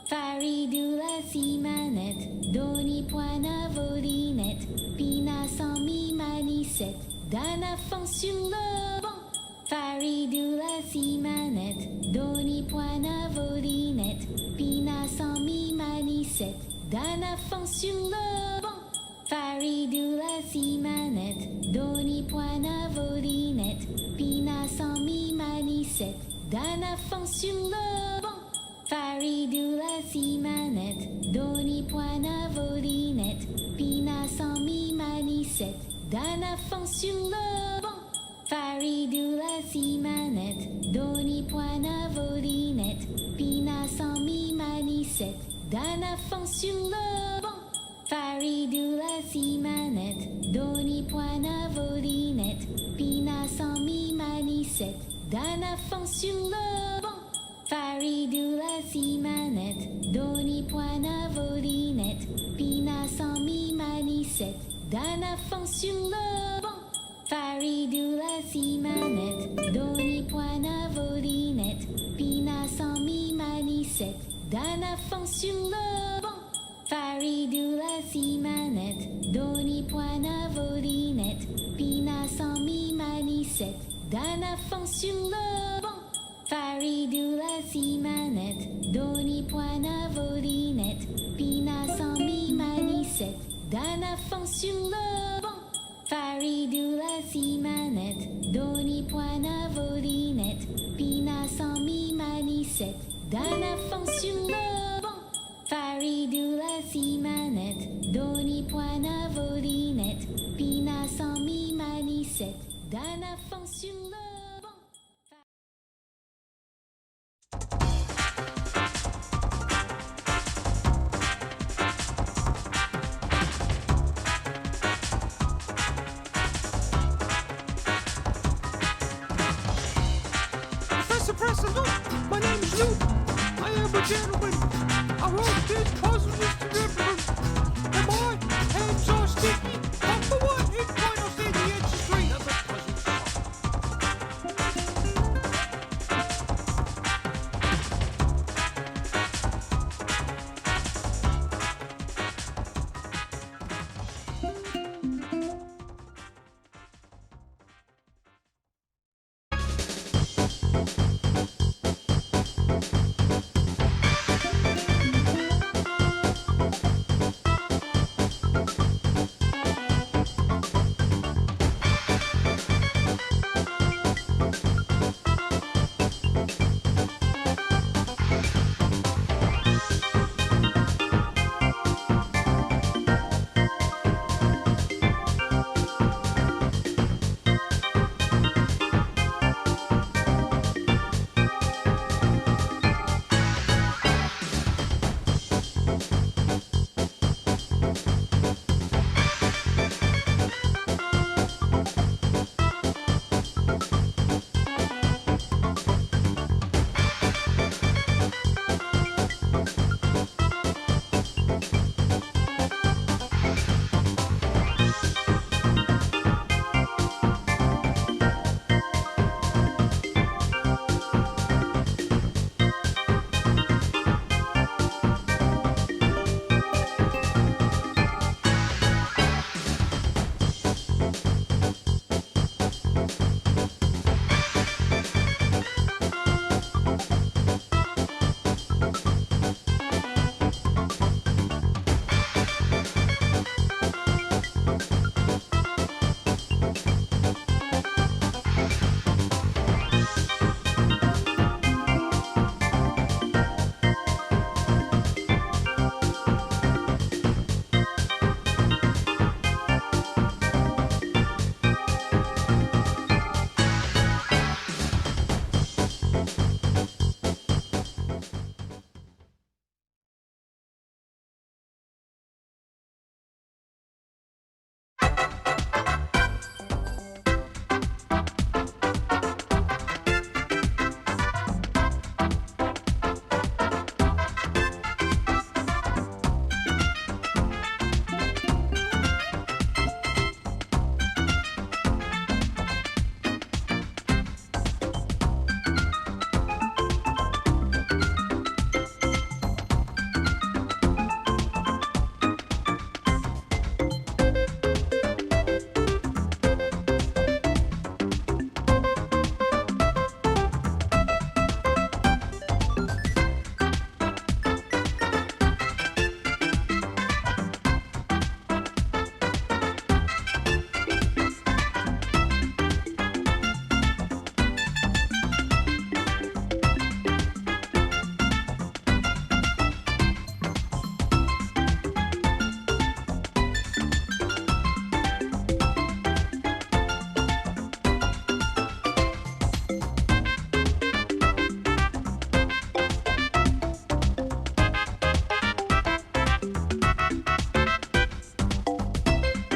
Faridula si manette, doni poina volinette, pina sans mi manicette, dana fond sur le banc. Faridula si manette, doni poina volinette, pina sans mi manicette, dana fond sur le banc. Faridula si manette, doni poina volinette, pina sans mi manicette, dana fond sur le banc. Faridula si manette, doni poina volinette, pina sans mi manicette, dana fond sur le banc. Faridula si manette, doni poina volinette, pina sans mi manicette, dana fond sur le banc. Faridula si manette, doni poina volinette, pina sans mi manicette, dana fond sur le banc. Faridula si manette, doni poina volinette, pina sans mi manicette, dana fond sur le banc. Faridula si manette, doni poina volinette, pina sans mi manicette, dana fond sur le banc. Faridula si manette, doni poina volinette, pina sans mi manicette, dana fond sur le banc. Faridula si manette, doni poina volinette, pina sans mi manicette, dana fond sur le banc. Faridula si manette, doni poina volinette, pina sans mi manicette, dana fond sur le banc. Faridula si manette, doni poina volinette, pina sans mi manicette, dana fond sur le banc. My name is Luke. I am a gentleman. I wrote this puzzle just to remember. And my hands are sticky. I'm the one in point of the edge of the street. Another puzzle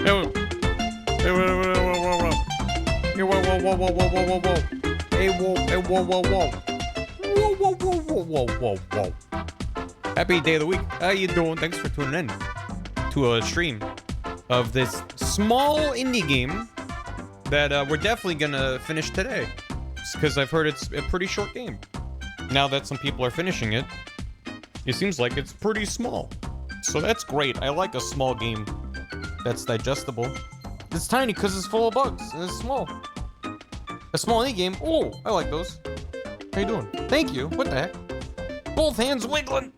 Yo. Hey, whoa. Hey, whoa. Hey, whoa. Happy day of the week. How you doing? Thanks for tuning in to a stream of this small indie game that we're definitely gonna finish today. Because I've heard it's a pretty short game. Now that some people are finishing it, it seems like it's pretty small. So that's great. I like a small game that's digestible. It's tiny because it's full of bugs, and it's small. A small indie game. Oh, I like those. How you doing? Thank you. What the heck? Both hands wiggling.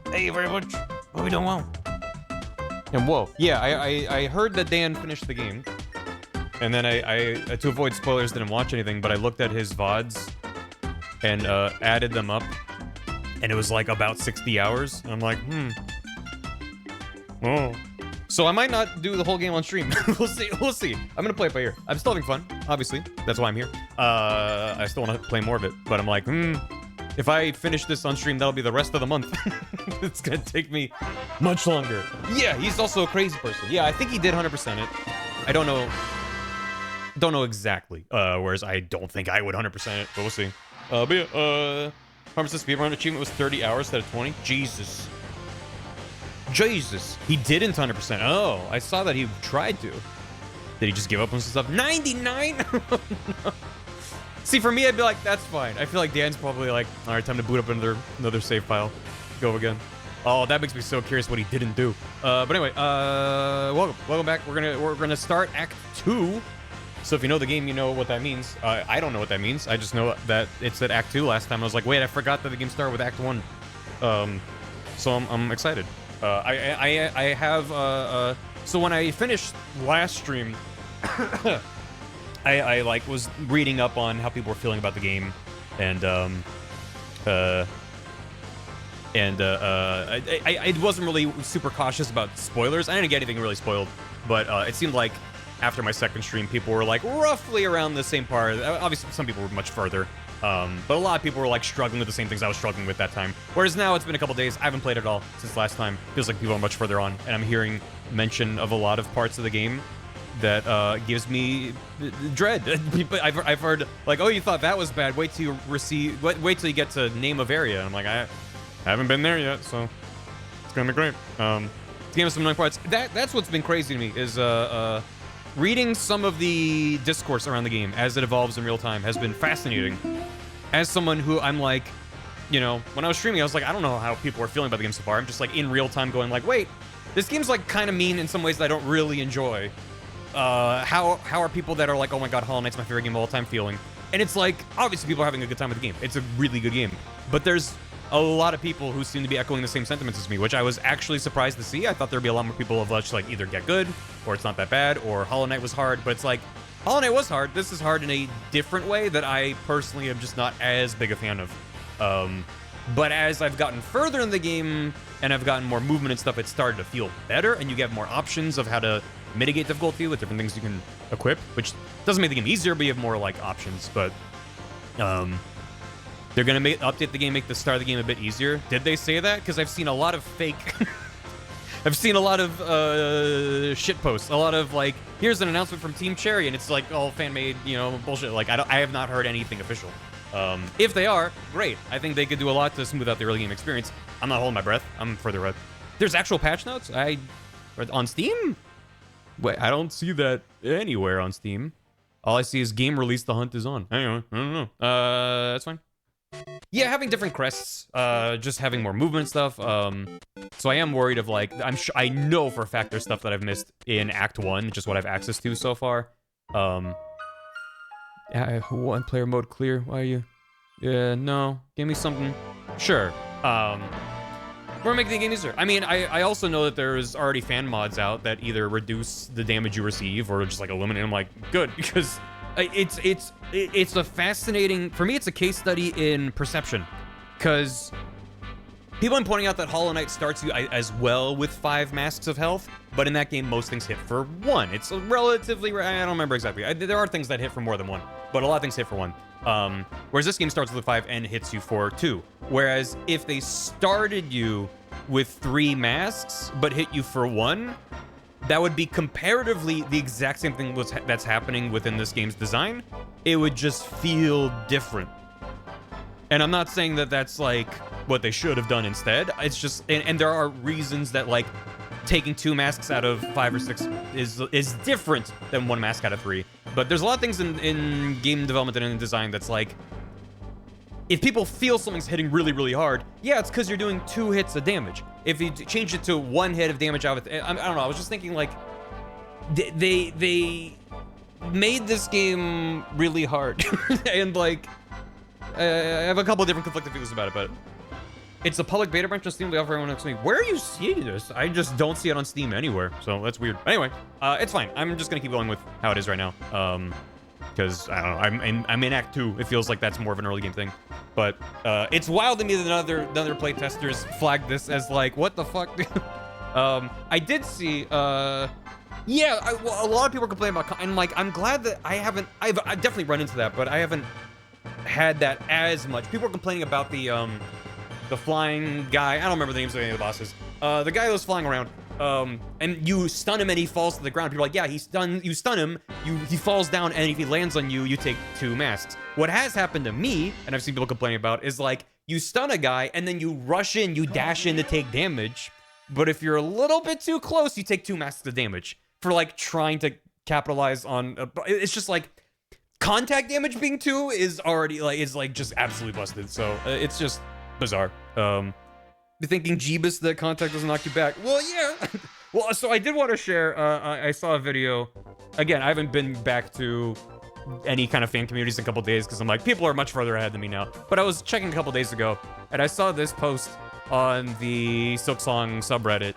Thank you very much. What are we doing well? And whoa. Yeah, I heard that Dan finished the game. And then I to avoid spoilers, didn't watch anything, but I looked at his VODs and added them up. And it was like about 60 hours. And I'm like, Oh. So I might not do the whole game on stream. We'll see. I'm gonna play it by ear. I'm still having fun, obviously. That's why I'm here. I still want to play more of it, but I'm like, if I finish this on stream, that'll be the rest of the month. It's gonna take me much longer. Yeah, he's also a crazy person. Yeah, I think he did 100% it. I don't know exactly. Whereas I don't think I would 100% it, but we'll see. But yeah, Harm's speedrun achievement was 30 hours instead of 20. Jesus. He didn't 100%. Oh, I saw that he tried to. Did he just give up on some stuff? 99? No. See, for me, I'd be like, that's fine. I feel like Dan's probably like, all right, time to boot up another save file. Go again. Oh, that makes me so curious what he didn't do. But anyway, welcome back. We're gonna start Act 2. So if you know the game, you know what that means. I don't know what that means. I just know that it said Act 2 last time. I was like, wait, I forgot that the game started with Act 1. So I'm excited. I have so when I finished last stream, I like was reading up on how people were feeling about the game, and I wasn't really super cautious about spoilers. I didn't get anything really spoiled, but it seemed like after my second stream, people were like roughly around the same part. Obviously, some people were much further. But a lot of people were like struggling with the same things I was struggling with that time. Whereas now it's been a couple days. I haven't played it all since last time. Feels like people are much further on, and I'm hearing mention of a lot of parts of the game that gives me dread. I've heard like, oh, you thought that was bad. Wait till you get to name of area. And I'm like, I haven't been there yet, so it's gonna be great. This game has some annoying parts. That's what's been crazy to me is reading some of the discourse around the game as it evolves in real time has been fascinating. As someone who I'm like, you know, when I was streaming, I was like, I don't know how people are feeling about the game so far. I'm just like in real time going like, wait, this game's like kind of mean in some ways that I don't really enjoy. How are people that are like, oh my god, Hollow Knight's my favorite game of all time feeling? And it's like, obviously people are having a good time with the game. It's a really good game. But there's a lot of people who seem to be echoing the same sentiments as me, which I was actually surprised to see. I thought there'd be a lot more people of like either get good, or it's not that bad, or Hollow Knight was hard, but it's like, Hollow Knight was hard. This is hard in a different way that I personally am just not as big a fan of. But as I've gotten further in the game, and I've gotten more movement and stuff, it started to feel better, and you get more options of how to mitigate difficulty with different things you can equip, which doesn't make the game easier, but you have more like options. But they're gonna update the game, make the start of the game a bit easier. Did they say that? Because I've seen a lot of fake I've seen a lot of shit posts, a lot of like, here's an announcement from Team Cherry, and it's like all fan-made, you know, bullshit. Like I have not heard anything official. If they are, great. I think they could do a lot to smooth out the early game experience. I'm not holding my breath. I'm further ahead. There's actual patch notes on Steam. Wait, I don't see that anywhere on Steam. All I see is game release. The hunt is on. Anyway, I don't know. That's fine. Yeah, having different crests, just having more movement stuff. So I am worried of like, I know for a fact there's stuff that I've missed in Act 1, just what I've access to so far. One player mode clear. Why are you? Yeah, no. Give me something. Sure. We're making the game easier. I mean, I also know that there's already fan mods out that either reduce the damage you receive or just like eliminate them. Like, good, because it's a fascinating, for me, it's a case study in perception, because people have been pointing out that Hollow Knight starts you as well with 5 masks of health, but in that game, most things hit for 1. It's relatively rare. I don't remember exactly. There are things that hit for more than 1, but a lot of things hit for 1. Whereas this game starts with 5 and hits you for 2. Whereas if they started you with 3 masks, but hit you for 1, that would be comparatively the exact same thing that's happening within this game's design. It would just feel different. And I'm not saying that that's like what they should have done instead. It's just, and there are reasons that like taking 2 masks out of 5 or 6 is different than 1 mask out of 3. But there's a lot of things in game development and in design that's like, if people feel something's hitting really, really hard, yeah, it's because you're doing 2 hits of damage. If you change it to 1 hit of damage out of it, I don't know. I was just thinking like, they made this game really hard, and like, I have a couple of different conflicting feelings about it, but it's a public beta branch on Steam. They offer everyone next to me. Where are you seeing this? I just don't see it on Steam anywhere, so that's weird. Anyway, it's fine. I'm just gonna keep going with how it is right now, because I don't know. I'm in Act 2. It feels like that's more of an early game thing, but it's wild to me that other playtesters flagged this as like, what the fuck? I did see. Yeah, a lot of people are complaining about, and like, I'm glad that I've definitely run into that, but I haven't had that as much. People are complaining about the flying guy. I don't remember the names of any of the bosses. The guy that was flying around, and you stun him and he falls to the ground. People are like, yeah, you stun him, he falls down, and if he lands on you, you take 2 masks. What has happened to me, and I've seen people complaining about, is like, you stun a guy, and then you rush in, you dash in to take damage, but if you're a little bit too close, you take 2 masks of damage for like trying to capitalize on, it's just like, contact damage being 2 is already like, just absolutely busted. So it's just bizarre. You're thinking Jeebus that contact doesn't knock you back. Well, yeah. Well, so I did want to share, I saw a video. Again, I haven't been back to any kind of fan communities in a couple days because I'm like, people are much further ahead than me now. But I was checking a couple days ago, and I saw this post on the Silksong subreddit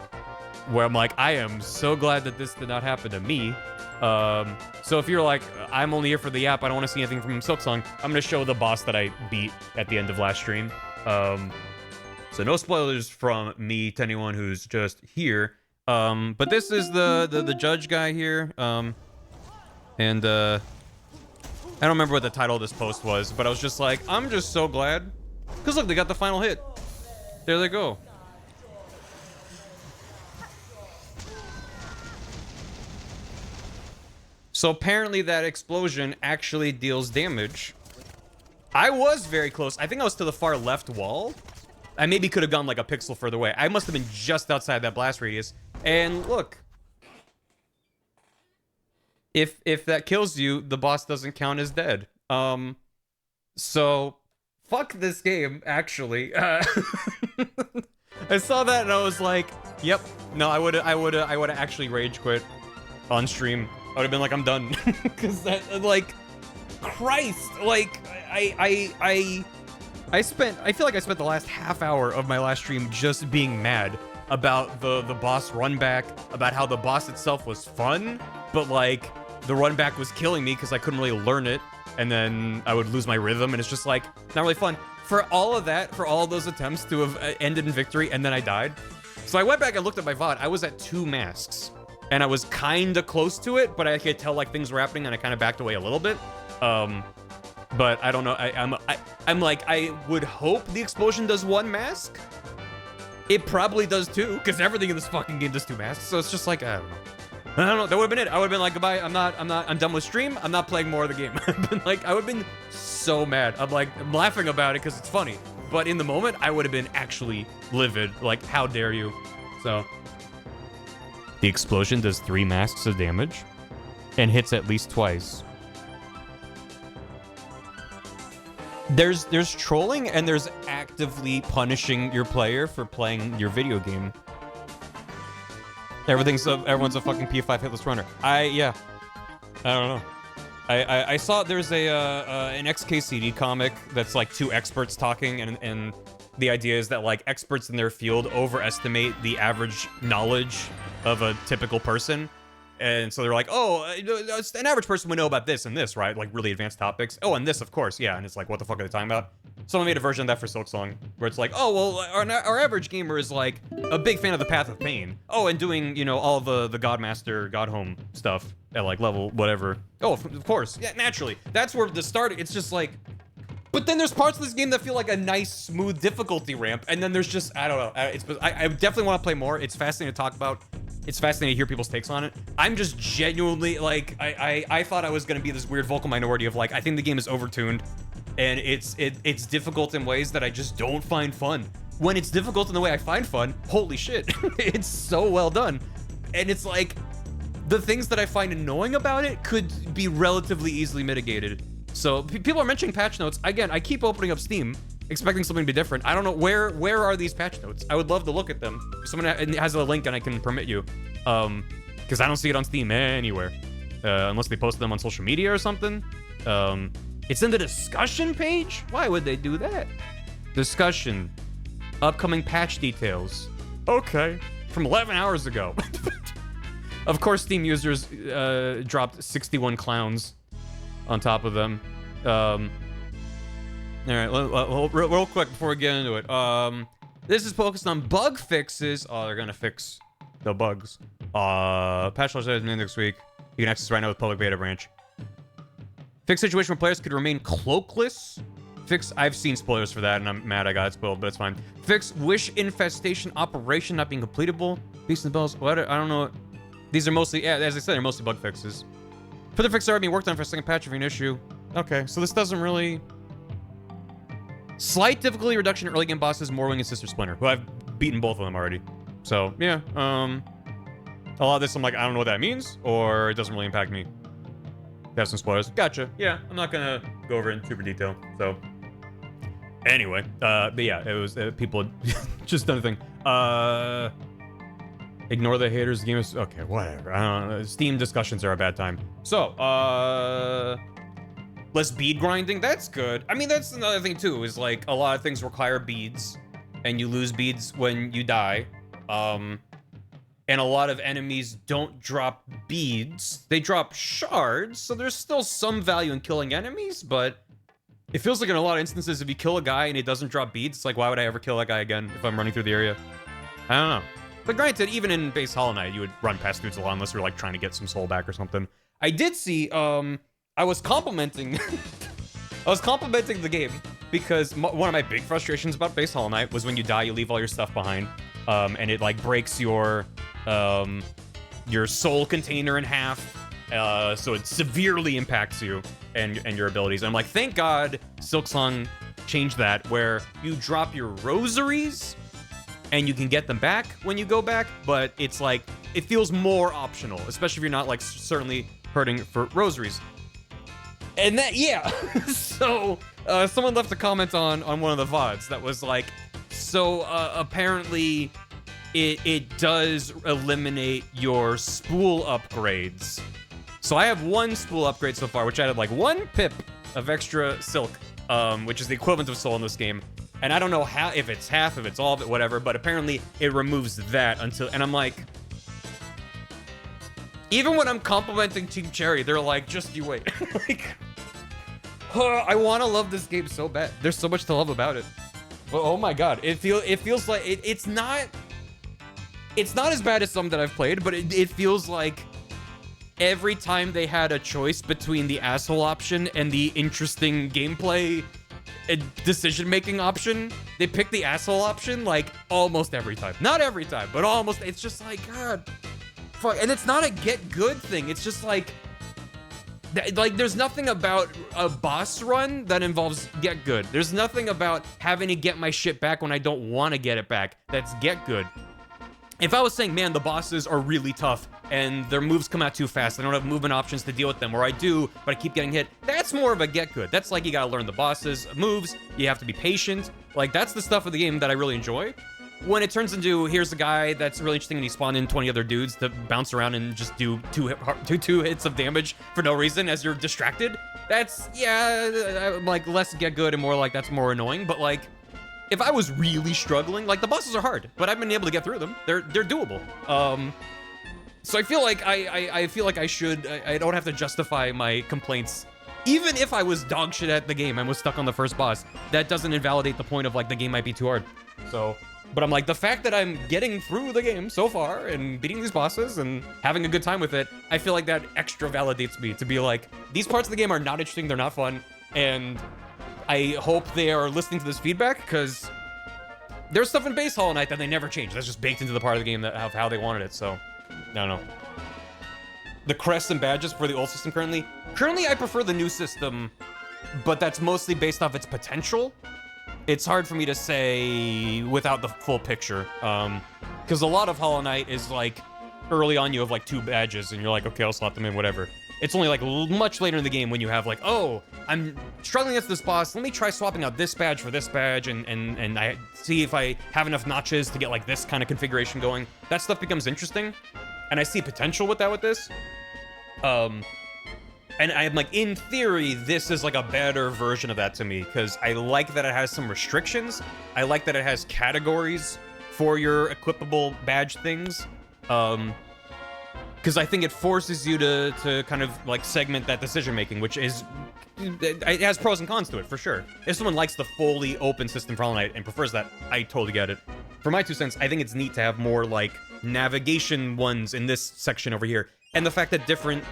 where I'm like, I am so glad that this did not happen to me. So if you're like, I'm only here for the app, I don't want to see anything from Silksong, I'm going to show the boss that I beat at the end of last stream. So no spoilers from me to anyone who's just here. But this is the judge guy here. And I don't remember what the title of this post was, but I was just like, I'm just so glad. Because look, they got the final hit. There they go. So apparently that explosion actually deals damage. I was very close. I think I was to the far left wall. I maybe could have gone like a pixel further away. I must have been just outside that blast radius. And look. If that kills you, the boss doesn't count as dead. So fuck this game, actually. I saw that and I was like, yep. No, I would have actually rage quit on stream. I would have been like, I'm done. Because that, like, Christ, like, I feel like I spent the last half hour of my last stream just being mad about the boss run back, about how the boss itself was fun, but like, the run back was killing me because I couldn't really learn it, and then I would lose my rhythm, and it's just like, not really fun. For all of that, for all of those attempts to have ended in victory, and then I died. So I went back and looked at my VOD. I was at 2 masks. And I was kind of close to it, but I could tell like things were happening, and I kind of backed away a little bit. But I don't know. I'm like, I would hope the explosion does 1 mask. It probably does 2, because everything in this fucking game does 2 masks. So it's just like, I don't know. That would have been it. I would have been like, goodbye. I'm done with stream. I'm not playing more of the game. Like, I would have been so mad. I'm laughing about it because it's funny. But in the moment, I would have been actually livid. Like, how dare you? So. The explosion does 3 masks of damage and hits at least twice. There's trolling and there's actively punishing your player for playing your video game. Everyone's a fucking P5 hitless runner. Yeah. I don't know. I saw there's an XKCD comic that's like 2 experts talking, and the idea is that like experts in their field overestimate the average knowledge of a typical person. And so they're like, oh, an average person would know about this and this, right? Like really advanced topics. Oh, and this, of course, yeah. And it's like, what the fuck are they talking about? Someone made a version of that for Silksong, where it's like, oh, well, our average gamer is like a big fan of the Path of Pain. Oh, and doing, you know, all the Godmaster, Godhome stuff at like level whatever. Oh, of course, yeah, naturally. That's where the start. It's just like, but then there's parts of this game that feel like a nice, smooth difficulty ramp, and then there's just, I don't know. I definitely want to play more. It's fascinating to talk about. it's fascinating to hear people's takes on it. I'm just genuinely like, I thought I was gonna be this weird vocal minority of like, I think the game is overtuned, and it's difficult in ways that I just don't find fun. When it's difficult in the way I find fun, holy shit, it's so well done. And it's like, the things that I find annoying about it could be relatively easily mitigated. So people are mentioning patch notes. Again, I keep opening up Steam, expecting something to be different. I don't know, where are these patch notes? I would love to look at them. If someone has a link and I can permit you. Because I don't see it on Steam anywhere. Unless they posted them on social media or something. It's in the discussion page? Why would they do that? Discussion. Upcoming patch details. Okay. From 11 hours ago. Of course, Steam users dropped 61 clowns on top of them. All right, real quick before we get into it. This is focused on bug fixes. Oh, they're gonna fix the bugs. Patch launch next week. You can access right now with public beta branch. Fix situation where players could remain cloakless. Fix, I've seen spoilers for that, and I'm mad I got it spoiled, but it's fine. Fix wish infestation operation not being completable. Beasts and bells. What? I don't know. These are mostly, yeah, as I said, they're mostly bug fixes. Further fixes are being worked on for a second patch of an issue. Okay, so this doesn't really. Slight difficulty reduction in early game bosses, Morwing and Sister Splinter, who I've beaten both of them already. So yeah, a lot of this I'm like, I don't know what that means, or it doesn't really impact me. Have some spoilers. Gotcha. Yeah, I'm not gonna go over it in super detail. So anyway, but yeah, it was people just done a thing. Ignore the haters. The game is okay. Whatever. I don't know. Steam discussions are a bad time. So less bead grinding. That's good. I mean, that's another thing too. Is like a lot of things require beads, and you lose beads when you die. And a lot of enemies don't drop beads. They drop shards, so there's still some value in killing enemies, but it feels like in a lot of instances, if you kill a guy and it doesn't drop beads, it's like, why would I ever kill that guy again if I'm running through the area? I don't know. But granted, even in base Hollow Knight, you would run past dudes a lot unless you're like trying to get some soul back or something. I did see, I was complimenting, I was complimenting the game because one of my big frustrations about base Hollow Knight was when you die, you leave all your stuff behind, and it like breaks your soul container in half, so it severely impacts you and your abilities. And I'm like, thank God Silksong changed that, where you drop your rosaries and you can get them back when you go back, but it's like, it feels more optional, especially if you're not like certainly hurting for rosaries. And that, yeah. So someone left a comment on one of the VODs that was like, so apparently it does eliminate your spool upgrades. So I have one spool upgrade so far, which added like 1 pip of extra silk, which is the equivalent of soul in this game. And I don't know how, if it's half, if it's all of it, whatever, but apparently it removes that until, and I'm like, even when I'm complimenting Team Cherry, they're like, just you wait. Like, I want to love this game so bad. There's so much to love about it. But oh my God, it feels like, it's not as bad as some that I've played, but it feels like every time they had a choice between the asshole option and the interesting gameplay decision-making option, they picked the asshole option like almost every time. Not every time, but almost. It's just like, God, fuck. And it's not a get good thing. It's just like there's nothing about a boss run that involves get good. There's nothing about having to get my shit back when I don't want to get it back. That's get good. If I was saying, man, the bosses are really tough and their moves come out too fast, I don't have movement options to deal with them, or I do, but I keep getting hit, that's more of a get good. That's like, you gotta learn the bosses' moves, you have to be patient. Like, that's the stuff of the game that I really enjoy. When it turns into, here's a guy that's really interesting and he spawned in 20 other dudes to bounce around and just do two hits of damage for no reason as you're distracted, that's, yeah, like less get good and more like that's more annoying, but like, if I was really struggling, like the bosses are hard, but I've been able to get through them. They're doable. So I feel like I feel like I don't have to justify my complaints. Even if I was dog shit at the game and was stuck on the first boss, that doesn't invalidate the point of like the game might be too hard. So, but I'm like, the fact that I'm getting through the game so far and beating these bosses and having a good time with it, I feel like that extra validates me to be like, these parts of the game are not interesting, they're not fun, and I hope they are listening to this feedback, because there's stuff in base Hollow Knight that they never changed. That's just baked into the part of the game of how they wanted it. So I don't know. The crests and badges for the old system currently. Currently, I prefer the new system, but that's mostly based off its potential. It's hard for me to say without the full picture. Because a lot of Hollow Knight is like, early on you have like 2 badges and you're like, okay, I'll slot them in, whatever. It's only like much later in the game when you have like, oh, I'm struggling against this boss. Let me try swapping out this badge for this badge and I see if I have enough notches to get like this kind of configuration going. That stuff becomes interesting. And I see potential with that with this. And I'm like, in theory, this is like a better version of that to me, because I like that it has some restrictions. I like that it has categories for your equipable badge things. Because I think it forces you to kind of like segment that decision making, which is, it has pros and cons to it for sure. If someone likes the fully open system for Hollow Knight and prefers that, I totally get it. For my 2 cents, I think it's neat to have more like navigation ones in this section over here. And the fact that different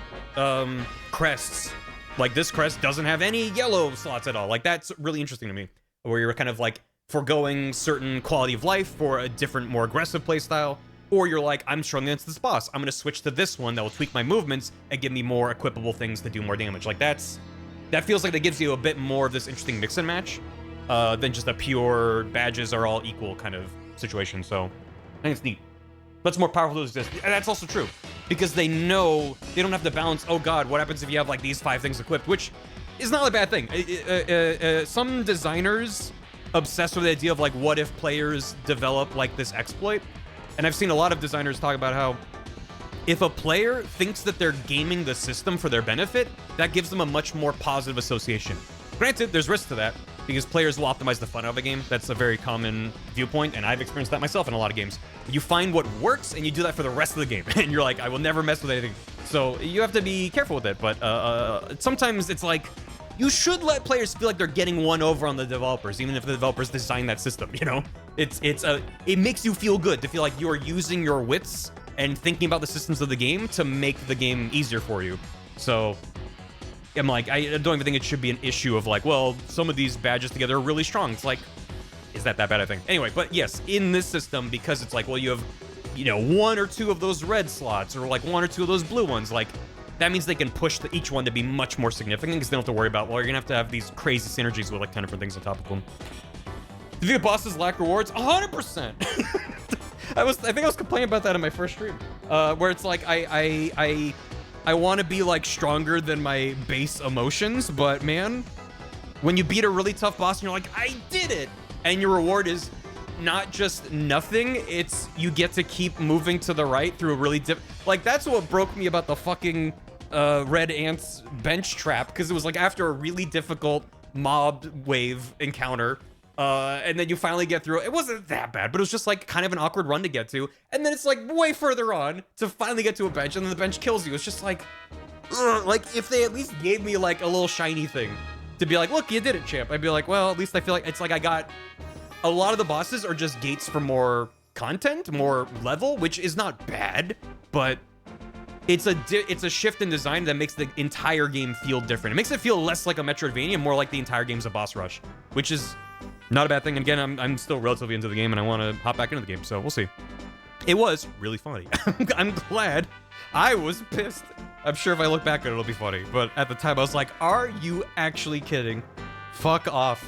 crests, like this crest doesn't have any yellow slots at all. Like that's really interesting to me, where you're kind of like foregoing certain quality of life for a different, more aggressive playstyle. Or you're like, I'm struggling against this boss. I'm gonna switch to this one that will tweak my movements and give me more equipable things to do more damage. Like that feels like that gives you a bit more of this interesting mix and match than just a pure badges are all equal kind of situation. So I think it's neat. But it's more powerful to exist. And that's also true, because they know they don't have to balance, oh god, what happens if you have like these 5 things equipped, which is not a bad thing. Some designers obsess with the idea of like, what if players develop like this exploit? And I've seen a lot of designers talk about how if a player thinks that they're gaming the system for their benefit, that gives them a much more positive association. Granted, there's risk to that, because players will optimize the fun of a game. That's a very common viewpoint, and I've experienced that myself in a lot of games. You find what works, and you do that for the rest of the game. And you're like, I will never mess with anything. So you have to be careful with it, but sometimes it's like, you should let players feel like they're getting one over on the developers, even if the developers design that system, you know? It makes you feel good to feel like you're using your wits and thinking about the systems of the game to make the game easier for you. So I'm like, I don't even think it should be an issue of like, well, some of these badges together are really strong. It's like, is that bad, I think? Anyway, but yes, in this system, because it's like, well, you have, you know, 1 or 2 of those red slots, or like 1 or 2 of those blue ones, like, that means they can push each one to be much more significant, because they don't have to worry about, well, you're gonna have these crazy synergies with like 10 different things on top of them. Do you think bosses lack rewards? 100%. I think I was complaining about that in my first stream, where it's like, I want to be like stronger than my base emotions, but man, when you beat a really tough boss and you're like, I did it, and your reward is not just nothing, it's you get to keep moving to the right through a really like, that's what broke me about the fucking red ants bench trap, because it was like after a really difficult mob wave encounter, and then you finally get through it. It wasn't that bad, but it was just like kind of an awkward run to get to, and then it's like way further on to finally get to a bench, and then the bench kills you. It's just like, ugh, like if they at least gave me like a little shiny thing to be like, look, you did it, champ. I'd be like, well, at least I feel like it's like I got, a lot of the bosses are just gates for more content, more level, which is not bad, but it's a shift in design that makes the entire game feel different. It makes it feel less like a Metroidvania, more like the entire game's a boss rush, which is not a bad thing. And again, I'm still relatively into the game, and I want to hop back into the game, so we'll see. It was really funny. I'm glad. I was pissed. I'm sure if I look back at it, it'll be funny, but at the time I was like, are you actually kidding? Fuck off.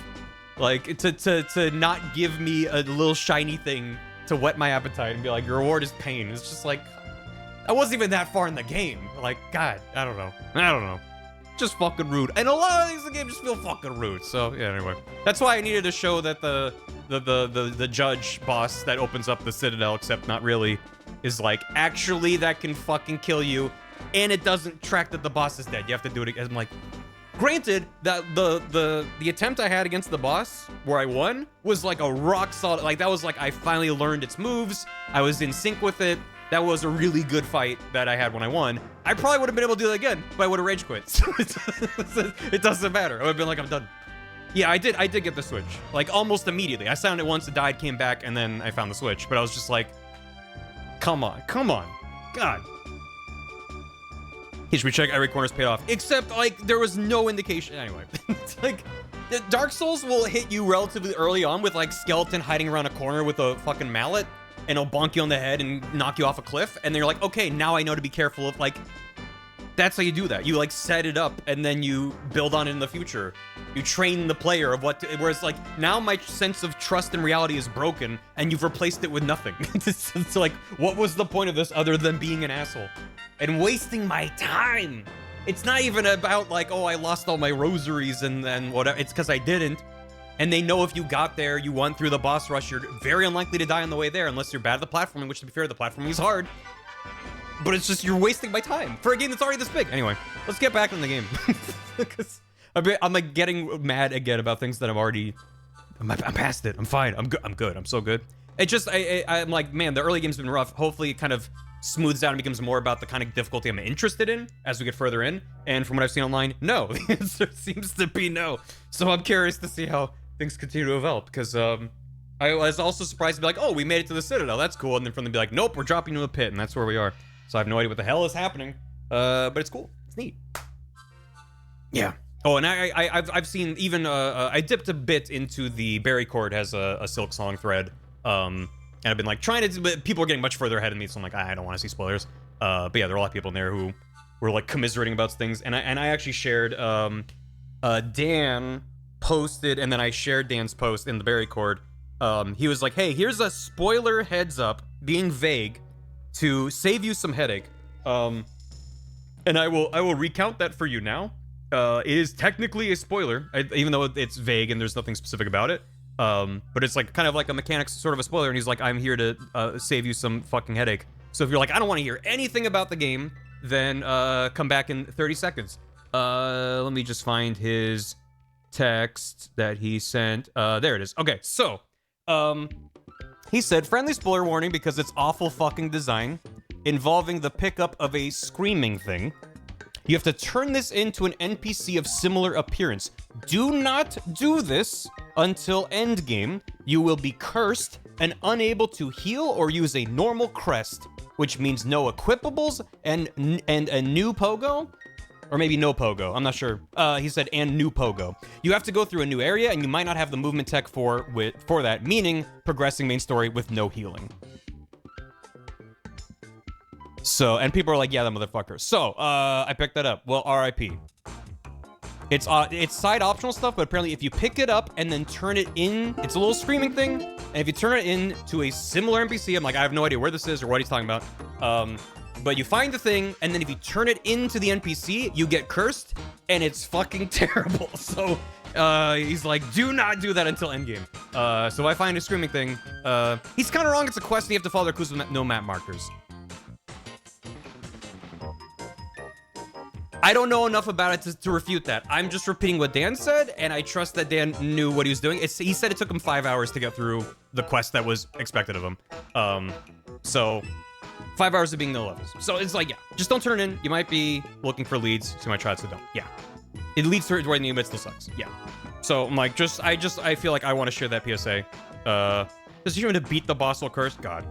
Like, to not give me a little shiny thing to whet my appetite and be like, your reward is pain. It's just like, I wasn't even that far in the game. Like, God, I don't know. Just fucking rude. And a lot of things in the game just feel fucking rude. So, yeah, anyway. That's why I needed to show that the judge boss that opens up the Citadel, except not really, is like, actually, that can fucking kill you. And it doesn't track that the boss is dead. You have to do it again. I'm like, granted, that the attempt I had against the boss, where I won, was like a rock solid, like that was like I finally learned its moves, I was in sync with it, that was a really good fight that I had when I won. I probably would have been able to do that again, but I would have rage quit. So it doesn't matter. I would have been like, I'm done. Yeah, I did get the switch, like almost immediately. I found it once, it died, came back, and then I found the switch, but I was just like, come on, God. HP check, every corner's paid off. Except, like, there was no indication. Anyway, it's like, Dark Souls will hit you relatively early on with, like, skeleton hiding around a corner with a fucking mallet. and it'll bonk you on the head and knock you off a cliff. And then you're like, okay, now I know to be careful of, like, that's how you do that. You, like, set it up, and then you build on it in the future. You train the player of what to, whereas, like, now my sense of trust and reality is broken, and you've replaced it with nothing. It's like, what was the point of this other than being an asshole? And wasting my time. It's not even about, like, oh, I lost all my rosaries and whatever. It's because I didn't. And they know if you got there, you went through the boss rush, you're very unlikely to die on the way there, unless you're bad at the platforming, which, to be fair, the platforming is hard. But it's just, you're wasting my time for a game that's already this big. Anyway, let's get back in the game. Because I'm like getting mad again about things that I'm past it. I'm fine. I'm good. I'm so good. It just, I'm like, man, the early game's been rough. Hopefully it kind of smooths out and becomes more about the kind of difficulty I'm interested in as we get further in. And from what I've seen online, no. The answer seems to be no. So I'm curious to see how things continue to develop, because I was also surprised to be like, oh, we made it to the Citadel. That's cool. And then from them be like, nope, we're dropping into a pit, and that's where we are. So I have no idea what the hell is happening, but it's cool. It's neat. Yeah. Oh, and I've seen even I dipped a bit into the Barry Cord has a Silksong thread, and I've been like trying to, but people are getting much further ahead of me, so I'm like, I don't want to see spoilers. But yeah, there are a lot of people in there who were like commiserating about things, and I actually shared Dan posted, and then I shared Dan's post in the Barry Cord. He was like, hey, here's a spoiler heads up, being vague, to save you some headache. And I will recount that for you now. It is technically a spoiler, even though it's vague and there's nothing specific about it. But it's like kind of like a mechanics sort of a spoiler, and he's like, I'm here to save you some fucking headache. So if you're like, I don't want to hear anything about the game, then come back in 30 seconds. Let me just find his text that he sent. There it is. Okay, so he said, friendly spoiler warning because it's awful fucking design involving the pickup of a screaming thing. You have to turn this into an NPC of similar appearance. Do not do this until endgame. You will be cursed and unable to heal or use a normal crest, which means no equipables and a new pogo? Or maybe no pogo, I'm not sure. He said, and new pogo. You have to go through a new area, and you might not have the movement tech for that, meaning progressing main story with no healing. So, and people are like, yeah, that motherfucker. So, I picked that up. Well, RIP. It's side optional stuff, but apparently if you pick it up and then turn it in, it's a little screaming thing, and if you turn it in to a similar NPC, I'm like, I have no idea where this is or what he's talking about. But you find the thing, and then if you turn it into the NPC, you get cursed, and it's fucking terrible. So, he's like, do not do that until endgame. So I find a screaming thing. He's kind of wrong. It's a quest, and you have to follow their clues with no map markers. I don't know enough about it to refute that. I'm just repeating what Dan said, and I trust that Dan knew what he was doing. He said it took him 5 hours to get through the quest that was expected of him. So 5 hours of being no levels. So it's like, yeah, just don't turn it in. You might be looking for leads, so you might try it, so don't. Yeah. It leads to the end, but it still sucks. Yeah. So I'm like, I feel like I want to share that PSA. Does you want to beat the boss while cursed? God.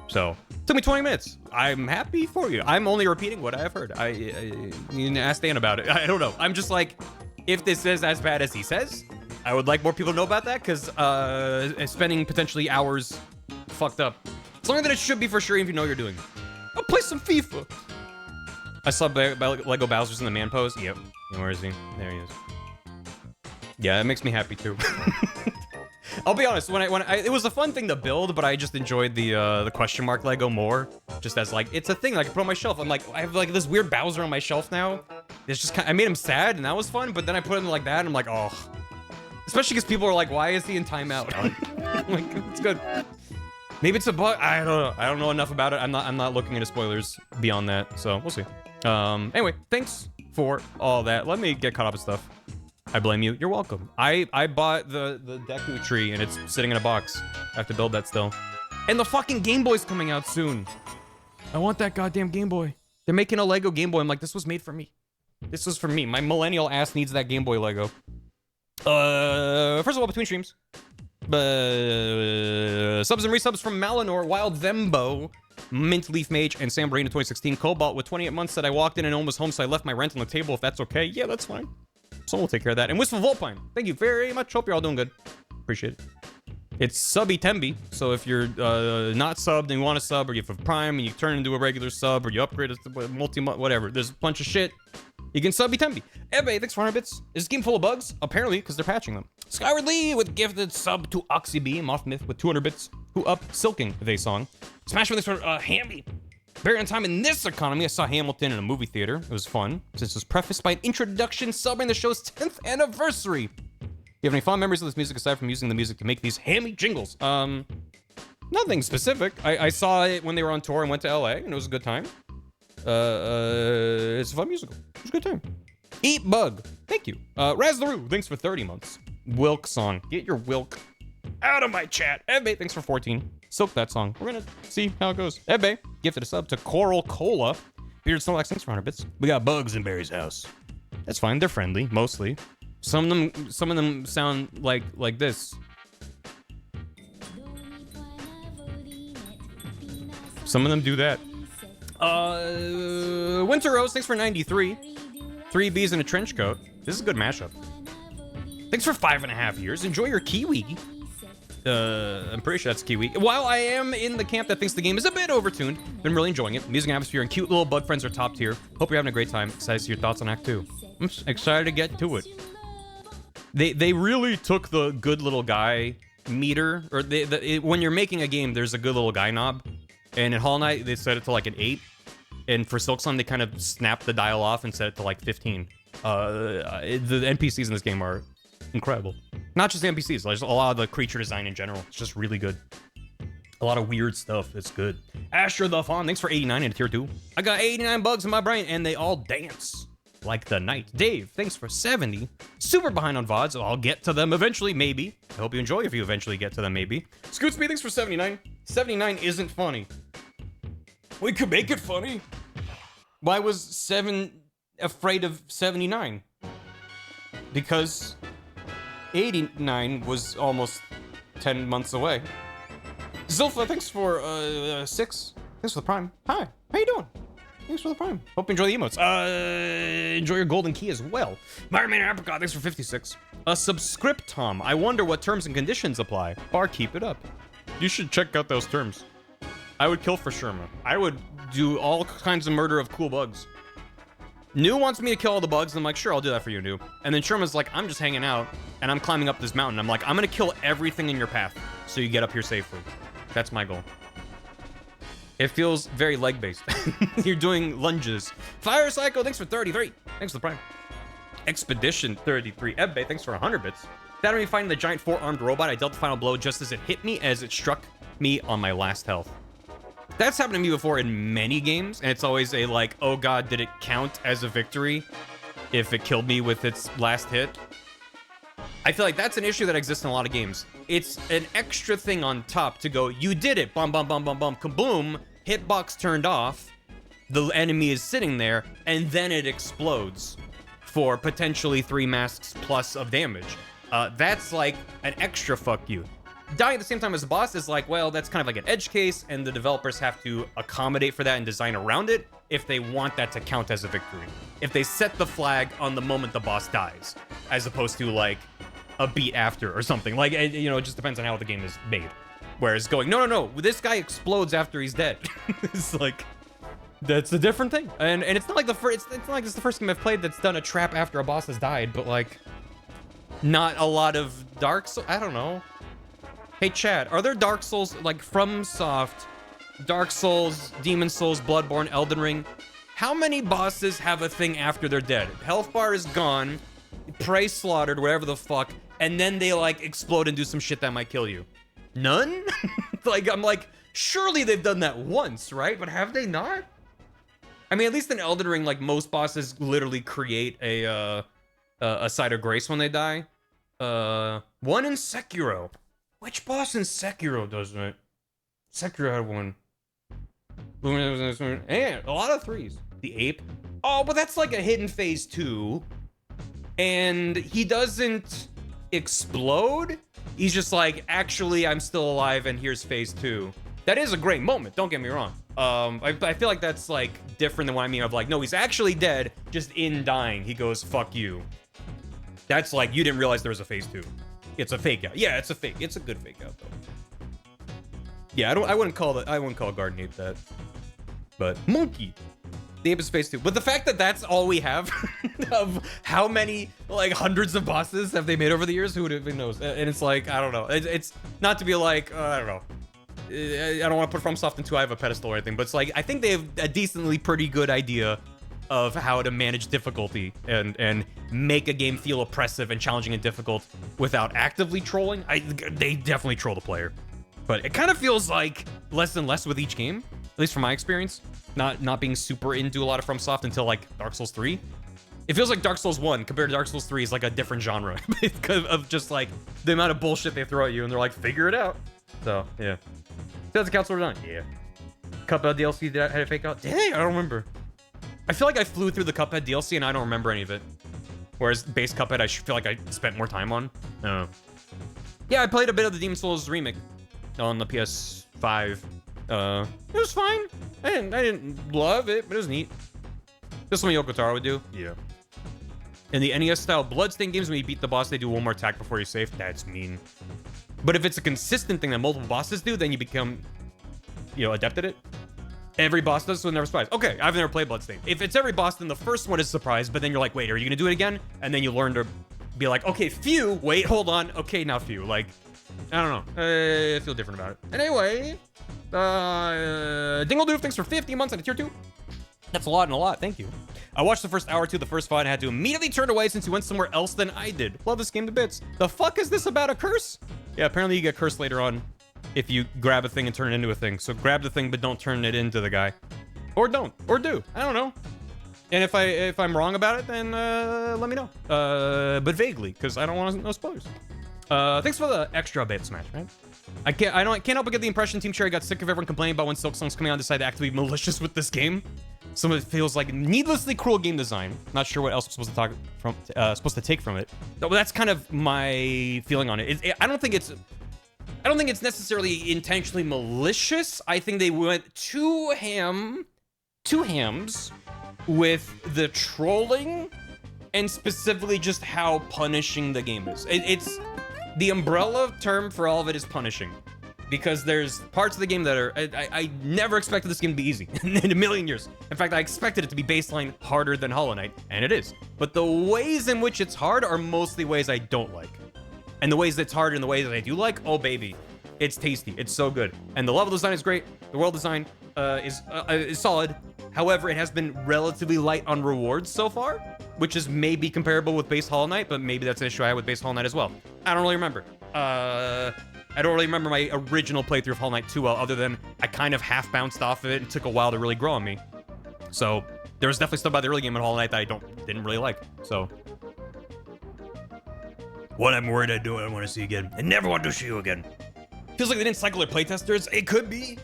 So, it took me 20 minutes. I'm happy for you. I'm only repeating what I have heard. You can ask Dan about it. I don't know. I'm just like, if this is as bad as he says, I would like more people to know about that, because spending potentially hours fucked up. It's longer than it should be for sure, if you know what you're doing. I'll play some FIFA. I saw Lego Bowser's in the man pose. Yep. Where is he? There he is. Yeah, it makes me happy too. I'll be honest, it was a fun thing to build, but I just enjoyed the question mark Lego more. Just as like, it's a thing I can put on my shelf. I'm like, I have like this weird Bowser on my shelf now. It's just I made him sad, and that was fun. But then I put him like that, and I'm like, oh. Especially because people are like, why is he in timeout? I'm like, it's good. Maybe it's a bug. I don't know. I don't know enough about it. I'm not looking into spoilers beyond that. So we'll see. Anyway, thanks for all that. Let me get caught up with stuff. I blame you. You're welcome. I bought the Deku tree, and it's sitting in a box. I have to build that still. And the fucking Game Boy's coming out soon. I want that goddamn Game Boy. They're making a Lego Game Boy. I'm like, this was made for me. This was for me. My millennial ass needs that Game Boy Lego. First of all, between streams. Subs and resubs from Malinor, Wild Thembo, Mint Leaf Mage, and Sam Brain in 2016. Cobalt with 28 months said I walked in and almost home, so I left my rent on the table. If that's okay, yeah, that's fine. Someone will take care of that. And Wistful Volpine, thank you very much. Hope you're all doing good. Appreciate it. It's subby tembi, so if you're not subbed and you want to sub, or you have Prime and you turn into a regular sub, or you upgrade to whatever, there's a bunch of shit. You can subby tembi. Ebay, thanks for 100 bits. Is this game full of bugs? Apparently, because they're patching them. Skyward Lee with gifted sub to Oxyb, Mothmyth with 200 bits. Who up? Silksong, they song. Smash with this for Hammy. Very on time in this economy. I saw Hamilton in a movie theater. It was fun, since it was prefaced by an introduction subbing the show's 10th anniversary. You have any fond memories of this music aside from using the music to make these hammy jingles? Nothing specific. I saw it when they were on tour and went to LA, and it was a good time. It's a fun musical. It was a good time. Eat Bug. Thank you. Raz LaRue, thanks for 30 months. Wilk song. Get your Wilk out of my chat. Ebbe, thanks for 14. Silk that song. We're gonna see how it goes. Ebbe, gifted a sub to Coral Cola. Bearded Snorlax, thanks for 100 bits. We got bugs in Barry's house. That's fine. They're friendly, mostly. Some of them sound like this. Some of them do that. Winter Rose, thanks for 93. 3 bees in a trench coat. This is a good mashup. Thanks for 5.5 years. Enjoy your Kiwi. I'm pretty sure that's Kiwi. While I am in the camp that thinks the game is a bit overtuned, been really enjoying it. Music and atmosphere and cute little bug friends are top tier. Hope you're having a great time. Excited to see your thoughts on Act 2. I'm excited to get to it. They really took the good little guy meter, or when you're making a game, there's a good little guy knob, and in Hollow Knight they set it to like an 8, and for Silksong they kind of snapped the dial off and set it to like 15. The NPCs in this game are incredible. Not just the NPCs, like just a lot of the creature design in general. It's just really good. A lot of weird stuff. It's good. Asher the Fawn, thanks for 89 in tier 2. I got 89 bugs in my brain, and they all dance like the night. Dave, thanks for 70. Super behind on VODs. I'll get to them eventually, maybe. I hope you enjoy if you eventually get to them, maybe. Scootsby, thanks for 79. 79 isn't funny. We could make it funny. Why was 7 afraid of 79? Because 89 was almost 10 months away. Zilpha, thanks for 6. Thanks for the Prime. Hi, how you doing? Thanks for the Prime. Hope you enjoy the emotes. Enjoy your golden key as well. Myron Apricot, thanks for 56. A subscriptom. I wonder what terms and conditions apply. Bar, keep it up. You should check out those terms. I would kill for Sherma. I would do all kinds of murder of cool bugs. New wants me to kill all the bugs, and I'm like, sure, I'll do that for you, New. And then Sherma's like, I'm just hanging out, and I'm climbing up this mountain. I'm like, I'm gonna kill everything in your path, so you get up here safely. That's my goal. It feels very leg-based. You're doing lunges. Fire Psycho, thanks for 33. Thanks for the Prime. Expedition 33. Ebbe, thanks for 100 bits. That me finding the giant 4-armed robot, I dealt the final blow just as it hit me as it struck me on my last health. That's happened to me before in many games, and it's always a like, oh god, did it count as a victory if it killed me with its last hit? I feel like that's an issue that exists in a lot of games. It's an extra thing on top to go, you did it, bum bum bum bum bum, kaboom, hitbox turned off, the enemy is sitting there, and then it explodes for potentially 3 masks plus of damage. That's like an extra fuck you. Dying at the same time as the boss is like, well, that's kind of like an edge case, and the developers have to accommodate for that and design around it if they want that to count as a victory. If they set the flag on the moment the boss dies, as opposed to like a beat after or something. Like, you know, it just depends on how the game is made. Whereas going, no, this guy explodes after he's dead. It's like, that's a different thing. And it's not like it's not like it's the first game I've played that's done a trap after a boss has died, but like, not a lot of Dark Souls. I don't know. Hey, Chad, are there Dark Souls, like FromSoft, Dark Souls, Demon Souls, Bloodborne, Elden Ring? How many bosses have a thing after they're dead? Health bar is gone, prey slaughtered, whatever the fuck, and then they like explode and do some shit that might kill you. None? Like, I'm like, surely they've done that once, right? But have they not? I mean, at least in Elden Ring, like most bosses literally create a site of grace when they die. One in Sekiro. Which boss in Sekiro does it? Sekiro had one. And a lot of 3s. The ape. Oh, but that's like a hidden phase 2. And he doesn't explode. He's just like, actually, I'm still alive, and here's phase 2. That is a great moment, don't get me wrong. I feel like that's like different than what I mean of like, no, he's actually dead, just in dying. He goes, fuck you. That's like, you didn't realize there was a phase 2. It's a fake out. Yeah, it's a fake. It's a good fake out though. Yeah, I wouldn't call Garden Ape that. But Monkey. The Ape is Space 2. But the fact that that's all we have of how many, like, hundreds of bosses have they made over the years, who even knows? And it's like, I don't know. It's not to be like, I don't know. I don't want to put FromSoft into I have a pedestal or anything, but it's like, I think they have a decently pretty good idea of how to manage difficulty and make a game feel oppressive and challenging and difficult without actively trolling. They definitely troll the player. But it kind of feels like less and less with each game, at least from my experience. Not being super into a lot of FromSoft until like Dark Souls 3. It feels like Dark Souls 1 compared to Dark Souls 3 is like a different genre because of just like the amount of bullshit they throw at you and they're like, figure it out. So, yeah. That's the council we're done. Yeah. Cuphead DLC that had a fake out? Dang, I don't remember. I feel like I flew through the Cuphead DLC and I don't remember any of it. Whereas base Cuphead, I feel like I spent more time on. I don't know. Yeah, I played a bit of the Demon's Souls remake on the PS5. It was fine. I didn't love it, but it was neat. This is what Yoko Taro would do. Yeah. In the NES style Bloodstained games, when you beat the boss, they do one more attack before you save. That's mean. But if it's a consistent thing that multiple bosses do, then you become, adept at it. Every boss does, so never surprise. Okay, I've never played Bloodstained. If it's every boss, then the first one is surprise, but then you're like, wait, are you gonna do it again? And then you learn to be like, okay, phew, wait, hold on. Okay, now phew. Like, I don't know. I feel different about it. And anyway, Dingle Doof, thanks for 50 months on a tier 2. That's a lot and a lot. Thank you. I watched the first hour or two of the first fight and had to immediately turn away since he went somewhere else than I did. Love this game to bits. The fuck is this about a curse? Yeah, apparently you get cursed later on if you grab a thing and turn it into a thing. So grab the thing, but don't turn it into the guy. Or don't. Or do. I don't know. And if I'm wrong about it, then let me know. But vaguely, because I don't want no spoilers. Thanks for the extra bait smash, right? I can't help but get the impression Team Cherry got sick of everyone complaining about when Silksong's coming out and decided to act to be malicious with this game. Some of it feels like needlessly cruel game design. Not sure what else I'm supposed to take from it. But that's kind of my feeling on it. I don't think it's necessarily intentionally malicious. I think they went too hams with the trolling and specifically just how punishing the game is. It's the umbrella term for all of it is punishing. Because there's parts of the game that are... I never expected this game to be easy in a million years. In fact, I expected it to be baseline harder than Hollow Knight, and it is. But the ways in which it's hard are mostly ways I don't like. And the ways that's hard and the ways that I do like, oh baby, it's tasty. It's so good. And the level design is great. The world design is solid. However, it has been relatively light on rewards so far, which is maybe comparable with base Hollow Knight, but maybe that's an issue I had with base Hollow Knight as well. I don't really remember. I don't really remember my original playthrough of Hollow Knight too well, other than I kind of half bounced off of it and took a while to really grow on me. So there was definitely stuff about the early game in Hollow Knight that I didn't really like. So what I'm worried I want to see again. I never want to see you again. Feels like they didn't cycle their playtesters. It could be.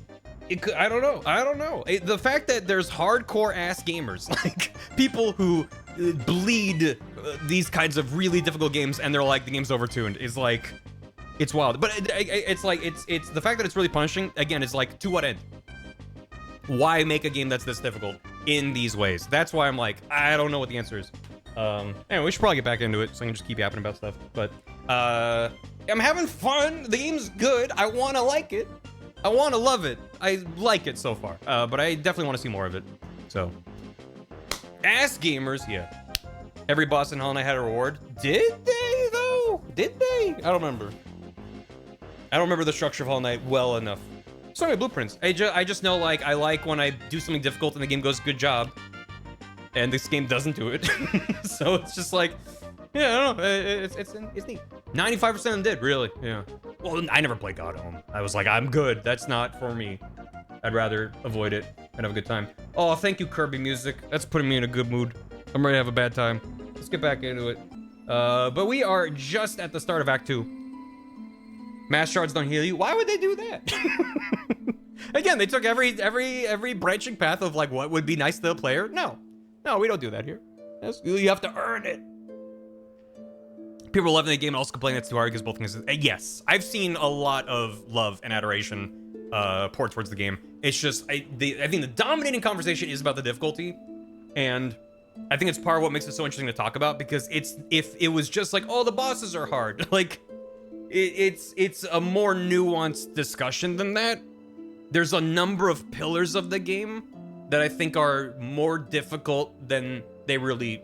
It could. I don't know. The fact that there's hardcore ass gamers, like people who bleed these kinds of really difficult games, and they're like the game's overtuned, is like. It's wild, but it's like, it's the fact that it's really punishing, again, is like, to what end? Why make a game that's this difficult in these ways? That's why I'm like, I don't know what the answer is. Anyway, we should probably get back into it so I can just keep yapping about stuff, but, I'm having fun. The game's good. I want to like it. I want to love it. I like it so far, but I definitely want to see more of it, so. Ass gamers, yeah. Every boss in Hollow Knight had a reward. Did they, though? Did they? I don't remember. I don't remember the structure of Hollow Knight well enough. So many blueprints. I just know, like, I like when I do something difficult and the game goes, good job. And this game doesn't do it. So it's just like, yeah, I don't know. It's neat. 95% of them did, really. Yeah. Well, I never played God Home. I was like, I'm good. That's not for me. I'd rather avoid it and have a good time. Oh, thank you, Kirby Music. That's putting me in a good mood. I'm ready to have a bad time. Let's get back into it. But we are just at the start of Act 2. Mass shards don't heal you. Why would they do that? Again, they took every branching path of like what would be nice to the player. No, we don't do that here. You have to earn it. People are loving the game and also complaining that's too hard because both things. Yes, I've seen a lot of love and adoration poured towards the game. It's just I think the dominating conversation is about the difficulty, and I think it's part of what makes it so interesting to talk about because if it was just like, oh, the bosses are hard, like. it's a more nuanced discussion than that. There's a number of pillars of the game that I think are more difficult than they really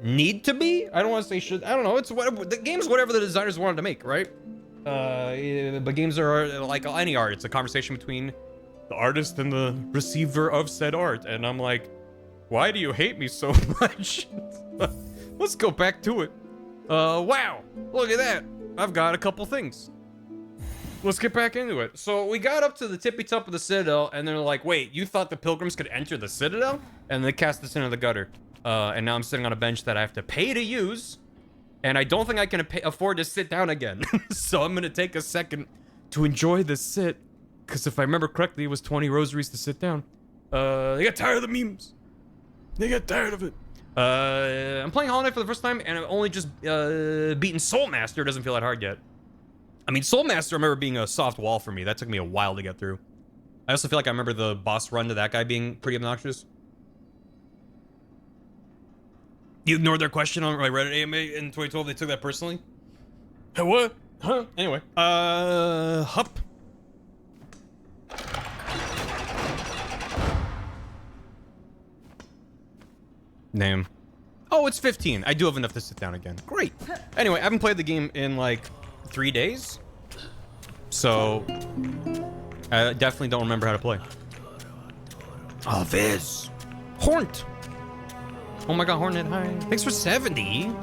need to be. I don't want to say should. I don't know. It's whatever the game's whatever the designers wanted to make, right? But games are like any art. It's a conversation between the artist and the receiver of said art. And I'm like, why do you hate me so much? Let's go back to it. Wow, look at that. I've got a couple things. Let's get back into it. So we got up to the tippy top of the Citadel, and they're like, wait, you thought the pilgrims could enter the Citadel? And they cast us into the gutter. And now I'm sitting on a bench that I have to pay to use, and I don't think I can afford to sit down again. So I'm gonna take a second to enjoy this sit, because if I remember correctly, it was 20 rosaries to sit down. They got tired of the memes. They got tired of it. I'm playing Hollow Knight for the first time, and I've only just beaten Soul Master. It doesn't feel that hard yet. I mean, Soul Master, I remember being a soft wall for me. That took me a while to get through. I also feel like I remember the boss run to that guy being pretty obnoxious. You ignored their question on my Reddit AMA in 2012. They took that personally. Hey, what? Huh? Anyway, hup. Name. Oh, it's 15. I do have enough to sit down again. Great. Anyway, I haven't played the game in like 3 days. So, I definitely don't remember how to play. Oh, Viz. Hornt. Oh my god, Hornet, hi. Thanks for 70. How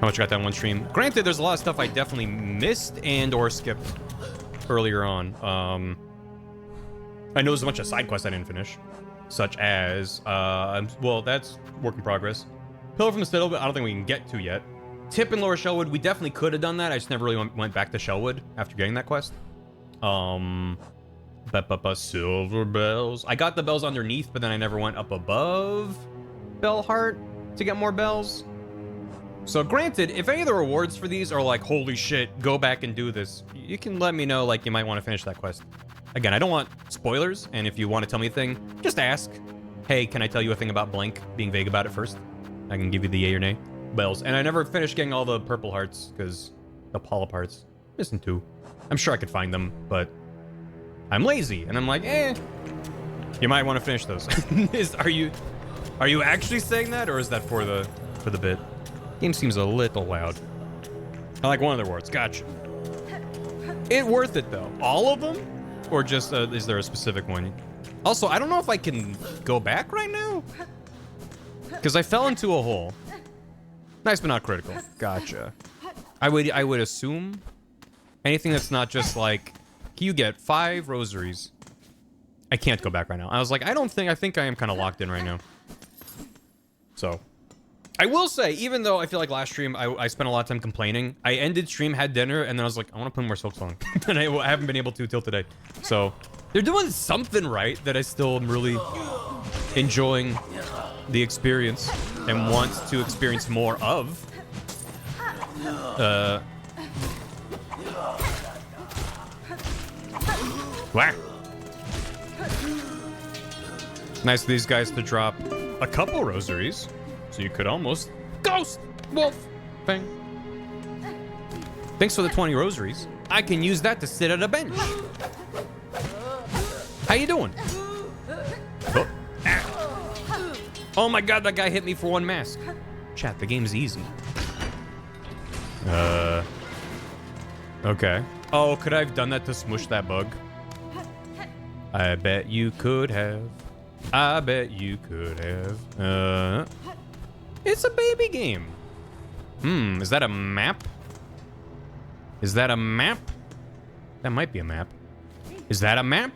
much I got that one stream? Granted, there's a lot of stuff I definitely missed and or skipped earlier on. I know there's a bunch of side quests I didn't finish. Such as, well, that's work in progress. Pillar from the Citadel, but I don't think we can get to yet. Tip in Lower Shellwood, we definitely could have done that. I just never really went back to Shellwood after getting that quest. Silver bells. I got the bells underneath, but then I never went up above Bellheart to get more bells. So granted, if any of the rewards for these are like, holy shit, go back and do this, you can let me know, like, you might want to finish that quest. Again, I don't want spoilers, and if you want to tell me a thing, just ask. Hey, can I tell you a thing about blank? Being vague about it first. I can give you the yay or nay. Bells. And I never finished getting all the purple hearts, because the polyp hearts. Missing 2. I'm sure I could find them, but I'm lazy, and I'm like, you might want to finish those. Are you actually saying that, or is that for the bit? Game seems a little loud. I like one of the rewards. Gotcha. It worth it though. All of them, or just is there a specific one? Also, I don't know if I can go back right now, because I fell into a hole. Nice, but not critical. Gotcha. I would assume anything that's not just like, you get 5 rosaries. I can't go back right now. I was like, I think I am kind of locked in right now. So, I will say, even though I feel like last stream, I spent a lot of time complaining, I ended stream, had dinner, and then I was like, I want to play more Silksong. And I haven't been able to till today. So, they're doing something right that I still am really enjoying the experience and want to experience more of. Whack. Nice of these guys to drop a couple rosaries, so you could almost ghost wolf bang. Thanks for the 20 rosaries. I can use that to sit at a bench. How you doing? Oh. Oh my god, that guy hit me for 1 mask. Chat, the game's easy. Okay. Oh, could I have done that to smush that bug? I bet you could have. I bet you could have. It's a baby game. Is that a map? Is that a map? That might be a map. Is that a map?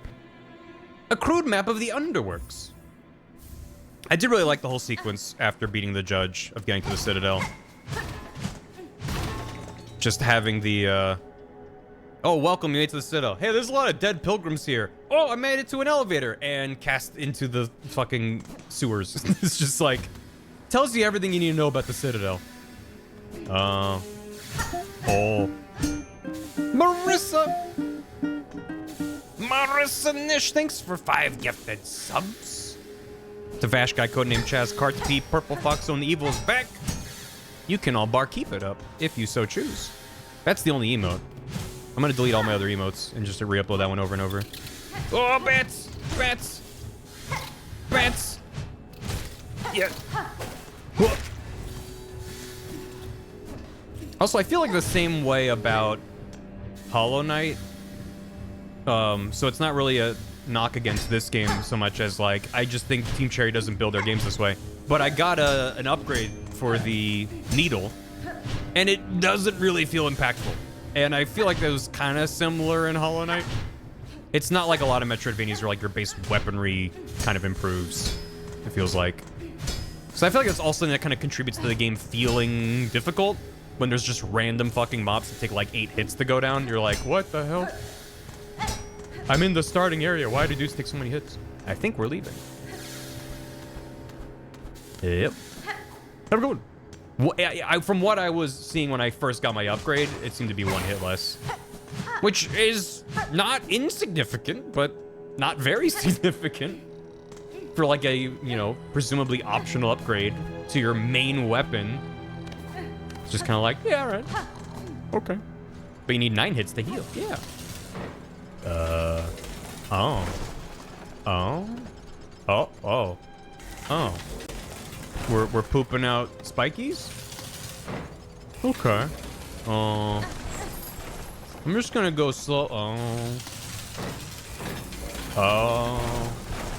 A crude map of the Underworks. I did really like the whole sequence after beating the judge of getting to the Citadel. Just having the, oh, welcome, you made it to the Citadel. Hey, there's a lot of dead pilgrims here. Oh, I made it to an elevator and cast into the fucking sewers. It's just like, tells you everything you need to know about the Citadel. Oh. Marissa Nish, thanks for 5 gifted subs. The Vash guy codenamed Chaz Cart P, Purple Fox on the Evil is back. You can all barkeep it up if you so choose. That's the only emote. I'm gonna delete all my other emotes and just re-upload that one over and over. Oh, bats! Bats! Bats! Yeah. Whoa. Also, I feel like the same way about Hollow Knight. So it's not really a knock against this game so much as, like, I just think Team Cherry doesn't build their games this way. But I got an upgrade for the needle, and it doesn't really feel impactful. And I feel like that was kind of similar in Hollow Knight. It's not like a lot of Metroidvanias where, like, your base weaponry kind of improves, it feels like. So I feel like that's also something that kind of contributes to the game feeling difficult. When there's just random fucking mobs that take like 8 hits to go down, you're like, what the hell? I'm in the starting area. Why do dudes take so many hits? I think we're leaving. Yep. Have a good one. From what I was seeing when I first got my upgrade, it seemed to be 1 hit less. Which is not insignificant, but not very significant. For like a, you know, presumably optional upgrade to your main weapon. Just kind of like, yeah, all right. Okay. But you need 9 hits to heal. Yeah. Oh. We're pooping out spikies? Okay. I'm just gonna go slow.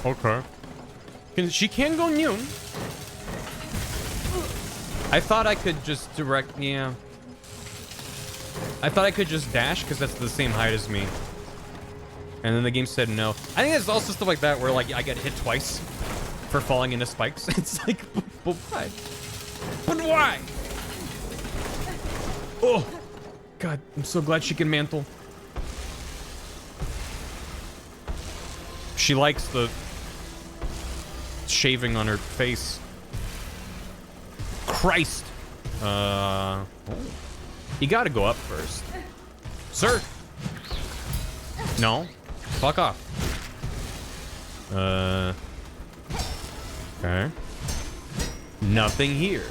Okay. She can go noon. I thought I could just direct, yeah. I thought I could just dash because that's the same height as me. And then the game said no. I think it's also stuff like that where like I get hit twice for falling into spikes. It's like, but why? But why? Oh, God, I'm so glad she can mantle. She likes the shaving on her face. Christ. You gotta go up first. Sir. No. Fuck off. Okay. Nothing here.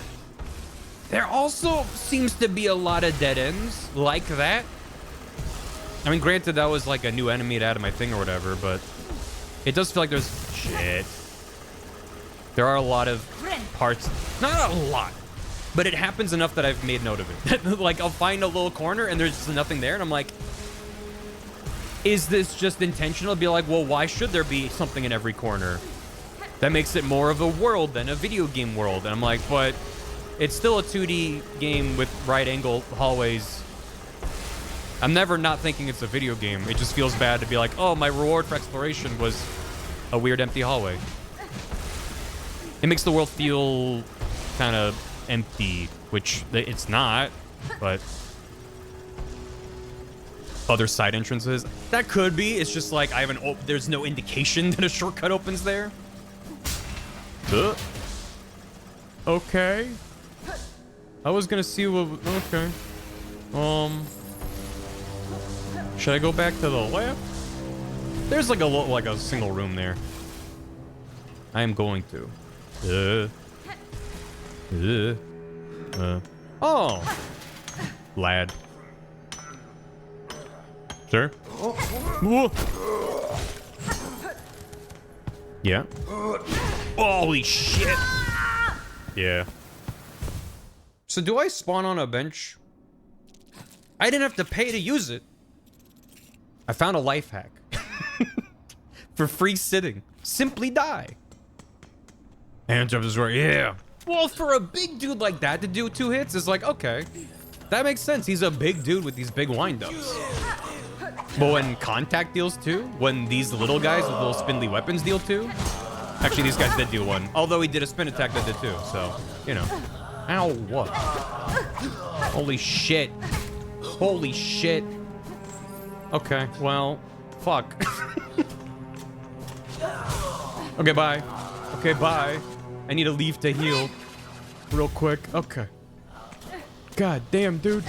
There also seems to be a lot of dead ends like that. I mean, granted, that was like a new enemy to add to my thing or whatever, but it does feel like there's shit. There are a lot of parts. Not a lot, but it happens enough that I've made note of it. Like, I'll find a little corner and there's just nothing there, and I'm like, is this just intentional? Be like, well, why should there be something in every corner? That makes it more of a world than a video game world. And I'm like, but it's still a 2D game with right angle hallways. I'm never not thinking it's a video game. It just feels bad to be like, oh, my reward for exploration was a weird empty hallway. It makes the world feel kind of empty, which it's not, but other side entrances, that could be. It's just like I haven't. There's no indication that a shortcut opens there. Okay. I was gonna see what. Okay. Should I go back to the left? There's like a single room there. I am going to. Oh, lad. Sir? Whoa. Yeah. Holy shit. Yeah. So do I spawn on a bench? I didn't have to pay to use it. I found a life hack. For free sitting. Simply die. Hands up this way. Yeah. Well, for a big dude like that to do 2 hits is like, okay. That makes sense. He's a big dude with these big wind-ups. But when contact deals 2, when these little guys with little spindly weapons deal 2, actually these guys did deal 1. Although he did a spin attack that did 2, so, you know. Ow, what? Holy shit. Holy shit. Okay, well, fuck. Okay, bye. Okay, bye. I need to leave to heal real quick. Okay. God damn, dude.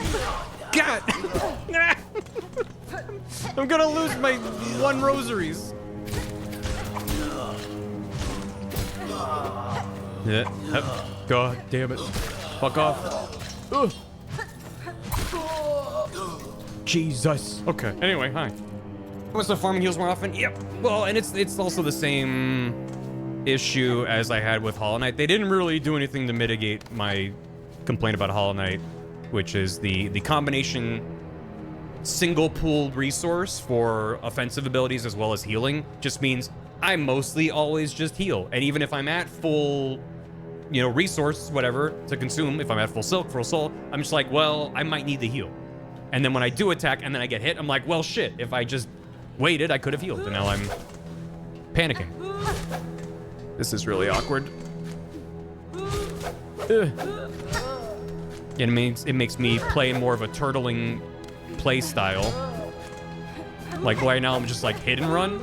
God. I'm gonna lose my 1 rosaries. Yeah. God damn it. Fuck off. Ugh. Jesus. Okay. Anyway, hi. What's the farming heals more often? Yep. Well, and it's also the same issue as I had with Hollow Knight. They didn't really do anything to mitigate my complaint about Hollow Knight, which is the combination single pooled resource for offensive abilities as well as healing just means I mostly always just heal. And even if I'm at full, you know, resource, whatever, to consume, if I'm at full silk, full soul, I'm just like, well, I might need to heal. And then when I do attack and then I get hit, I'm like, well, shit, if I just waited, I could have healed. And now I'm panicking. This is really awkward. Ugh. It makes me play more of a turtling play style. Like right now, I'm just like hit and run.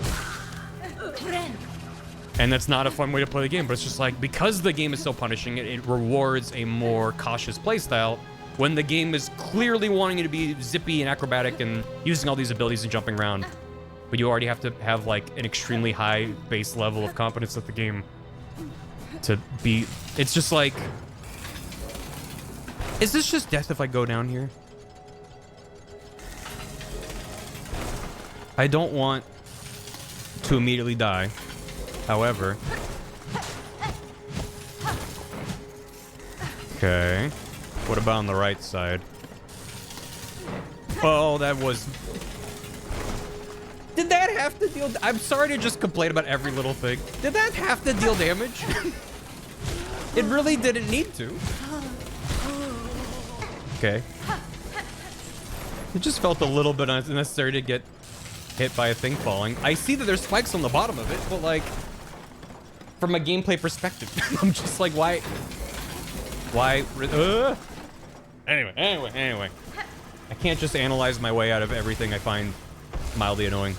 And that's not a fun way to play the game, but it's just like, because the game is so punishing, it rewards a more cautious play style when the game is clearly wanting you to be zippy and acrobatic and using all these abilities and jumping around. But you already have to have like an extremely high base level of competence at the game to be, it's just like, is this just death if I go down here? I don't want to immediately die. However. Okay. What about on the right side? Oh, that was... Did that have to deal... I'm sorry to just complain about every little thing. Did that have to deal damage? It really didn't need to. Okay. It just felt a little bit unnecessary to get hit by a thing falling. I see that there's spikes on the bottom of it, but like, from a gameplay perspective, I'm just like, why? Anyway. I can't just analyze my way out of everything I find mildly annoying.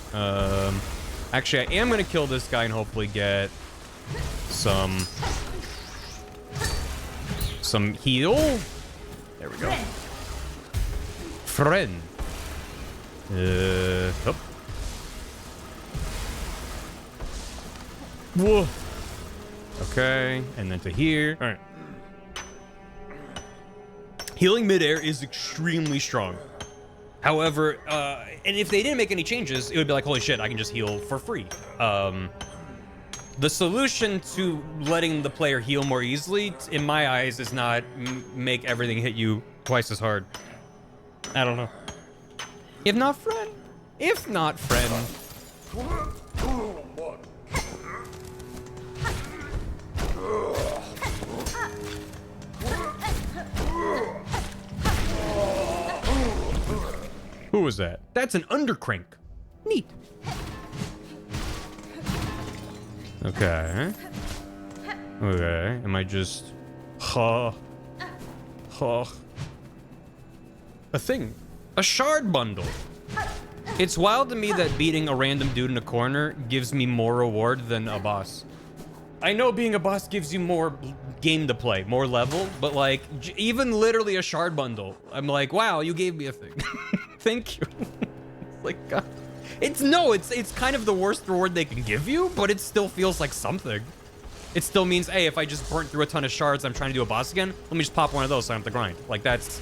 Actually, I am gonna kill this guy and hopefully get some heal. There we go. Friend. Oh. Whoa. Okay, and then to here. All right. Healing midair is extremely strong. However, and if they didn't make any changes, it would be like, holy shit, I can just heal for free. The solution to letting the player heal more easily, in my eyes, is not make everything hit you twice as hard. I don't know. If not friend. If not friend. Who was that? That's an undercrank. Neat. Okay. Okay. Am I just... A thing. A shard bundle. It's wild to me that beating a random dude in a corner gives me more reward than a boss. I know being a boss gives you more game to play, more level, but like, even literally a shard bundle, I'm like, wow, you gave me a thing. Thank you. Like, God. It's kind of the worst reward they can give you, but it still feels like something. It still means, hey, if I just burnt through a ton of shards, I'm trying to do a boss again, let me just pop one of those so I don't have to grind. Like, that's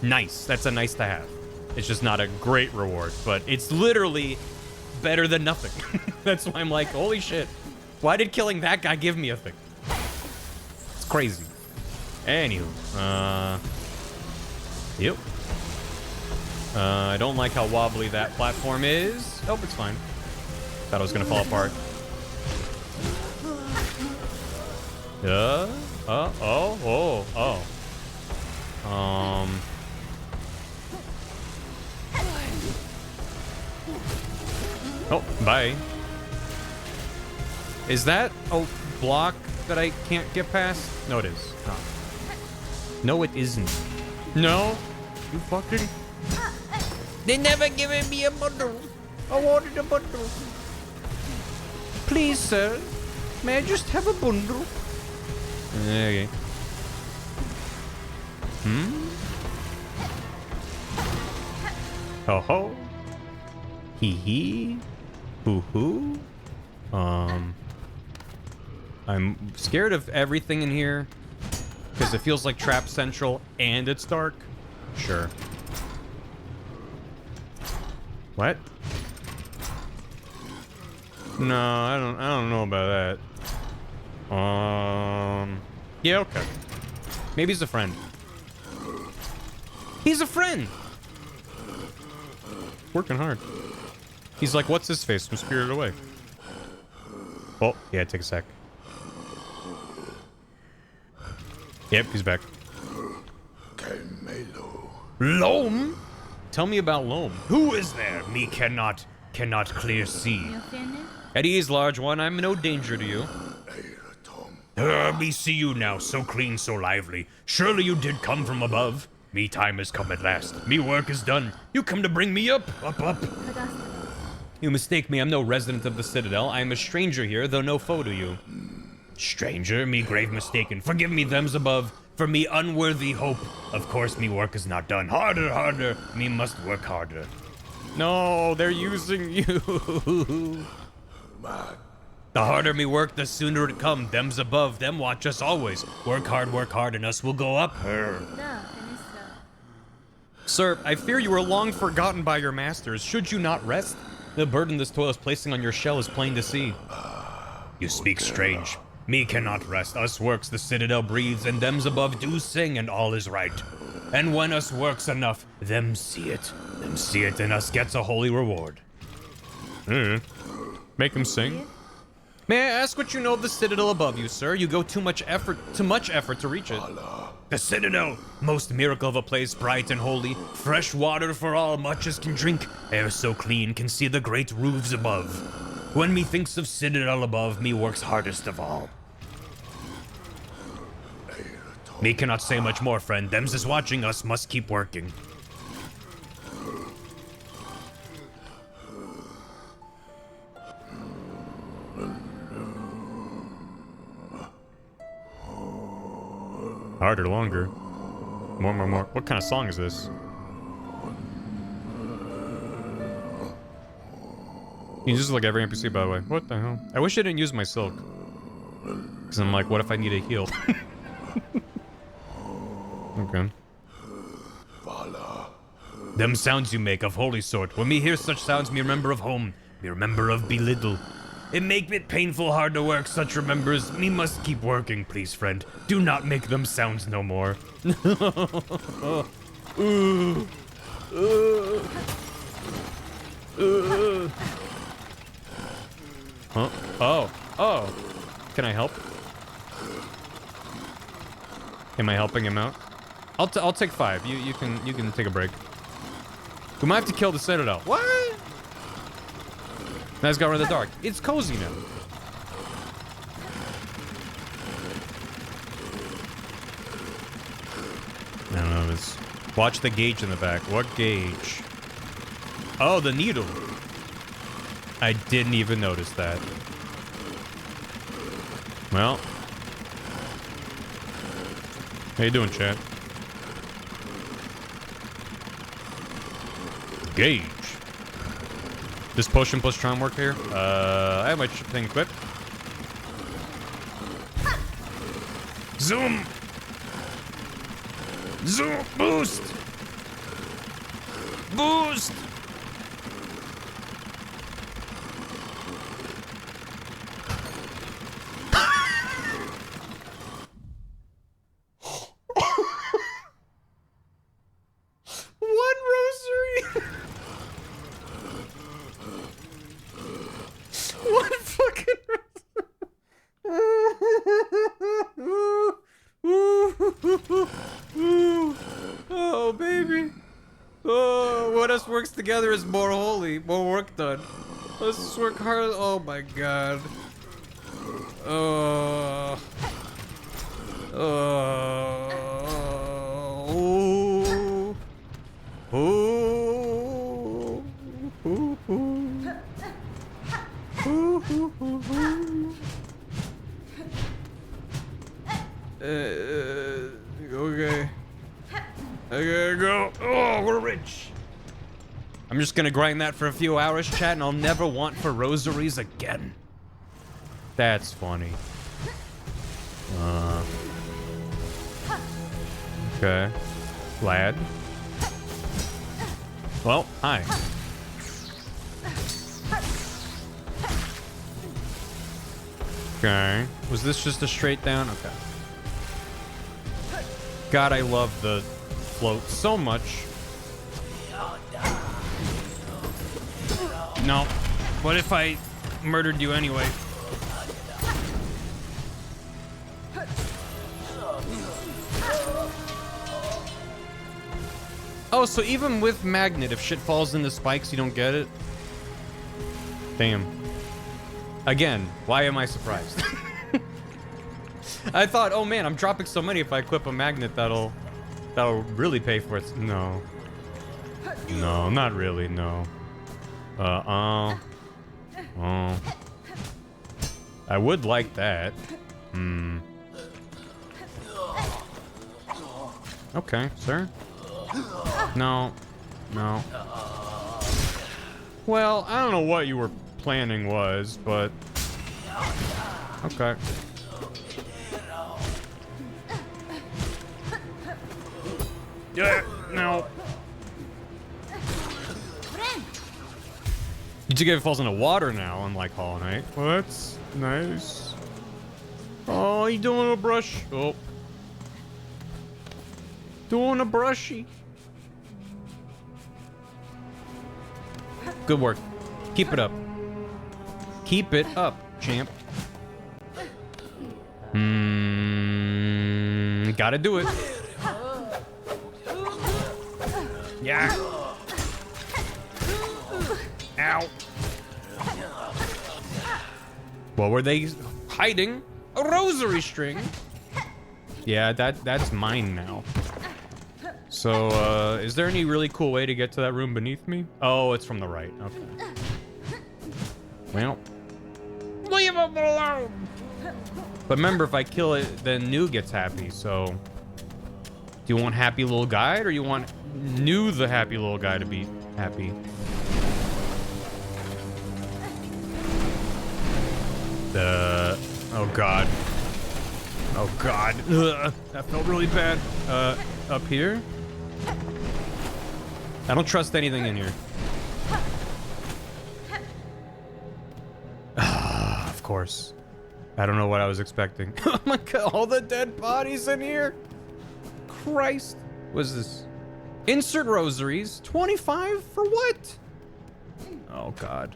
nice. That's a nice to have. It's just not a great reward, but it's literally better than nothing. That's why I'm like, holy shit. Why did killing that guy give me a thing? It's crazy. Anywho, yep. I don't like how wobbly that platform is. Oh, it's fine. Thought it was gonna fall apart. Oh, bye. Is that a block that I can't get past? No, it is. Oh. No, it isn't. No? You fucking... They never given me a bundle. I wanted a bundle. Please, sir. May I just have a bundle? Okay. Ho ho. Hee hee. Hoo hoo. I'm scared of everything in here because it feels like Trap Central and it's dark. Sure. What? No, I don't know about that. Yeah, okay. Maybe he's a friend. He's a friend! Working hard. He's like, what's his face from Spirited Away? Oh, yeah, take a sec. Yep, he's back. Loam? Tell me about Loam. Who is there? Me cannot clear see. At ease, large one, I'm no danger to you. Me see you now, so clean, so lively. Surely you did come from above. Me time has come at last. Me work is done. You come to bring me up. You mistake me, I'm no resident of the Citadel. I am a stranger here, though no foe to you. Stranger, me grave mistaken. Forgive me, them's above. For me unworthy hope. Of course, me work is not done. Harder, harder. Me must work harder. No, they're using you. The harder me work, the sooner it come. Them's above, them watch us always. Work hard, and us will go up. Sir, I fear you are long forgotten by your masters. Should you not rest? The burden this toil is placing on your shell is plain to see. You speak strange. Me cannot rest. Us works the Citadel breathes, and them's above do sing, and all is right. And when us works enough, them see it. Them see it, and us gets a holy reward. Make them sing? May I ask what you know of the Citadel above you, sir? You go too much effort to reach it. The Citadel, most miracle of a place, bright and holy. Fresh water for all, much as can drink. Air so clean, can see the great roofs above. When me thinks of Citadel above, me works hardest of all. Me cannot say much more, friend. Them's is watching us, must keep working. Harder, longer. More. What kind of song is this? You just like every NPC, by the way. What the hell? I wish I didn't use my silk. Because I'm like, what if I need a heal? Okay. Them sounds you make of holy sort. When me hear such sounds, me remember of home. Me remember of belittle. It make it painful hard to work, such remembers. Me must keep working, please, friend. Do not make them sounds no more. Huh? Oh. Can I help? Am I helping him out? I'll take 5. You can take a break. We might have to kill the Citadel. What? Nice got rid of the dark. It's cozy now. I don't know this. Watch the gauge in the back. What gauge? Oh, the needle. I didn't even notice that. Well. How you doing, chat? Gauge. Does potion plus charm work here? I have my thing equipped. Zoom! Zoom! Boost! Boost! Together is more holy, more work done. Let's just work hard. Oh my god. Okay. I gotta go. Oh, we're rich. I'm just gonna grind that for a few hours, chat, and I'll never want for rosaries again. That's funny. Okay. Lad. Well, hi. Okay. Was this just a straight down? Okay. God, I love the float so much. No. What if I murdered you anyway? Oh, so even with magnet, if shit falls in the spikes, you don't get it? Damn. Again, why am I surprised? I thought, oh man, I'm dropping so many. If I equip a magnet, that'll really pay for it. No. No, not really, no. Oh. I would like that. Okay, sir. No. No. Well, I don't know what you were planning was, but... Okay. Yeah, no. You do get it falls into water now, unlike Hollow Knight. Well, that's nice. Oh, you doing a brush? Oh. Doing a brushy. Good work. Keep it up. Keep it up, champ. Gotta do it. Yeah. Ow. What were they hiding? A rosary string. Yeah, that's mine now. So, is there any really cool way to get to that room beneath me? Oh, it's from the right. Okay. Well, leave him alone. But remember, if I kill it, then New gets happy. So, do you want happy little guy, or you want New the happy little guy to be happy? Oh god. Oh god. Ugh, that felt really bad. Up here? I don't trust anything in here. Of course. I don't know what I was expecting. Oh my god, all the dead bodies in here. Christ. What is this? Insert rosaries. 25 for what? Oh god.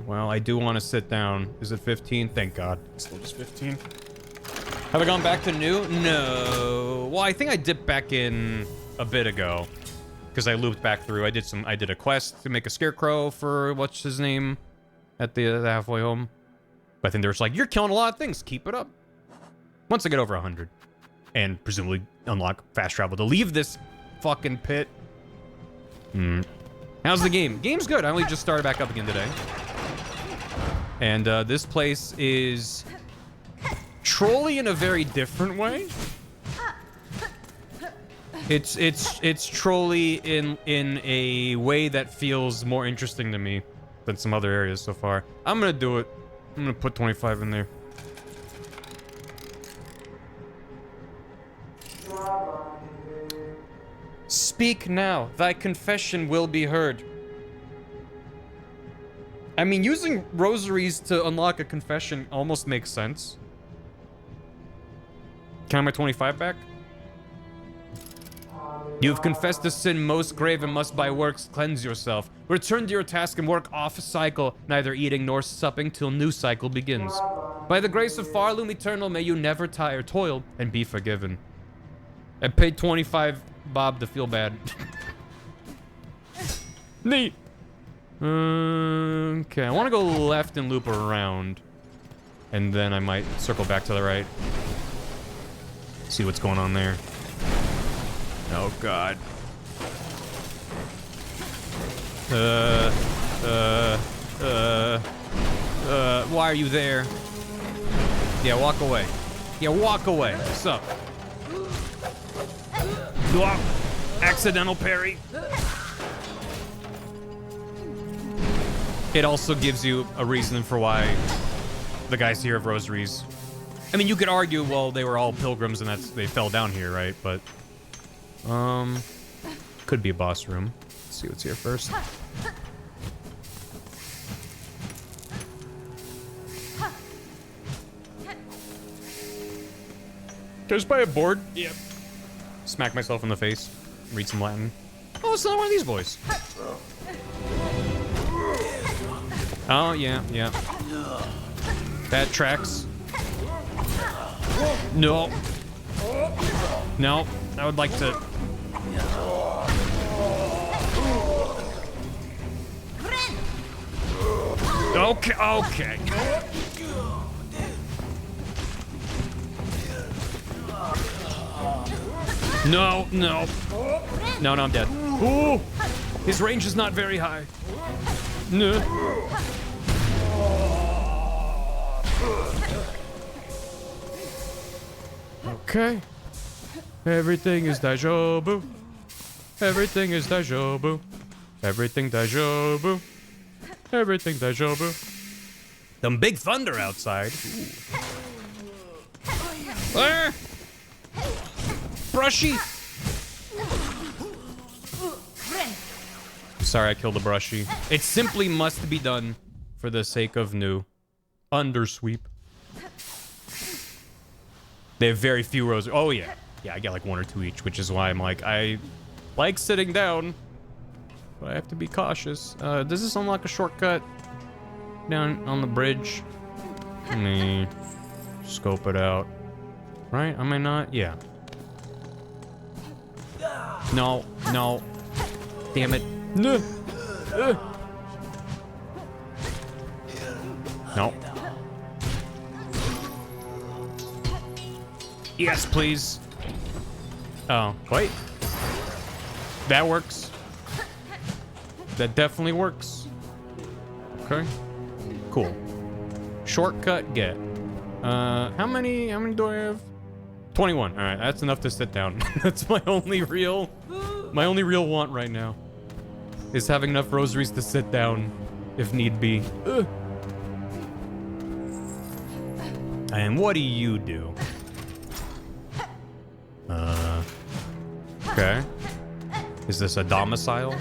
Well, I do want to sit down. Is it 15? Thank god. It's still just 15. Have I gone back to New? No. Well, I think I dipped back in a bit ago. Because I looped back through. I did a quest to make a scarecrow for what's his name at the halfway home. But I think they're just like, you're killing a lot of things. Keep it up. Once I get over 100. And presumably unlock fast travel to leave this fucking pit. How's the game? Game's good. I only just started back up again today. And this place is trolly in a very different way. It's trolly in a way that feels more interesting to me than some other areas so far. I'm gonna do it. I'm gonna put 25 in there. Speak now, thy confession will be heard. I mean, using rosaries to unlock a confession almost makes sense. Can I have my 25 back? You have confessed a sin most grave and must by works cleanse yourself. Return to your task and work off a cycle, neither eating nor supping till new cycle begins. By the grace of Farloom Eternal, may you never tire, toil, and be forgiven. I paid 25 Bob to feel bad. Neat. Okay, I want to go left and loop around. And then I might circle back to the right. See what's going on there. Oh, God. Why are you there? Yeah, walk away. Yeah, walk away. What's up? Accidental parry. It also gives you a reason for why the guys here have rosaries. I mean, you could argue, well, they were all pilgrims and they fell down here, right? But, could be a boss room. Let's see what's here first. Can I just buy a board? Yep. Smack myself in the face. Read some Latin. Oh, it's not one of these boys. Oh, yeah, yeah. That tracks. No. No, I would like to... Okay, okay. No, no. No, I'm dead. Ooh! His range is not very high. No. Okay. Everything is daijoubu. Everything is daijoubu. Everything daijoubu. Everything daijoubu. Them big thunder outside. Ah! Brushy! Sorry, I killed a brushy. It simply must be done for the sake of new. Undersweep. They have very few rows. Oh, yeah. Yeah, I get like 1 or 2 each, which is why I'm like, I like sitting down, but I have to be cautious. Does this unlock a shortcut down on the bridge? Let me scope it out. Right? Am I not? Yeah. No, no. Damn it. No. No. Yes, please. Oh, wait. That works. That definitely works. Okay. Cool. Shortcut get. How many do I have? 21. All right, that's enough to sit down. That's my only real want right now. Is having enough rosaries to sit down if need be. And what do you do? Okay. Is this a domicile?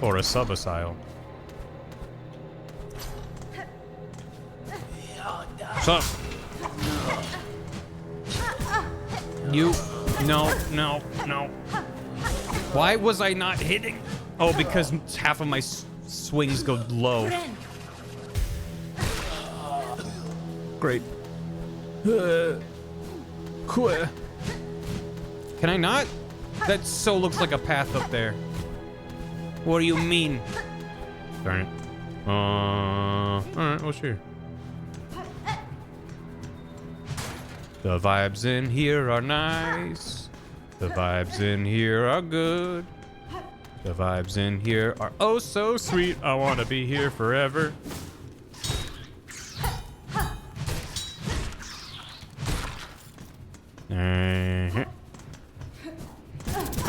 Or a subasile? Sup? You... No, no, no. Why was I not hitting? Oh, because half of my swings go low. Great. Can I not? That so looks like a path up there. What do you mean? Darn it. Alright, well, sure. The vibes in here are nice. The vibes in here are good. The vibes in here are oh so sweet. I want to be here forever.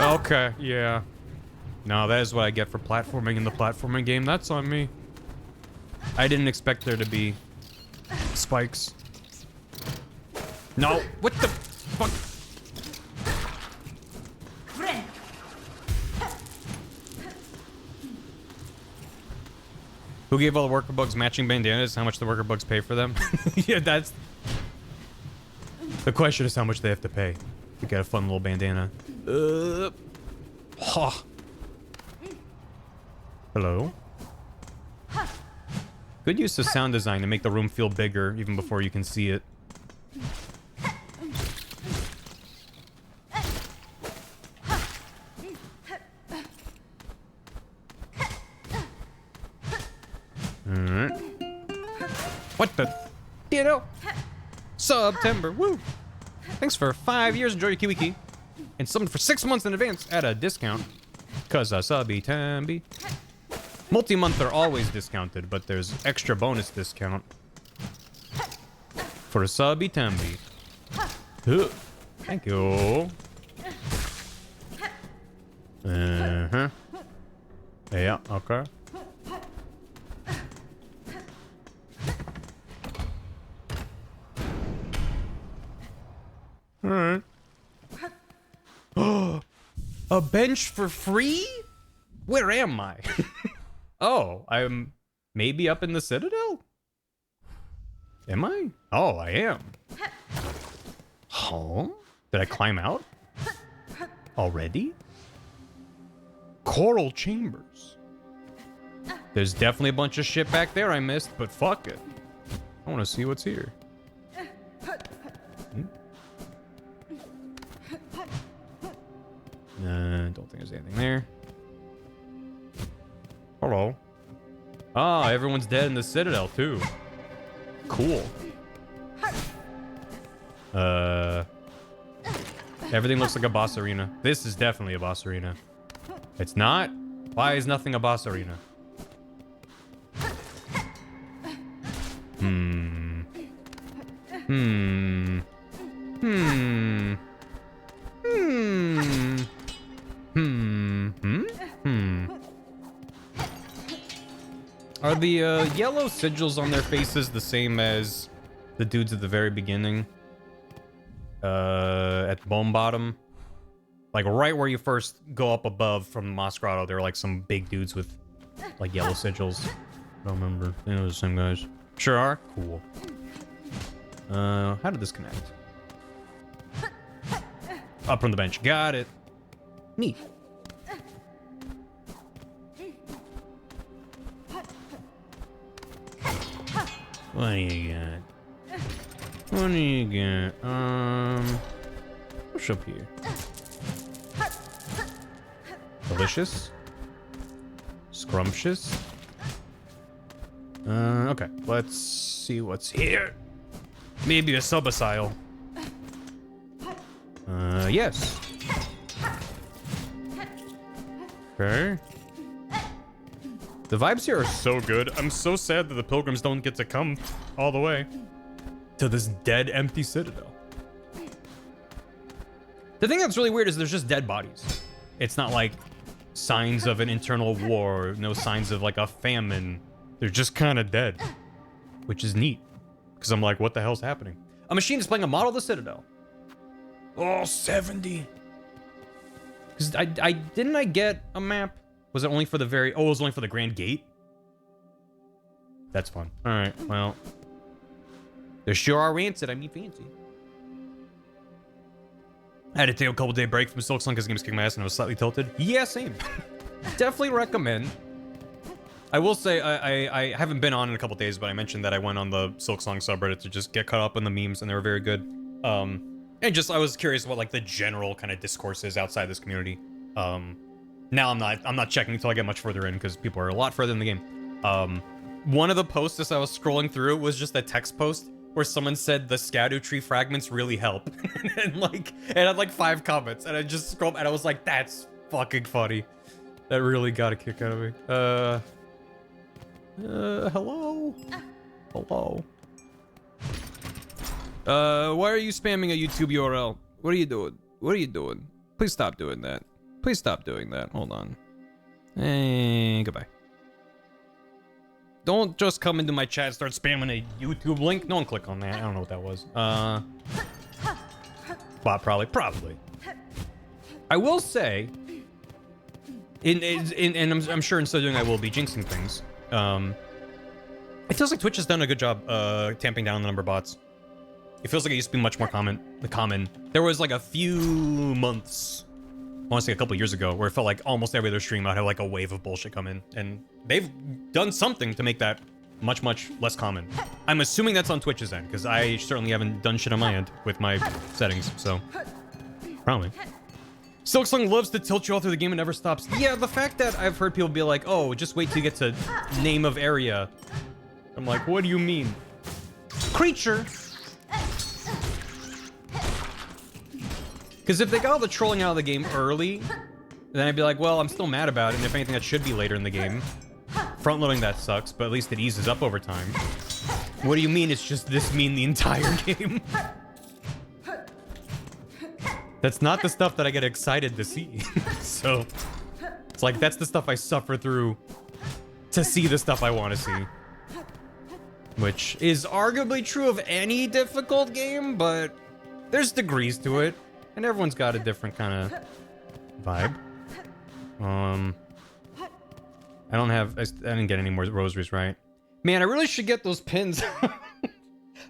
Okay, yeah. No, that is what I get for platforming in the platforming game. That's on me. I didn't expect there to be spikes. No, what the fuck? Who gave all the worker bugs matching bandanas? How much the worker bugs pay for them? Yeah, that's... The question is how much they have to pay to get a fun little bandana. Ha. Hello? Good use of sound design to make the room feel bigger even before you can see it. Alright. What the? You know? September, woo! Thanks for 5 years, enjoy your Kiwi Key. And something for 6 months in advance at a discount. Cause a subby tamby. Multi-month are always discounted, but there's extra bonus discount. For a subby tamby. Thank you. Uh-huh. Yeah, okay. Alright. A bench for free? Where am I? Oh, I'm maybe up in the Citadel? Am I? Oh, I am. Huh? Did I climb out? Already? Coral chambers. There's definitely a bunch of shit back there I missed, but fuck it. I want to see what's here. Don't think there's anything there. Hello. Ah, everyone's dead in the Citadel, too. Cool. Everything looks like a boss arena. This is definitely a boss arena. It's not? Why is nothing a boss arena? Are the yellow sigils on their faces the same as the dudes at the very beginning? At Bone Bottom? Like right where you first go up above from the Moss Grotto, there are like some big dudes with like yellow sigils. I don't remember. They know the same guys. Sure are? Cool. How did this connect? Up from the bench. Got it. Neat. What do you got? What do you got? What's up here? Delicious. Scrumptious. Okay. Let's see what's here. Maybe a subasile. Yes. Okay. The vibes here are so good. I'm so sad that the pilgrims don't get to come all the way to this dead, empty citadel. The thing that's really weird is there's just dead bodies. It's not like signs of an internal war, no signs of like a famine. They're just kind of dead, which is neat. Because I'm like, what the hell's happening? A machine displaying a model of the citadel. Oh, 70. Because didn't I get a map? Was it only for the very... Oh, it was only for the Grand Gate? That's fun. All right, well. There sure are rancid. I mean fancy. I had to take a couple day break from Silksong because the game was kicking my ass and I was slightly tilted. Yeah, same. Definitely recommend. I will say I haven't been on in a couple days, but I mentioned that I went on the Silksong subreddit to just get caught up in the memes, and they were very good. And just I was curious what like the general kind of discourse is outside this community. Now I'm not checking until I get much further in because people are a lot further in the game. One of the posts as I was scrolling through was just a text post where someone said the Scadu tree fragments really help, and it had like 5 comments, and I just scrolled and I was like, that's fucking funny. That really got a kick out of me. Hello? Hello? Why are you spamming a YouTube URL? What are you doing? What are you doing? Please stop doing that. Please stop doing that. Hold on. And goodbye. Don't just come into my chat and start spamming a YouTube link. No one click on that. I don't know what that was. Bot probably. I will say, and I'm sure in so doing I will be jinxing things. It feels like Twitch has done a good job tamping down the number of bots. It feels like it used to be much more common. There was like a few months, I want to say a couple years ago, where it felt like almost every other stream I'd have like a wave of bullshit come in, and they've done something to make that much less common. I'm assuming that's on Twitch's end, because I certainly haven't done shit on my end with my settings, so probably. Silksong loves to tilt you all through the game and never stops. Yeah, the fact that I've heard people be like, oh, just wait till you get to name of area. I'm like, what do you mean? Creature. Because if they got all the trolling out of the game early, then I'd be like, well, I'm still mad about it, and if anything, that should be later in the game. Front-loading that sucks, but at least it eases up over time. What do you mean it's just this mean the entire game? That's not the stuff that I get excited to see. So, it's like, that's the stuff I suffer through to see the stuff I want to see. Which is arguably true of any difficult game, but there's degrees to it. And everyone's got a different kind of vibe. I didn't get any more rosaries, right? Man, I really should get those pins.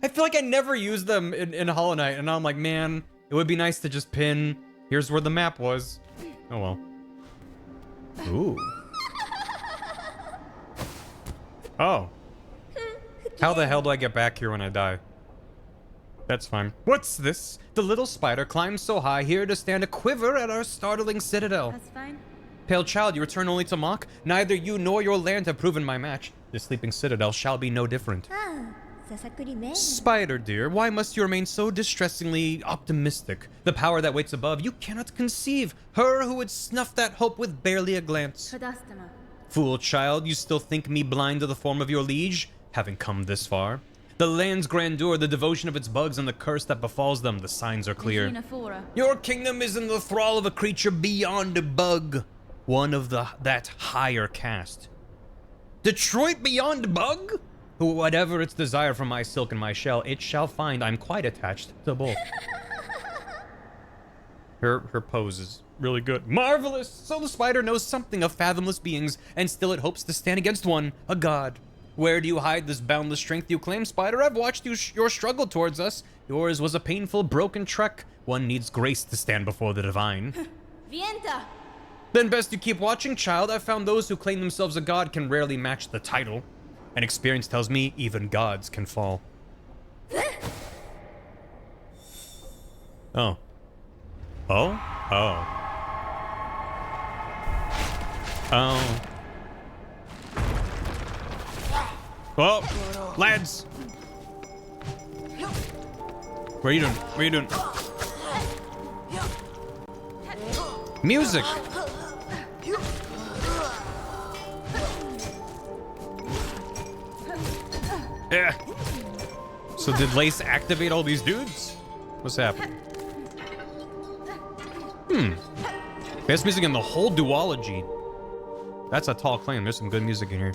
I feel like I never used them in Hollow Knight, and now I'm like, man, it would be nice to just pin. Here's where the map was. Oh well. Ooh. Oh. How the hell do I get back here when I die? That's fine. What's this? The little spider climbs so high, here to stand a quiver at our startling citadel. That's fine. Pale child, you return only to mock? Neither you nor your land have proven my match. This sleeping citadel shall be no different. Ah, Sasakuri-men. Spider dear, why must you remain so distressingly optimistic? The power that waits above, you cannot conceive. Her who would snuff that hope with barely a glance. Tadastama. Fool child, you still think me blind to the form of your liege? Having come this far. The land's grandeur, the devotion of its bugs, and the curse that befalls them, the signs are clear. Nafora. Your kingdom is in the thrall of a creature beyond a bug. One of that higher caste. Detroit beyond bug? Whatever its desire for my silk and my shell, it shall find I'm quite attached to both. Her pose is really good. Marvelous! So the spider knows something of fathomless beings, and still it hopes to stand against one, a god. Where do you hide this boundless strength you claim, spider? I've watched your struggle towards us. Yours was a painful, broken trek. One needs grace to stand before the divine. Vienta. Then best you keep watching, child. I've found those who claim themselves a god can rarely match the title. And experience tells me even gods can fall. Oh. Oh? Oh. Oh. Oh, lads! What are you doing? What are you doing? Music! Yeah. So did Lace activate all these dudes? What's happening? Best music in the whole duology. That's a tall claim. There's some good music in here.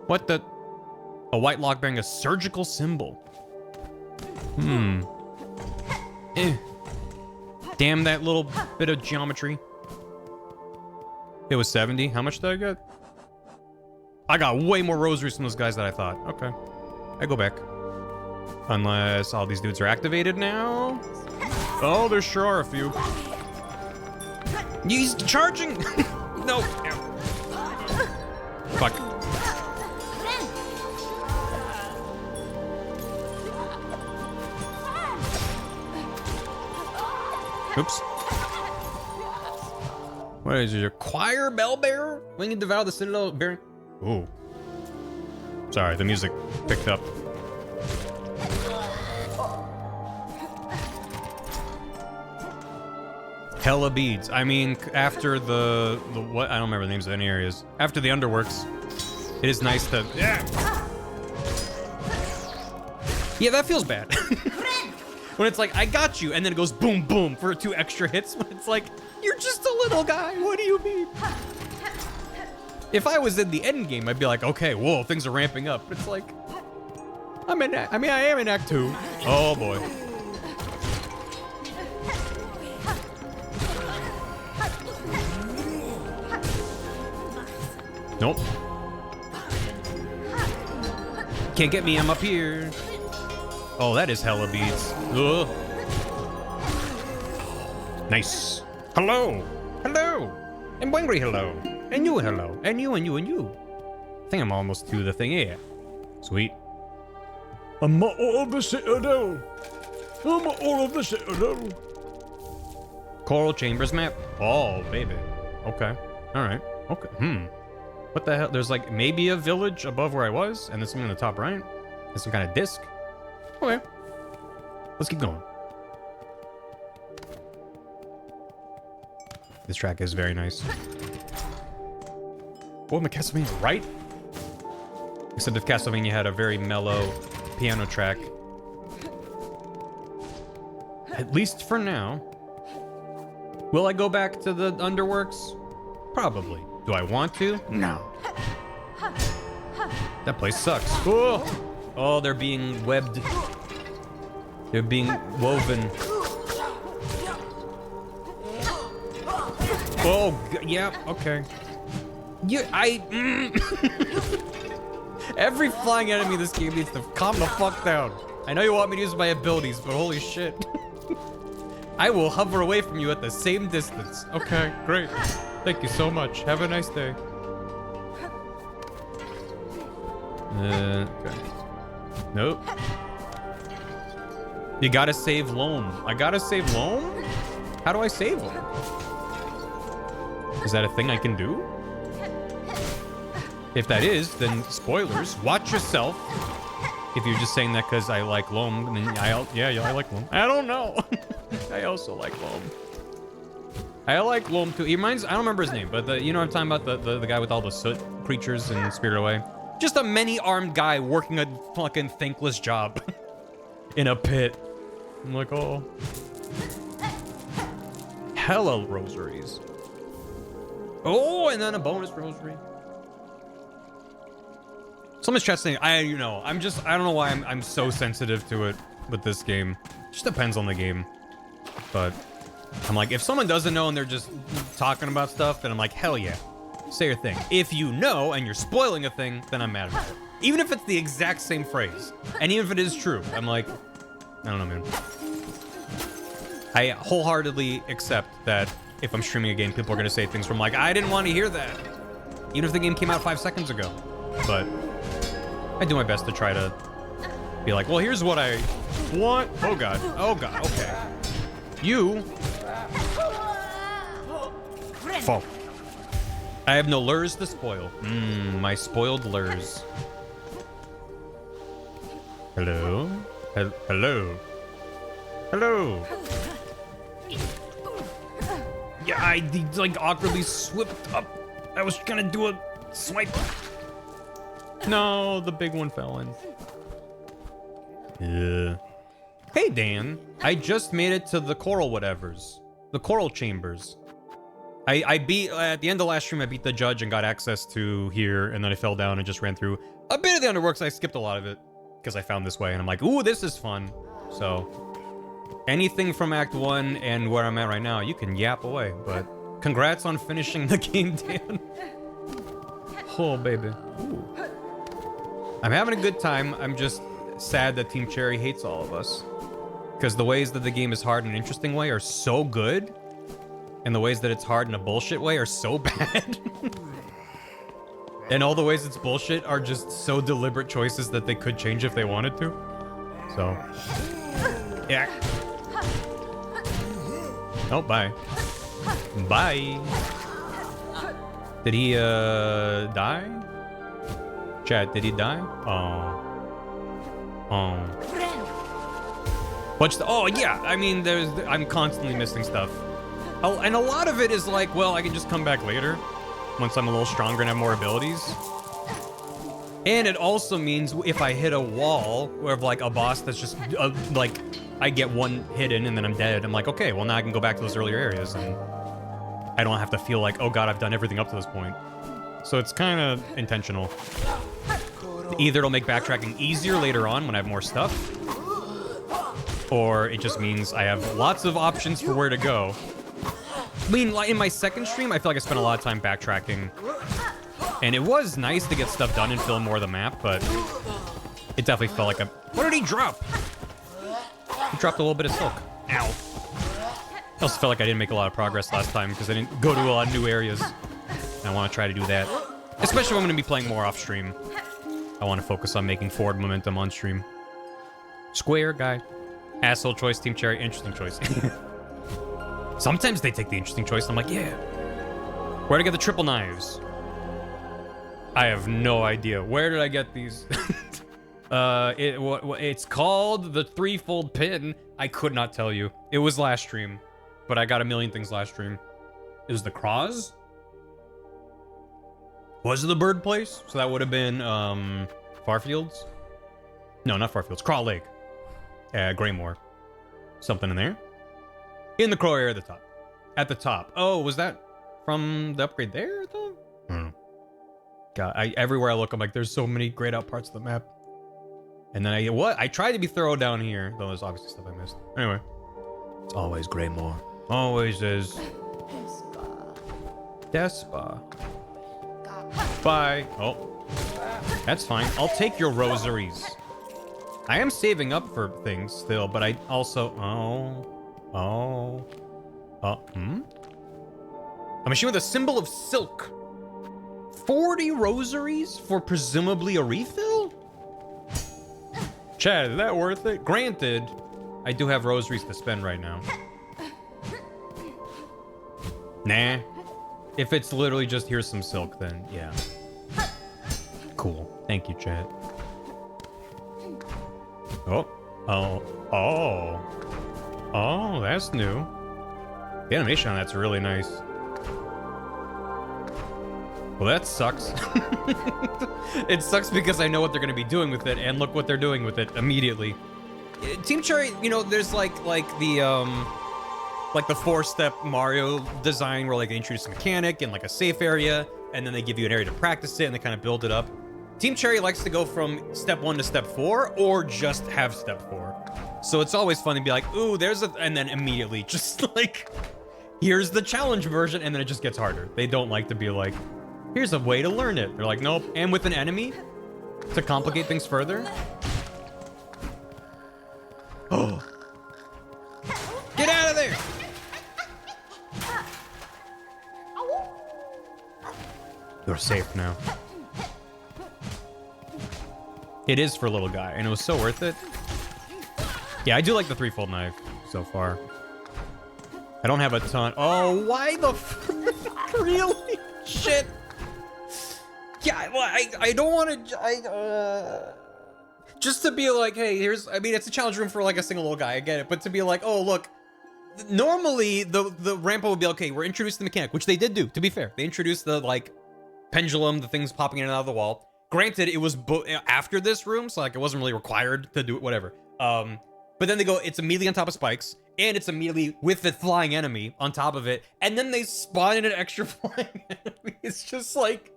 What the? A white lock bearing a surgical symbol. Damn that little bit of geometry. It was 70. How much did I get? I got way more rosaries from those guys than I thought. Okay. I go back. Unless all these dudes are activated now. Oh, there sure are a few. He's charging! No. Fuck. Oops. What is it? Your choir bell bearer? When you devour the citadel bearing. Ooh. Sorry, the music picked up. Hella beads. I mean, after the what? I don't remember the names of any areas. After the underworks, it is nice to. Yeah, that feels bad. When it's like, I got you, and then it goes boom, boom for 2 extra hits. When it's like, you're just a little guy. What do you mean? If I was in the end game, I'd be like, okay, whoa, things are ramping up. But it's like, I am in Act 2. Oh boy. Nope. Can't get me, I'm up here. Oh, that is hella beads. Ugh. Nice. Hello. Hello. And Wangry, hello. And you, hello. And you, and you, and you. I think I'm almost to the thing here. Sweet. I'm all of the citadel. I'm all of the citadel. Coral Chambers map. Oh, baby. Okay. All right. Okay. What the hell? There's like maybe a village above where I was, and there's something on the top right. There's some kind of disc. Okay. Let's keep going. This track is very nice. Oh, my Castlevania, right? Except if Castlevania had a very mellow piano track. At least for now. Will I go back to the Underworks? Probably. Do I want to? No. That place sucks. Oh, oh, they're being webbed. They're being woven. Oh, yeah, okay. Every flying enemy in this game needs to calm the fuck down. I know you want me to use my abilities, but holy shit. I will hover away from you at the same distance. Okay, great. Thank you so much. Have a nice day. Okay. Nope. You gotta save Loam. I gotta save Loam? How do I save him? Is that a thing I can do? If that is, then spoilers. Watch yourself. If you're just saying that because I like Loam, then I like Loam. I don't know. I also like Loam. I like Loam too. He reminds, I don't remember his name, but you know what I'm talking about? The guy with all the soot creatures in Spirited Away? Just a many-armed guy working a fucking thankless job in a pit. I'm like, oh. Hella rosaries. Oh, and then a bonus rosary. Someone's chat saying, I don't know why I'm so sensitive to it with this game. Just depends on the game. But I'm like, if someone doesn't know and they're just talking about stuff, then I'm like, hell yeah. Say your thing. If you know and you're spoiling a thing, then I'm mad about it. Even if it's the exact same phrase. And even if it is true, I'm like, I don't know, man. I wholeheartedly accept that if I'm streaming a game, people are going to say things from like, I didn't want to hear that. Even if the game came out 5 seconds ago. But I do my best to try to be like, well, here's what I want. Oh, God. Oh, God. Okay. You. Fall. I have no lures to spoil. My spoiled lures. Hello? Hello? Hello? Yeah, I like awkwardly slipped up. I was gonna do a swipe. No, the big one fell in. Yeah. Hey, Dan. I just made it to the coral whatevers. The coral chambers. I beat, at the end of last stream, I beat the judge and got access to here, and then I fell down and just ran through a bit of the underworks. I skipped a lot of it because I found this way, and I'm like, ooh, this is fun. So, anything from Act 1 and where I'm at right now, you can yap away, but congrats on finishing the game, Dan. Oh, baby. Ooh. I'm having a good time. I'm just sad that Team Cherry hates all of us. Because the ways that the game is hard in an interesting way are so good, and the ways that it's hard in a bullshit way are so bad. And all the ways it's bullshit are just so deliberate choices that they could change if they wanted to. So, yeah. Oh, bye. Bye. Did he, die? Chat, did he die? Oh. Oh. What's the, oh, yeah. I mean, I'm constantly missing stuff. Oh, and a lot of it is like, well, I can just come back later once I'm a little stronger and have more abilities. And it also means if I hit a wall where like a boss that's just like I get one hit in and then I'm dead, I'm like, okay, well now I can go back to those earlier areas and I don't have to feel like, oh God, I've done everything up to this point. So it's kind of intentional. Either it'll make backtracking easier later on when I have more stuff, or it just means I have lots of options for where to go. I mean, like in my second stream, I feel like I spent a lot of time backtracking. And it was nice to get stuff done and fill in more of the map, but it definitely felt like a... What did he drop? He dropped a little bit of silk. Ow. I also felt like I didn't make a lot of progress last time because I didn't go to a lot of new areas. And I want to try to do that. Especially when I'm going to be playing more off stream. I want to focus on making forward momentum on stream. Square guy. Asshole choice, Team Cherry. Interesting choice. Sometimes they take the interesting choice. I'm like, yeah. Where to get the triple knives? I have no idea. Where did I get these? It's called the threefold pin. I could not tell you. It was last stream, but I got a million things last stream. It was the Cross? Was it the bird place? So that would have been Farfields? No, not Farfields. Craw Lake. Greymore. Something in there. In the crow area at the top. At the top. Oh, was that from the upgrade there, though? I don't know. God, everywhere I look, I'm like, there's so many grayed out parts of the map. And then I tried to be thorough down here, though there's obviously stuff I missed. Anyway. It's always Greymore. Always is. Despa. Bye. Oh. That's fine. I'll take your rosaries. I am saving up for things still, but I also... A machine with a symbol of silk. 40 rosaries for presumably a refill? Chad, is that worth it? Granted, I do have rosaries to spend right now. Nah. If it's literally just here's some silk, then yeah. Cool. Thank you, Chad. Oh, that's new. The animation on that's really nice. Well, that sucks. It sucks because I know what they're going to be doing with it, and look what they're doing with it immediately. Team Cherry, you know, there's like the 4-step Mario design where like they introduce a mechanic and like a safe area, and then they give you an area to practice it, and they kind of build it up. Team Cherry likes to go from step 1 to step 4, or just have step 4. So it's always fun to be like, ooh, there's a, and then immediately just like, here's the challenge version, and then it just gets harder. They don't like to be like, here's a way to learn it. They're like, nope. And with an enemy to complicate things further. Oh. Get out of there! You're safe now. It is for a little guy, and it was so worth it. Yeah, I do like the threefold knife so far. I don't have a ton. Oh, why the really? Shit. Yeah, well, I don't want to. Just to be like, hey, here's. I mean, it's a challenge room for like a single little guy. I get it, but to be like, oh, look. Normally, the ramp would be okay. We're introducing the mechanic, which they did do. To be fair, they introduced the like pendulum, the things popping in and out of the wall. Granted, it was after this room, so like it wasn't really required to do it. Whatever. But then they go, it's immediately on top of spikes, and it's immediately with the flying enemy on top of it, and then they spawn in an extra flying enemy. It's just like,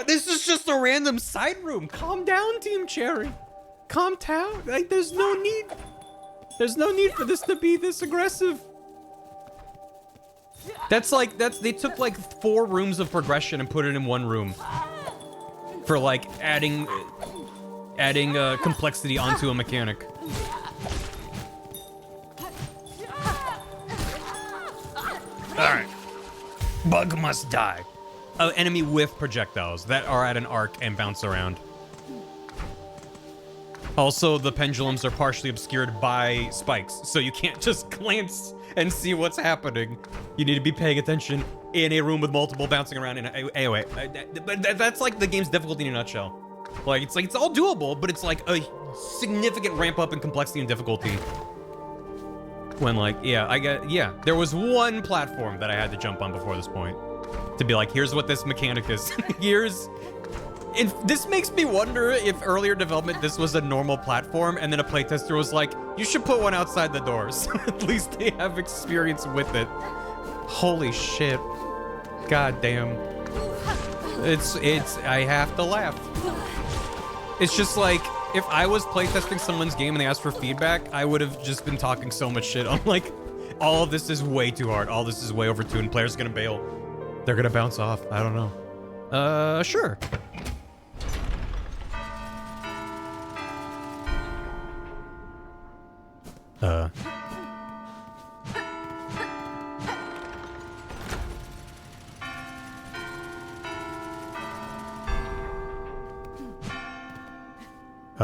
this is just a random side room. Calm down, Team Cherry. Calm down. Like, there's no need. There's no need for this to be this aggressive. That's like, they took like 4 rooms of progression and put it in 1 room. For like adding complexity onto a mechanic. Alright. Bug must die. An enemy with projectiles that are at an arc and bounce around. Also, the pendulums are partially obscured by spikes, so you can't just glance and see what's happening. You need to be paying attention in a room with multiple bouncing around. Anyway, but that's like the game's difficulty in a nutshell. Like it's all doable, but it's like a significant ramp up in complexity and difficulty. When like, yeah, there was 1 platform that I had to jump on before this point to be like, here's what this mechanic is. This makes me wonder if earlier development this was a normal platform, and then a playtester was like, you should put 1 outside the doors. At least they have experience with it. Holy shit. God damn. I have to laugh. It's just like, if I was playtesting someone's game and they asked for feedback, I would have just been talking so much shit. I'm like, all of this is way too hard. All this is way overtuned. Players gonna bail. They're gonna bounce off. I don't know. Sure.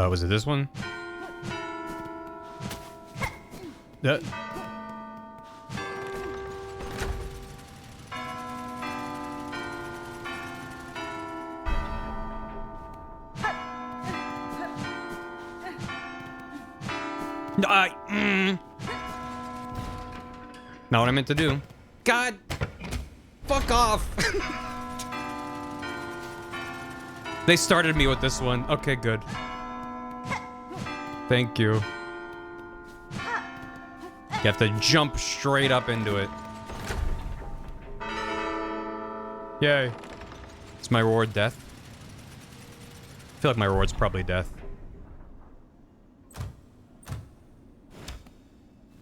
Was it this one? Not what I meant to do. God, fuck off. They started me with this one. Okay, good. Thank you. You have to jump straight up into it. Yay. Is my reward death? I feel like my reward's probably death.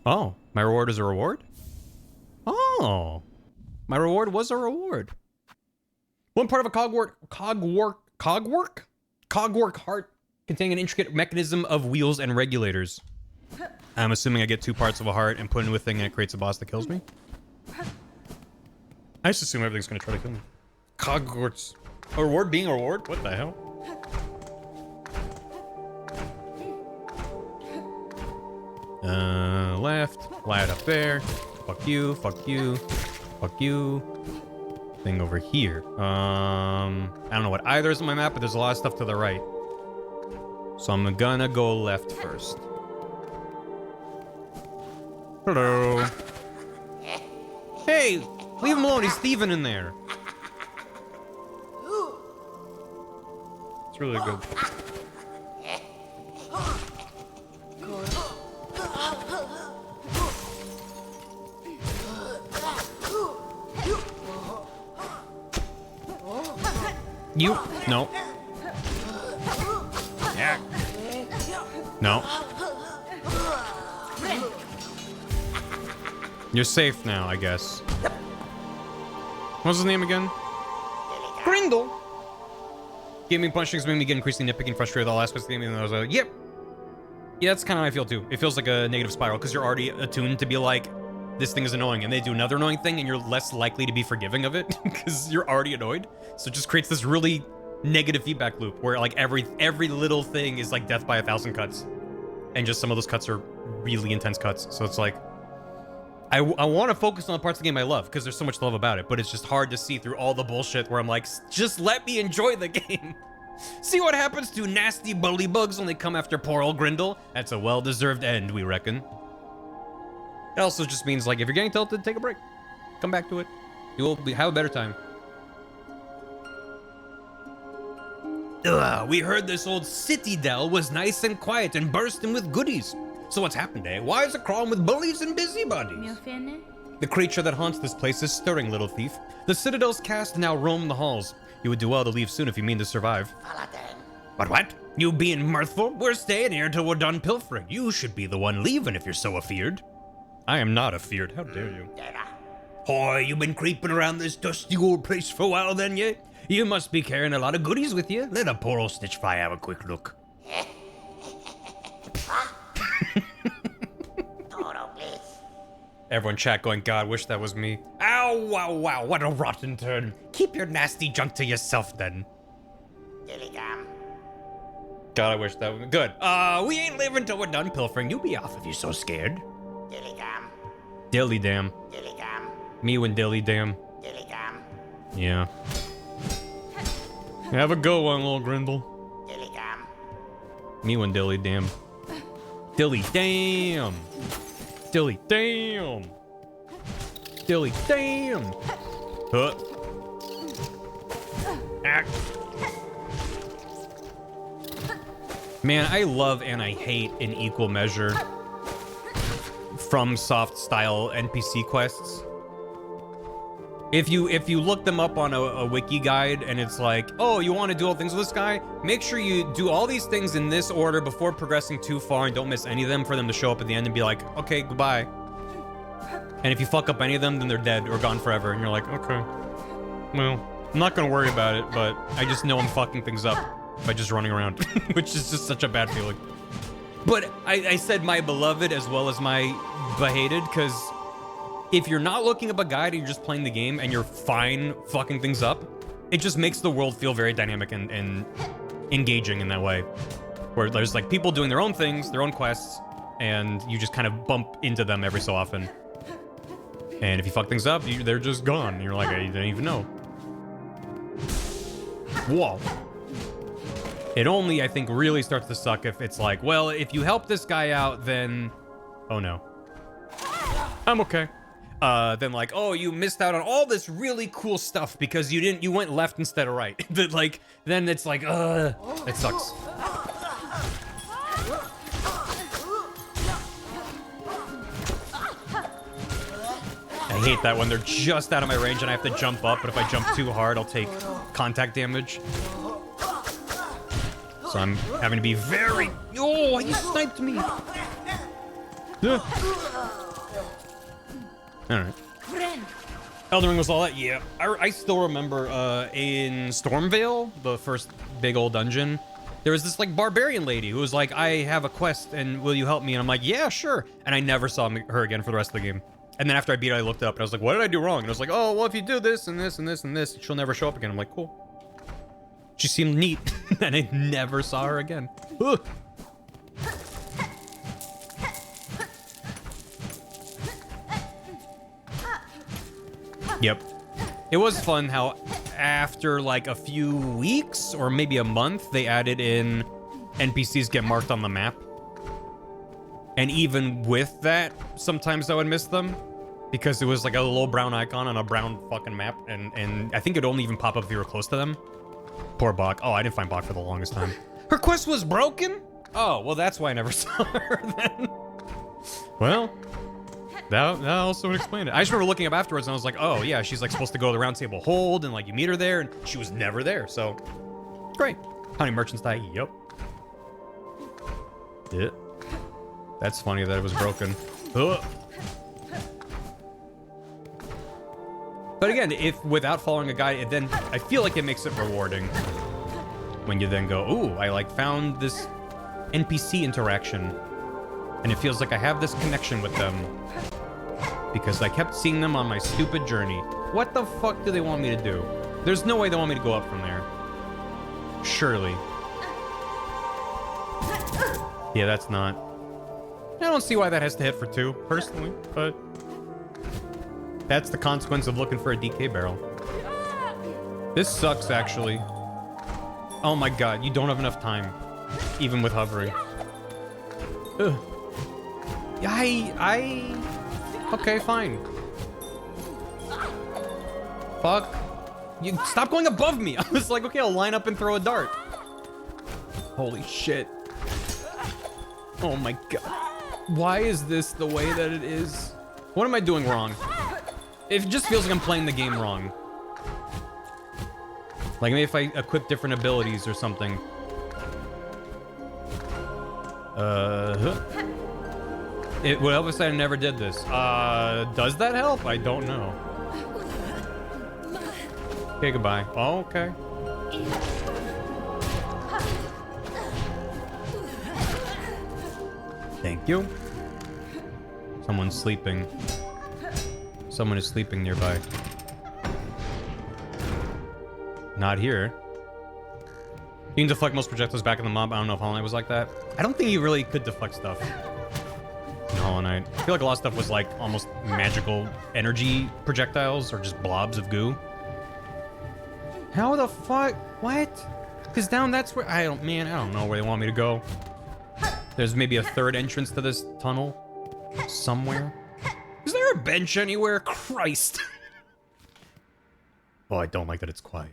Oh, my reward is a reward? Oh, my reward was a reward. 1 part of a cogwork heart containing an intricate mechanism of wheels and regulators. I'm assuming I get 2 parts of a heart and put into a thing and it creates a boss that kills me. I just assume everything's gonna try to kill me. Cogwarts. A reward being a reward? What the hell? Left. Light up there. Fuck you. Fuck you. Fuck you. Thing over here. I don't know what either is on my map, but there's a lot of stuff to the right. So I'm gonna go left first. Hello. Hey! Leave him alone, he's thieving in there. It's really good. You? No. Yeah. No. You're safe now, I guess. What's his name again? Grindle. Gaming punchings made me get increasingly nitpicky and frustrated with all aspects of the game, and I was like, yep. Yeah, that's kind of how I feel too. It feels like a negative spiral because you're already attuned to be like, this thing is annoying, and they do another annoying thing, and you're less likely to be forgiving of it because you're already annoyed. So it just creates this really negative feedback loop where like every little thing is like death by 1,000 cuts, and just some of those cuts are really intense cuts. So it's like, I want to focus on the parts of the game I love because there's so much love about it, but it's just hard to see through all the bullshit where I'm like, just let me enjoy the game. See what happens to nasty bully bugs when they come after poor old Grindle? That's a well-deserved end, we reckon. It also just means, like, if you're getting tilted, take a break. Come back to it. You'll have a better time. Ugh, we heard this old citadel was nice and quiet and bursting with goodies. So what's happened, eh? Why is it crawling with bullies and busybodies? The creature that haunts this place is stirring, little thief. The Citadel's cast now roam the halls. You would do well to leave soon if you mean to survive. But what? You being mirthful? We're staying here till we're done pilfering. You should be the one leaving if you're so afeared. I am not afeared. How dare you? Hoy, you been creeping around this dusty old place for a while then, yeah? You must be carrying a lot of goodies with you. Let a poor old Stitchfly have a quick look. Everyone chat going, God, wish that was me. Ow, wow, wow, what a rotten turn. Keep your nasty junk to yourself then. God, I wish that was good. We ain't living till we're done pilfering. You be off if you're so scared. Dilly dam. Me when dilly dam. Yeah. Have a go one, little Grindle. Me when dilly dam. Dilly damn. Dilly damn. Dilly damn. Huh. Ah. Man, I love and I hate in equal measure FromSoft style NPC quests. If you look them up on a wiki guide and it's like, oh, you want to do all things with this guy? Make sure you do all these things in this order before progressing too far and don't miss any of them for them to show up at the end and be like, okay, goodbye. And if you fuck up any of them, then they're dead or gone forever. And you're like, okay, well, I'm not going to worry about it, but I just know I'm fucking things up by just running around, which is just such a bad feeling. But I said my beloved as well as my behated, because if you're not looking up a guide and you're just playing the game and you're fine fucking things up, it just makes the world feel very dynamic and engaging in that way. Where there's like people doing their own things, their own quests, and you just kind of bump into them every so often. And if you fuck things up, they're just gone. You're like, I didn't even know. Whoa. It only, I think, really starts to suck if it's like, well, if you help this guy out, then... Oh, no. I'm okay. Then like, oh, you missed out on all this really cool stuff because you went left instead of right. But like, then it's like, it sucks. I hate that when they're just out of my range and I have to jump up, but if I jump too hard, I'll take contact damage. So I'm having to be very... Oh, you sniped me! Alright. Elden Ring was all that? Yeah. I still remember in Stormvale, the first big old dungeon, There was this like barbarian lady who was like, I have a quest and will you help me? And I'm like, yeah, sure. And I never saw her again for the rest of the game. And then after I beat it, I looked up and I was like, what did I do wrong? And I was like, oh, well, if you do this and this and this and this, she'll never show up again. I'm like, cool. She seemed neat. And I never saw her again. Ugh. Yep. It was fun how after like a few weeks or maybe a month, they added in NPCs get marked on the map. And even with that, sometimes I would miss them because it was like a little brown icon on a brown fucking map. And I think it'd only even pop up if you were close to them. Poor Bach. Oh, I didn't find Bach for the longest time. Her quest was broken? Oh, well, that's why I never saw her then. Well, that also would explain it. I just remember looking up afterwards and I was like, oh, yeah, she's like supposed to go to the round table hold and like you meet her there and she was never there. So, great. Honey Merchant's Die. Yep. Yeah. That's funny that it was broken. Ugh. But again, if without following a guide, then I feel like it makes it rewarding when you then go, ooh, I like found this NPC interaction and it feels like I have this connection with them because I kept seeing them on my stupid journey. What the fuck do they want me to do? There's no way they want me to go up from there. Surely. Yeah, that's not. I don't see why that has to hit for 2, personally, but that's the consequence of looking for a DK barrel. This sucks, actually. Oh my god, you don't have enough time, even with hovering. Ugh. Okay, fine. Fuck. You stop going above me. I was like, okay, I'll line up and throw a dart. Holy shit. Oh my god. Why is this the way that it is? What am I doing wrong? It just feels like I'm playing the game wrong. Like maybe if I equip different abilities or something. It would help if I never did this. Does that help? I don't know. Okay, goodbye. Oh, okay. Thank you. Someone's sleeping. Someone is sleeping nearby. Not here. You can deflect most projectiles back in the mob. I don't know if Hollow Knight was like that. I don't think you really could deflect stuff in Hollow Knight. I feel like a lot of stuff was like almost magical energy projectiles or just blobs of goo. How the fuck? What? Because down that's where... I don't know where they want me to go. There's maybe a third entrance to this tunnel. Somewhere. Is there a bench anywhere? Christ. Oh, I don't like that it's quiet.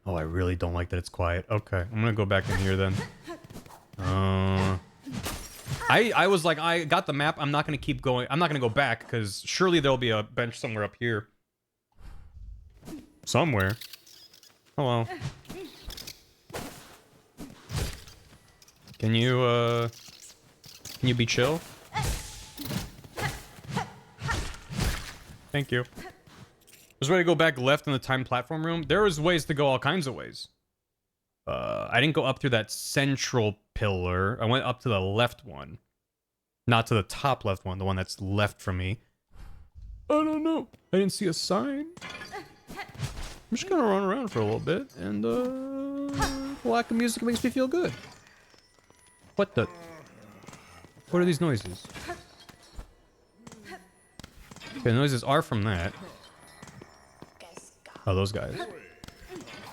Oh, I really don't like that it's quiet. Okay, I'm gonna go back in here then. I was like, I got the map. I'm not gonna keep going. I'm not gonna go back because surely there'll be a bench somewhere up here. Somewhere. Hello. Can you be chill? Thank you. I was ready to go back left in the time platform room. There was ways to go all kinds of ways. I didn't go up through that central pillar. I went up to the left one. Not to the top left one, the one that's left from me. I don't know. I didn't see a sign. I'm just gonna run around for a little bit, and the lack of music makes me feel good. What the? What are these noises? Okay, the noises are from that. Oh, those guys.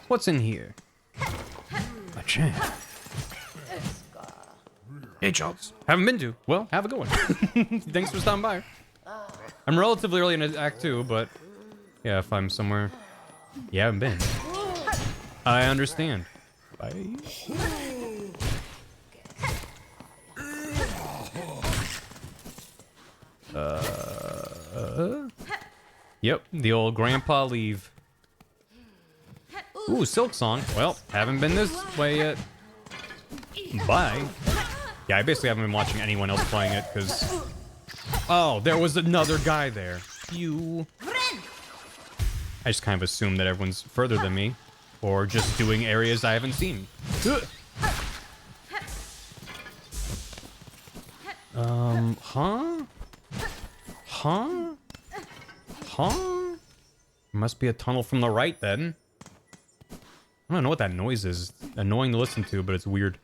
What's in here? A champ. Hey, Charles. Haven't been to. Well, have a good one. Thanks for stopping by. I'm relatively early in Act 2, but yeah, if I'm somewhere you haven't been, I understand. Bye. Yep, the old grandpa leave. Ooh, Silksong. Well, haven't been this way yet. Bye. Yeah, I basically haven't been watching anyone else playing it, because... Oh, there was another guy there. Phew. I just kind of assumed that everyone's further than me, or just doing areas I haven't seen. Huh? Huh? Huh? Must be a tunnel from the right then. I don't know what that noise is. It's annoying to listen to, but it's weird.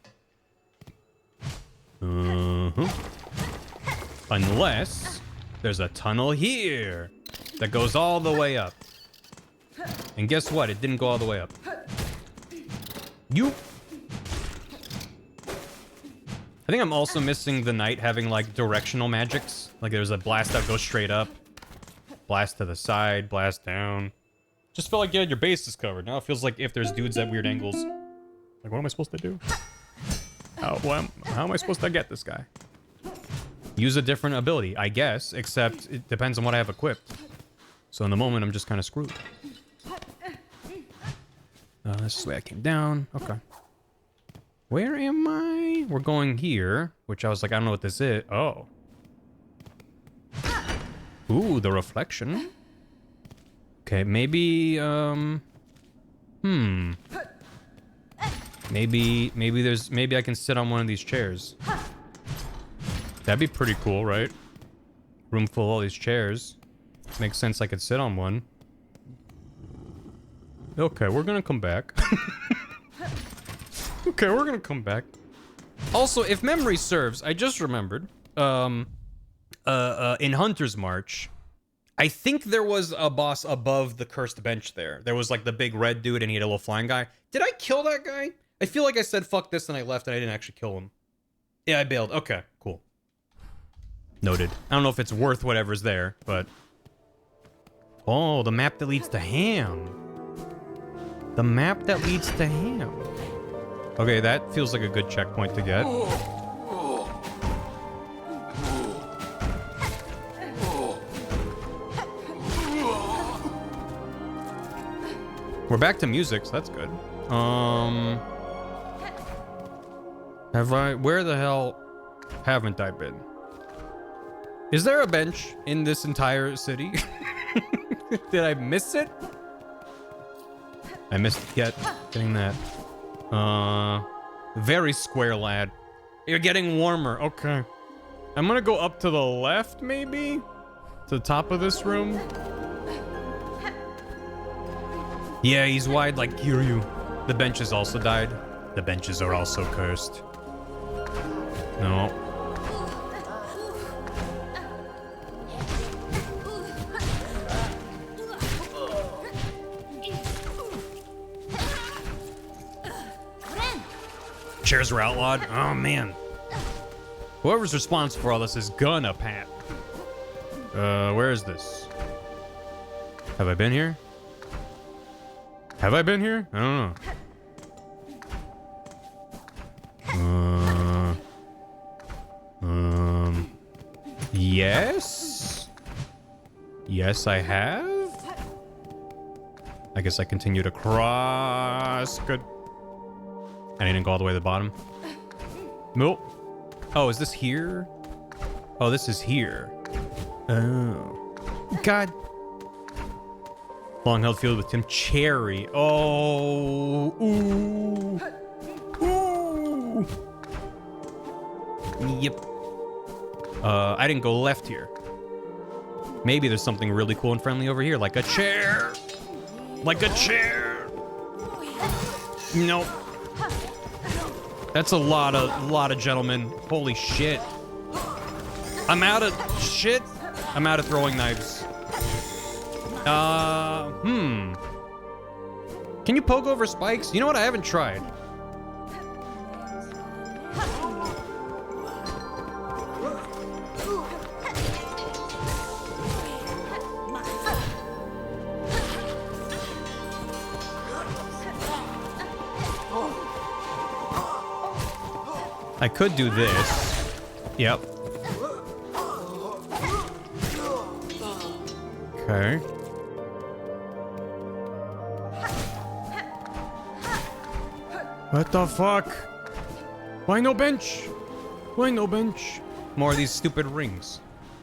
Unless there's a tunnel here that goes all the way up. And guess what? It didn't go all the way up. You. I think I'm also missing the knight having like directional magics. Like there's a blast that goes straight up, blast to the side, blast down. Just felt like you had your bases covered. Now it feels like if there's dudes at weird angles. Like, what am I supposed to do? How am I supposed to get this guy? Use a different ability, I guess, except it depends on what I have equipped. So in the moment, I'm just kind of screwed. This is the way I came down. Okay. Where am I? We're going here, which I was like, I don't know what this is. Oh. Ooh, the reflection. Okay, maybe, Maybe I can sit on one of these chairs. That'd be pretty cool, right? Room full of all these chairs. Makes sense I could sit on one. Okay, we're gonna come back. Okay, we're gonna come back. Also, if memory serves, I just remembered, in Hunter's March, I think there was a boss above the cursed bench there. There was like the big red dude and he had a little flying guy. Did I kill that guy? I feel like I said fuck this and I left and I didn't actually kill him. Yeah, I bailed. Okay, cool. Noted. I don't know if it's worth whatever's there, but... Oh, the map that leads to Ham. The map that leads to Ham. Okay, that feels like a good checkpoint to get. We're back to music, so that's good. Where the hell haven't I been? Is there a bench in this entire city? Did I miss it? I missed it yet. Getting that. Very square, lad. You're getting warmer. Okay. I'm gonna go up to the left, maybe? To the top of this room? Yeah, he's wide like Kiryu. The benches also died. The benches are also cursed. No. Chairs were outlawed? Oh, man. Whoever's responsible for all this is gonna pat. Where is this? Have I been here? Have I been here? I don't know. Yes? Yes, I have? I guess I continue to cross. Good. I didn't go all the way to the bottom. Nope. Oh, is this here? Oh, this is here. Oh. God. Long held field with Tim Cherry. Oh. Ooh. Ooh. Yep. I didn't go left here. Maybe there's something really cool and friendly over here, like a chair. Like a chair. Nope. That's a lot of gentlemen. Holy shit. I'm out of shit. I'm out of throwing knives. Can you poke over spikes? You know what? I haven't tried. I could do this. Yep. Okay. What the fuck? Why no bench? Why no bench? More of these stupid rings.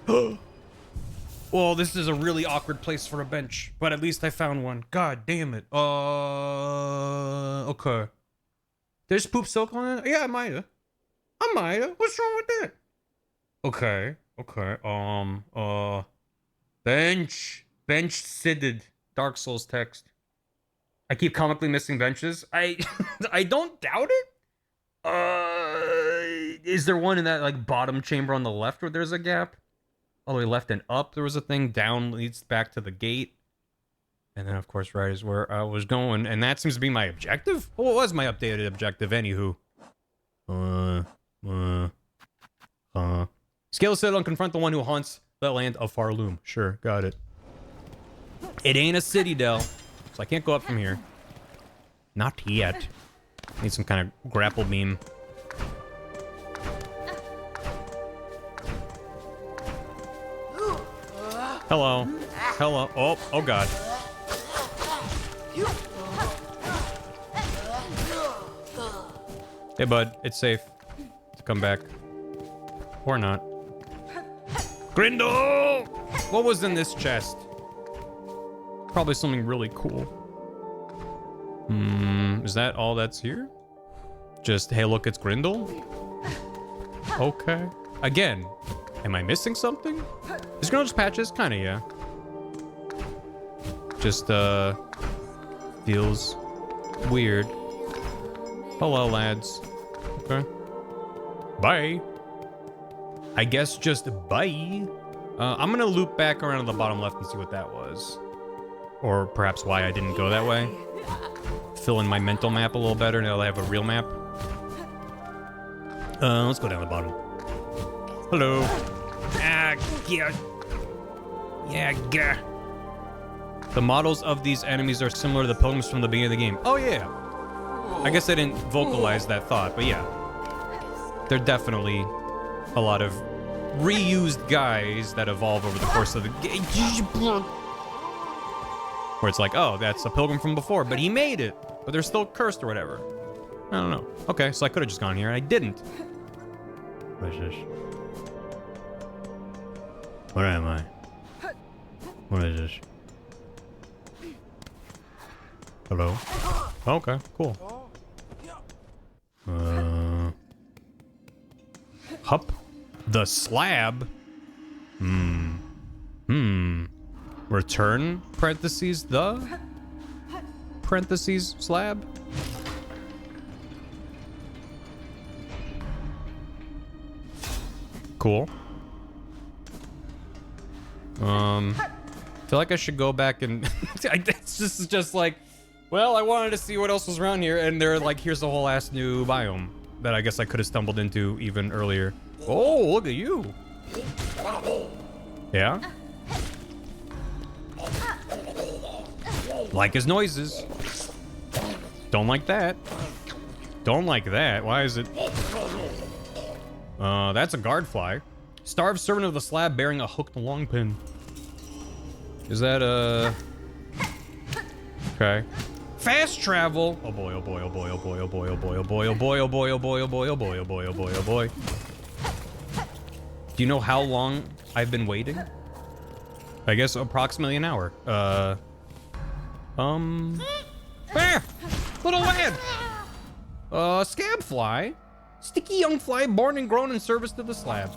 Well, this is a really awkward place for a bench, but at least I found one. God damn it. Okay. There's poop silk on it? Yeah, I might have. What's wrong with that? Okay. Okay. Bench seated. Dark Souls text. I keep comically missing benches. I I don't doubt it. Is there one in that like bottom chamber on the left where there's a gap? All the way left and up, there was a thing. Down leads back to the gate. And then, of course, right is where I was going. And that seems to be my objective? What was my updated objective, anywho? Scale is set on confront the one who haunts the land of Farloom. Sure, got it. It ain't a city, Del. So I can't go up from here. Not yet. Need some kind of grapple beam. Hello. Hello. Oh, oh god. Hey, bud. It's safe to come back. Or not. Grindel! What was in this chest? Probably something really cool. Is that all that's here? Just, hey, look, it's Grindel? Okay. Again, am I missing something? Is Grindel just patches? Kinda, yeah. Just, feels weird. Hello, lads. Okay. Bye. I guess just bye. I'm gonna loop back around to the bottom left and see what that was. Or perhaps why I didn't go that way. Fill in my mental map a little better now that I have a real map. Let's go down the bottom. Hello. Ah, yeah. Yeah, gah. The models of these enemies are similar to the pilgrims from the beginning of the game. Oh, yeah. I guess I didn't vocalize that thought, but yeah. They're definitely a lot of reused guys that evolve over the course of the game. Where it's like, oh, that's a pilgrim from before, but he made it. But they're still cursed or whatever. I don't know. Okay, so I could have just gone here, and I didn't. What is this? Where am I? What is this? Hello? Okay, cool. Hup. The slab? Return, parentheses, the? Parentheses, slab? Cool. Feel like I should go back and it's just like, well, I wanted to see what else was around here, and they're like, here's a whole ass new biome that I guess I could have stumbled into even earlier. Oh, look at you. Yeah? Like his noises. Don't like that. Don't like that. Why is it? That's a guard fly. Starved servant of the slab bearing a hooked long pin. Is that okay. Fast travel. Oh boy, oh boy, oh boy, oh boy, oh boy, oh boy, oh boy, oh boy, oh boy, oh boy, oh boy, oh boy, oh boy, oh boy, oh boy. Do you know how long I've been waiting? I guess approximately an hour. Little lad. Scab fly. Sticky young fly born and grown in service to the slab.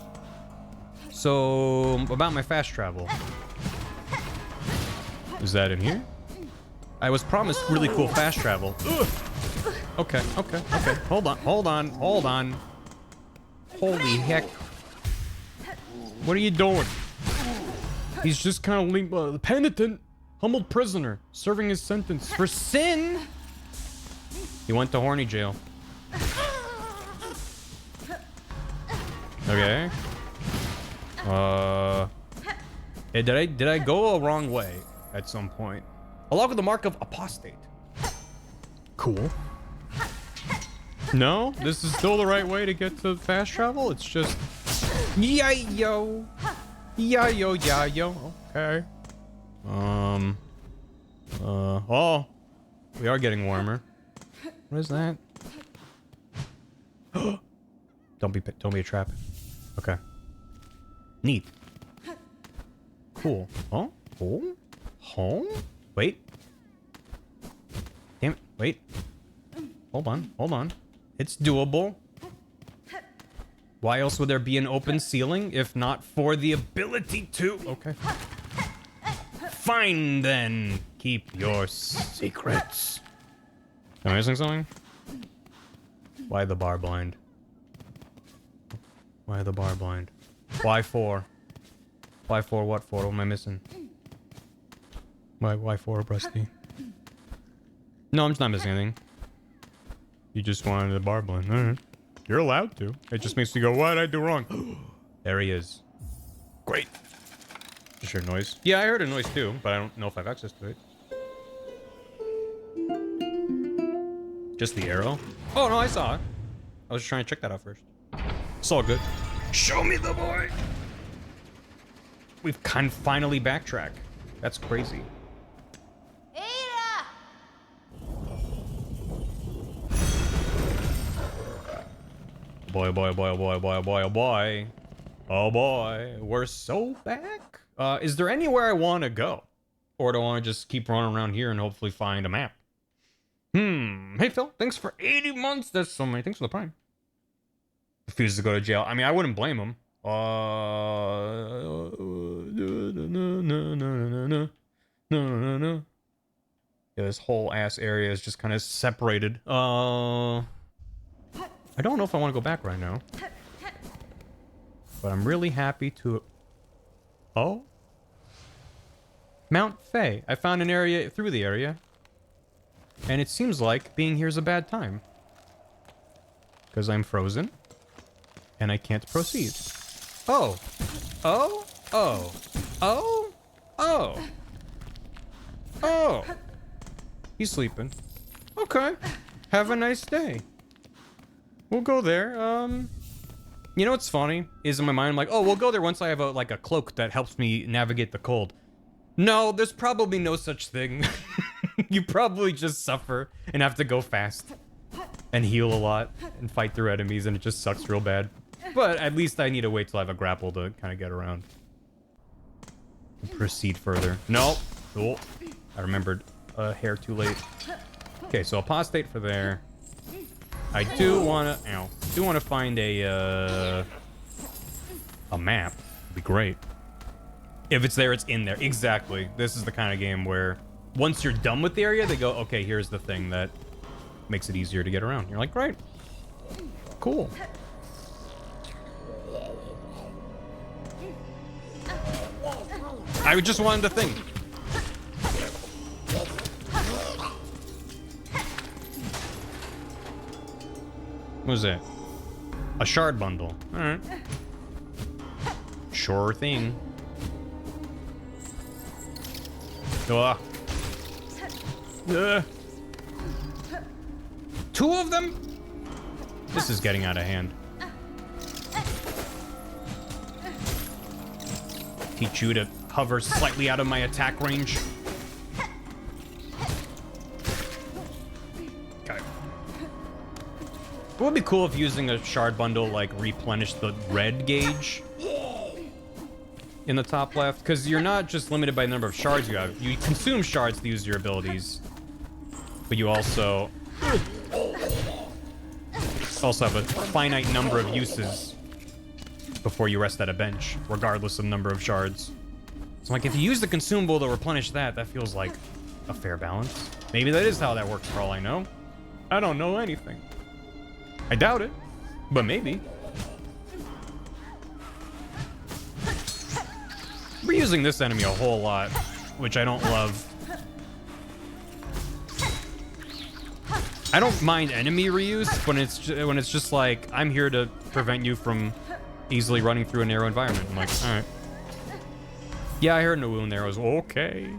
So, about my fast travel. Is that in here? I was promised really cool fast travel. Ugh. Okay, okay, okay. Hold on, hold on, hold on. Holy heck. What are you doing? He's just kind of penitent, humbled prisoner, serving his sentence for sin. He went to horny jail. Okay. Did I go a wrong way at some point? Along with the mark of apostate. Cool. No, this is still the right way to get to fast travel. It's just yeah yo, yeah yo, yeah yo. Okay. Oh, we are getting warmer. What is that? Don't be a trap. Okay. Neat. Cool. Oh? Oh? Home? Wait. Damn it. Wait. Hold on. Hold on. It's doable. Why else would there be an open ceiling if not for the ability to... Okay. Fine then. Keep your secrets. Am I missing something? Why the bar blind? Why the bar blind? Why 4? Why 4? What for? What am I missing? Why 4, Brusty? No, I'm just not missing anything. You just wanted the bar blind. Alright. You're allowed to. It just makes me go, what did I do wrong? There he is. Great. Just heard noise. Yeah, I heard a noise too, but I don't know if I have access to it. Just the arrow? Oh, no, I saw it. I was just trying to check that out first. It's all good. Show me the boy! We've kind of finally backtracked. That's crazy. Boy, boy, boy, boy, boy, boy, boy. Oh boy, we're so back. Is there anywhere I want to go? Or do I want to just keep running around here and hopefully find a map? Hey Phil, thanks for 80 months. That's so many. Thanks for the prime. Refuses to go to jail. I mean, I wouldn't blame him. Yeah, this whole ass area is just kind of separated. I don't know if I want to go back right now. But I'm really happy to... Oh? Mount Fay. I found an area through the area. And it seems like being here is a bad time. Because I'm frozen. And I can't proceed. Oh. Oh. Oh. Oh. Oh. Oh. He's sleeping. Okay. Have a nice day. We'll go there. You know what's funny? Is in my mind, I'm like, oh, we'll go there once I have a cloak that helps me navigate the cold. No, there's probably no such thing. You probably just suffer and have to go fast. And heal a lot. And fight through enemies, and it just sucks real bad. But at least I need to wait till I have a grapple to kind of get around. Proceed further. No. Oh, I remembered a hair too late. Okay, so apostate for there. I do want to find a map. It'd be great. If it's there, it's in there. Exactly. This is the kind of game where once you're done with the area, they go, okay, here's the thing that makes it easier to get around. You're like, great. Cool. I just wanted to think. What was that? A shard bundle. Alright. Sure thing. Ugh. Ugh. 2 of them? This is getting out of hand. Teach you to hover slightly out of my attack range. Okay. It would be cool if using a shard bundle like replenished the red gauge in the top left, because you're not just limited by the number of shards you have. You consume shards to use your abilities, but you also have a finite number of uses before you rest at a bench, regardless of number of shards. So like, if you use the consumable to replenish that, that feels like a fair balance. Maybe that is how that works for all I know. I don't know anything. I doubt it, but maybe. We're using this enemy a whole lot, which I don't love. I don't mind enemy reuse when it's just like, I'm here to prevent you from easily running through a narrow environment. I'm like, all right. Yeah, I heard TWOOO arrows. Okay.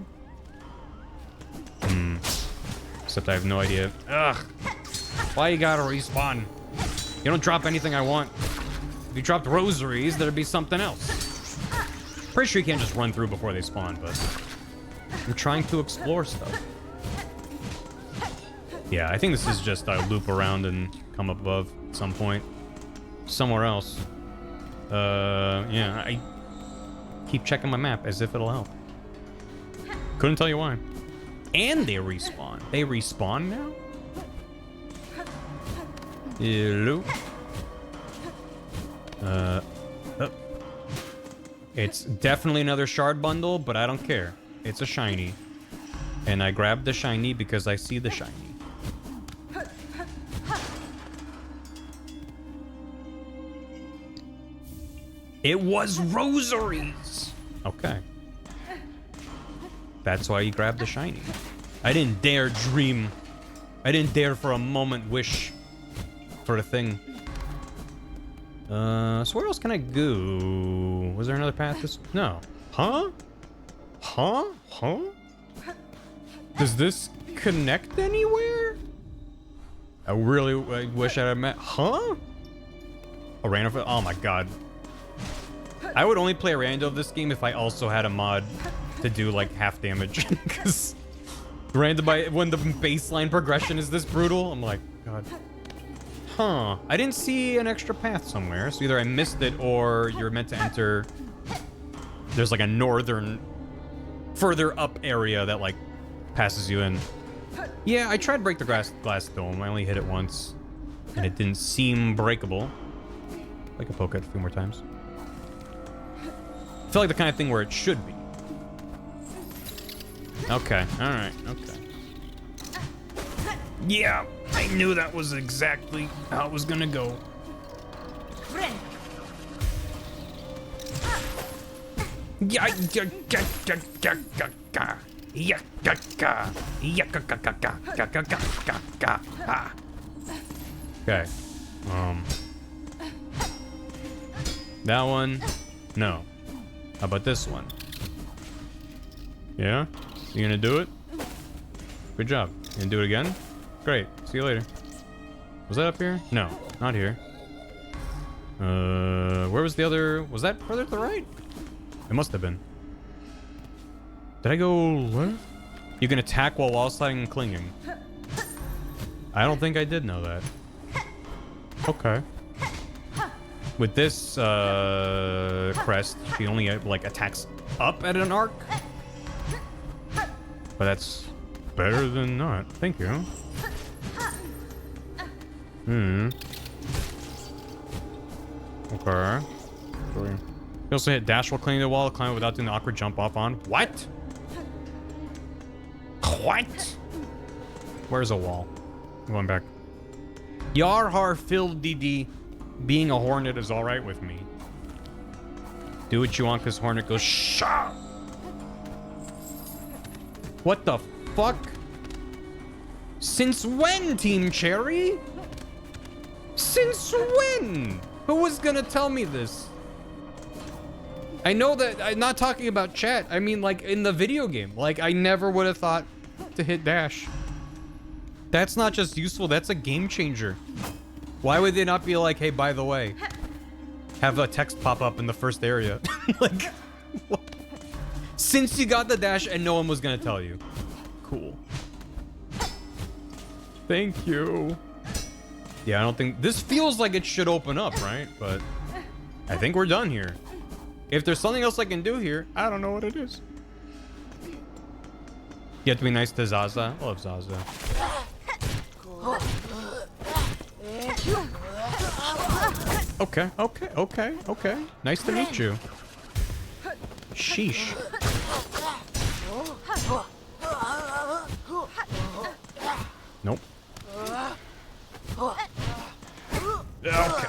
Except I have no idea. Ugh. Why you gotta respawn? You don't drop anything I want. If you dropped rosaries, there'd be something else. Pretty sure you can't just run through before they spawn, but I'm trying to explore stuff. Yeah, I think this is just a loop around and come up above at some point. Somewhere else. Yeah, I keep checking my map as if it'll help. Couldn't tell you why. And they respawn. They respawn now? Hello? Oh. It's definitely another shard bundle, but I don't care. It's a shiny. And I grabbed the shiny because I see the shiny. It was rosaries! Okay. That's why you grabbed the shiny. I didn't dare dream. I didn't dare for a moment wish for a thing. So where else can I go? Was there another path? No. Huh? Huh? Huh? Does this connect anywhere? I really wish I had met. Huh? A random. Oh my god. I would only play a rando of this game if I also had a mod to do like half damage. Because random when the baseline progression is this brutal, I'm like, god. Huh. I didn't see an extra path somewhere, so either I missed it or you're meant to enter. There's like a northern, further up area that like passes you in. Yeah, I tried to break the glass dome. I only hit it once, and it didn't seem breakable. I can poke it a few more times. I feel like the kind of thing where it should be. Okay, alright, okay. Yeah, I knew that was exactly how it was gonna go. Okay. That one? No. How about this one? Yeah? You gonna do it? Good job. You gonna do it again? Great. See you later. Was that up here? No, not here. Where was the other? Was that further to the right? It must have been. Did I go left? You can attack while wall sliding and clinging. I don't think I did know that. Okay. With this crest, she only like attacks up at an arc. But that's better than not. Thank you. Okay. You also hit dash while clinging to the wall, climb without doing the awkward jump off on. What? What? Where's a wall? I'm going back. Yarhar filled DD. Being a hornet is alright with me. Do what you want because hornet goes shah. What the fuck? Since when, Team Cherry? Since when? Who was gonna tell me this? I know that I'm not talking about chat. I mean, like, in the video game. Like, I never would have thought to hit dash. That's not just useful, that's a game changer. Why would they not be like, hey, by the way, have a text pop up in the first area? Like, what? Since you got the dash and no one was gonna tell you. Cool. Thank you. Yeah, I don't think... This feels like it should open up, right? But I think we're done here. If there's something else I can do here, I don't know what it is. You have to be nice to Zaza. I love Zaza. Okay. Nice to meet you. Sheesh. Nope. Okay.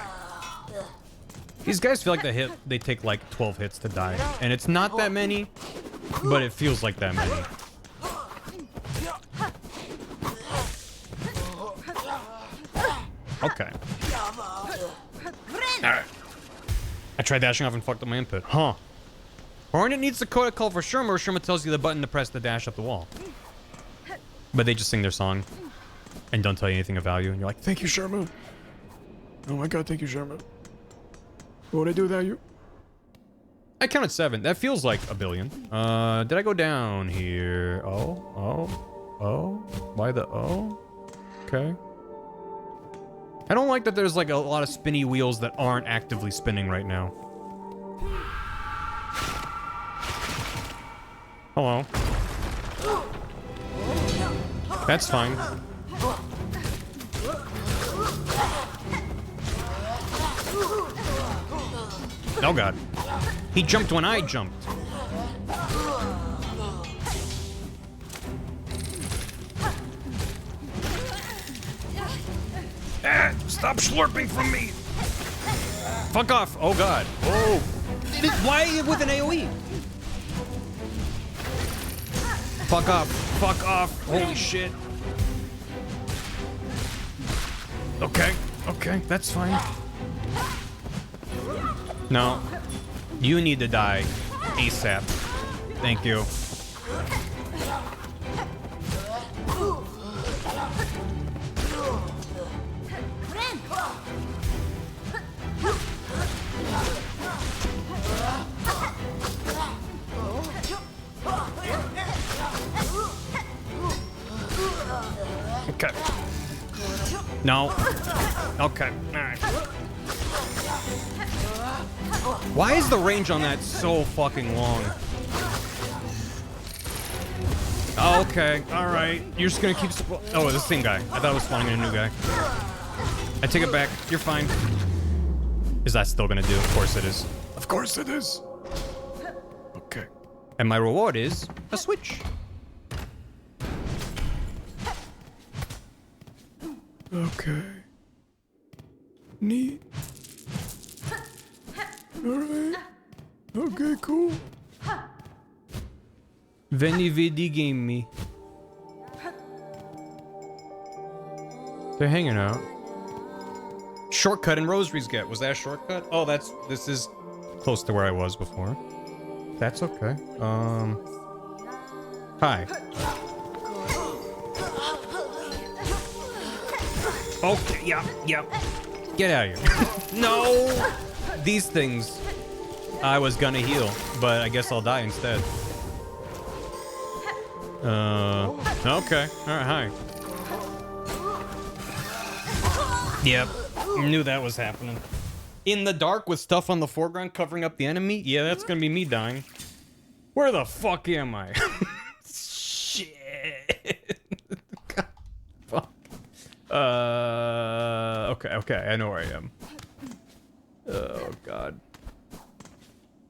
These guys feel like they take like 12 hits to die. And it's not that many, but it feels like that many. Okay. Alright. I tried dashing off and fucked up my input. Huh. Hornet needs the code call for Sherma, or Sherma tells you the button to press to dash up the wall. But they just sing their song and don't tell you anything of value. And you're like, thank you, Sherma. Oh my god, thank you, Sherma. What would I do without you? I counted 7. That feels like a billion. Did I go down here? Oh. Why the oh? Okay. I don't like that there's like a lot of spinny wheels that aren't actively spinning right now. Hello. That's fine. Oh god. He jumped when I jumped. Stop slurping from me. Fuck off. Oh god. Oh. Why with an AoE? Fuck off. Fuck off. Holy shit. Okay. Okay. That's fine. No. You need to die ASAP. Thank you. Okay. No. Okay. Alright. Why is the range on that so fucking long? Okay. Alright. You're just gonna keep... Oh, it's the same guy. I thought I was spawning in a new guy. I take it back. You're fine. Is that still gonna do? Of course it is. Of course it is. Okay. And my reward is a switch. Okay. Neat. Alright. Okay, cool. Veni vidi game me. They're hanging out. Shortcut and rosaries get. Was that a shortcut? Oh, this is close to where I was before. That's okay. Hi. Okay, yeah. Get out of here. No! These things I was gonna heal, but I guess I'll die instead. Okay. Alright, hi. Yep. Knew that was happening. In the dark with stuff on the foreground covering up the enemy? Yeah, that's gonna be me dying. Where the fuck am I? Shit. God, fuck. Okay, I know where I am. Oh god.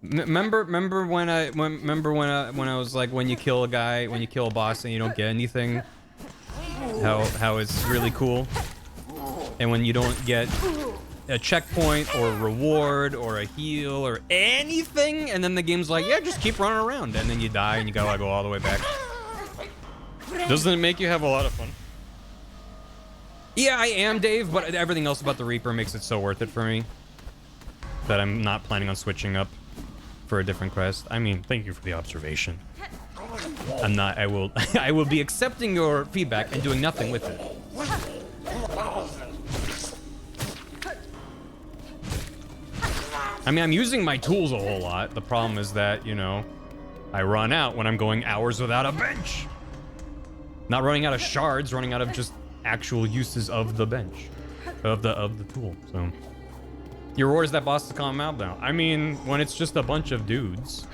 Remember when I was like, when you kill a guy, when you kill a boss and you don't get anything, how it's really cool, and when you don't get a checkpoint or a reward or a heal or anything, and then the game's like, yeah, just keep running around, and then you die and you gotta go all the way back. Doesn't it make you have a lot of fun? Yeah, I am, Dave, but everything else about the Reaper makes it so worth it for me that I'm not planning on switching up for a different quest. I mean, thank you for the observation. I'm not, I will be accepting your feedback and doing nothing with it. I mean, I'm using my tools a whole lot. The problem is that, you know, I run out when I'm going hours without a bench. Not running out of shards, running out of just actual uses of the bench, of the tool. So your reward is that boss to calm out now. I mean, when it's just a bunch of dudes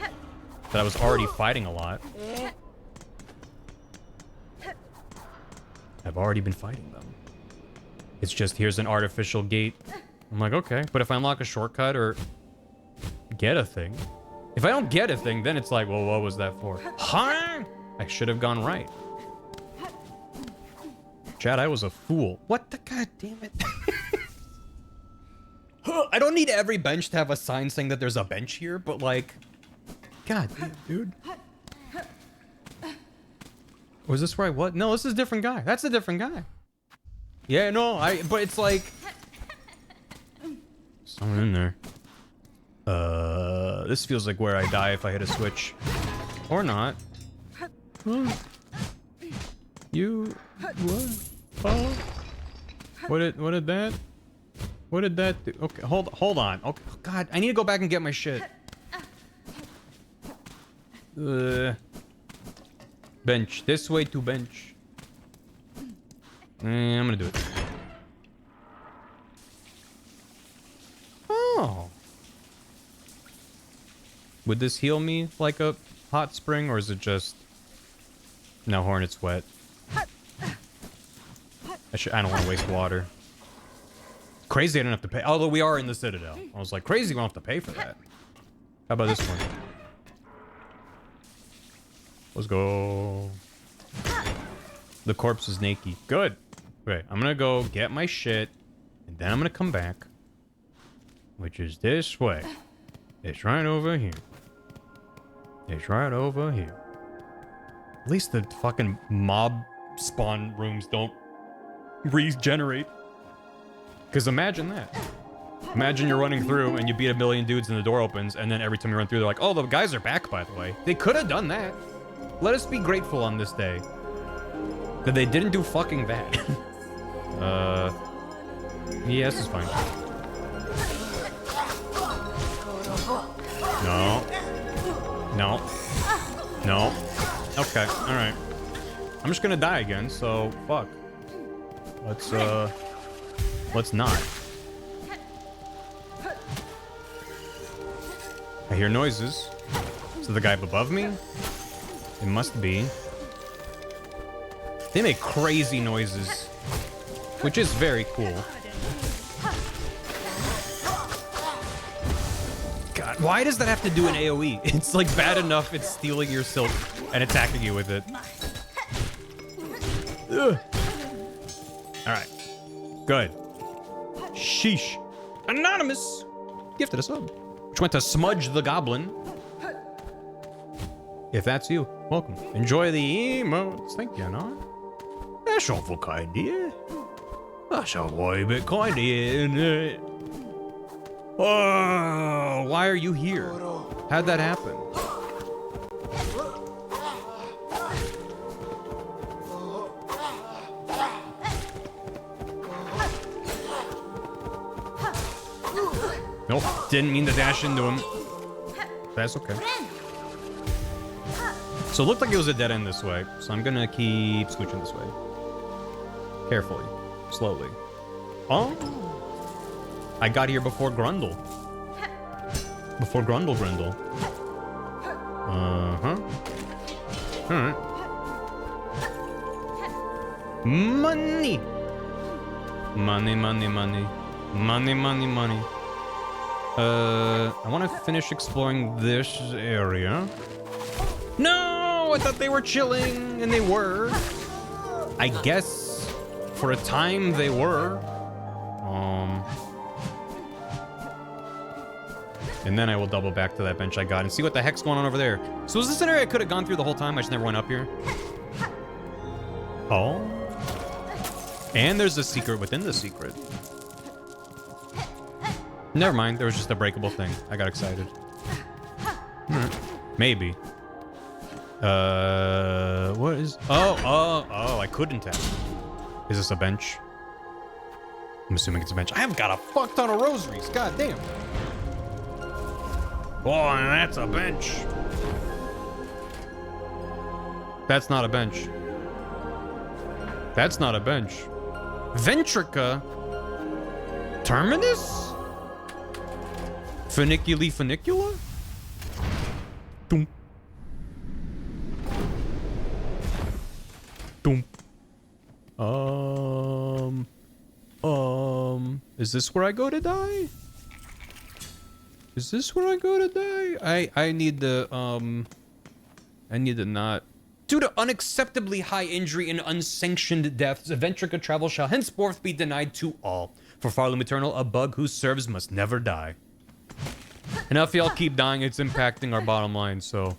that I was already fighting a lot. I've already been fighting them. It's just, here's an artificial gate. I'm like, okay, but if I unlock a shortcut or get a thing, if I don't get a thing, then it's like, well, what was that for? Huh? I should have gone right. Chad, I was a fool. What the god damn it? I don't need every bench to have a sign saying that there's a bench here, but like, god damn, dude. Was this where I was? No, this is a different guy. That's a different guy. Yeah, no, but it's like someone in there. This feels like where I die if I hit a switch. Or not. You what? Oh. What did that do? Okay, hold on. Okay, oh, god, I need to go back and get my shit. Bench. This way to bench. I'm gonna do it. Oh. Would this heal me like a hot spring, or is it just... No, Hornet's wet. I don't want to waste water. Crazy I didn't have to pay. Although we are in the Citadel. I was like, crazy we don't have to pay for that. How about this one? Let's go. The corpse is naked. Good. Okay, I'm gonna go get my shit, and then I'm gonna come back. Which is this way. It's right over here. It's right over here. At least the fucking mob spawn rooms don't regenerate. Because imagine that. Imagine you're running through and you beat a million dudes and the door opens, and then every time you run through, they're like, oh, the guys are back, by the way. They could have done that. Let us be grateful on this day that they didn't do fucking that. Yeah, this is fine. No. No. No. Okay, alright. I'm just gonna die again, so fuck. Let's not. I hear noises. Is it the guy up above me? It must be. They make crazy noises, which is very cool. God, why does that have to do an AoE? It's like bad enough it's stealing your silk and attacking you with it. Ugh. All right, good. Sheesh. Anonymous gifted a sub, which went to Smudge the Goblin. If that's you, welcome. Enjoy the emotes. Thank you, no? That's awful kind of you. That's a way bit kind of you. Oh, why are you here? How'd that happen? Nope, didn't mean to dash into him. That's okay. So it looked like it was a dead end this way, so I'm gonna keep scooching this way. Carefully. Slowly. Oh! I got here before Grundle. Before Grundle. Uh-huh. Alright. Money! Money. Money. I want to finish exploring this area. No! I thought they were chilling, and they were. I guess for a time they were. And then I will double back to that bench I got and see what the heck's going on over there. So is this an area I could have gone through the whole time? I just never went up here. Oh. And there's a secret within the secret. Never mind, there was just a breakable thing. I got excited. Maybe. What is... Oh, I couldn't have. Is this a bench? I'm assuming it's a bench. I haven't got a fuck ton of rosaries. God damn. Oh, and that's a bench. That's not a bench. That's not a bench. Ventrica? Terminus? Funicula? Doom. Is this where I go to die? Is this where I go to die? I need the, I need to not. Due to unacceptably high injury and unsanctioned deaths, Ventrica travel shall henceforth be denied to all. For Farloom Eternal, a bug whose serves must never die. And if y'all keep dying, it's impacting our bottom line, so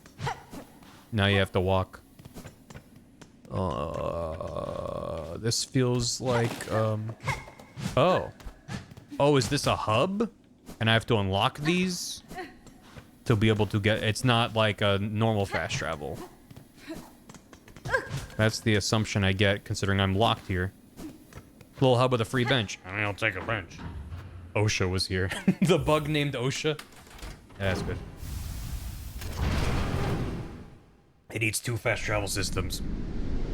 now you have to walk. This feels like, oh, is this a hub? And I have to unlock these to be able to get... It's not like a normal fast travel. That's the assumption I get, considering I'm locked here. Little hub with a free bench. I mean, I'll take a bench. OSHA was here. The bug named OSHA. Yeah, that's good. It needs 2 fast travel systems.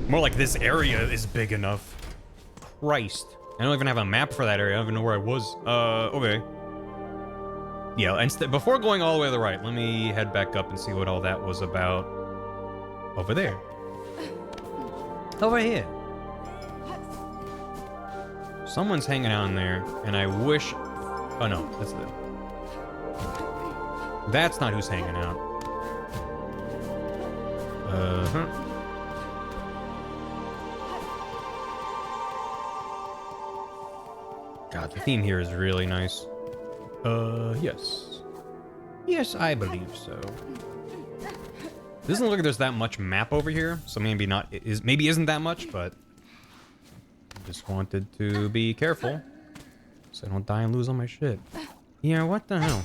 More like this area is big enough. Christ. I don't even have a map for that area. I don't even know where I was. Okay. Yeah, and before going all the way to the right, let me head back up and see what all that was about. Over there. Over here. Someone's hanging out in there, and I wish... Oh, no. That's it. That's not who's hanging out. Uh-huh. God, the theme here is really nice. Yes. Yes, I believe so. Doesn't look like there's that much map over here, so maybe not maybe isn't that much, but I just wanted to be careful so I don't die and lose all my shit. Yeah, what the hell?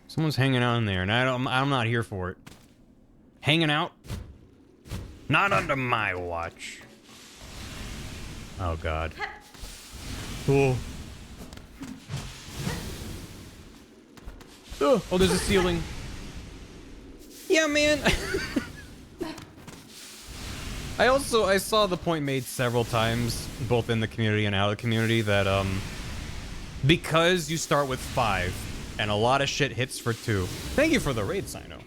Someone's hanging out in there, and I'm not here for it. Hanging out? Not under my watch. Oh god. Oh. Oh, there's a ceiling. Yeah, man. I saw the point made several times, both in the community and out of the community, that because you start with 5 and a lot of shit hits for 2. Thank you for the raid, Sino.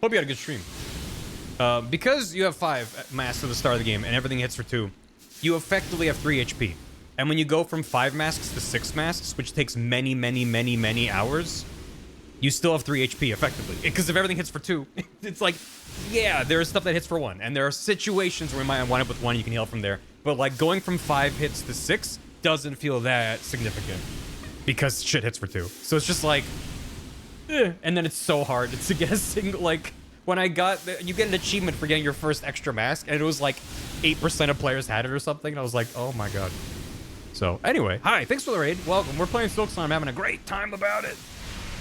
Hope you had a good stream. Because you have 5 masks at the start of the game and everything hits for 2, you effectively have 3 HP. And when you go from 5 masks to 6 masks, which takes many hours, you still have 3 HP effectively. Because if everything hits for 2, it's like, yeah, there is stuff that hits for 1. And there are situations where you might wind up with 1, you can heal from there. But like going from 5 hits to 6 doesn't feel that significant. Because shit hits for 2. So it's just like, and then it's so hard to get a single, like, when I got, you get an achievement for getting your first extra mask, and it was like 8% of players had it or something, and I was like, oh my god. So, anyway, hi, thanks for the raid. Welcome. We're playing Silksong. I'm having a great time about it.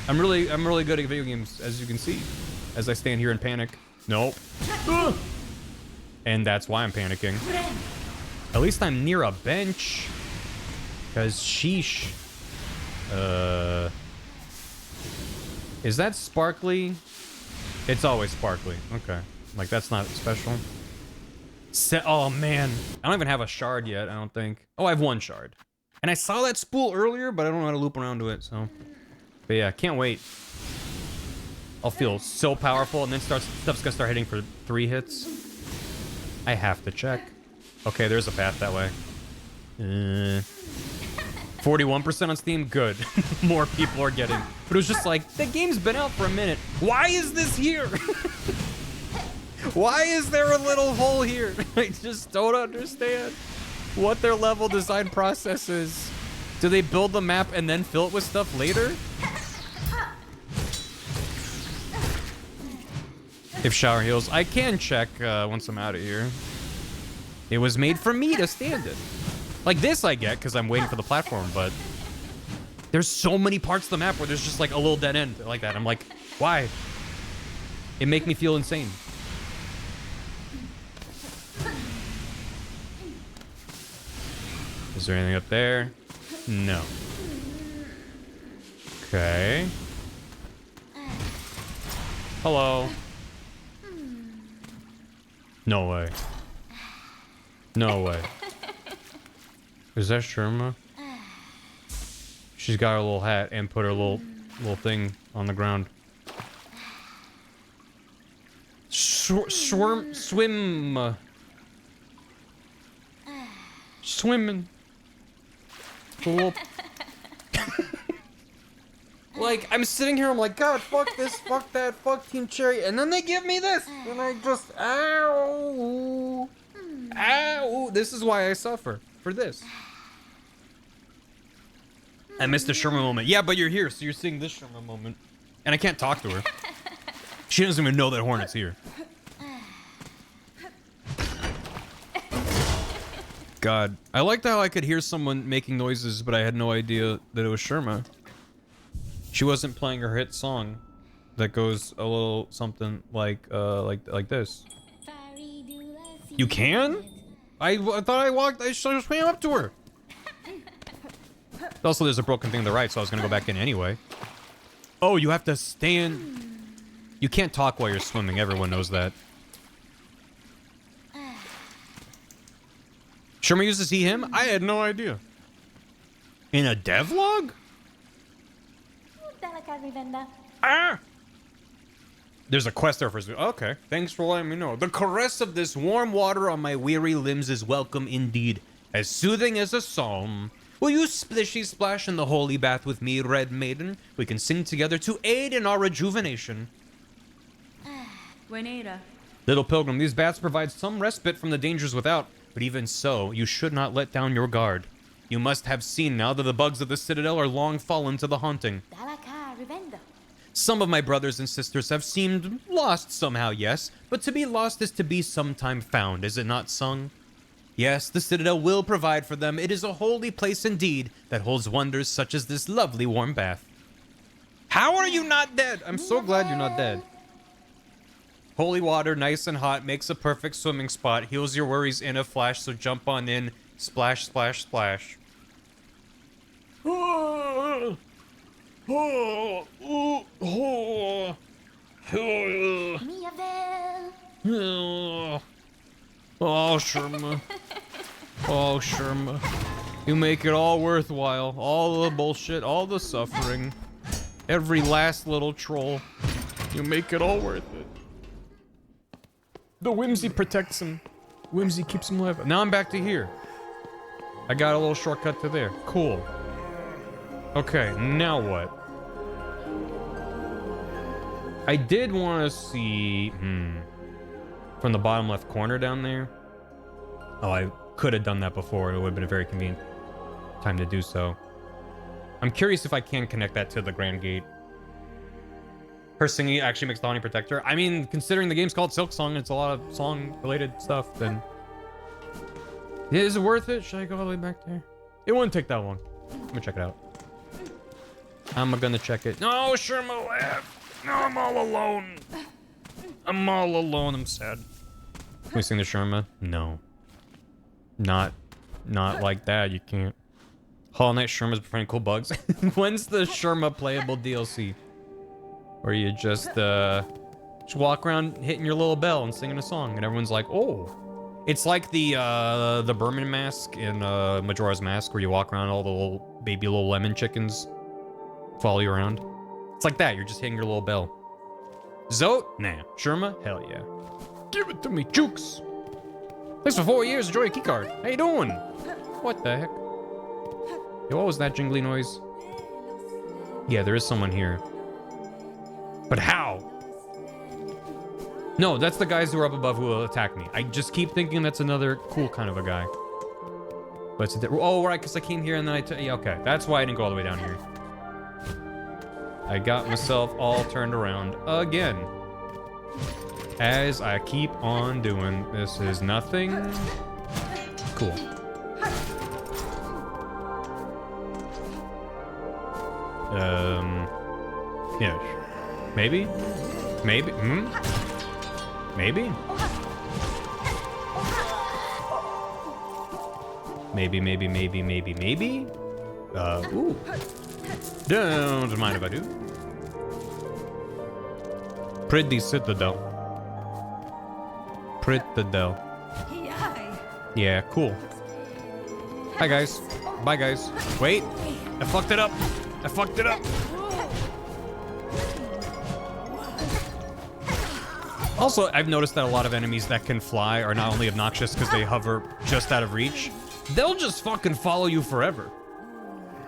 I'm really good at video games, as you can see, as I stand here in panic. Nope. And that's why I'm panicking. At least I'm near a bench. Because sheesh. Is that sparkly? It's always sparkly. Okay. Like, that's not special. Oh, man. I don't even have a shard yet, I don't think. Oh, I have 1 shard. And I saw that spool earlier, but I don't know how to loop around to it, so... But yeah, can't wait. I'll feel so powerful, and then stuff's gonna start hitting for 3 hits. I have to check. Okay, there's a path that way. 41% on Steam? Good. More people are getting. But it was just like, the game's been out for a minute. Why is this here? Why is there a little hole here? I just don't understand what their level design process is. Do they build the map and then fill it with stuff later? If shower heals, I can check once I'm out of here. It was made for me to stand it. Like this I get because I'm waiting for the platform, but there's so many parts of the map where there's just like a little dead end like that. I'm like, why? It make me feel insane. Is there anything up there? No. Okay. Hello. No way. No way. Is that Sherma? She's got her little hat and put her little thing on the ground. Swim. Swimming. Cool. Like, I'm sitting here, I'm like, God, fuck this, fuck that, fuck Team Cherry, and then they give me this, and I just, ow, ow. This is why I suffer, for this. I missed the Sherma moment. Yeah, but you're here, so you're seeing this Sherma moment. And I can't talk to her. She doesn't even know that Hornet's here. God. I liked how I could hear someone making noises, but I had no idea that it was Sherma. She wasn't playing her hit song that goes a little something like this. You can? I thought I swam up to her. Also, there's a broken thing to the right, so I was gonna go back in anyway. Oh, you have to stand. You can't talk while you're swimming. Everyone knows that. Sherma uses he, him? I had no idea. In a devlog? Ah! There's a quest there for us. Okay, thanks for letting me know. The caress of this warm water on my weary limbs is welcome indeed. as soothing as a psalm. Will you splishy splash in the holy bath with me, red maiden? We can sing together to aid in our rejuvenation. Buenera. Little pilgrim, these baths provide some respite from the dangers without, but even so, you should not let down your guard. You must have seen now that the bugs of the citadel are long fallen to the haunting. Dalaka rivendo. Some of my brothers and sisters have seemed lost somehow, yes, but to be lost is to be sometime found, is it not sung? Yes, the citadel will provide for them. It is a holy place indeed that holds wonders such as this lovely warm bath. How are you not dead? I'm so glad you're not dead. Holy water, nice and hot, makes a perfect swimming spot, heals your worries in a flash, so jump on in. Splash, splash, splash. Mia vel. Oh, Sherma. Oh, Sherma. You make it all worthwhile. All the bullshit, all the suffering. Every last little troll. You make it all worth it. The whimsy protects him. Whimsy keeps him alive. Now I'm back to here. I got a little shortcut to there. Cool. Okay, now what? I did want to see... From the bottom left corner down there. Oh, I could have done that before. It would have been a very convenient time to do so. I'm curious if I can connect that to the Grand Gate. Her singing actually makes the Honey Protector. I mean, considering the game's called Silksong, it's a lot of song-related stuff, then... Yeah, is it worth it? Should I go all the way back there? It wouldn't take that long. I'm gonna check it out. I'm gonna check it. No, Sherma left. No, I'm all alone. I'm all alone. I'm sad. Can we sing the Sherma? No. Not like that. You can't. Hollow Knight Sherma's befriending cool bugs. When's the Sherma playable DLC? Where you just walk around hitting your little bell and singing a song, and everyone's like, "Oh." It's like the Berman mask in Majora's Mask, where you walk around, all the little baby little lemon chickens follow you around. It's like that. You're just hitting your little bell. Zote? Nah. Sherma? Hell yeah. Give it to me, Jukes. Thanks for 4 years. Enjoy your keycard. How you doing? What the heck? Yo, what was that jingly noise? Yeah, there is someone here. But how? No, that's the guys who are up above who will attack me. I just keep thinking that's another cool kind of a guy. But it's a oh, right, because I came here and then yeah, okay. That's why I didn't go all the way down here. I got myself all turned around again. As I keep on doing. This is nothing. Cool. Yeah. Maybe? Maybe? Maybe? Maybe? Ooh. Don't mind if I do. Pretty citadel. Yeah, cool. Hi, guys. Bye, guys. Wait. I fucked it up. Also, I've noticed that a lot of enemies that can fly are not only obnoxious because they hover just out of reach, they'll just fucking follow you forever.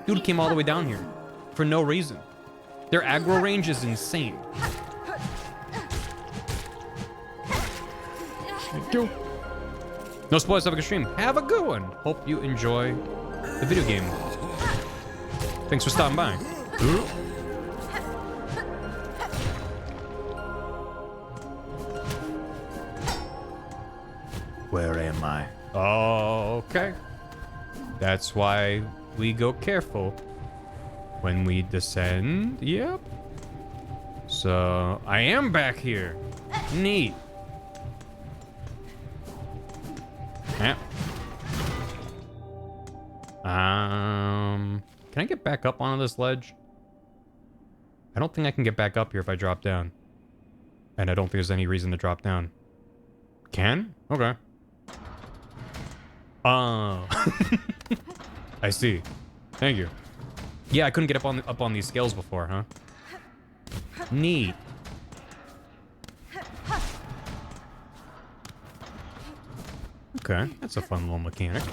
Dude came all the way down here for no reason. Their aggro range is insane. Thank you. No spoilers, have a good stream. Have a good one. Hope you enjoy the video game. Thanks for stopping by. Where am I? Oh, okay. That's why we go careful when we descend. Yep. So I am back here. Neat. Yeah. Can I get back up onto this ledge? I don't think I can get back up here if I drop down. And I don't think there's any reason to drop down. Can? Okay. Oh. I see. Thank you. Yeah, I couldn't get up on these scales before, huh? Neat. Okay, that's a fun little mechanic.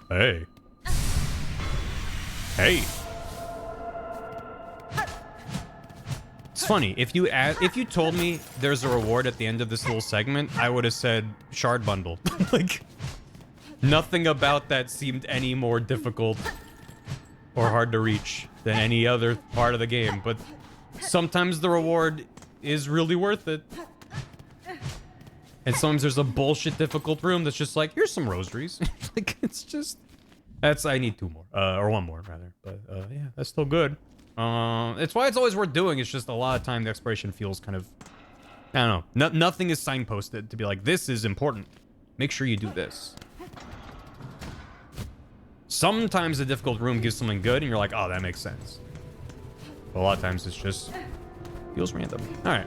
Hey. Hey. It's funny, if you told me there's a reward at the end of this little segment, I would have said shard bundle. Like, nothing about that seemed any more difficult or hard to reach than any other part of the game, but sometimes the reward is really worth it. And sometimes there's a bullshit difficult room that's just like, here's some rosaries. Like, it's just... I need 2 more. Or 1 more, rather. But, yeah, that's still good. It's why it's always worth doing. It's just a lot of time the exploration feels kind of... I don't know. Nothing is signposted to be like, this is important. Make sure you do this. Sometimes a difficult room gives something good, and you're like, oh, that makes sense. But a lot of times it's just... feels random. Alright.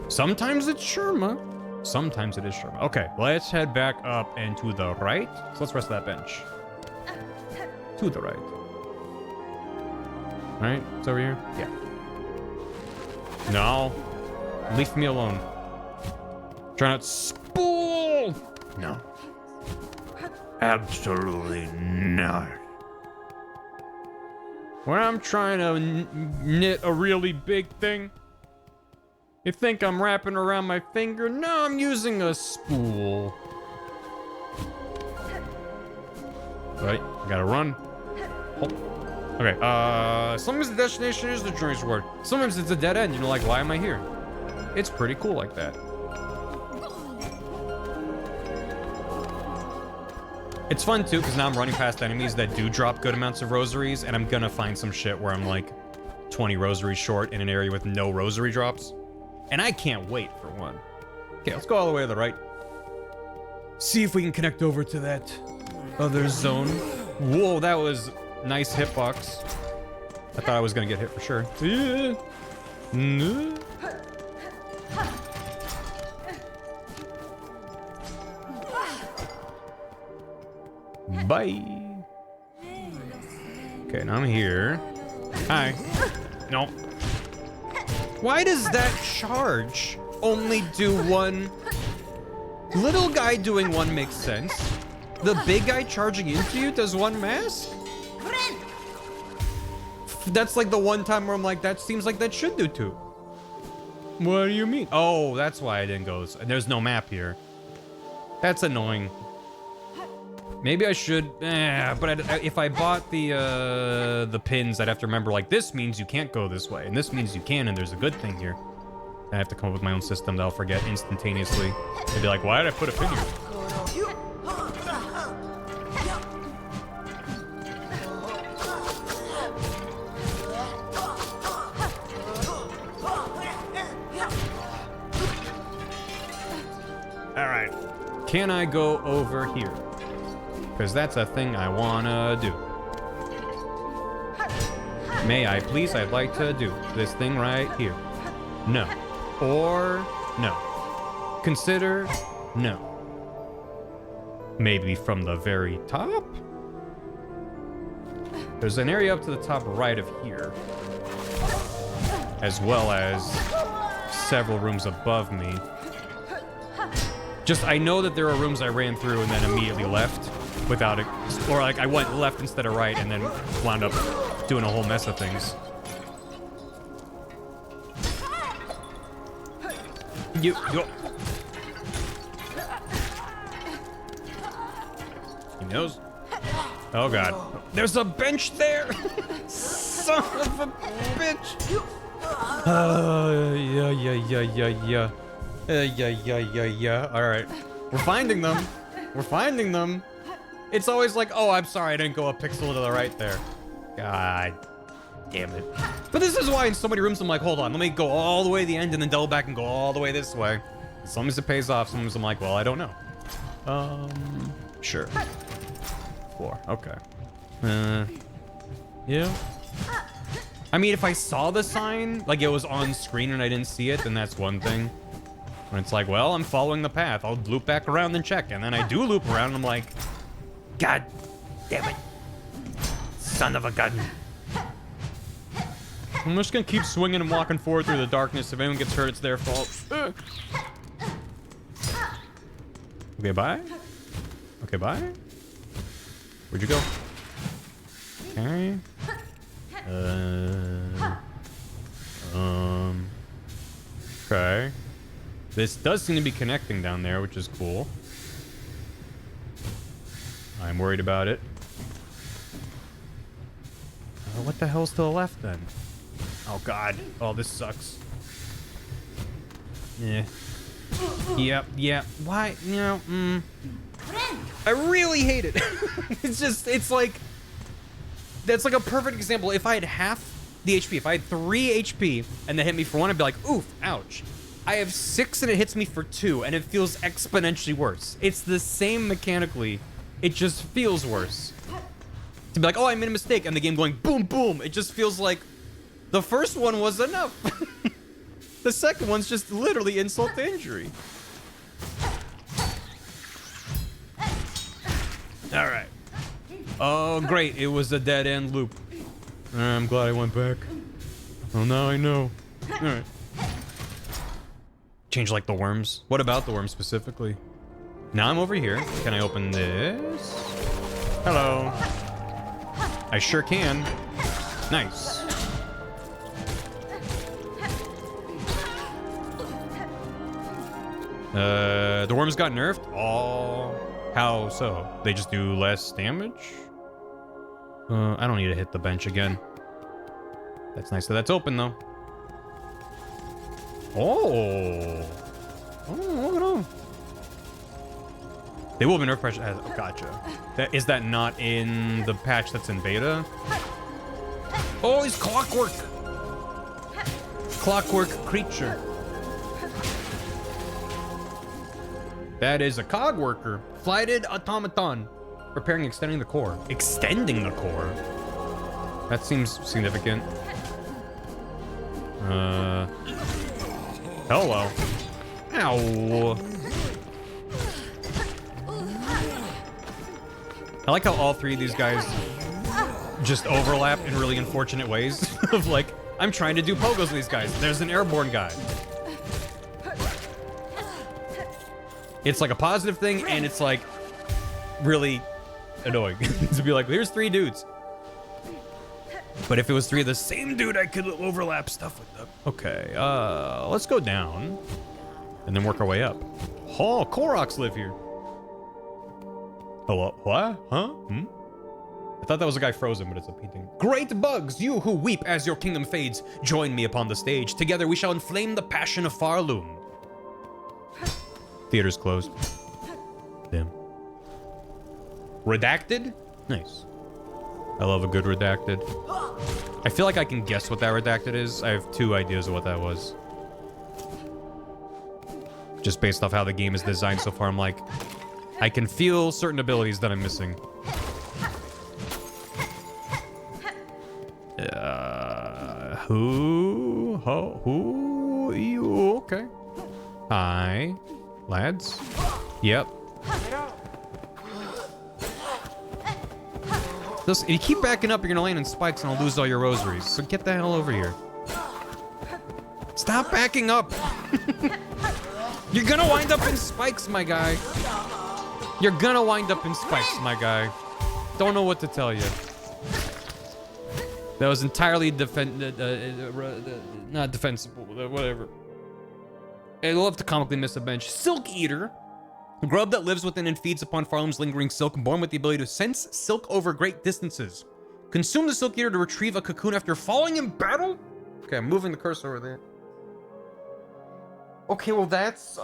Sometimes it's Sherma. Sometimes it is Sherma. Okay, let's head back up and to the right. So let's rest that bench. To the right. Right? It's over here? Yeah. No. Leave me alone. Try not spool! No. Absolutely not. When I'm trying to knit a really big thing, you think I'm wrapping around my finger? No, I'm using a spool. Right, gotta run. Oh. Okay, sometimes the destination is the journey's reward. Sometimes it's a dead end, you're like, why am I here? It's pretty cool like that. It's fun too, because now I'm running past enemies that do drop good amounts of rosaries, and I'm gonna find some shit where I'm like 20 rosaries short in an area with no rosary drops. And I can't wait for one. Okay, let's go all the way to the right. See if we can connect over to that other zone. Whoa, that was nice hitbox. I thought I was gonna get hit for sure. Bye. Okay, now I'm here. Hi. No. Why does that charge only do 1? Little guy doing 1 makes sense. The big guy charging into you does 1 mask? That's like the one time where I'm like, that seems like that should do 2. What do you mean? Oh, that's why I didn't go. And there's no map here. That's annoying. Maybe I should, but if I bought the pins, I'd have to remember, like, this means you can't go this way, and this means you can, and there's a good thing here. I have to come up with my own system that I'll forget instantaneously. I'd be like, why did I put a pin here? All right, can I go over here? Because that's a thing I wanna do. May I please? I'd like to do this thing right here. No. Or no. Consider no. Maybe from the very top? There's an area up to the top right of here. As well as several rooms above me. Just, I know that there are rooms I ran through and then immediately left. Without it, or like I went left instead of right and then wound up doing a whole mess of things. You. He knows. Oh god. There's a bench there! Son of a bitch! Yeah. Alright. We're finding them. We're finding them. It's always like, oh, I'm sorry, I didn't go a pixel to the right there. God damn it. But this is why in so many rooms I'm like, hold on, let me go all the way to the end and then double back and go all the way this way. Sometimes it pays off, sometimes I'm like, well, I don't know. Sure. 4, okay. Yeah. I mean, if I saw the sign, like it was on screen and I didn't see it, then that's one thing. When it's like, well, I'm following the path, I'll loop back around and check. And then I do loop around and I'm like, God damn it. Son of a gun. I'm just gonna keep swinging and walking forward through the darkness. If anyone gets hurt, it's their fault. Okay, bye. Okay, bye. Where'd you go? Okay. Okay. This does seem to be connecting down there, which is cool. I'm worried about it. What the hell's to the left then? Oh god. Oh, this sucks. Yeah. Yep. Why? You know, I really hate it. It's like... That's like a perfect example. If I had half the HP, if I had 3 HP and they hit me for 1, I'd be like, oof, ouch. I have 6 and it hits me for 2 and it feels exponentially worse. It's the same mechanically. It just feels worse. To be like, oh, I made a mistake, and the game going boom, boom. It just feels like the first one was enough. The second one's just literally insult to injury. All right. Oh, great. It was a dead end loop. I'm glad I went back. Oh, now I know. All right. Change like the worms. What about the worms specifically? Now I'm over here. Can I open this? Hello. I sure can. Nice. The worms got nerfed? Oh, how so? They just do less damage? I don't need to hit the bench again. That's nice that that's open though. Oh. Oh, look at them. They will have been nerf pressure. Oh, gotcha. Is that not in the patch that's in beta? Oh, he's Clockwork. Clockwork creature. That is a cog worker. Flighted automaton. Repairing, extending the core. Extending the core? That seems significant. Hello. Ow. I like how all 3 of these guys just overlap in really unfortunate ways. Of like, I'm trying to do pogos with these guys. There's an airborne guy. It's like a positive thing, and it's like really annoying to be like, here's 3 dudes. But if it was 3 of the same dude, I could overlap stuff with them. Okay, let's go down and then work our way up. Oh, Koroks live here. Hello? What? Huh? I thought that was a guy frozen, but it's a painting. Great bugs, you who weep as your kingdom fades, join me upon the stage. Together we shall inflame the passion of Farloom. Theater's closed. Damn. Redacted? Nice. I love a good redacted. I feel like I can guess what that redacted is. I have 2 ideas of what that was. Just based off how the game is designed so far, I'm like, I can feel certain abilities that I'm missing. Who? You? Okay. Hi, lads. Yep. Listen, if you keep backing up, you're gonna land in spikes and I'll lose all your rosaries. So get the hell over here. Stop backing up. You're gonna wind up in spikes, my guy. You're gonna wind up in spikes, my guy. Don't know what to tell you. That was entirely not defensible, whatever. I love to comically miss a bench. Silk Eater. A grub that lives within and feeds upon Farloom's lingering silk, born with the ability to sense silk over great distances. Consume the Silk Eater to retrieve a cocoon after falling in battle? Okay, I'm moving the cursor over there. Okay, well that's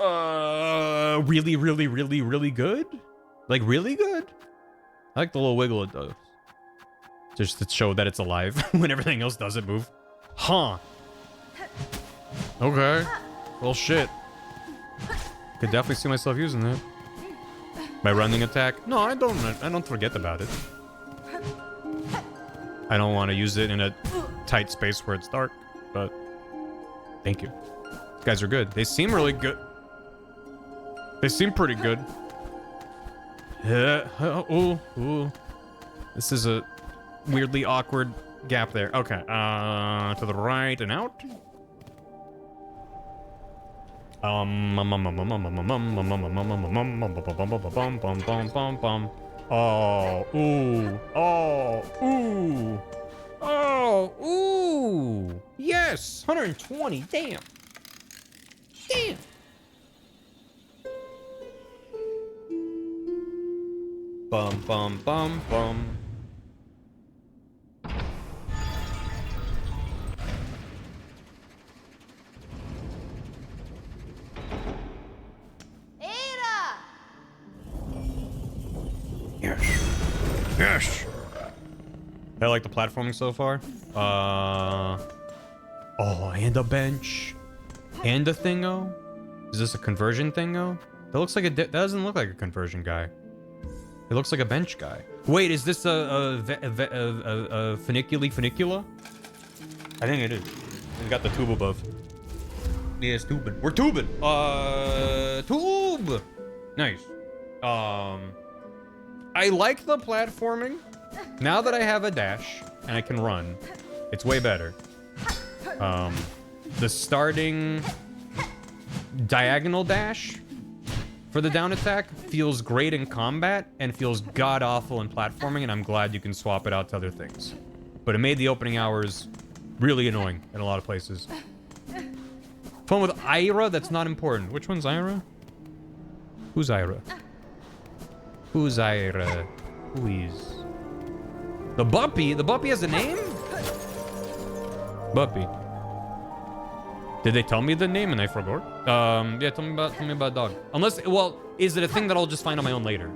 really, really, really, really good. Like really good. I like the little wiggle it does. Just to show that it's alive when everything else doesn't move. Huh. Okay. Well, shit. Could definitely see myself using that. My running attack? No, I don't forget about it. I don't want to use it in a tight space where it's dark, but thank you. These guys are good. They seem really good. They seem pretty good. Ooh. This is a weirdly awkward gap there. Okay. To the right and out. Oh, ooh. Oh, ooh. Oh, ooh. Yes. 120. Damn. Damn. Bum, bum, bum, bum. Ada! Yes. Yes. I like the platforming so far. Oh, and a bench. And a thingo. Is this a conversion thingo? That looks like a... That doesn't look like a conversion guy. It looks like a bench guy. Wait, is this a funicula? I think it is. We got the tube above. Yes, tubing. We're tubing. Tube. Nice. I like the platforming. Now that I have a dash and I can run, it's way better. The starting diagonal dash for the down attack feels great in combat and feels god-awful in platforming, and I'm glad you can swap it out to other things. But it made the opening hours really annoying in a lot of places. Fun with Ira, that's not important. Which one's Ira? Who's Ira? Who's Ira? Who is? The Buppy? The Buppy has a name? Buppy. Did they tell me the name and I forgot? Yeah, tell me about dog. Unless, well, is it a thing that I'll just find on my own later?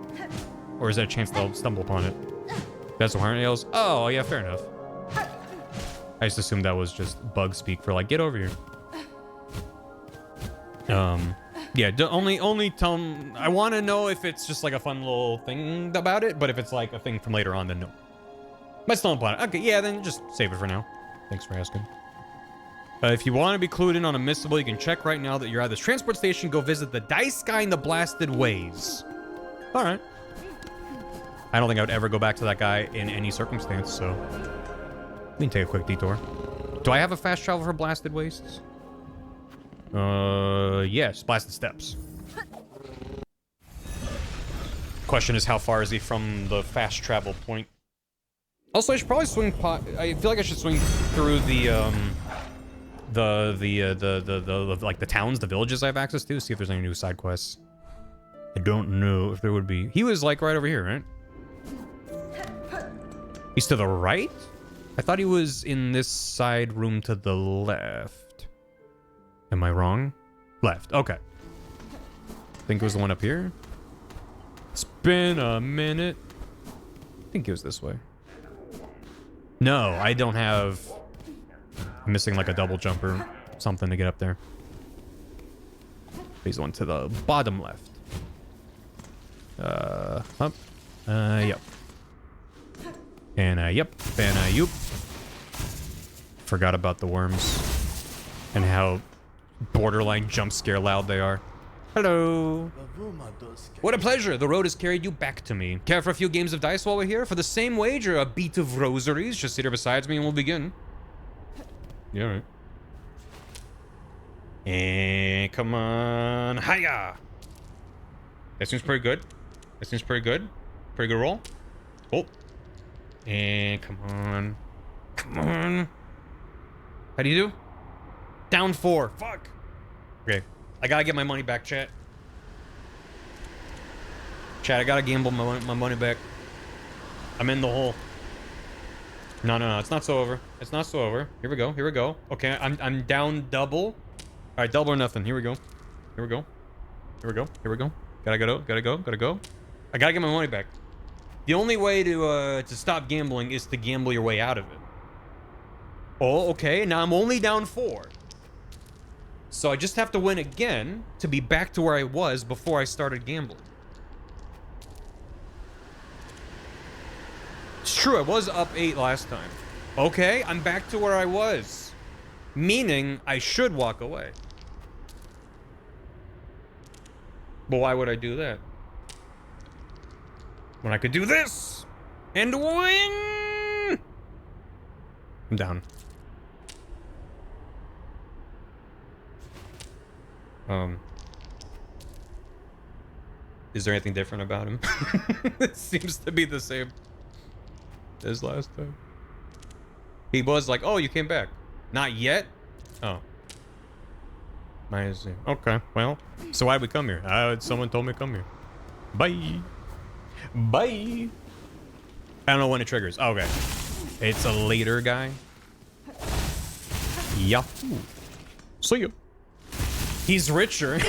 Or is there a chance that I'll stumble upon it? That's the horn nails? Oh, yeah, fair enough. I just assumed that was just bug speak for like, get over here. Yeah, only tell them, I want to know if it's just like a fun little thing about it, but if it's like a thing from later on, then no. Might stumble upon it. Okay, yeah, then just save it for now. Thanks for asking. If you want to be clued in on a missable, you can check right now that you're at this transport station. Go visit the Dice Guy in the Blasted Ways. All right. I don't think I would ever go back to that guy in any circumstance, so... Let me take a quick detour. Do I have a fast travel for Blasted Wastes? Yes. Blasted Steps. Question is, how far is he from the fast travel point? Also, I should probably swing... I feel like I should swing through the like the towns, the villages I have access to, see if there's any new side quests. I don't know if there would be. He was like right over here, right? He's to the right? I thought he was in this side room to the left. Am I wrong? Left, okay. I think it was the one up here. It's been a minute. I think it was this way. No, I don't have... I'm missing like a double jump or something to get up there. He's one to the bottom left. Up. Yep. And yep. And yoop. Forgot about the worms. And how borderline jump scare loud they are. Hello. What a pleasure. The road has carried you back to me. Care for a few games of dice while we're here? For the same wager, a beat of rosaries. Just sit here beside me and we'll begin. Yeah, right. And come on. Hiya! That seems pretty good. That seems pretty good. Pretty good roll. Oh. And come on. Come on. How do you do? Down 4. Fuck. Okay. I gotta get my money back, chat. Chat, I gotta gamble my money back. I'm in the hole. No, it's not so over. It's not so over. Here we go. Here we go. Okay, I'm down double. All right, double or nothing. Here we go. Here we go. Here we go. Here we go. Gotta go. I gotta get my money back. The only way to stop gambling is to gamble your way out of it. Oh, okay. Now I'm only down 4. So I just have to win again to be back to where I was before I started gambling. It's true, I was up 8 last time. Okay, I'm back to where I was. Meaning, I should walk away. But why would I do that? When I could do this! And win! I'm down. Is there anything different about him? It seems to be the same as last time. He was like, oh, you came back. Not yet? Oh. Okay, well, so why'd we come here? Someone told me to come here. Bye. Bye. I don't know when it triggers. Okay. It's a later guy. Yahoo. See you. He's richer.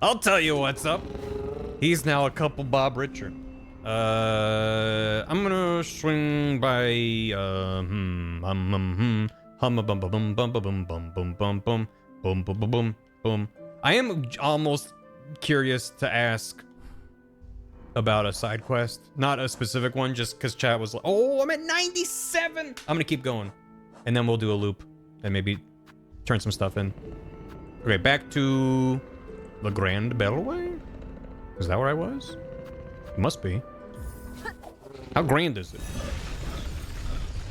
I'll tell you what's up. He's now a couple bob richer. I'm gonna swing by I am almost curious to ask about a side quest, not a specific one, just because chat was like, oh, I'm at 97. I'm gonna keep going, and then we'll do a loop and maybe turn some stuff in. Okay, back to the Grand Bellway. Is that where I was? It must be. How grand is it?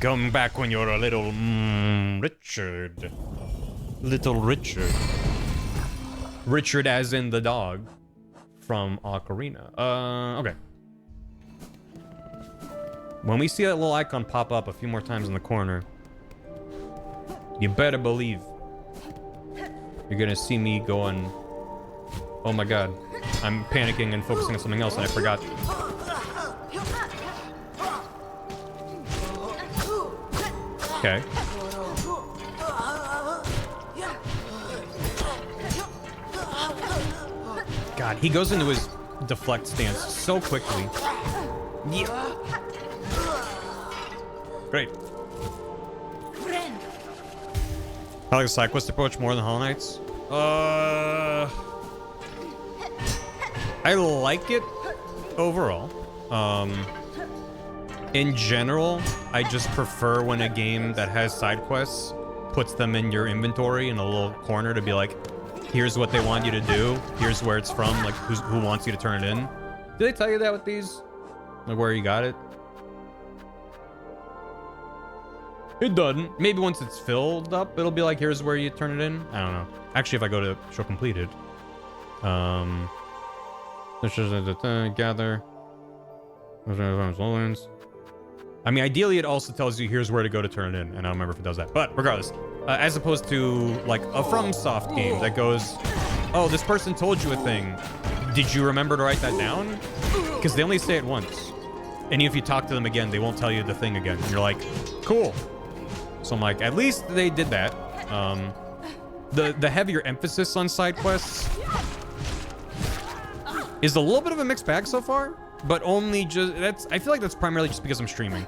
Come back when you're a little Richard. Little Richard. Richard as in the dog from Ocarina. Okay. When we see that little icon pop up a few more times in the corner, you better believe you're gonna see me going, oh my god, I'm panicking and focusing on something else and I forgot. Okay. God, he goes into his deflect stance so quickly. Yeah. Great. I like the side quest approach more than Hollow Knights. I like it overall. In general, I just prefer when a game that has side quests puts them in your inventory in a little corner to be like, here's what they want you to do, here's where it's from, like who wants you to turn it in. Do they tell you that with these? Like where you got it? It doesn't. Maybe once it's filled up, it'll be like, here's where you turn it in. I don't know. Actually, if I go to show completed, gather. I mean, ideally, it also tells you here's where to go to turn it in, and I don't remember if it does that. But regardless, as opposed to like a FromSoft game that goes, oh, this person told you a thing. Did you remember to write that down? Because they only say it once. And if you talk to them again, they won't tell you the thing again. And you're like, cool. So I'm like, at least they did that. The heavier emphasis on side quests is a little bit of a mixed bag so far, but only just, I feel like that's primarily just because I'm streaming.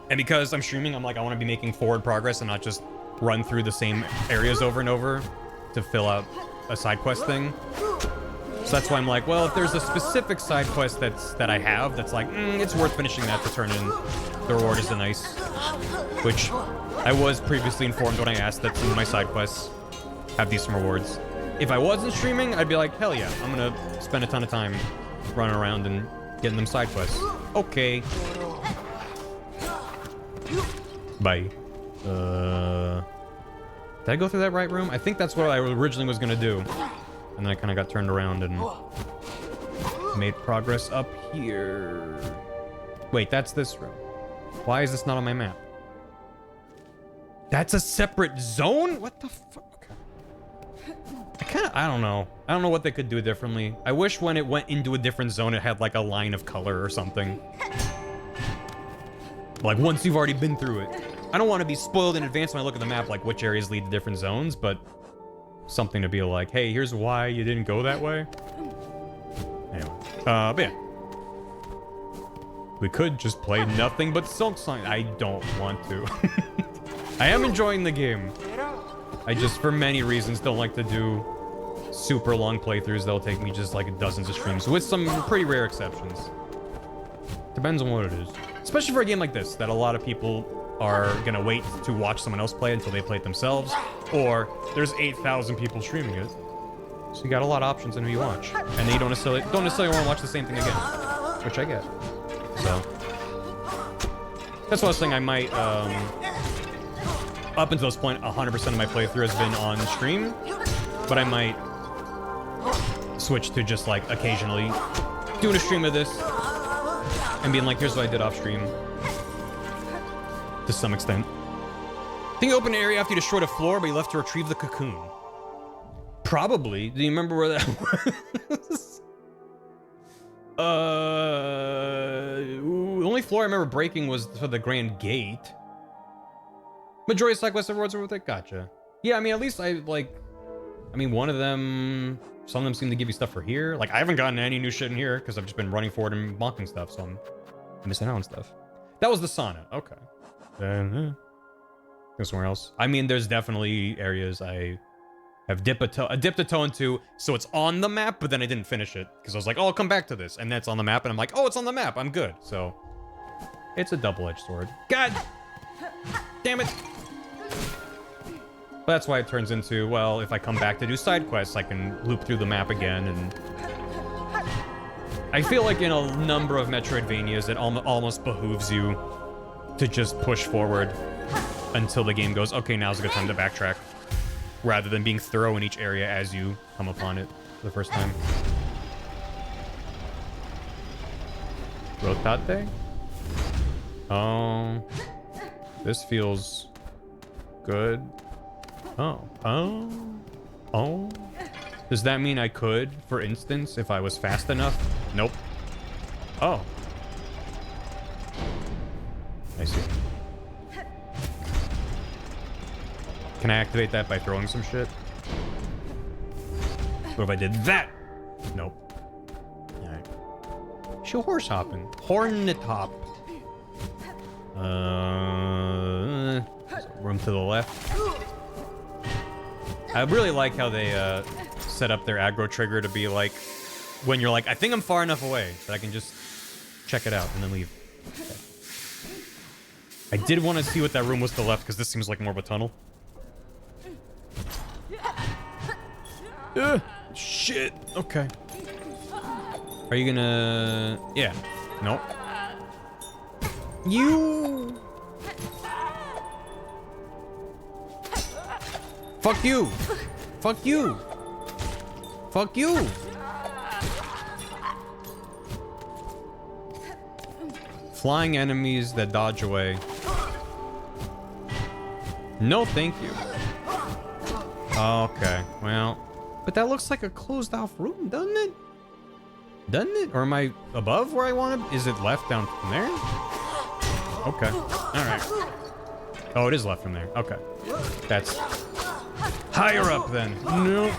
And because I'm streaming, I'm like, I want to be making forward progress and not just run through the same areas over and over to fill out a side quest thing. So that's why I'm like, well, if there's a specific side quest that I have that's like, it's worth finishing that to turn in, the reward is nice. Which I was previously informed when I asked that some of my side quests have decent rewards. If I wasn't streaming, I'd be like, hell yeah, I'm gonna spend a ton of time running around and getting them side quests. Okay. Bye. Did I go through that right room? I think that's what I originally was gonna do. And then I kind of got turned around and made progress up here. Wait, that's this room. Why is this not on my map? That's a separate zone? What the fuck? I don't know. I don't know what they could do differently. I wish when it went into a different zone, it had like a line of color or something. Like once you've already been through it. I don't want to be spoiled in advance when I look at the map, like which areas lead to different zones, but something to be like, hey, here's why you didn't go that way. Anyway, but yeah. We could just play nothing but Silksong. I don't want to. I am enjoying the game. I just, for many reasons, don't like to do super long playthroughs that'll take me just like dozens of streams, with some pretty rare exceptions. Depends on what it is. Especially for a game like this, that a lot of people are gonna wait to watch someone else play until they play it themselves, or there's 8,000 people streaming it. So you got a lot of options in who you watch, and then you don't necessarily want to watch the same thing again, which I get. So That's what I was saying. I might, up until this point, 100% of my playthrough has been on stream, but I might switch to just like occasionally doing a stream of this and being like, here's what I did off stream to some extent. I think you opened an area after you destroyed a floor, but you left to retrieve the cocoon. Probably. Do you remember where that was? The only floor I remember breaking was for the Grand Gate. Majority of side quests everyone's over with it. Gotcha. Yeah, I mean, at least I mean, one of them, some of them seem to give you stuff for here. Like, I haven't gotten any new shit in here because I've just been running forward and bonking stuff, so I'm missing out on stuff. That was the sauna. Okay. Then, go somewhere else. I mean, there's definitely areas I have dipped a toe into, so it's on the map, but then I didn't finish it because I was like, oh, I'll come back to this, and then it's on the map, and I'm like, oh, it's on the map, I'm good. So it's a double-edged sword. God damn it. But that's why it turns into, well, if I come back to do side quests, I can loop through the map again, and I feel like in a number of Metroidvanias, it almost behooves you to just push forward until the game goes, okay, now's a good time to backtrack, rather than being thorough in each area as you come upon it for the first time. Rotate? Oh. This feels good. Oh. Does that mean I could, for instance, if I was fast enough? Nope. Oh. I see. Can I activate that by throwing some shit? What if I did that? Nope. Alright. She'll horse hopping. Hornet hop. Room to the left. I really like how they set up their aggro trigger to be like, when you're like, I think I'm far enough away that I can just check it out and then leave. Okay. I did want to see what that room was to the left because this seems like more of a tunnel. Shit. Okay. Are you gonna... Yeah. Nope. You... Fuck you. Fuck you. Fuck you. Flying enemies that dodge away. No, thank you. Okay, well, but that looks like a closed off room, doesn't it? Doesn't it? Or am I above where I want to? Is it left down from there? Okay, all right. Oh, it is left from there. Okay, that's higher up then. No.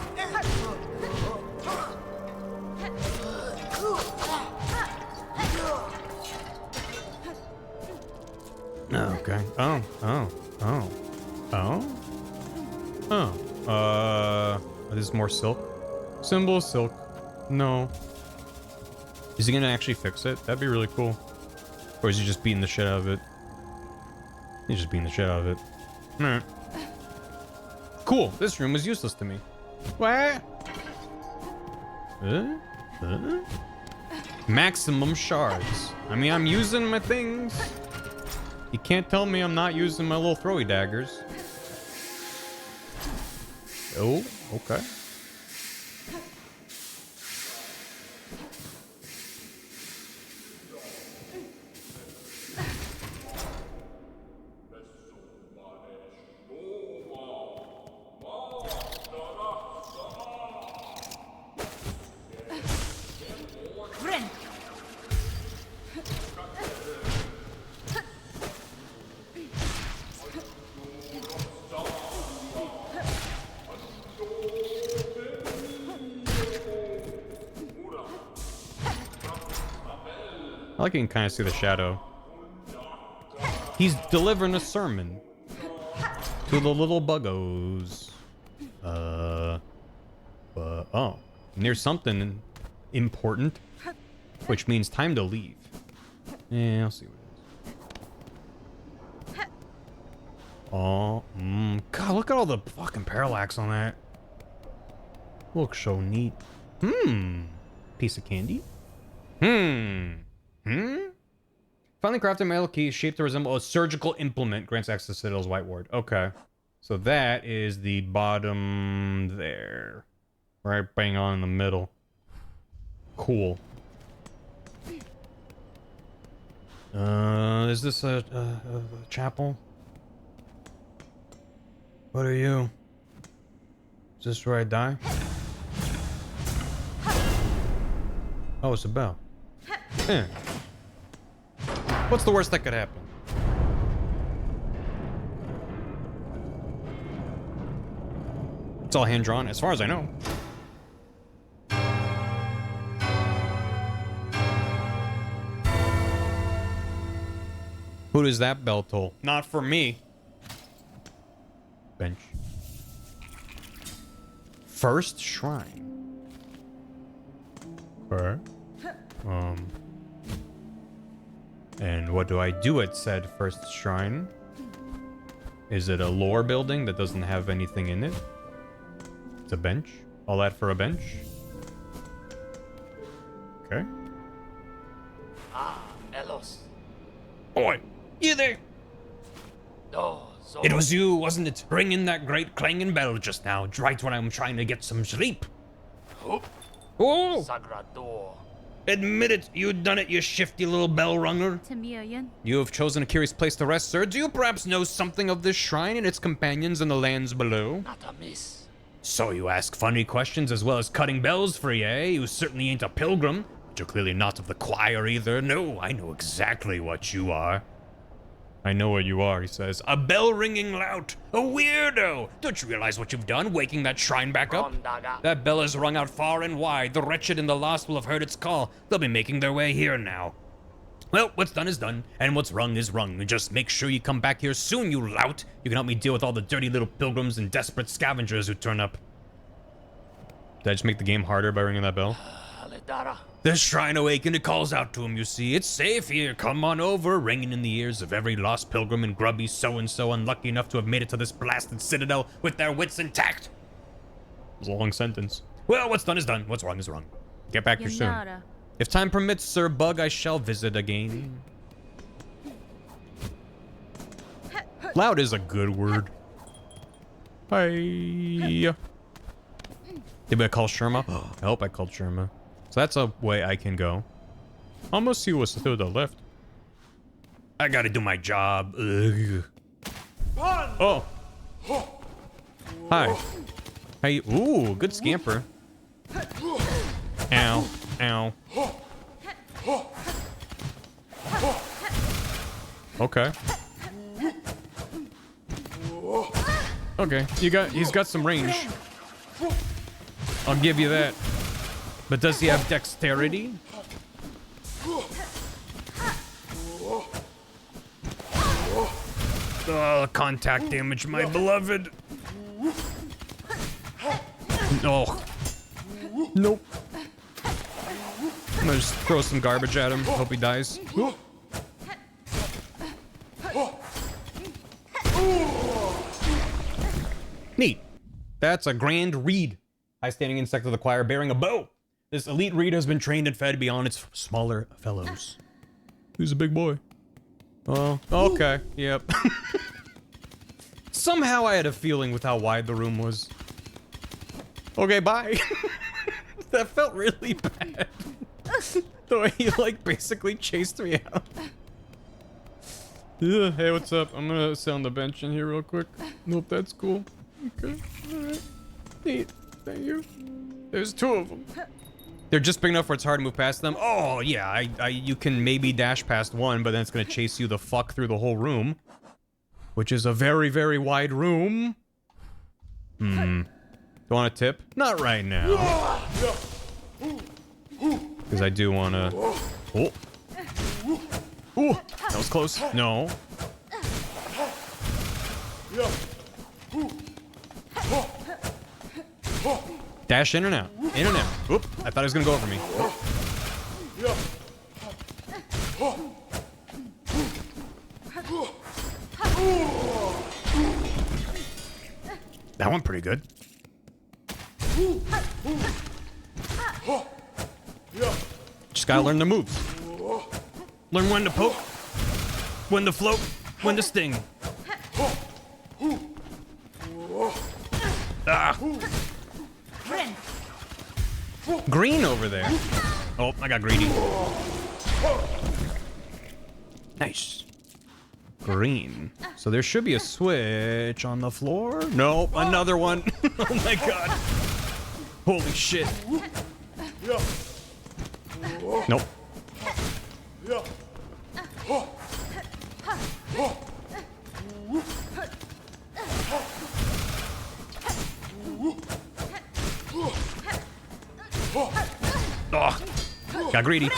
Okay. This is more silk. Symbol silk. No. Is he gonna actually fix it? That'd be really cool. Or is he just beating the shit out of it? He's just beating the shit out of it. Alright. Cool. This room was useless to me. What? Maximum shards. I mean, I'm using my things. You can't tell me I'm not using my little throwy daggers. Oh, okay. I like you can kind of see the shadow. He's delivering a sermon to the little buggos. Oh, near something important, which means time to leave. Yeah, I'll see what it is. Oh, God, look at all the fucking parallax on that. Looks so neat. Piece of candy. If Finally crafted metal key shaped to resemble a surgical implement. Grants access to Citadel's white ward. Okay. So that is the bottom there. Right bang on in the middle. Cool. Is this a chapel? What are you? Is this where I die? Oh, it's a bell. Eh. What's the worst that could happen? It's all hand drawn, as far as I know. Who does that bell toll? Not for me. Bench. First shrine. Okay. And what do I do at said first shrine? Is it a lore building that doesn't have anything in it? It's a bench. All that for a bench? Okay. Ah, Elos. Oi! You there? Oh, so It was you, wasn't it? Ringing that great clanging bell just now, right when I'm trying to get some sleep. Oh, Oh! Sagrador. Admit it, you done it, you shifty little bell runger. Tamiyan. You have chosen a curious place to rest, sir. Do you perhaps know something of this shrine and its companions in the lands below? Not a miss. So you ask funny questions as well as cutting bells free, eh? You certainly ain't a pilgrim, but you're clearly not of the choir either. No, I know exactly what you are. I know what you are, he says. A bell-ringing lout. A weirdo. Don't you realize what you've done, waking that shrine back up? Rondaga. That bell has rung out far and wide. The wretched and the lost will have heard its call. They'll be making their way here now. Well, what's done is done, and what's rung is rung. Just make sure you come back here soon, you lout. You can help me deal with all the dirty little pilgrims and desperate scavengers who turn up. Did I just make the game harder by ringing that bell? Aledara. The shrine awakened, it calls out to him, you see. It's safe here, come on over, ringing in the ears of every lost pilgrim and grubby so-and-so unlucky enough to have made it to this blasted citadel with their wits intact. It was a long sentence. Well, what's done is done. What's wrong is wrong. Get back here soon. Yanara. If time permits, Sir Bug, I shall visit again. Loud is a good word. Hi. Did I call Sherma? I hope I called Sherma. So that's a way I can go. Almost see what's to the left. I gotta do my job. Ugh. Oh. Hi. Hey. Ooh, good scamper. Ow. Ow. Okay. Okay. He's got some range. I'll give you that. But does he have dexterity? Oh, contact damage, my beloved. Oh. Nope. I'm gonna just throw some garbage at him. Hope he dies. Neat. That's a grand reed. High-standing insect of the choir bearing a bow. This elite reed has been trained and fed beyond its smaller fellows. He's a big boy. Oh, okay. Yep. Somehow I had a feeling with how wide the room was. Okay, bye. That felt really bad. The way he, like, basically chased me out. Yeah, hey, what's up? I'm gonna sit on the bench in here real quick. Nope, that's cool. Okay, alright. Neat. Thank you. There's two of them. They're just big enough where it's hard to move past them. Oh, yeah, you can maybe dash past one, but then it's gonna chase you the fuck through the whole room. Which is a very, very wide room. Do you want a tip? Not right now. Because I do want to... Oh. Ooh, that was close. No. Dash in and out. In and out. Oop, I thought he was going to go over me. That went pretty good. Just gotta learn the moves. Learn when to poke, When the float, when the sting. Ah. Green over there. Oh, I got greedy. Nice. Green. So there should be a switch on the floor. Nope, another one. Oh my god. Holy shit. Nope. Oh, got greedy.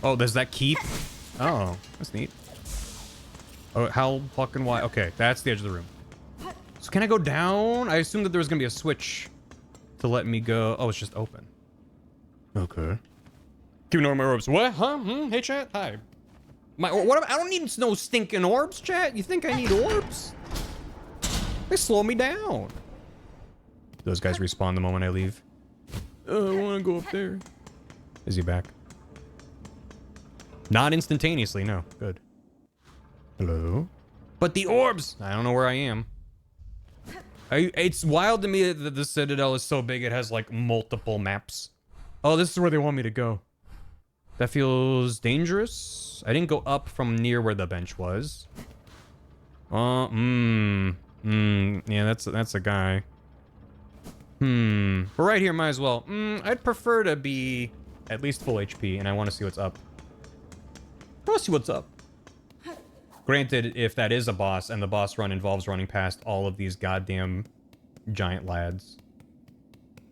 Oh, does that keep? Oh, that's neat. Oh, how fucking wide? Okay, that's the edge of the room. So can I go down? I assumed that there was gonna be a switch to let me go. Oh, it's just open. Okay. Keep ignoring my orbs. What? Huh? Hey, chat. Hi. What? I don't need no stinking orbs, chat. You think I need orbs? They slow me down. Those guys respawn the moment I leave. I want to go up there. Is he back? Not instantaneously, no. Good. Hello? But the orbs! I don't know where I am. It's wild to me that the Citadel is so big it has, like, multiple maps. Oh, this is where they want me to go. That feels dangerous. I didn't go up from near where the bench was. Yeah, that's a guy. We're right here, might as well. I'd prefer to be at least full HP, and I want to see what's up. I want to see what's up. Granted, if that is a boss, and the boss run involves running past all of these goddamn giant lads,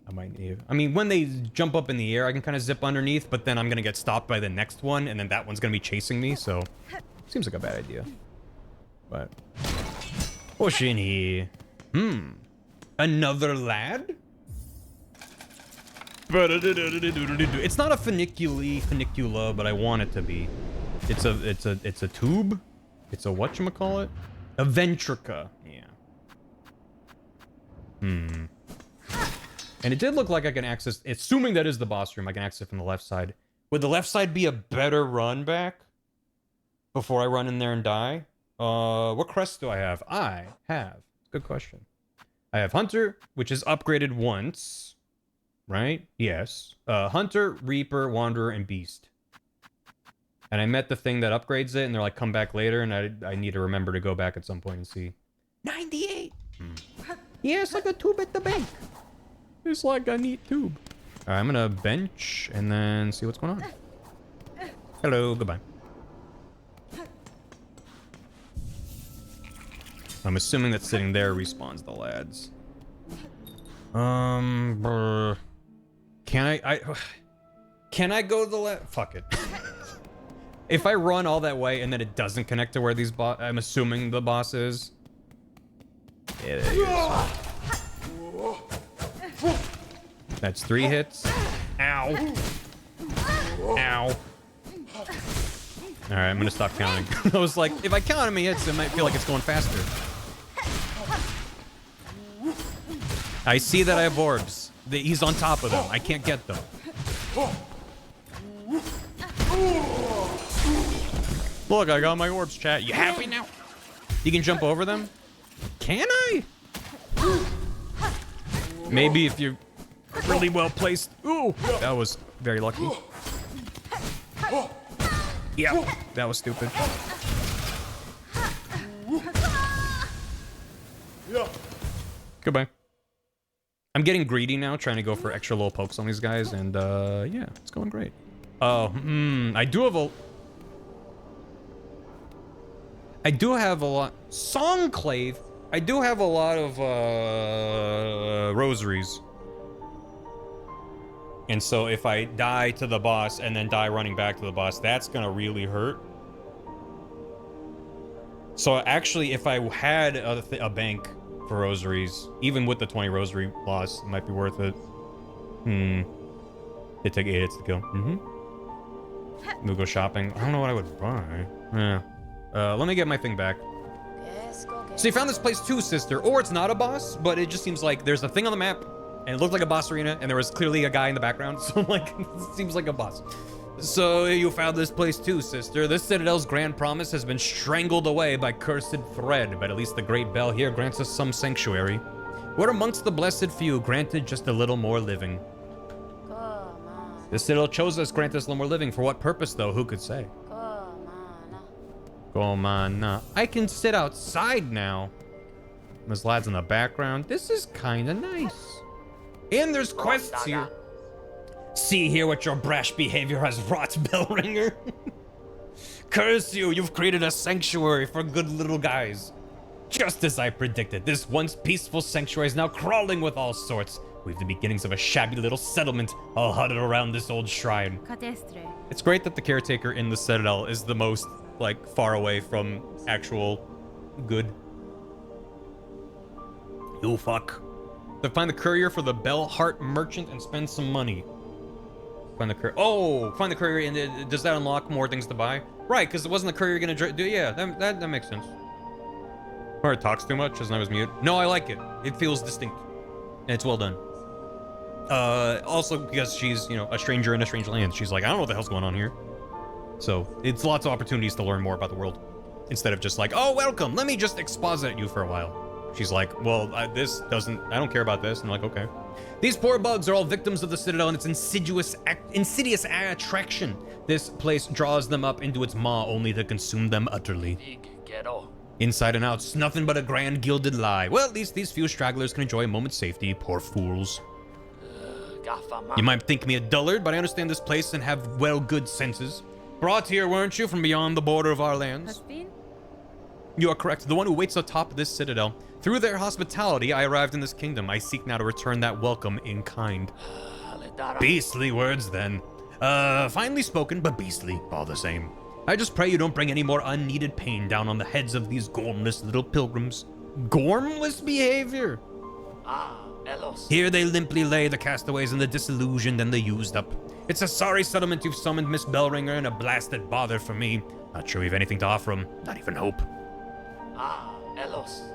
I might need... I mean, when they jump up in the air, I can kind of zip underneath, but then I'm going to get stopped by the next one, and then that one's going to be chasing me, so... Seems like a bad idea. But... Push in here. Another lad? It's not a funicula, but I want it to be. It's a tube. It's a whatchamacallit? A ventrica. Yeah. And it did look like I can access, assuming that is the boss room, I can access it from the left side. Would the left side be a better run back? Before I run in there and die? What crest do I have? I have. Good question. I have Hunter, which is upgraded once. Right? Yes. Hunter, Reaper, Wanderer, and Beast. And I met the thing that upgrades it, and they're like, come back later, and I need to remember to go back at some point and see. 98! Yeah, it's like a tube at the bank. It's like a neat tube. Alright, I'm gonna bench, and then see what's going on. Hello, goodbye. I'm assuming that sitting there respawns the lads. Can I go to the left? Fuck it. If I run all that way and then it doesn't connect to where these I'm assuming the boss is. Yeah, there he is. That's 3 hits. Ow. Ow. Alright, I'm gonna stop counting. I was like, if I count how many hits, it might feel like it's going faster. I see that I have orbs. He's on top of them. I can't get them. Look, I got my orbs, chat. You happy now? You can jump over them? Can I? Maybe if you're really well placed. Ooh, that was very lucky. Yeah, that was stupid. Goodbye. I'm getting greedy now, trying to go for extra little pokes on these guys, and yeah, it's going great. Oh, I do have a lot. Songclave. I do have a lot of rosaries. And so if I die to the boss and then die running back to the boss, that's gonna really hurt. So actually, if I had a bank for rosaries, even with the 20 rosary loss, it might be worth it. It took 8 hits to kill. We'll go shopping. I don't know what I would buy. Yeah. Let me get my thing back. So you found this place too, sister. Or it's not a boss, but it just seems like there's a thing on the map. and it looked like a boss arena, and there was clearly a guy in the background, so I'm like, it seems like a boss. So you found this place too, sister. This citadel's grand promise has been strangled away by cursed thread, but at least the great bell here grants us some sanctuary. We're amongst the blessed few, granted just a little more living. Come on. The citadel chose us, grant us a little more living. For what purpose, though? Who could say? Come on. I can sit outside now. There's lads in the background. This is kind of nice. And there's quests here. See here what your brash behavior has wrought, Bellringer. Curse you, you've created a sanctuary for good little guys. Just as I predicted, this once peaceful sanctuary is now crawling with all sorts. We've the beginnings of a shabby little settlement all huddled around this old shrine. Catestre. It's great that the caretaker in the citadel is the most, like, far away from actual good. You fuck. To find the courier for the Bell Heart Merchant and spend some money. Find the courier. Oh, find the courier, and does that unlock more things to buy? Right, because it wasn't the courier gonna do. Yeah, that makes sense. Or it talks too much, as I was mute. No, I like it. It feels distinct, and it's well done. Also because she's, you know, a stranger in a strange land. She's like, I don't know what the hell's going on here. So it's lots of opportunities to learn more about the world, instead of just like, oh, welcome. Let me just exposit you for a while. She's like, well, I don't care about this. And I'm like, okay. These poor bugs are all victims of the Citadel and its insidious attraction. This place draws them up into its maw only to consume them utterly. Big ghetto. Inside and out, it's nothing but a grand gilded lie. Well, at least these few stragglers can enjoy a moment's safety. Poor fools. You might think me a dullard, but I understand this place and have, well, good senses. Brought here, weren't you, from beyond the border of our lands? HimSpin? You are correct. The one who waits atop this citadel. Through their hospitality, I arrived in this kingdom. I seek now to return that welcome in kind. Beastly words, then. Finely spoken, but beastly, all the same. I just pray you don't bring any more unneeded pain down on the heads of these gormless little pilgrims. Gormless behavior? Elos. Here they limply lay, the castaways and the disillusioned and the used up. It's a sorry settlement you've summoned, Miss Bellringer, and a blasted bother for me. Not sure we've anything to offer them. Not even hope. Elos.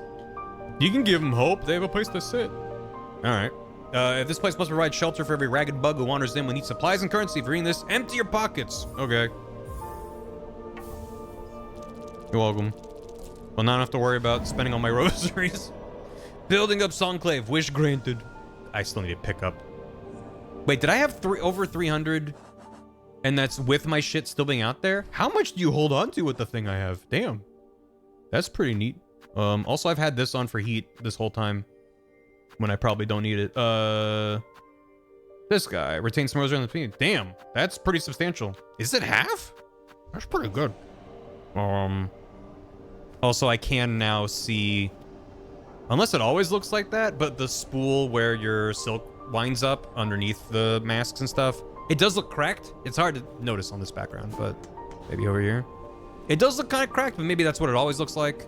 You can give them hope. They have a place to sit. All right. If this place must provide shelter for every ragged bug who wanders in, we need supplies and currency. For reading this, empty your pockets. Okay. You're welcome. Well, now I don't have to worry about spending all my rosaries. Building up Songclave. Wish granted. I still need to pick up. Wait, did I have over 300? And that's with my shit still being out there? How much do you hold on to with the thing I have? Damn. That's pretty neat. Also, I've had this on for heat this whole time when I probably don't need it. This guy retains some rosary on the speed. Damn, that's pretty substantial. Is it half? That's pretty good. Also, I can now see, unless it always looks like that, but the spool where your silk winds up underneath the masks and stuff, it does look cracked. It's hard to notice on this background, but maybe over here. It does look kind of cracked, but maybe that's what it always looks like.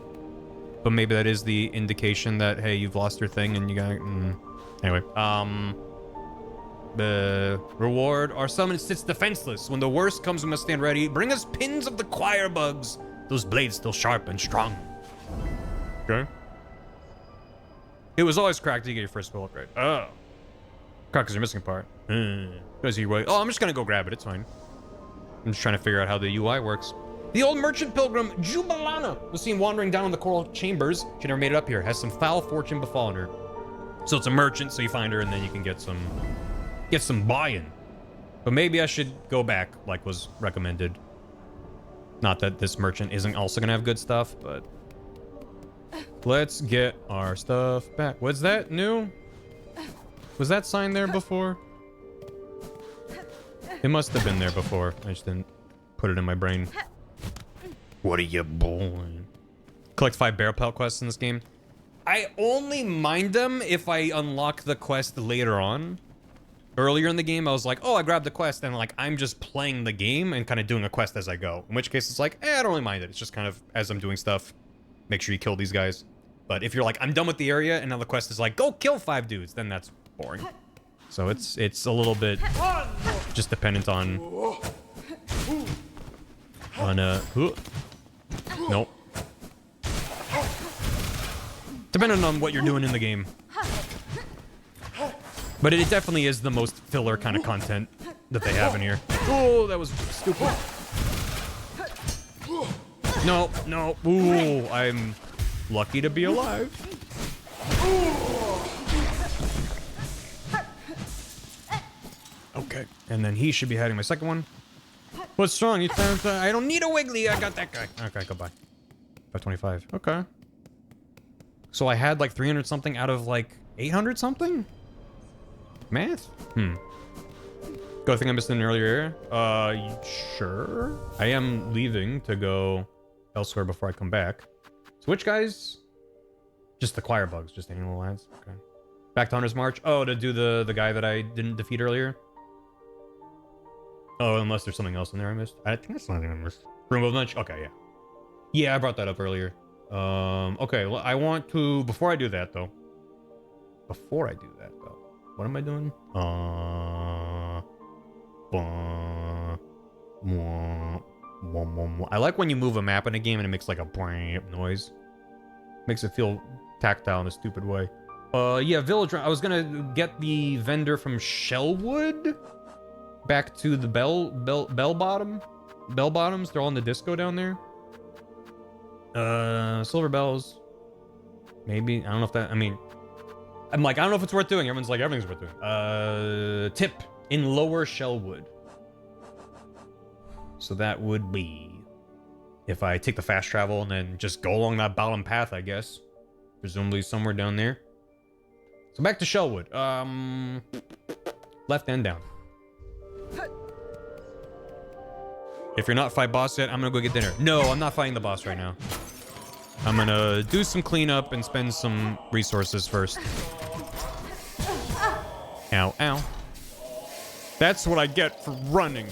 But maybe that is the indication that, hey, you've lost your thing and you got... Anyway, the reward. Our summon sits defenseless. When the worst comes, we must stand ready. Bring us pins of the choir bugs. Those blades still sharp and strong. Okay. It was always cracked to get your first bullet right. Oh. Crack because you're missing a part. Because you wait. Oh, I'm just gonna go grab it. It's fine. I'm just trying to figure out how the UI works. The old merchant pilgrim, Jubalana, was seen wandering down in the coral chambers. She never made it up here. Has some foul fortune befallen her. So it's a merchant, so you find her and then you can get some buy-in. But maybe I should go back, like was recommended. Not that this merchant isn't also gonna have good stuff, but let's get our stuff back. Was that new? Was that sign there before? It must have been there before. I just didn't put it in my brain. What are you boring? Collect 5 barrel pelt quests in this game. I only mind them if I unlock the quest later on. Earlier in the game, I was like, oh, I grabbed the quest, and like I'm just playing the game and kind of doing a quest as I go. In which case, it's like, I don't really mind it. It's just kind of as I'm doing stuff, make sure you kill these guys. But if you're like, I'm done with the area, and now the quest is like, go kill 5 dudes, then that's boring. So it's a little bit just dependent on nope. Depending on what you're doing in the game. But it definitely is the most filler kind of content that they have in here. Oh, that was stupid. No, no. Ooh, I'm lucky to be alive. Okay, and then he should be hiding my second one. What's wrong? You found, I don't need a Wiggly. I got that guy. Okay, goodbye. 525. Okay. So I had like 300 something out of like 800 something? Math? Go, think I missed an earlier area? Sure. I am leaving to go elsewhere before I come back. So which guys? Just the choir bugs, just annual lads. Okay. Back to Hunter's March. Oh, to do the guy that I didn't defeat earlier. Oh, unless there's something else in there I missed. I think that's something I missed. Room of Lunch? Okay, yeah. Yeah, I brought that up earlier. Okay, well, I want to... Before I do that, though. What am I doing? I like when you move a map in a game and it makes like a brrrr noise. Makes it feel tactile in a stupid way. Yeah, Villager. I was gonna get the vendor from Shellwood back to the Bell Bottoms. They're all in the disco down there. Silver Bells. Maybe. I don't know if that... I mean... I'm like, I don't know if it's worth doing. Everyone's like, everything's worth doing. Tip in Lower Shellwood. So that would be... If I take the fast travel and then just go along that bottom path, I guess. Presumably somewhere down there. So back to Shellwood. Left and down. If you're not fight boss yet, I'm gonna go get dinner. No, I'm not fighting the boss right now. I'm gonna do some cleanup and spend some resources first. Ow, ow. That's what I get for running.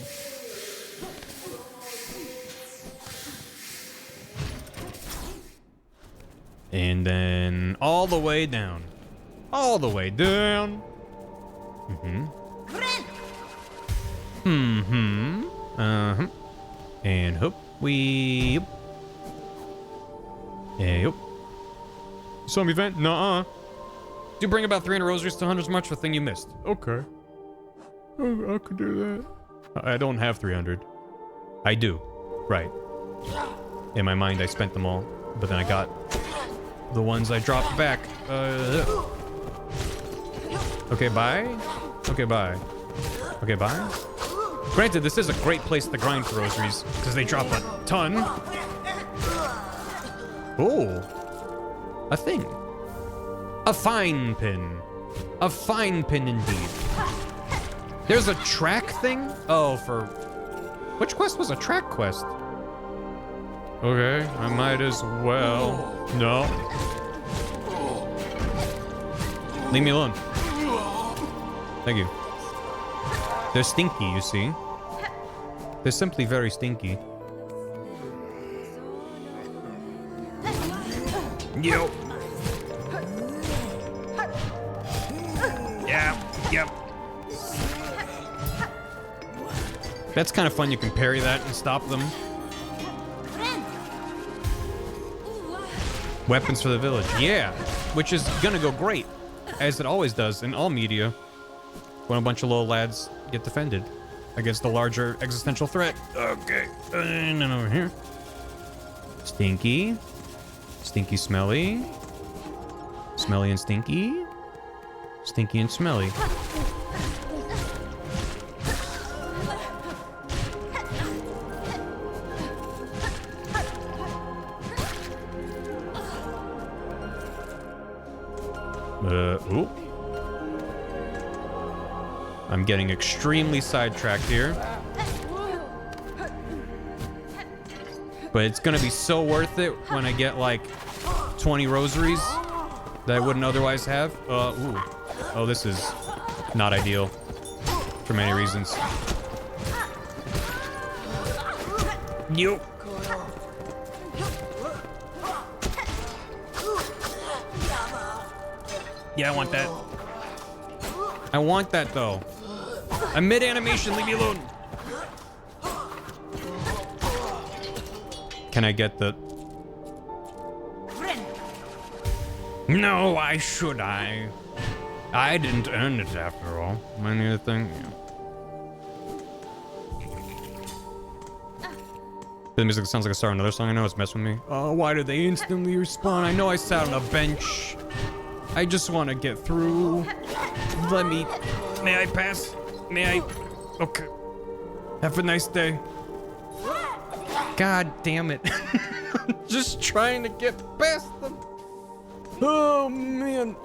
And then all the way down. All the way down. And hoop. We... Yep. Some event? Nuh-uh. Do bring about 300 rosaries to Hunter's March for the thing you missed. Okay. I could do that. I don't have 300. I do. Right. In my mind, I spent them all. But then I got the ones I dropped back. Okay, bye. Okay, bye. Okay, bye. Granted, this is a great place to grind for rosaries, because they drop a ton. Oh, a thing. A fine pin. A fine pin indeed. There's a track thing? Oh, for... Which quest was a track quest? Okay, I might as well. No. Leave me alone. Thank you. They're stinky, you see. They're simply very stinky. Yo. Yeah, yep. That's kind of fun. You can parry that and stop them. Weapons for the village. Yeah. Which is gonna go great. As it always does in all media. When a bunch of little lads get defended against the larger existential threat. Okay. And then over here. Stinky. Stinky, smelly. Smelly and stinky. Stinky and smelly. Ooh. I'm getting extremely sidetracked here. But it's gonna be so worth it when I get like 20 rosaries that I wouldn't otherwise have. Ooh. Oh, this is not ideal for many reasons. Yo. Yeah, I want that. I want that though. I'm mid-animation, leave me alone. Can I get the... No, why should I? I didn't end it after all. Am I near the thing? Yeah. The music sounds like a start of another song. I know it's messing with me. Oh, why do they instantly respawn? I know I sat on a bench. I just want to get through. Let me... May I pass? May I... Okay. Have a nice day. God damn it. I'm just trying to get past them. Oh, man.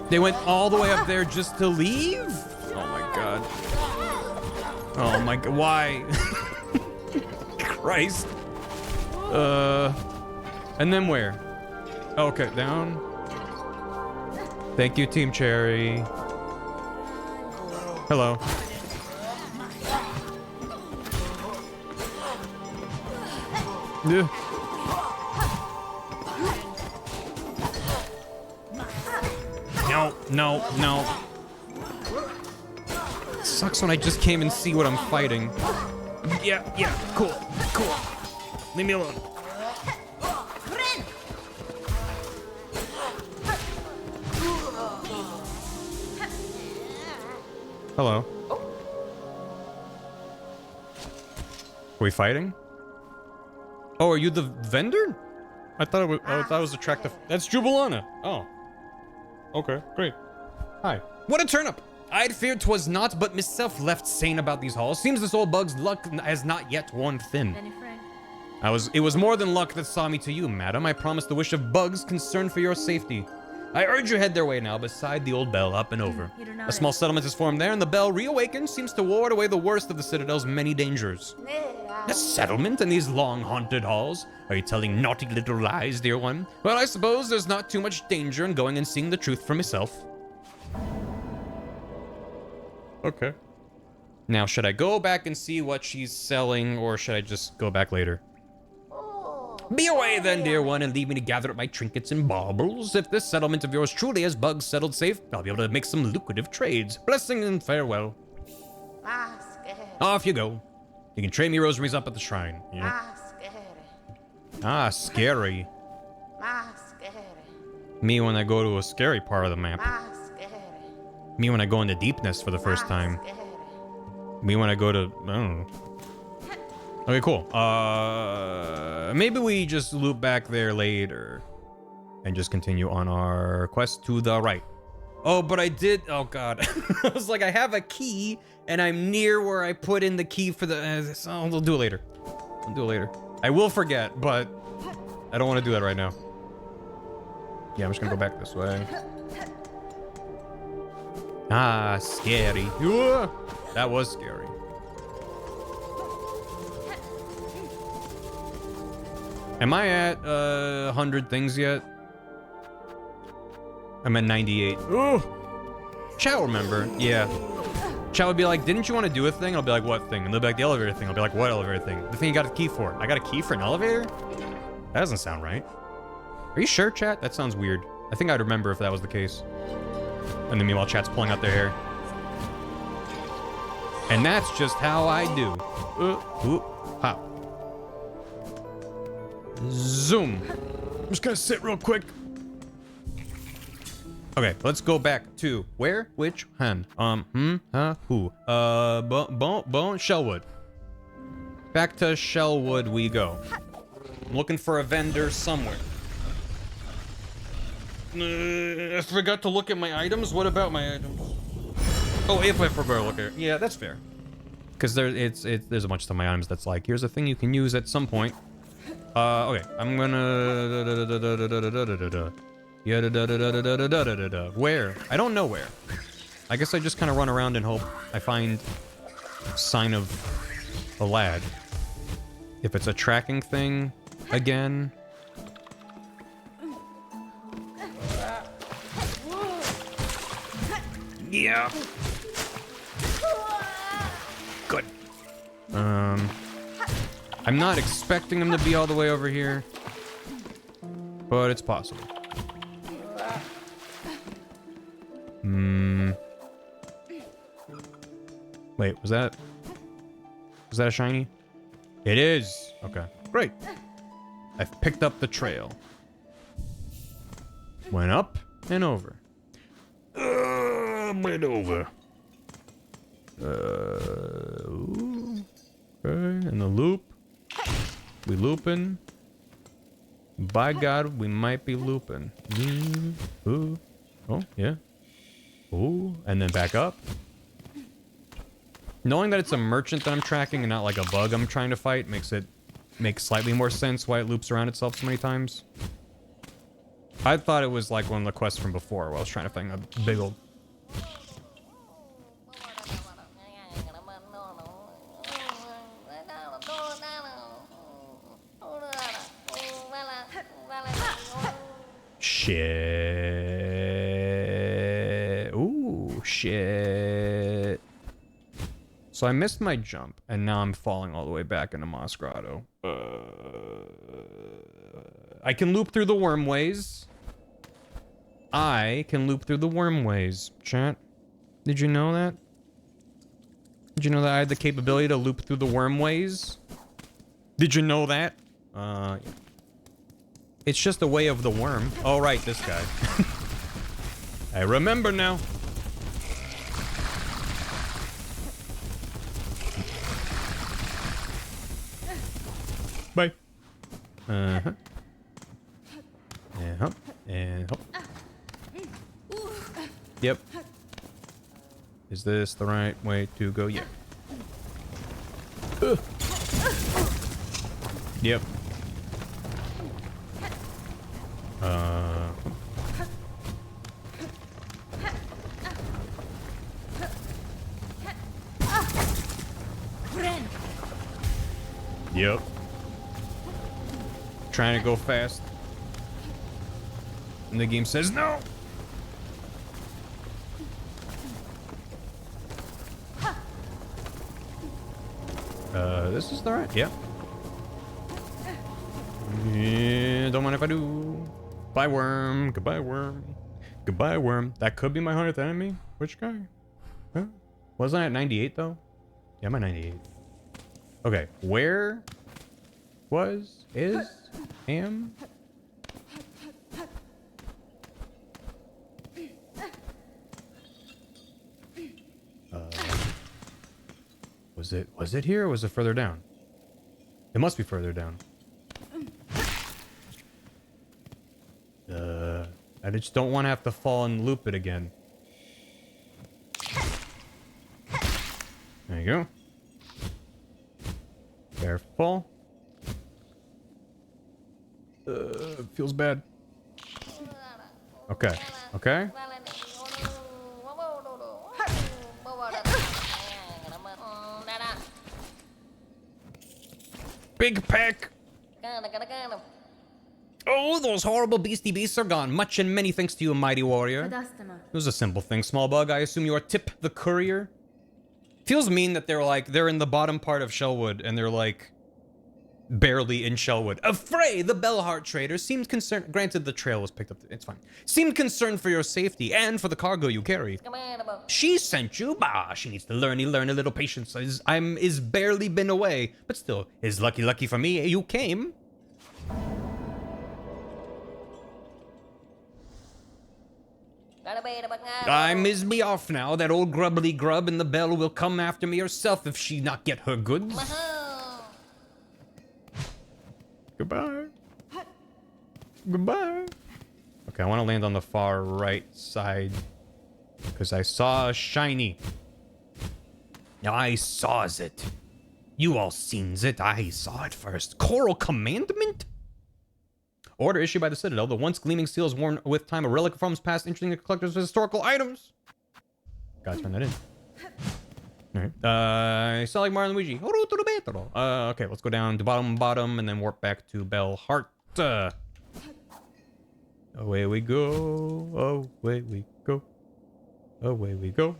They went all the way up there just to leave? Oh, my God. Oh, my God. Why? Christ. And then where? Okay, down. Thank you, Team Cherry. Hello. Yeah. No. Sucks when I just came and see what I'm fighting. Yeah, cool. Leave me alone. Hello. Are we fighting? Oh, are you the vendor? I thought it was attractive. That's Jubilana. Oh. Okay, great. Hi. What a turnip! I'd feared 'twas not, but myself left sane about these halls. Seems this old bug's luck has not yet worn thin. It was more than luck that saw me to you, madam. I promised the wish of bugs concerned for your safety. I urge you head their way now, beside the old bell, up and over. A small settlement is formed there, and the bell, reawakened, seems to ward away the worst of the Citadel's many dangers. A settlement in these long haunted halls? Are you telling naughty little lies, dear one? Well, I suppose there's not too much danger in going and seeing the truth for myself. Okay. Now, should I go back and see what she's selling, or should I just go back later? Be away then, dear one, and leave me to gather up my trinkets and baubles. If this settlement of yours truly has bugs settled safe, I'll be able to make some lucrative trades. Blessing and farewell. Off you go. You can trade me rosaries up at the shrine. Yeah. Ah, scary. Me when I go to a scary part of the map. Me when I go into deepness for the first time. Me when I go to... I don't know. Okay, cool. Maybe we just loop back there later. And just continue on our quest to the right. Oh, but I did... Oh, God. I was like, I have a key, and I'm near where I put in the key for the... So we'll do it later. I'll do it later. I will forget, but I don't want to do that right now. Yeah, I'm just gonna go back this way. Ah, scary. That was scary. Am I at 100 things yet? I'm at 98. Oh, Chat will remember. Yeah. Chat would be like, didn't you want to do a thing? I'll be like, what thing? And they'll be like, the elevator thing. I'll be like, what elevator thing? The thing you got a key for. I got a key for an elevator? That doesn't sound right. Are you sure, chat? That sounds weird. I think I'd remember if that was the case. And then meanwhile, chat's pulling out their hair. And that's just how I do. Hop. Zoom. I'm just gonna sit real quick. Okay, let's go back to where? Which? Who? Shellwood. Back to Shellwood we go. I'm looking for a vendor somewhere. I forgot to look at my items. What about my items? Oh, if I forgot to look at it. Yeah, that's fair. Because there's a bunch of my items that's like, here's a thing you can use at some point. Okay, I'm gonna... Where? I don't know where. I guess I just kind of run around and hope I find sign of a lad. If it's a tracking thing again. Yeah. Good. I'm not expecting them to be all the way over here, but it's possible. Wait, was that a shiny? It is. Okay, great. I've picked up the trail. Went up and over. Went over. Ooh. Okay, and the loop. We looping. By God, we might be looping. Ooh. Oh, yeah. Ooh, and then back up. Knowing that it's a merchant that I'm tracking and not like a bug I'm trying to fight makes slightly more sense why it loops around itself so many times. I thought it was like one of the quests from before where I was trying to find a big old... Shit. Ooh, shit. So I missed my jump, and now I'm falling all the way back into Moss Grotto. I can loop through the wormways. I can loop through the wormways, chat. Did you know that? Did you know that I had the capability to loop through the wormways? Did you know that? Yeah. It's just a way of the worm. Oh, right, this guy. I remember now. Bye. Uh-huh. And hop. And hop. Yep. Is this the right way to go? Yeah. Yep. Yep. Trying to go fast. And the game says no. This is the right. Yeah. Yeah, don't mind if I do. Bye, worm. Goodbye, worm. Goodbye, worm. That could be my 100th enemy. Which guy? Huh? Wasn't I at 98 though? Yeah, I'm at 98. Okay, where am? Was it here or was it further down? It must be further down. I just don't want to have to fall and loop it again. There you go. Careful. Feels bad. Okay. Okay. Big pack. Oh, those horrible beastie beasts are gone. Much and many thanks to you, mighty warrior. It was a simple thing, small bug. I assume you are Tip the courier. Feels mean that they're in the bottom part of Shellwood and they're like barely in Shellwood. Afray, the Bellheart trader, seemed concerned. Granted, the trail was picked up. It's fine. Seemed concerned for your safety and for the cargo you carry. She sent you. Bah, she needs to learn a little patience. Is barely been away, but still, is lucky for me you came. Is me off now. That old grubbly grub in the bell will come after me herself if she not get her goods. Goodbye. Goodbye. Okay, I want to land on the far right side because I saw a shiny. I saw it. You all seen it. I saw it first. Coral Commandment? Order issued by the Citadel. The once gleaming seal is worn with time. A relic from past, interesting to collectors of historical items. Gotta turn that in. Alright. I saw like Mario and Luigi. Okay, let's go down to bottom, and then warp back to Bellheart. Away we go. Away we go. Away we go.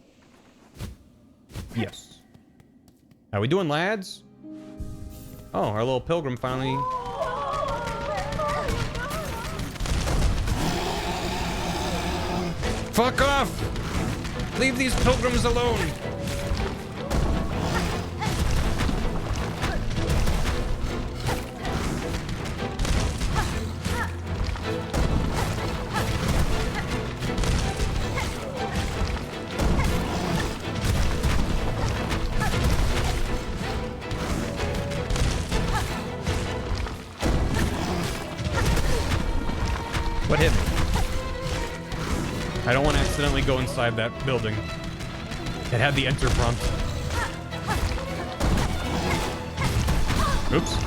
Yes. How we doing, lads? Oh, our little pilgrim finally... Fuck off! Leave these pilgrims alone! I don't want to accidentally go inside that building. It had the enter prompt. Oops.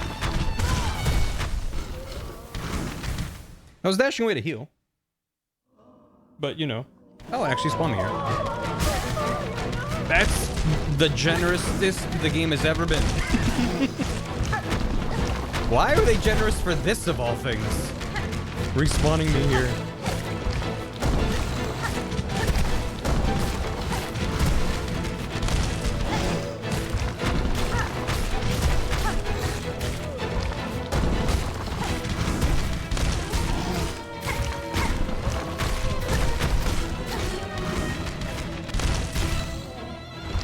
I was dashing away to heal. But, you know. Oh, I actually spawned here. That's the generousest the game has ever been. Why are they generous for this of all things? Respawning me here.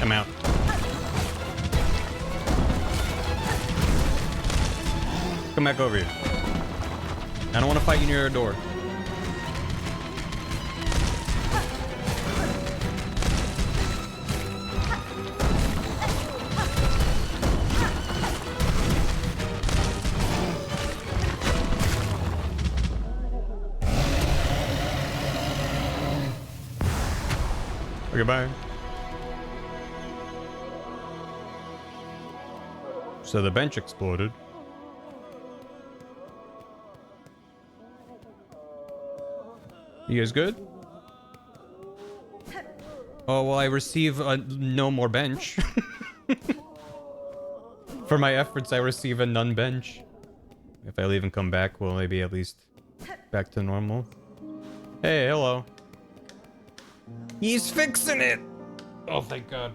I'm out. Come back over here. I don't want to fight you near a door. Okay, bye. So the bench exploded. You guys good? Oh, well, I receive no more bench. For my efforts, I receive a none bench. If I leave and come back, will I be at least back to normal? Hey, hello. He's fixing it! Oh, thank God.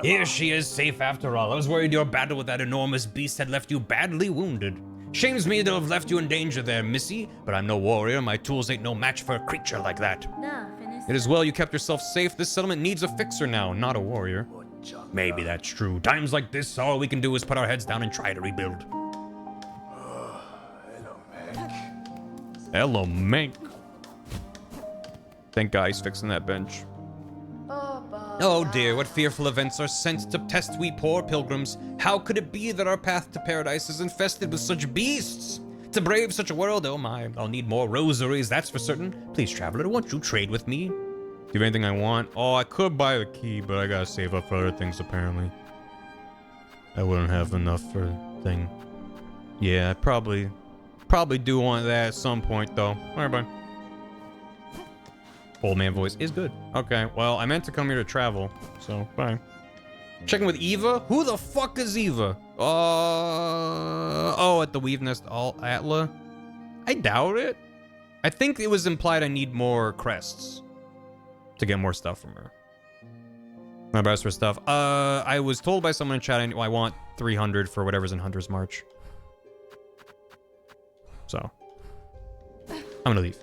Here she is, safe after all. I was worried your battle with that enormous beast had left you badly wounded. Shames me to have left you in danger there, missy, but I'm no warrior. My tools ain't no match for a creature like that. It is well you kept yourself safe. This settlement needs a fixer now, not a warrior. Maybe that's true. Times like this, all we can do is put our heads down and try to rebuild. Hello, Mank. Thank God he's fixing that bench. Oh dear, what fearful events are sent to test we poor pilgrims. How could it be that our path to paradise is infested with such beasts? To brave such a world, oh my, I'll need more rosaries, that's for certain. Please, traveler, won't you trade with me? Do you have anything I want? Oh, I could buy the key, but I gotta save up for other things, apparently. I wouldn't have enough for a thing. Yeah, I probably do want that at some point, though. Alright, bye. Old man voice is good. Okay, well, I meant to come here to travel, so bye. Checking with Eva? Who the fuck is Eva? Oh, at the Weave Nest Atla? I doubt it. I think it was implied I need more crests to get more stuff from her. My best for stuff. I was told by someone in chat I want 300 for whatever's in Hunter's March. So, I'm gonna leave.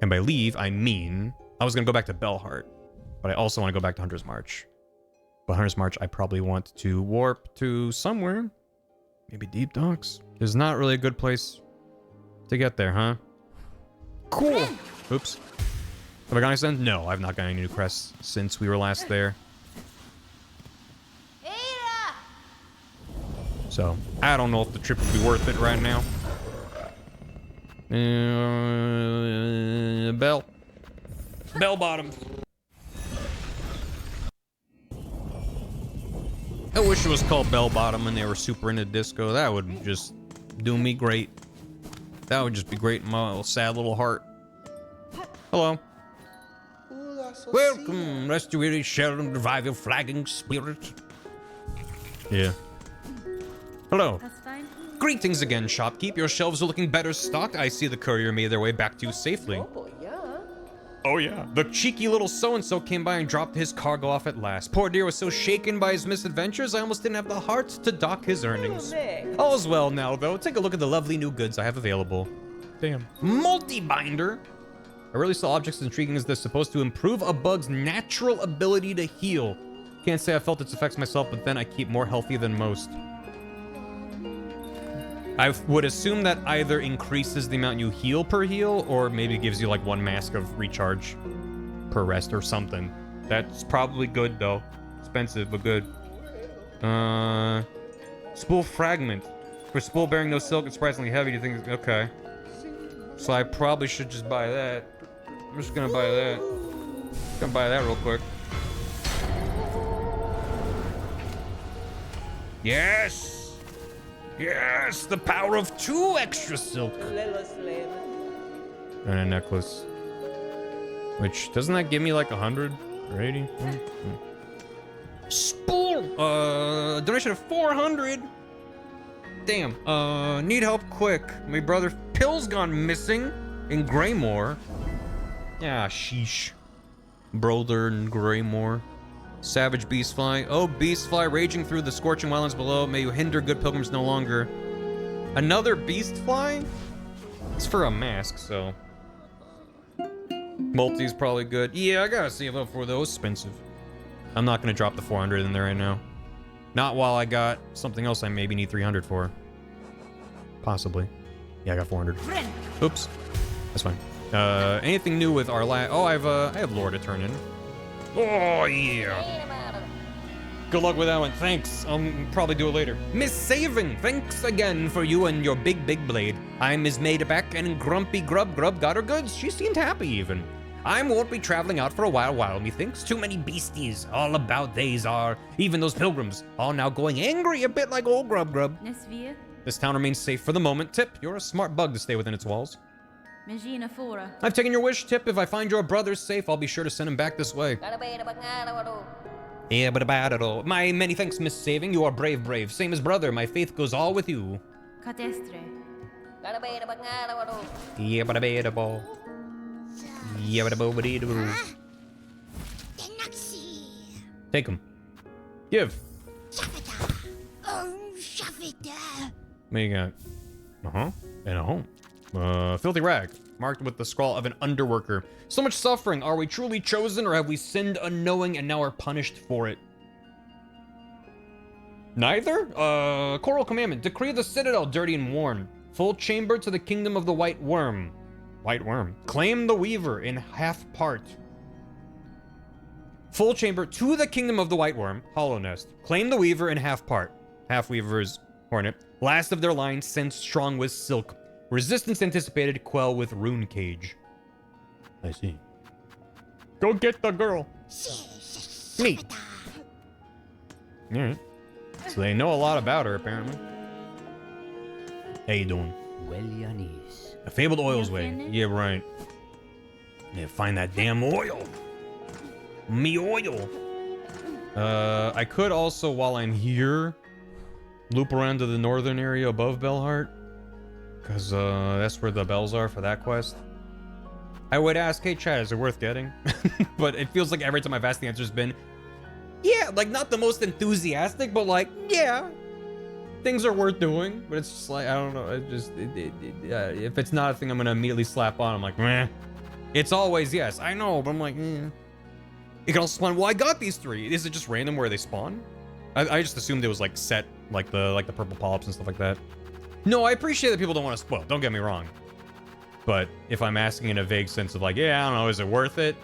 And by leave, I mean, I was gonna go back to Bellheart, but I also want to go back to Hunter's March. But Hunter's March, I probably want to warp to somewhere. Maybe Deep Docks. There's not really a good place to get there, huh? Cool. Oops. Have I got any sense? No, I've not got any new crests since we were last there. So, I don't know if the trip would be worth it right now. Bell bottoms. I wish it was called Bell Bottom and they were super into disco. That would just do me great. That would just be great in my little sad little heart. Hello. Welcome, rest your weary shell and revive your flagging spirit. Yeah. Hello. That's fine. Greetings again, shopkeep. Your shelves are looking better stocked. I see the courier made their way back to you safely. Oh yeah. The cheeky little so-and-so came by and dropped his cargo off at last. Poor dear was so shaken by his misadventures, I almost didn't have the heart to dock his earnings. All's well now, though. Take a look at the lovely new goods I have available. Damn. Multi-binder. I rarely saw objects as intriguing as this, supposed to improve a bug's natural ability to heal. Can't say I felt its effects myself, but then I keep more healthy than most. I would assume that either increases the amount you heal per heal, or maybe gives you like one mask of recharge per rest or something. That's probably good though. Expensive, but good. Spool fragment. For spool bearing no silk, it's surprisingly heavy. Do you think? Okay. So I probably should just buy that. I'm just gonna buy that. Gonna buy that real quick. Yes! Yes! The power of 2 extra silk. And a necklace. Which, doesn't that give me like 100 or 80? Spool! Donation of 400! Damn. Need help quick. My brother Pill's gone missing in Greymore. Yeah, sheesh. Brother in Greymore. Savage beastfly. Oh, beastfly raging through the scorching wildlands below. May you hinder good pilgrims no longer. Another beastfly? It's for a mask, so. Multi's probably good. Yeah, I gotta save up for those. Expensive. I'm not gonna drop the 400 in there right now. Not while I got something else I maybe need 300 for. Possibly. Yeah, I got 400. Oops. That's fine. Anything new with our Oh, I have lore to turn in. Oh, yeah. Good luck with that one. Thanks. I'll probably do it later. Miss Saving, thanks again for you and your big blade. I'm Miss Made Back and Grumpy Grub got her goods. She seemed happy even. I won't be traveling out for a while, methinks. Too many beasties. All about these are. Even those pilgrims. All now going angry a bit like old Grub. This town remains safe for the moment. Tip, you're a smart bug to stay within its walls. I've taken your wish, Tip. If I find your brother safe, I'll be sure to send him back this way. Yeah, but my many thanks, Miss Saving. You are brave. Same as brother. My faith goes all with you. Yeah, take him. Give. What you got? And a home. Filthy rag. Marked with the scrawl of an underworker. So much suffering. Are we truly chosen, or have we sinned unknowing and now are punished for it? Neither? Choral commandment. Decree the citadel dirty and worn. Full chamber to the kingdom of the white worm. White worm. Claim the weaver in half part. Full chamber to the kingdom of the white worm. Hollow nest. Claim the weaver in half part. Half weaver's hornet. Last of their line, sent strong with silk. Resistance anticipated, quell with rune cage. I see. Go get the girl. Me. Alright. So they know a lot about her, apparently. How you doing? Well, your knees. A fabled oil's way. Yeah, right. Yeah, find that damn oil. Me oil. I could also, while I'm here, loop around to the northern area above Bellheart. Because that's where the bells are for that quest. I would ask, hey Chad, is it worth getting? But it feels like every time I've asked, the answer's been, yeah, like not the most enthusiastic, but like, yeah, things are worth doing. But it's just like, I don't know, if it's not a thing I'm gonna immediately slap on, I'm like, meh. It's always yes, I know, but I'm like, eh. It can also spawn, well, I got these 3. Is it just random where they spawn? I just assumed it was like set, like the purple polyps and stuff like that. No, I appreciate that people don't want to spoil, don't get me wrong. But if I'm asking in a vague sense of like, yeah, I don't know, is it worth it?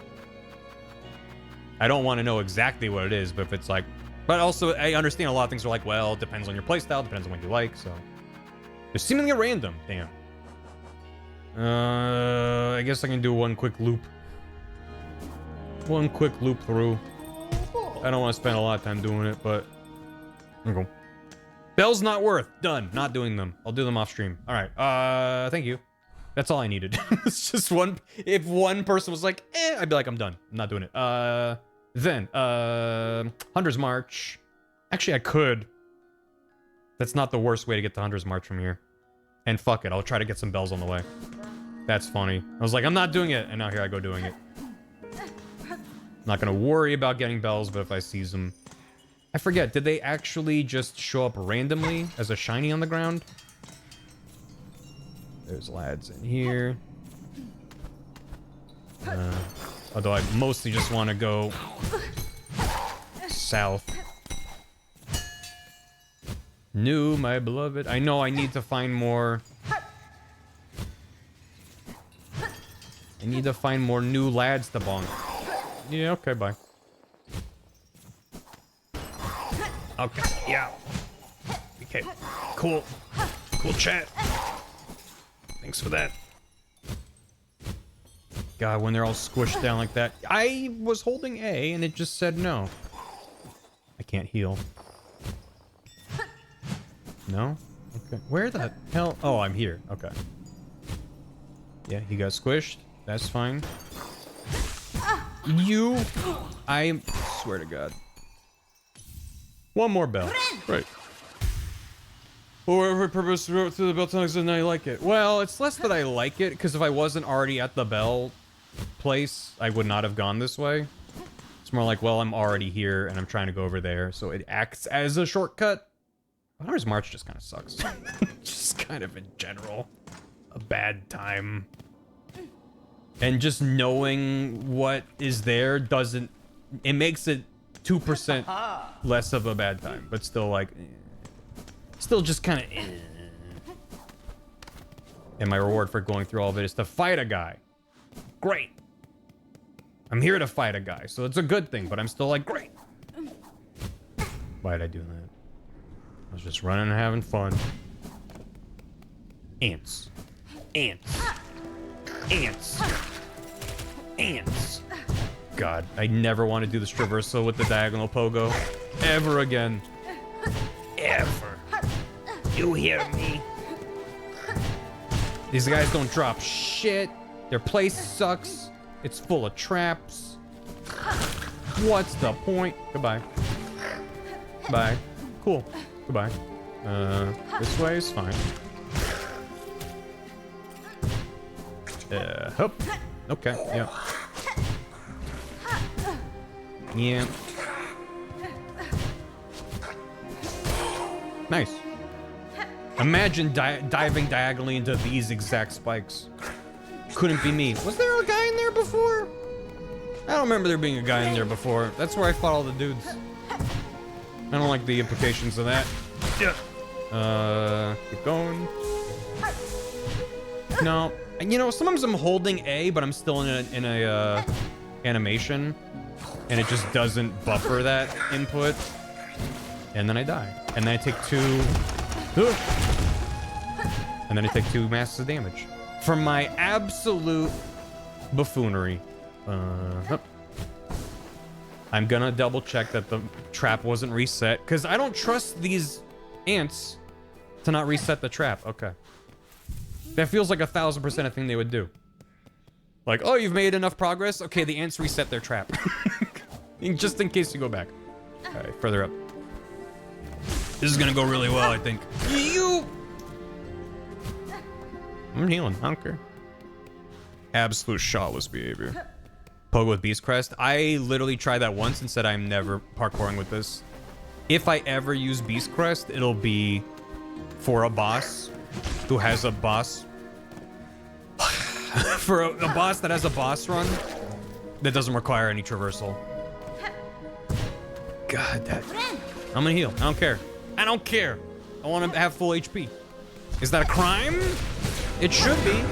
I don't want to know exactly what it is, but if it's like, but also I understand a lot of things are like, well, it depends on your playstyle, depends on what you like, so. They're seemingly random, damn. I guess I can do one quick loop. One quick loop through. I don't want to spend a lot of time doing it, but okay. Bell's not worth. Done. Not doing them. I'll do them off stream. All right. Thank you. That's all I needed. It's just one. If one person was like, eh, I'd be like, I'm done. I'm not doing it. Then, Hunter's March. Actually, I could. That's not the worst way to get to Hunter's March from here. And fuck it. I'll try to get some bells on the way. That's funny. I was like, I'm not doing it. And now here I go doing it. I'm not going to worry about getting bells, but if I seize them. I forget, did they actually just show up randomly as a shiny on the ground? There's lads in here. Although I mostly just want to go south. New, my beloved. I know I need to find more. I need to find more new lads to bonk. Yeah, okay, bye. Okay, yeah. Okay, cool. Cool chat. Thanks for that. God, when they're all squished down like that. I was holding A and it just said no. I can't heal. No? Okay. Where the hell? Oh, I'm here. Okay. Yeah, he got squished. That's fine. You... I swear to God. One more bell. Right. For whatever purpose, wrote through the bell tongues and I like it. Well, it's less that I like it, because if I wasn't already at the bell place, I would not have gone this way. It's more like, well, I'm already here and I'm trying to go over there, so it acts as a shortcut. Hunter's March just kind of sucks. Just kind of in general. A bad time. And just knowing what is there doesn't... It makes it 2% less of a bad time, but still like... Still just kind of... And my reward for going through all of it is to fight a guy. Great. I'm here to fight a guy, so it's a good thing, but I'm still like, great. Why did I do that? I was just running and having fun. Ants. Ants. Ants. Ants. God, I never want to do this traversal with the diagonal pogo. Ever again. Ever. You hear me? These guys don't drop shit. Their place sucks. It's full of traps. What's the point? Goodbye. Bye. Cool. Goodbye. This way is fine. Hup. Okay, yeah. Yeah. Nice. Imagine diving diagonally into these exact spikes. Couldn't be me. Was there a guy in there before? I don't remember there being a guy in there before. That's where I fought all the dudes. I don't like the implications of that. Yeah. Keep going. No. You know, sometimes I'm holding A, but I'm still in a animation. And it just doesn't buffer that input. And then I die. And then I take 2... And then I take 2 masses of damage. For my absolute buffoonery. I'm gonna double check that the trap wasn't reset, because I don't trust these ants to not reset the trap. Okay. That feels like 1000% a thing they would do. Like, oh, you've made enough progress? Okay, the ants reset their trap. Just in case you go back. Alright, further up. This is gonna go really well, I think. I'm healing, I don't care. Absolute shotless behavior. Pogo with Beast Crest. I literally tried that once and said I'm never parkouring with this. If I ever use Beast Crest, it'll be for a boss who has a boss. For a boss that has a boss run that doesn't require any traversal. God, that... I'm gonna heal. I don't care. I don't care. I want to have full HP. Is that a crime? It should be.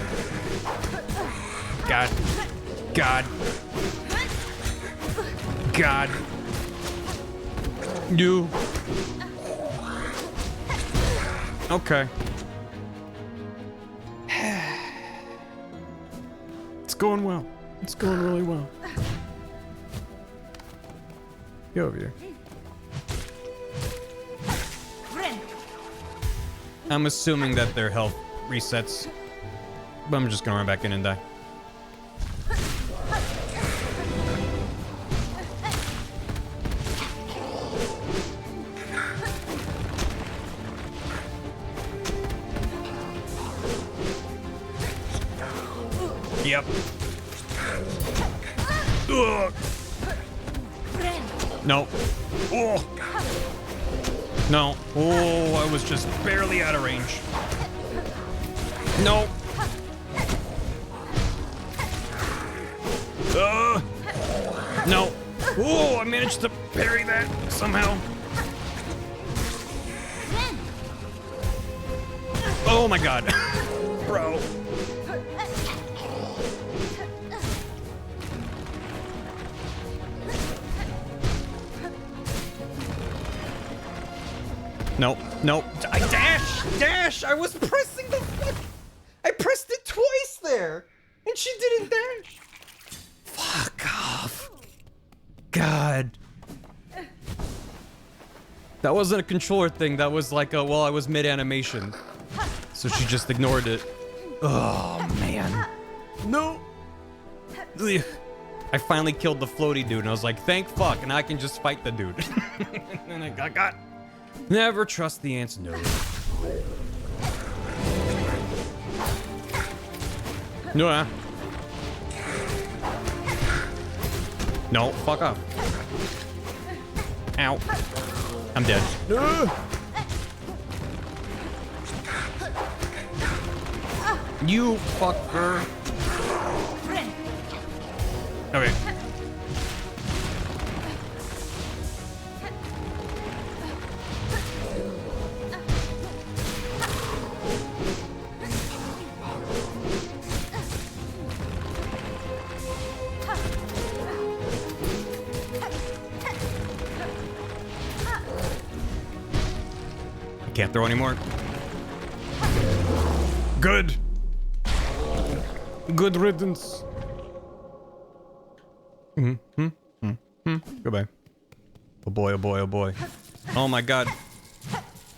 God. God. God. You. Okay. It's going well. It's going really well. Get over here. I'm assuming that their health resets, but I'm just gonna run back in and die. Yep. Ugh. No. Oh. No. Oh, I was just barely out of range. No. No. Oh, I managed to parry that somehow. Oh my god. Bro. Nope, nope. Dash! I was pressing the... I pressed it twice there! And she didn't dash! God. That wasn't a controller thing. That was like a, well, I was mid-animation. So she just ignored it. Oh, man. No. Ugh. I finally killed the floaty dude, and I was like, thank fuck, and I can just fight the dude. And I got... Never trust the ants, no. No. No, fuck off. Ow. I'm dead. You fucker. Okay. I can't throw anymore. Good. Good riddance. Goodbye. Oh boy, oh boy, oh boy. Oh my god.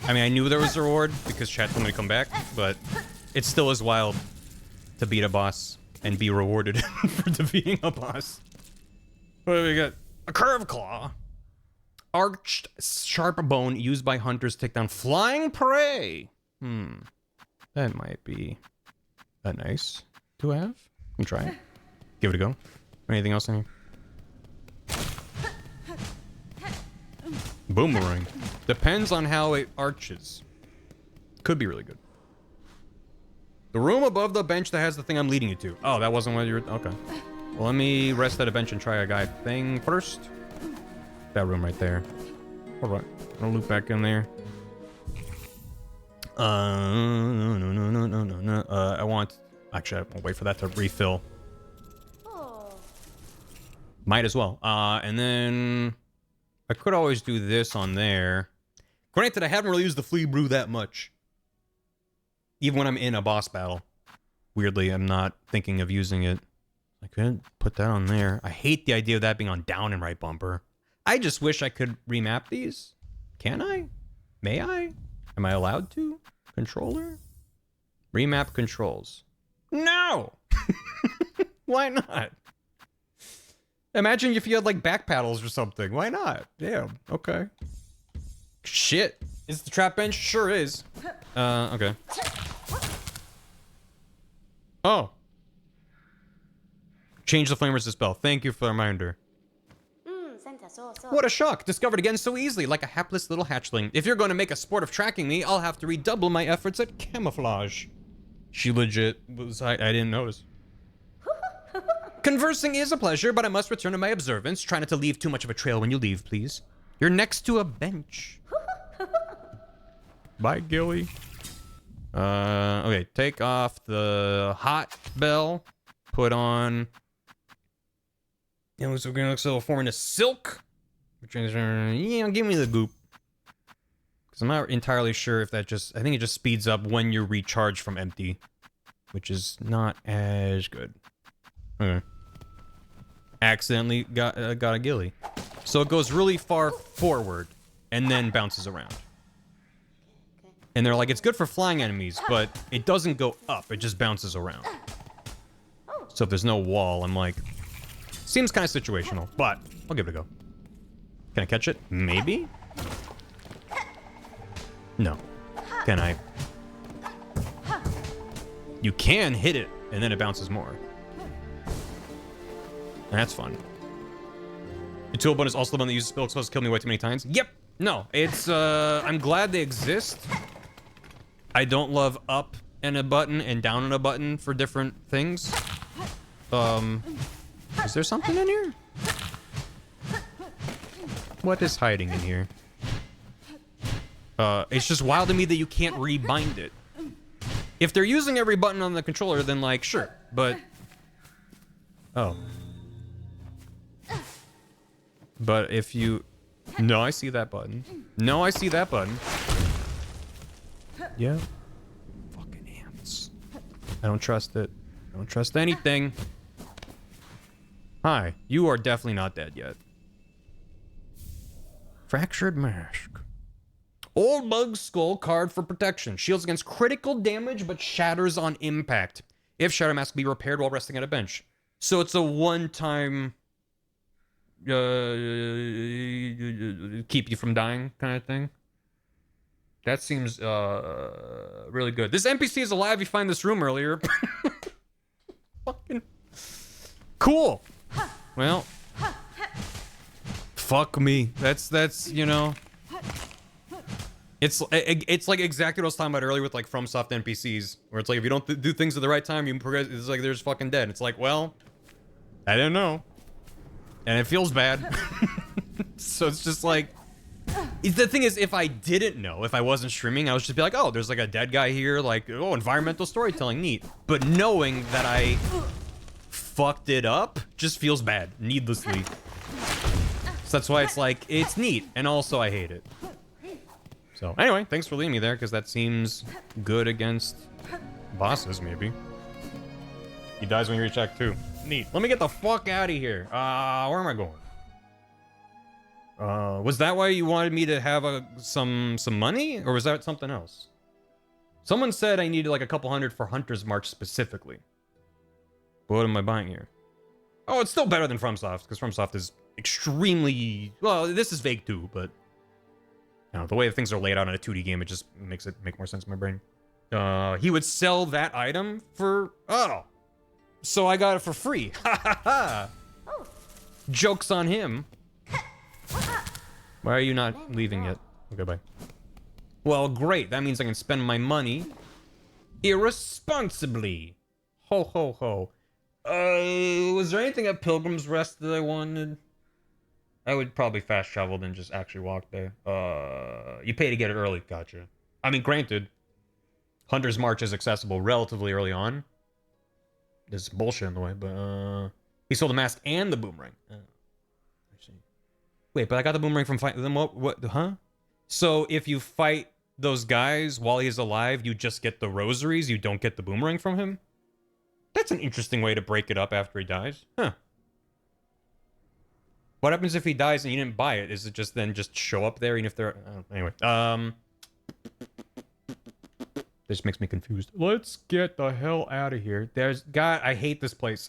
I mean, I knew there was a reward because chat told me to come back, but it still is wild to beat a boss and be rewarded for defeating a boss. What do we got? A curved claw. Arched sharp bone used by hunters to take down flying prey. That might be nice to have. I'm trying. Give it a go. Anything else in here? Boomerang. Depends on how it arches. Could be really good. The room above the bench that has the thing I'm leading you to. Oh, that wasn't what you were... Okay. Well, let me rest at a bench and try a guide thing first. That room right there. Alright. I'll loop back in there. No. I want... Actually, I'll wait for that to refill. Might as well. And then... I could always do this on there. Granted, I haven't really used the flea brew that much. Even when I'm in a boss battle. Weirdly, I'm not thinking of using it. I could put that on there. I hate the idea of that being on down and right bumper. I just wish I could remap these. Can I? May I? Am I allowed to? Controller? Remap controls. No! Why not? Imagine if you had like back paddles or something. Why not? Damn. Okay. Shit. Is the trap bench? Sure is. Okay. Oh. Change the flame resist spell. Thank you for the reminder. What a shock. Discovered again so easily, like a hapless little hatchling. If you're going to make a sport of tracking me, I'll have to redouble my efforts at camouflage. She legit was... I didn't notice. Conversing is a pleasure, but I must return to my observance. Try not to leave too much of a trail when you leave, please. You're next to a bench. Bye, Gilly. Okay, take off the hot bell. Put on... You know, so we're gonna look so form into silk. Yeah, give me the goop. Because I'm not entirely sure if that just... I think it just speeds up when you recharge from empty. Which is not as good. Okay. Accidentally got a ghillie. So it goes really far forward and then bounces around. And they're like, it's good for flying enemies, but it doesn't go up, it just bounces around. So if there's no wall, I'm like, seems kind of situational, but I'll give it a go. Can I catch it? Maybe? No. Can I? You can hit it, and then it bounces more. That's fun. The tool button is also the one that uses spell supposed to kill me way too many times. Yep. No, it's I'm glad they exist. I don't love up and a button and down and a button for different things. Is there something in here? What is hiding in here? It's just wild to me that you can't rebind it. If they're using every button on the controller, then like, sure, but... Oh. But if you... No, I see that button. No, I see that button. Yeah. Fucking ants. I don't trust it. I don't trust anything. Hi. You are definitely not dead yet. Fractured mask. Old bug skull card for protection. Shields against critical damage, but shatters on impact. If shatter mask be repaired while resting at a bench. So it's a one-time keep you from dying kind of thing. That seems really good. This NPC is alive. You find this room earlier. Fucking cool. Well, fuck me. That's you know. It's like exactly what I was talking about earlier with like FromSoft NPCs, where it's like if you don't do things at the right time, you progress. It's like they're just fucking dead. It's like, well, I didn't know, and it feels bad. So it's just like, the thing is, if I didn't know, if I wasn't streaming, I would just be like, oh, there's like a dead guy here, like, oh, environmental storytelling, neat. But knowing that I fucked it up just feels bad, needlessly. So that's why it's like, it's neat, and also I hate it. So anyway, thanks for leaving me there, because that seems good against bosses, maybe. He dies when you reach Act 2. Neat. Let me get the fuck out of here. Where am I going? Was that why you wanted me to have some money, or was that something else? Someone said I needed like a couple hundred for Hunter's March specifically. But what am I buying here? Oh, it's still better than FromSoft, because FromSoft is extremely... Well, this is vague too, but... You know, the way things are laid out in a 2D game, it just makes it make more sense in my brain. He would sell that item for... Oh! So I got it for free. Ha ha ha! Joke's on him. Why are you not leaving yet? Okay, bye. Well, great. That means I can spend my money irresponsibly. Ho, ho, ho. Was there anything at Pilgrim's Rest that I wanted? I would probably fast travel than just actually walk there. You pay to get it early. Gotcha. I mean, granted, Hunter's March is accessible relatively early on. There's bullshit in the way, but, he sold the mask and the boomerang. I see. Wait, but I got the boomerang from fighting them. What? Huh? So if you fight those guys while he's alive, you just get the rosaries. You don't get the boomerang from him. That's an interesting way to break it up after he dies. Huh. What happens if he dies and you didn't buy it? Is it just then just show up there even if they're... anyway. This makes me confused. Let's get the hell out of here. God, I hate this place.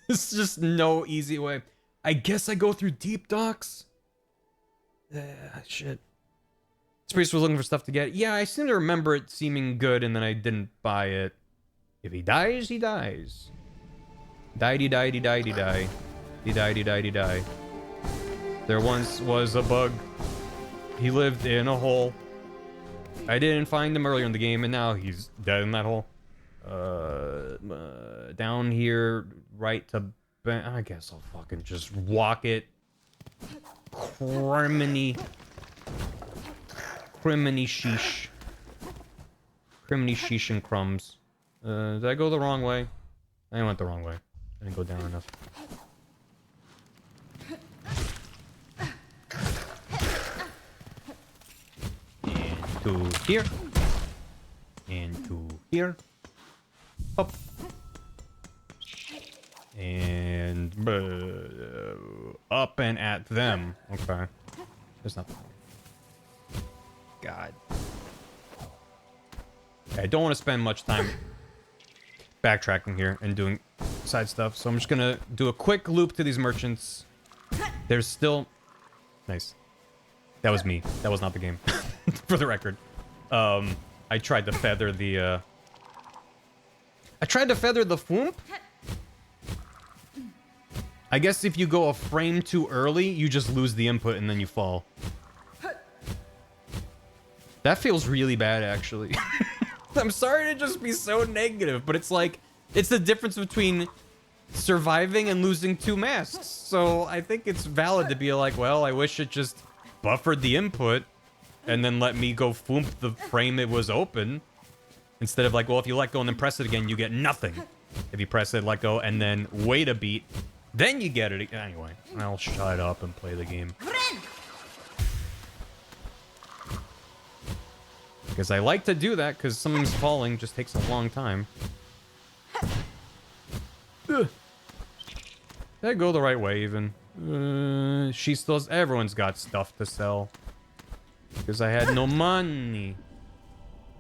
There's just no easy way. I guess I go through deep docks. Shit. This priest was looking for stuff to get. Yeah, I seem to remember it seeming good and then I didn't buy it. If he dies, he dies. Die-de-die-de-die-de-die. De-die-de-die-de-die. There once was a bug. He lived in a hole. I didn't find him earlier in the game, and now he's dead in that hole. Down here, right to... I guess I'll fucking just walk it. Criminy sheesh. Criminy sheesh and crumbs. Did I go the wrong way? I went the wrong way. I didn't go down enough. To here. And to here. Up. And up and at them. Okay. There's nothing. God. Okay, I don't want to spend much time backtracking here and doing side stuff, so I'm just gonna do a quick loop to these merchants. There's still... Nice. That was me. That was not the game. For the record. I tried to feather the, I tried to feather the Foomp. I guess if you go a frame too early, you just lose the input and then you fall. That feels really bad, actually. I'm sorry to just be so negative, but it's like, it's the difference between surviving and losing 2 masks. So I think it's valid to be like, well, I wish it just buffered the input and then let me go foomp the frame it was open. Instead of like, well, if you let go and then press it again, you get nothing. If you press it, let go, and then wait a beat, then you get it. Anyway, I'll shut up and play the game. Because I like to do that, because something's falling just takes a long time. Ugh. Did I go the right way, even? She still... Everyone's got stuff to sell. Because I had no money.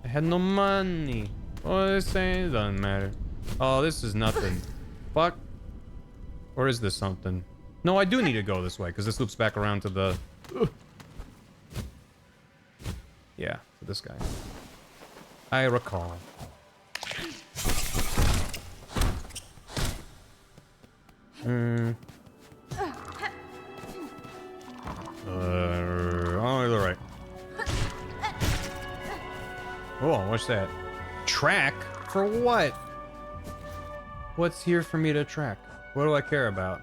I had no money. Oh, this ain't doesn't matter. Oh, this is nothing. Fuck. Or is this something? No, I do need to go this way because this loops back around to the. Yeah, to this guy. I recall. Oh, the right. Oh, what's that? Track? For what? What's here for me to track? What do I care about?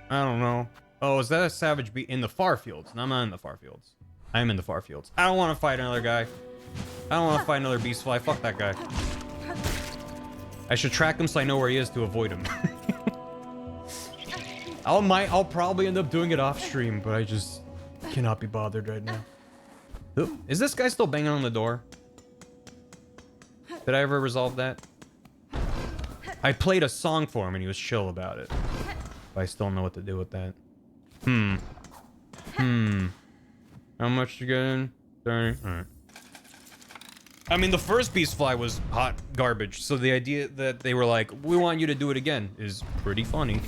I don't know. Oh, is that a savage beast in the far fields? No, I'm not in the far fields. I am in the far fields. I don't want to fight another guy. I don't want to fight another beast fly. Fuck that guy. I should track him so I know where he is to avoid him. I'll probably end up doing it off stream, but I just cannot be bothered right now. Oop. Is this guy still banging on the door? Did I ever resolve that? I played a song for him and he was chill about it. But I still don't know what to do with that. How much you get in? 30? Alright. I mean, the first beast fly was hot garbage, so the idea that they were like, we want you to do it again is pretty funny.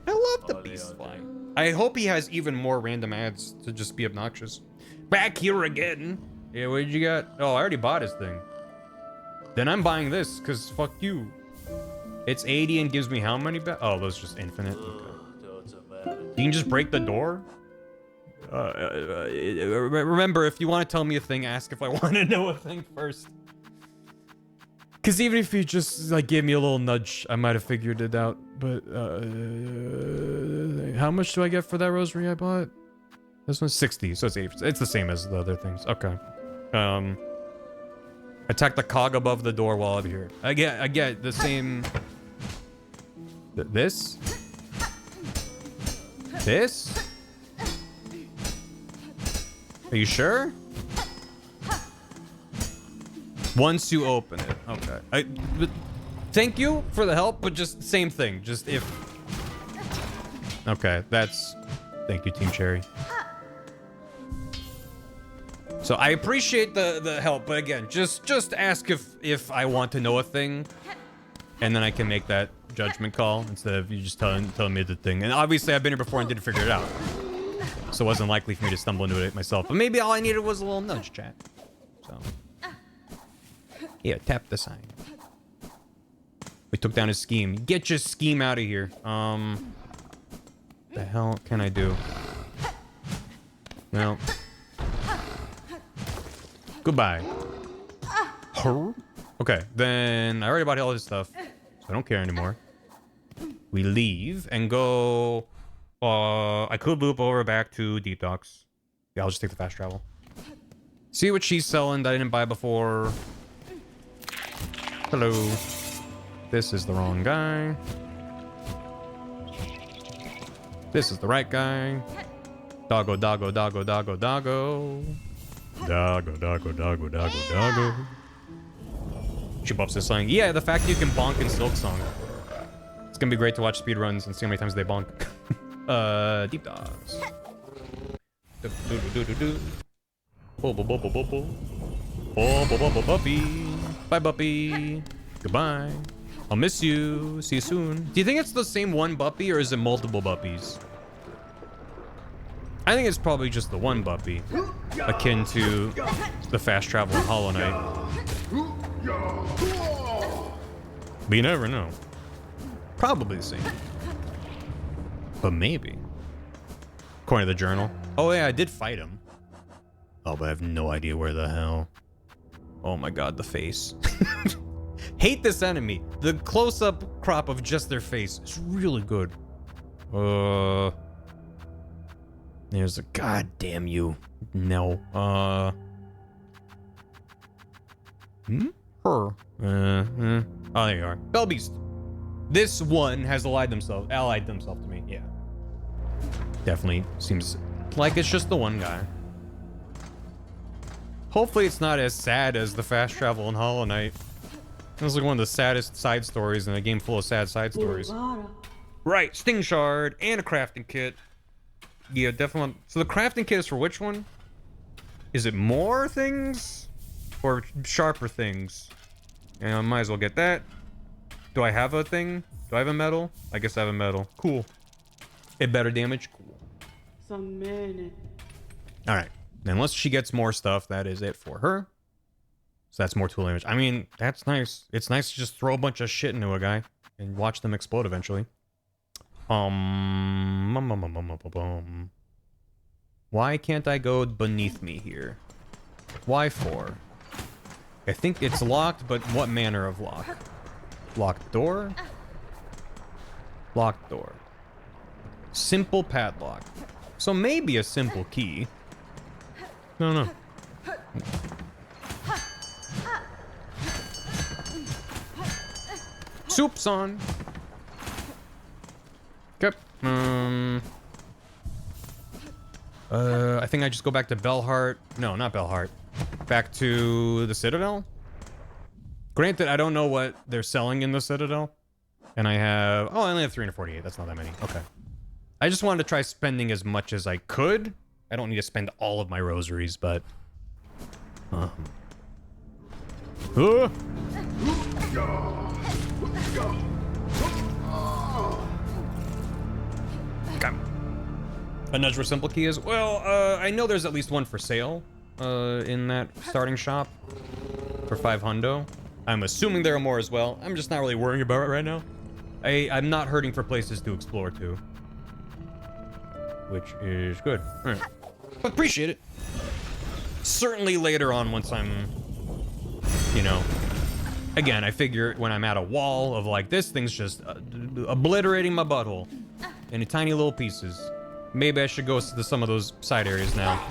I love the beast fly. I hope he has even more random ads to just be obnoxious. Back here again. Yeah, what did you got? Oh, I already bought his thing. Then I'm buying this, because fuck you. It's 80 and gives me how many back? Oh, that's just infinite. Okay. You can just break the door? Remember, if you want to tell me a thing, ask if I want to know a thing first. Because even if you just like gave me a little nudge, I might have figured it out. But how much do I get for that rosary I bought? This one's 60, so it's 80%. It's the same as the other things. Okay. Attack the cog above the door while I'm here. I get the same. This. Are you sure? Once you open it. Okay. Thank you for the help, but just same thing. Just if. Okay, that's. Thank you, Team Cherry. So I appreciate the help, but again, just ask if I want to know a thing, and then I can make that judgment call instead of you just telling me the thing. And obviously, I've been here before and didn't figure it out, so it wasn't likely for me to stumble into it myself. But maybe all I needed was a little nudge, chat. So yeah, tap the sign. We took down his scheme. Get your scheme out of here. The hell can I do? Well. Goodbye. Okay, then I already bought all his stuff, so I don't care anymore. We leave and go. I could loop over back to Deep Docks. Yeah, I'll just take the fast travel. See what she's selling that I didn't buy before. Hello. This is the wrong guy. This is the right guy. Doggo, doggo, doggo, doggo, doggo. Doggo, doggo, doggo, doggo, doggo. She buffs this song. Yeah, the fact you can bonk in Silksong. It's gonna be great to watch speedruns and see how many times they bonk. Deep Dogs. Buppy. Bye, Buppy. Goodbye. I'll miss you. See you soon. Do you think it's the same one Buppy or is it multiple Buppies? I think it's probably just the one Buppy, akin to the fast travel in Hollow Knight. But you never know. Probably the same. But maybe. According to the journal. Oh yeah, I did fight him. Oh, but I have no idea where the hell. Oh my god, the face. Hate this enemy. The close-up crop of just their face is really good. There's a goddamn you. No. Her. Oh, there you are. Bellbeast. This one has allied themselves to me. Yeah. Definitely seems like it's just the one guy. Hopefully it's not as sad as the fast travel in Hollow Knight. It was like one of the saddest side stories in a game full of sad side stories. Right, Sting Shard and a crafting kit. Yeah, definitely. So the crafting kit is for which one? Is it more things? Or sharper things? And I might as well get that. Do I have a thing? Do I have a metal? I guess I have a metal. Cool. It better damage? Cool. Some minute. Alright. Unless she gets more stuff, that is it for her. So that's more tool damage. I mean, that's nice. It's nice to just throw a bunch of shit into a guy and watch them explode eventually. Why can't I go beneath me here? Why for? I think it's locked, but what manner of lock? Locked door? Locked door. Simple padlock. So maybe a simple key. No. Soup's on. Okay. I think I just go back to Bellheart. No, not Bellheart. Back to the Citadel. Granted, I don't know what they're selling in the Citadel. And I have... Oh, I only have 348. That's not that many. Okay. I just wanted to try spending as much as I could. I don't need to spend all of my rosaries, but... A nudge where simple key is? Well, I know there's at least one for sale in that starting shop for 5 hundo. I'm assuming there are more as well. I'm just not really worrying about it right now. I'm not hurting for places to explore to, which is good. All right. Appreciate it. Certainly later on once I'm, you know, again, I figure when I'm at a wall of like this thing's just obliterating my butthole into tiny little pieces. Maybe I should go to some of those side areas now.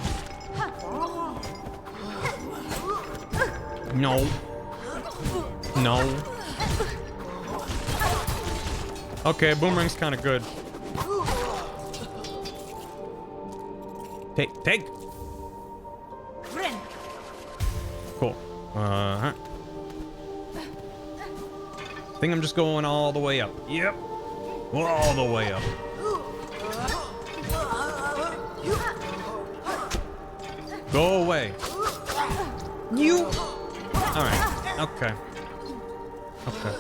No. No. Okay, boomerang's kind of good. Take. Cool. I think I'm just going all the way up. Yep. All the way up. Go away. You. All right. Okay. Okay.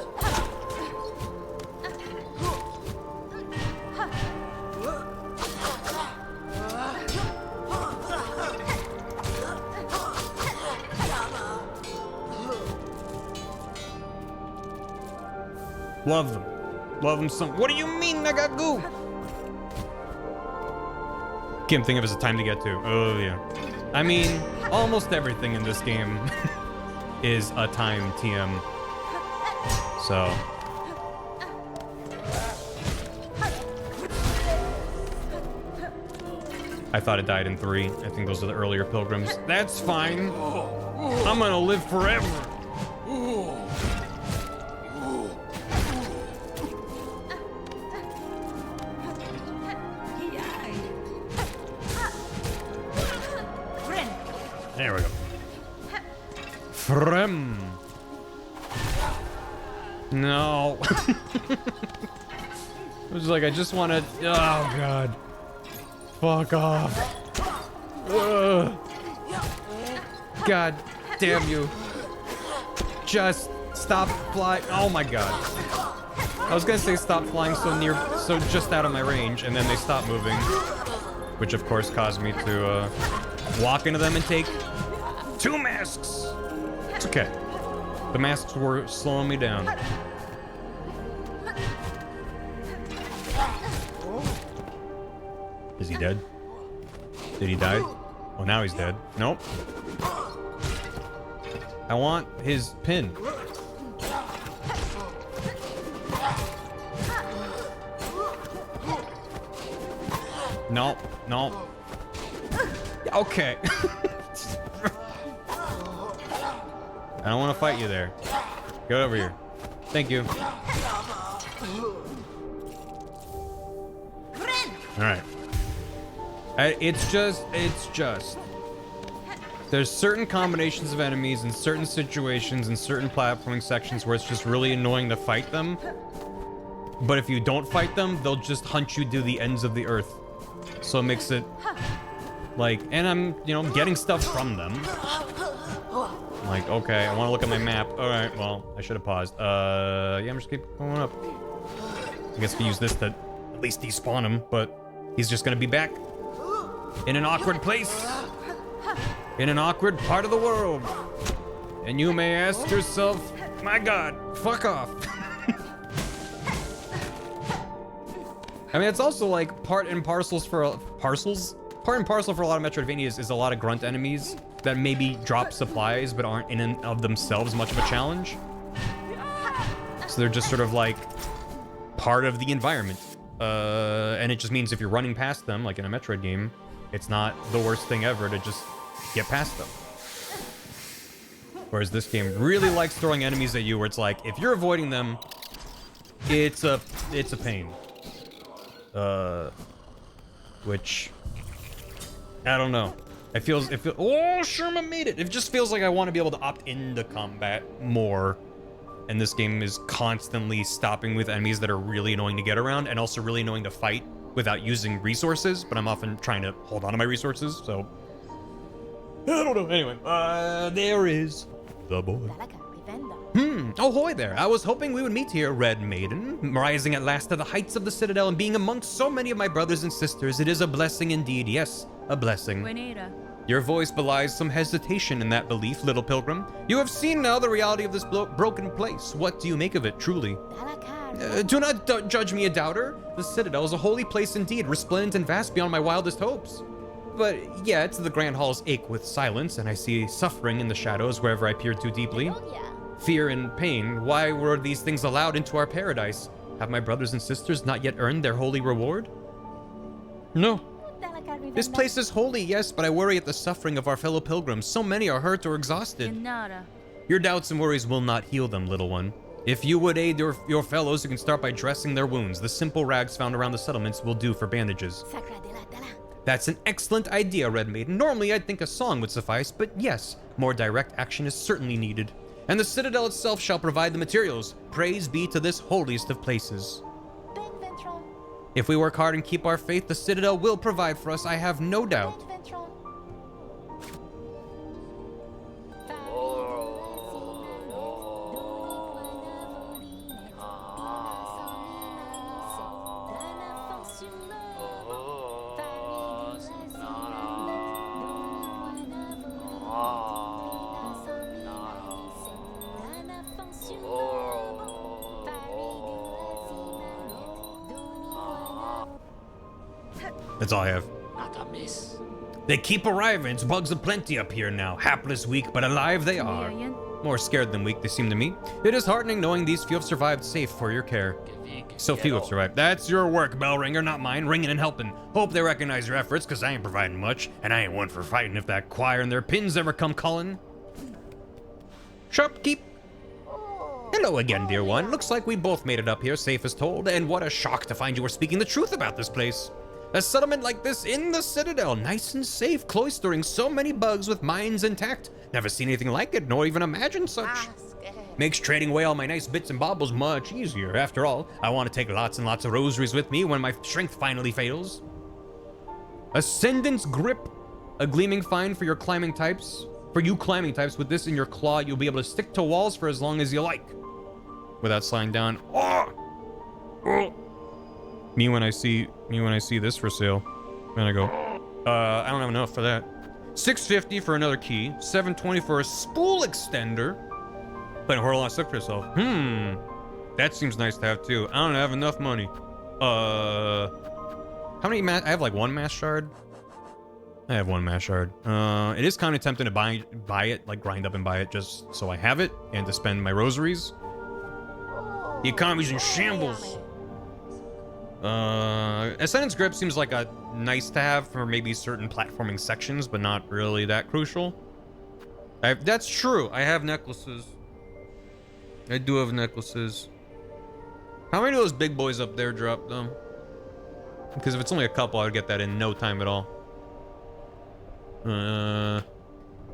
Love them. Love them some. What do you mean, Nagagu? Can't think of as a time to get to. Oh, yeah. I mean, almost everything in this game is a time TM. So. I thought it died in 3. I think those are the earlier pilgrims. That's fine. I'm gonna live forever. There we go. Frem. No. It was like, I just want to... Oh, God. Fuck off. Ugh. God damn you. Just stop flying. Oh, my God. I was going to say stop flying so just out of my range, and then they stopped moving. Which, of course, caused me to walk into them and take 2 masks. It's okay. The masks were slowing me down. Is he dead? Did he die? Oh, now he's dead. Nope. I want his pin. Nope. Nope. Okay. I don't want to fight you there. Get over here. Thank you. Alright. It's just... There's certain combinations of enemies in certain situations and certain platforming sections where it's just really annoying to fight them. But if you don't fight them, they'll just hunt you to the ends of the earth. So it makes it Like, and I'm, you know, getting stuff from them. I'm like, okay, I want to look at my map. All right, well, I should have paused. Yeah, I'm just keep going up. I guess we use this to at least despawn him, but he's just gonna be back in an awkward place, in an awkward part of the world. And you may ask yourself, my God, fuck off. I mean, it's also like part and parcel for a lot of Metroidvanias is a lot of grunt enemies that maybe drop supplies but aren't in and of themselves much of a challenge. So they're just sort of like part of the environment. And it just means if you're running past them, like in a Metroid game, it's not the worst thing ever to just get past them. Whereas this game really likes throwing enemies at you where it's like, if you're avoiding them, it's a pain. Which, I don't know. Oh, Sherman made it. It just feels like I want to be able to opt into combat more. And this game is constantly stopping with enemies that are really annoying to get around and also really annoying to fight without using resources, but I'm often trying to hold on to my resources, so I don't know. Anyway, there is the boy. Ahoy there. I was hoping we would meet here, Red Maiden. Rising at last to the heights of the Citadel and being amongst so many of my brothers and sisters, it is a blessing indeed. Yes, a blessing. Your voice belies some hesitation in that belief, little pilgrim. You have seen now the reality of this broken place. What do you make of it, truly? Do not judge me a doubter. The Citadel is a holy place indeed, resplendent and vast beyond my wildest hopes. But yet, the grand halls ache with silence, and I see suffering in the shadows wherever I peer too deeply. Fear and pain, why were these things allowed into our paradise? Have my brothers and sisters not yet earned their holy reward? No. This place is holy, yes, but I worry at the suffering of our fellow pilgrims. So many are hurt or exhausted. Your doubts and worries will not heal them, little one. If you would aid your fellows, you can start by dressing their wounds. The simple rags found around the settlements will do for bandages. That's an excellent idea, Red Maiden. Normally, I'd think a song would suffice, but yes, more direct action is certainly needed. And the Citadel itself shall provide the materials. Praise be to this holiest of places. If we work hard and keep our faith, the Citadel will provide for us, I have no doubt. That's all I have. Not a miss. They keep arriving. It's bugs aplenty up here now. Hapless, weak, but alive they are. More scared than weak, they seem to me. It is heartening knowing these few have survived safe for your care. So few have survived. That's your work, bell ringer, not mine. Ringing and helping. Hope they recognize your efforts, because I ain't providing much. And I ain't one for fighting if that choir and their pins ever come calling. Sharp keep. Hello again, dear one. Looks like we both made it up here, safe as told. And what a shock to find you were speaking the truth about this place. A settlement like this in the Citadel, nice and safe, cloistering so many bugs with minds intact. Never seen anything like it, nor even imagined such. Makes trading away all my nice bits and baubles much easier. After all, I want to take lots and lots of rosaries with me when my strength finally fails. Ascendant's Grip, a gleaming find for your climbing types. For you climbing types, with this in your claw, you'll be able to stick to walls for as long as you like. Without sliding down. Oh! Oh! Me when I see this for sale, and I go, I don't have enough for that. $6.50 for another key, $7.20 for a spool extender. But hold on, stick for yourself. That seems nice to have too. I don't have enough money. How many I have like one mass shard. I have one mass shard. It is kind of tempting to buy it, like grind up and buy it just so I have it and to spend my rosaries. The economy's in shambles. Ascendant's Grip seems like a nice to have for maybe certain platforming sections, but not really that crucial. That's true. I have necklaces. I do have necklaces. How many of those big boys up there drop them? Because if it's only a couple, I would get that in no time at all. The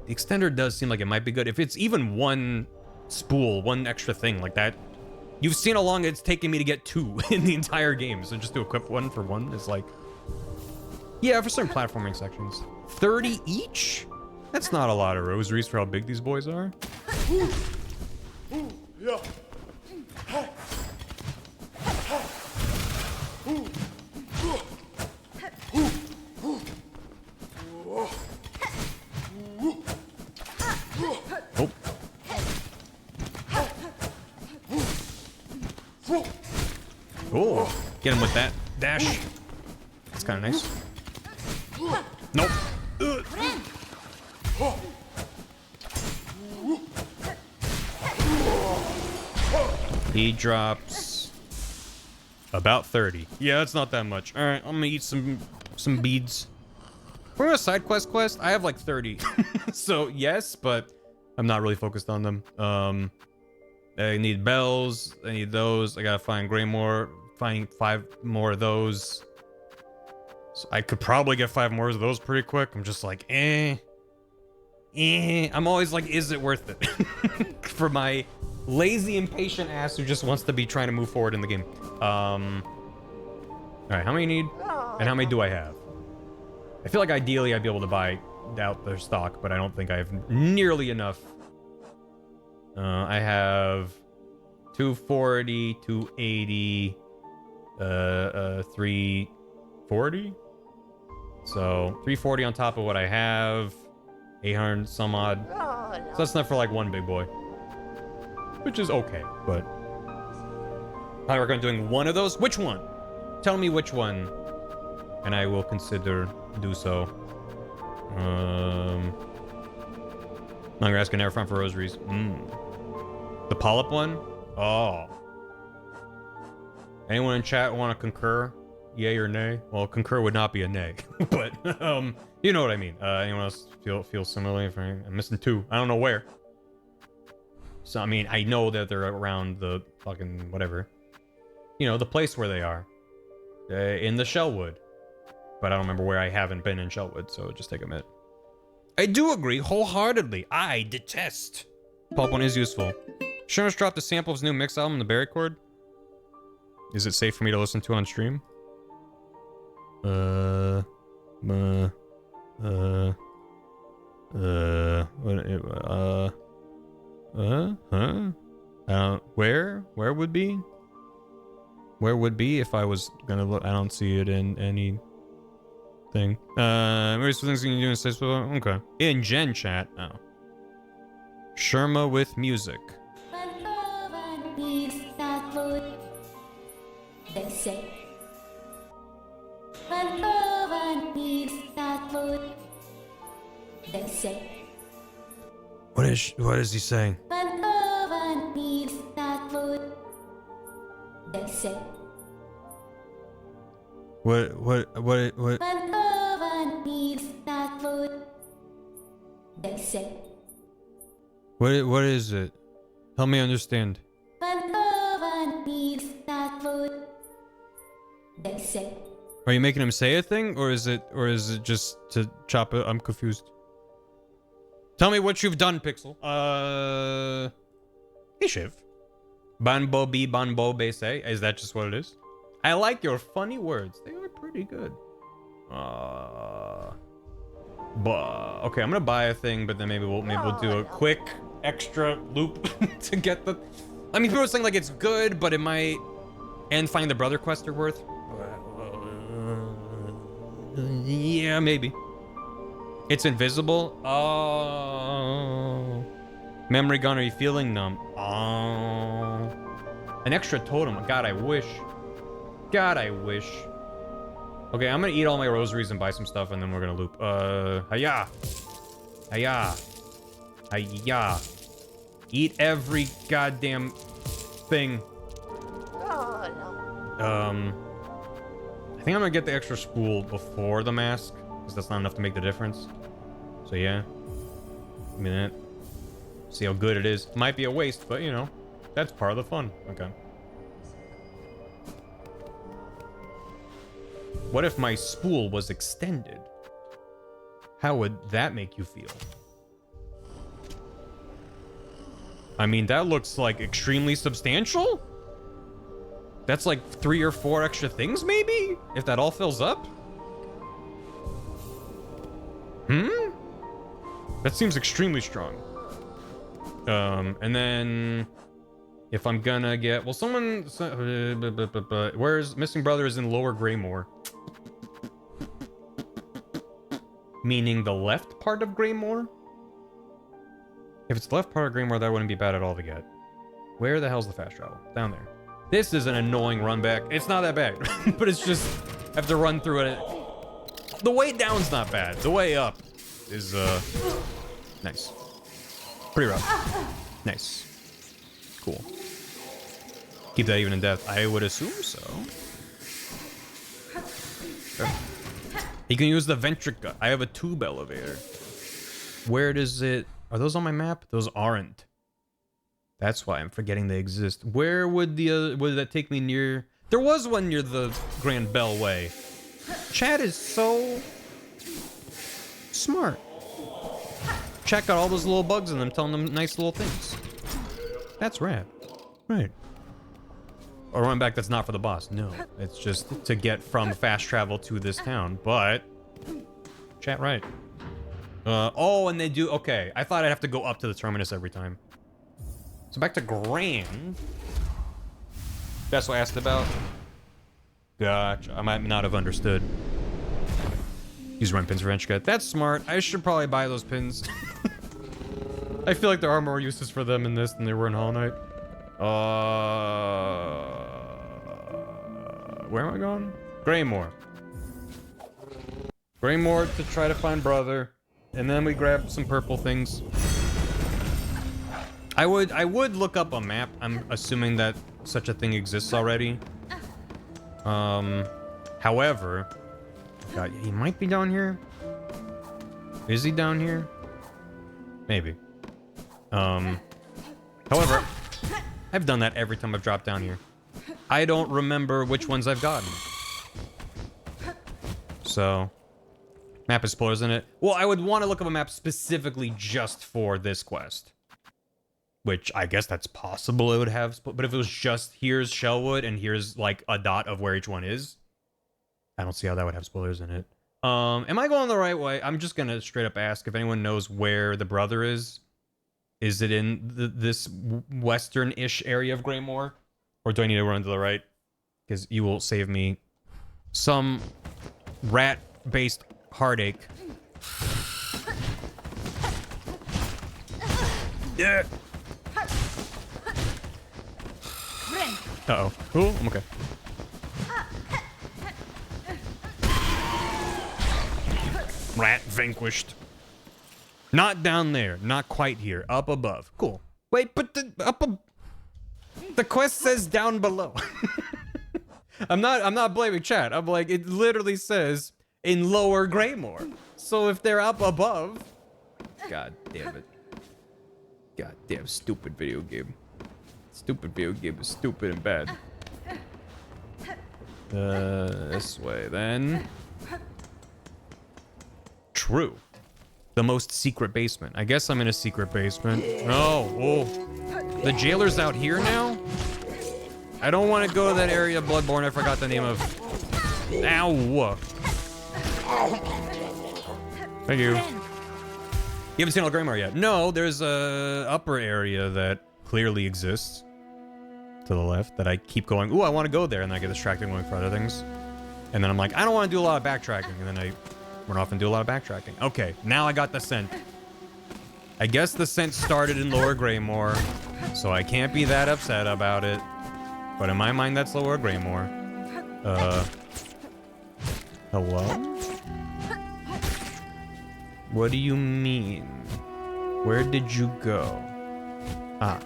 extender does seem like it might be good. If it's even one spool, one extra thing like that. You've seen how long it's taken me to get 2 in the entire game, so just to equip one for one is like Yeah, for certain platforming sections. 30 each? That's not a lot of rosaries for how big these boys are. Oh. Oh, get him with that dash. That's kind of nice. Nope. Ugh. He drops about 30. Yeah, that's not that much. All right, I'm gonna eat some beads. For a side quest, I have like 30. So yes, but I'm not really focused on them. I need bells. I need those. I gotta find Greymore. Find 5 more of those. So I could probably get 5 more of those pretty quick. I'm just like, I'm always like, is it worth it? For my lazy, impatient ass who just wants to be trying to move forward in the game. All right, how many need? And how many do I have? I feel like ideally I'd be able to buy out their stock, but I don't think I have nearly enough. I have 240, 280, 340. So 340 on top of what I have, 800 some odd. So that's enough for like one big boy, which is okay. But I recommend doing one of those. Which one? Tell me which one, and I will consider do so. Longer asking never front for rosaries. The polyp one? Oh. Anyone in chat want to concur? Yay or nay? Well, concur would not be a nay, but you know what I mean. Anyone else feel similarly? I'm missing 2. I don't know where. So I mean, I know that they're around the fucking whatever. You know, the place where they are. In the Shellwood. But I don't remember where I haven't been in Shellwood, so just take a minute. I do agree wholeheartedly. I detest. Pulp one is useful. Sherman's dropped a sample of his new mix album, the Barry Chord. Is it safe for me to listen to on stream? Where? Where would be? Where would be if I was gonna look? I don't see it in any thing. Maybe some things you can do in Facebook. Okay. In Gen chat. Oh. Sherma with music. They say. They say. What is he saying? They say. What? They say. What is it? Help me understand. They say. Are you making him say a thing, or is it just to chop it? I'm confused. Tell me what you've done, Pixel. Hey Shiv. Banbo be banbo be say. Is that just what it is? I like your funny words. They are pretty good. Okay, I'm gonna buy a thing, but then maybe we'll do a quick extra loop to get the. I mean, people are saying like it's good, but it might. And find the brother quest are worth. Yeah, maybe. It's invisible. Oh. Memory gun, are you feeling numb? Oh. An extra totem. God, I wish. God, I wish. Okay, I'm gonna eat all my rosaries and buy some stuff, and then we're gonna loop. Hiya. Hiya. Hiya. Eat every goddamn thing. I think I'm gonna get the extra spool before the mask, because that's not enough to make the difference. So yeah. Give me that. See how good it is. Might be a waste, but you know, that's part of the fun. Okay. What if my spool was extended? How would that make you feel? I mean, that looks like extremely substantial. That's like 3 or 4 extra things, maybe? If that all fills up? That seems extremely strong. And then if I'm gonna get, well, where's missing brother is in Lower Greymore, meaning the left part of Greymore. If it's the left part of Greymore, that wouldn't be bad at all to get. Where the hell's the fast travel? Down there. This is an annoying run back. It's not that bad, but it's just I have to run through it. The way down's not bad. The way up is nice. Pretty rough. Nice. Cool. Keep that even in depth. I would assume so. Okay. You can use the ventrica. I have a tube elevator. Where does it? Are those on my map? Those aren't. That's why I'm forgetting they exist. Where would the would that take me near? There was one near the Grand Bellway. Chat is so smart. Chat got all those little bugs in them, telling them nice little things. That's rad. Right. Or run back, that's not for the boss. No, it's just to get from fast travel to this town. But chat right. Oh, and they do. Okay, I thought I'd have to go up to the terminus every time. So back to Grand. That's what I asked about. Gotcha. I might not have understood. Use run pins for Ventrica. That's smart. I should probably buy those pins. I feel like there are more uses for them in this than there were in Hollow Knight. Where am I going? Greymore. Greymore to try to find brother. And then we grab some purple things. I would look up a map. I'm assuming that such a thing exists already. However, God, he might be down here. Is he down here? Maybe. However, I've done that every time I've dropped down here. I don't remember which ones I've gotten. So, map has spoilers in it. Well, I would want to look up a map specifically just for this quest. Which I guess that's possible it would have, but if it was just here's Shellwood and here's like a dot of where each one is, I don't see how that would have spoilers in it. Am I going the right way? I'm just gonna straight up ask if anyone knows where the brother is. Is it in this western-ish area of Greymore? Or do I need to run to the right? Because you will save me some rat-based heartache. Yeah. Uh-oh. Cool, I'm okay. Rat vanquished. Not down there. Not quite here. Up above. Cool. Wait, but the quest says down below. I'm not blaming chat. I'm like, it literally says in Lower Greymore. So if they're up above, God damn it. God damn stupid video game. Stupid video game is stupid and bad. This way then. True. The most secret basement. I guess I'm in a secret basement. No. Oh. The jailer's out here now? I don't want to go to that area of Bloodborne. I forgot the name of. Ow. Thank you. You haven't seen all Greymore yet? No, there's a upper area that clearly exists to the left that I keep going, ooh, I want to go there, and then I get distracted going for other things. And then I'm like, I don't want to do a lot of backtracking, and then I run off and do a lot of backtracking. Okay, now I got the scent. I guess the scent started in Lower Greymore, so I can't be that upset about it. But in my mind, that's Lower Greymore. Hello? What do you mean? Where did you go? Ah.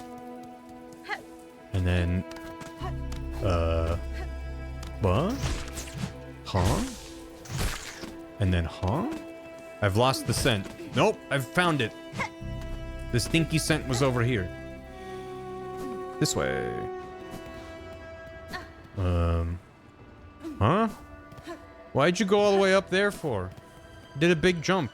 And then, what? Huh? And then, huh? I've lost the scent. Nope, I've found it. The stinky scent was over here. This way. Huh? Why'd you go all the way up there for? Did a big jump.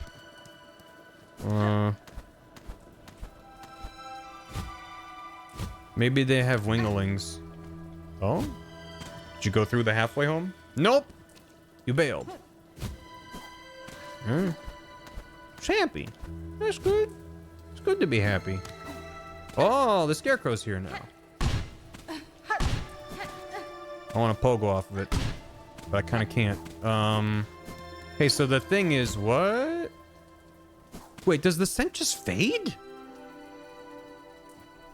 Maybe they have winglings. Oh? Did you go through the halfway home? Nope! You bailed. She's happy. That's good. It's good to be happy. Oh, the scarecrow's here now. I want to pogo off of it, but I kind of can't. Hey, so the thing is, what? Wait, does the scent just fade?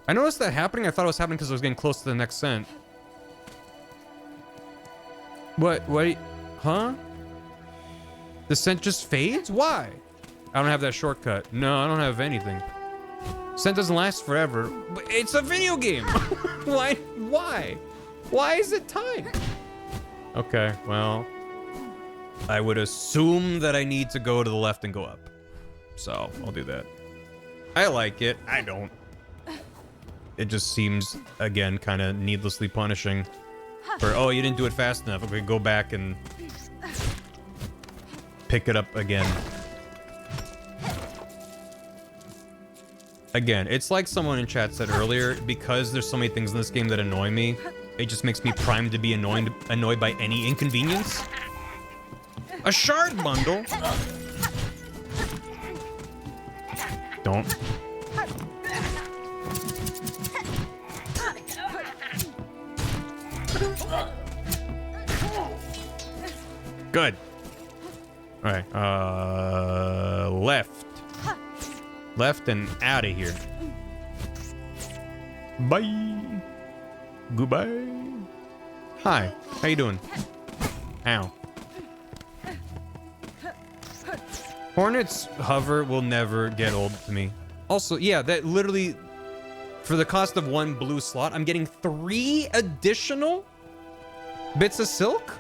I noticed that happening. I thought it was happening because I was getting close to the next scent. What? Wait, huh? The scent just fades? Why? I don't have that shortcut. No, I don't have anything. Scent doesn't last forever. But it's a video game. Why? Why? Why is it timed? Okay, well, I would assume that I need to go to the left and go up. So I'll do that. I like it. I don't. It just seems, again, kind of needlessly punishing. For, oh, you didn't do it fast enough. Okay, go back and pick it up again. Again, it's like someone in chat said earlier, because there's so many things in this game that annoy me, it just makes me primed to be annoyed by any inconvenience. A shard bundle? Don't. Good. All right. Left. Left and out of here. Bye. Goodbye. Hi. How you doing? Ow. Hornet's hover will never get old to me. Also, yeah, that literally, for the cost of 1 blue slot, I'm getting 3 additional bits of silk?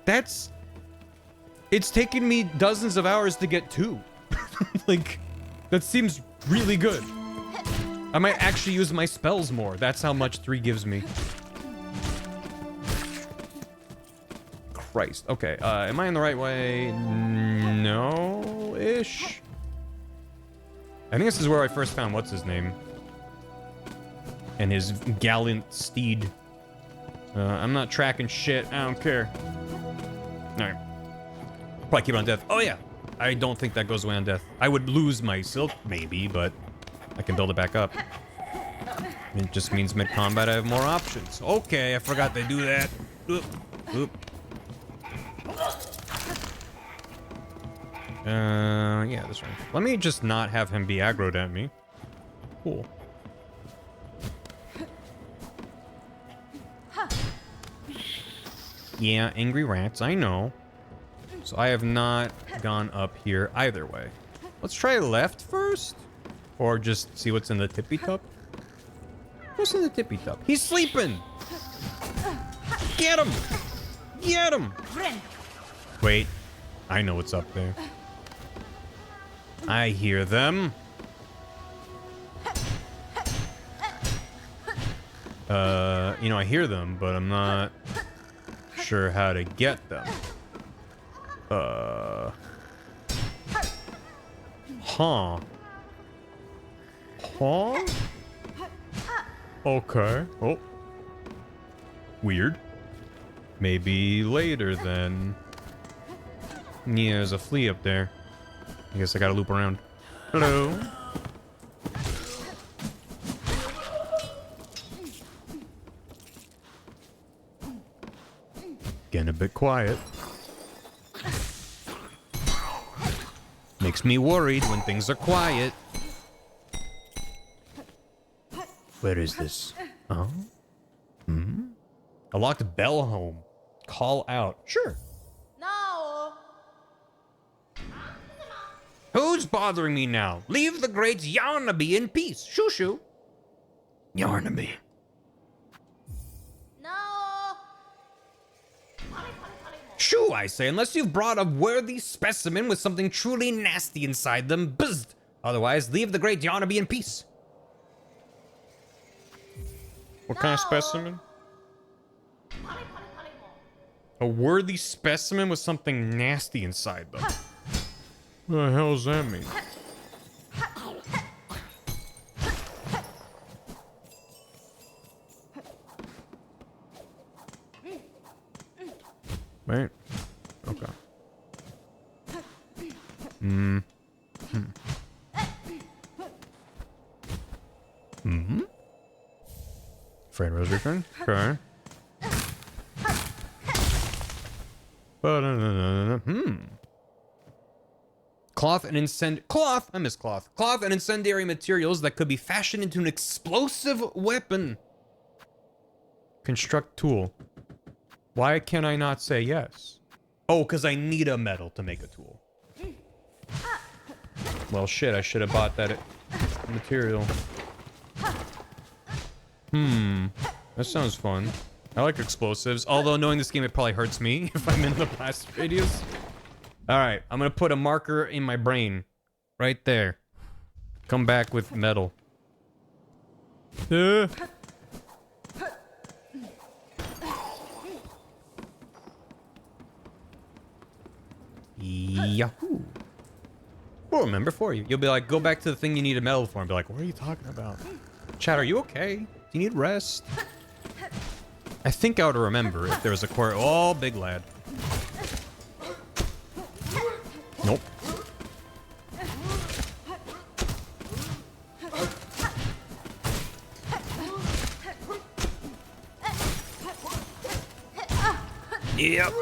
That's... It's taken me dozens of hours to get 2. Like, that seems really good. I might actually use my spells more. That's how much 3 gives me. Christ. Okay, am I in the right way? No-ish. I think this is where I first found what's his name. And his gallant steed. I'm not tracking shit. I don't care. Alright. Probably keep it on death. Oh yeah. I don't think that goes away on death. I would lose my silk, maybe, but I can build it back up. It just means mid-combat I have more options. Okay, I forgot they do that. Oop. Oop. Yeah, this one. Let me just not have him be aggroed at me. Cool. Yeah, angry rats, I know. So I have not gone up here either way. Let's try left first. Or just see what's in the tippy top. What's in the tippy top? He's sleeping! Get him! Get him! Wait, I know what's up there. I hear them. You know, I hear them, but I'm not sure how to get them. Huh. Huh? Okay. Oh. Weird. Maybe later then. Yeah, there's a flea up there. I guess I gotta loop around. Hello. Getting a bit quiet. Makes me worried when things are quiet. Where is this? Oh? Hmm? A locked bell home. Call out. Sure. No. Who's bothering me now? Leave the great Yarnaby in peace. Shoo shoo. Yarnaby. No. Shoo, I say, unless you've brought a worthy specimen with something truly nasty inside them. Buzzed. Otherwise, leave the great Yarnaby in peace. What kind of specimen? A worthy specimen with something nasty inside them. What the hell does that mean? Right? Okay. Friend Rose return. Okay. Cloth and cloth. I miss cloth. Cloth and incendiary materials that could be fashioned into an explosive weapon. Construct tool. Why can I not say yes? Oh, because I need a metal to make a tool. Well, shit, I should have bought that material. That sounds fun. I like explosives, although knowing this game, it probably hurts me if I'm in the blast radius. All right, I'm gonna put a marker in my brain. Right there. Come back with metal. Yahoo! We'll remember for you. You'll be like, go back to the thing you need a metal for, and be like, what are you talking about? Chat, are you okay? Do you need rest? I think I would remember if there was a core. Oh, big lad. Nope. Yep.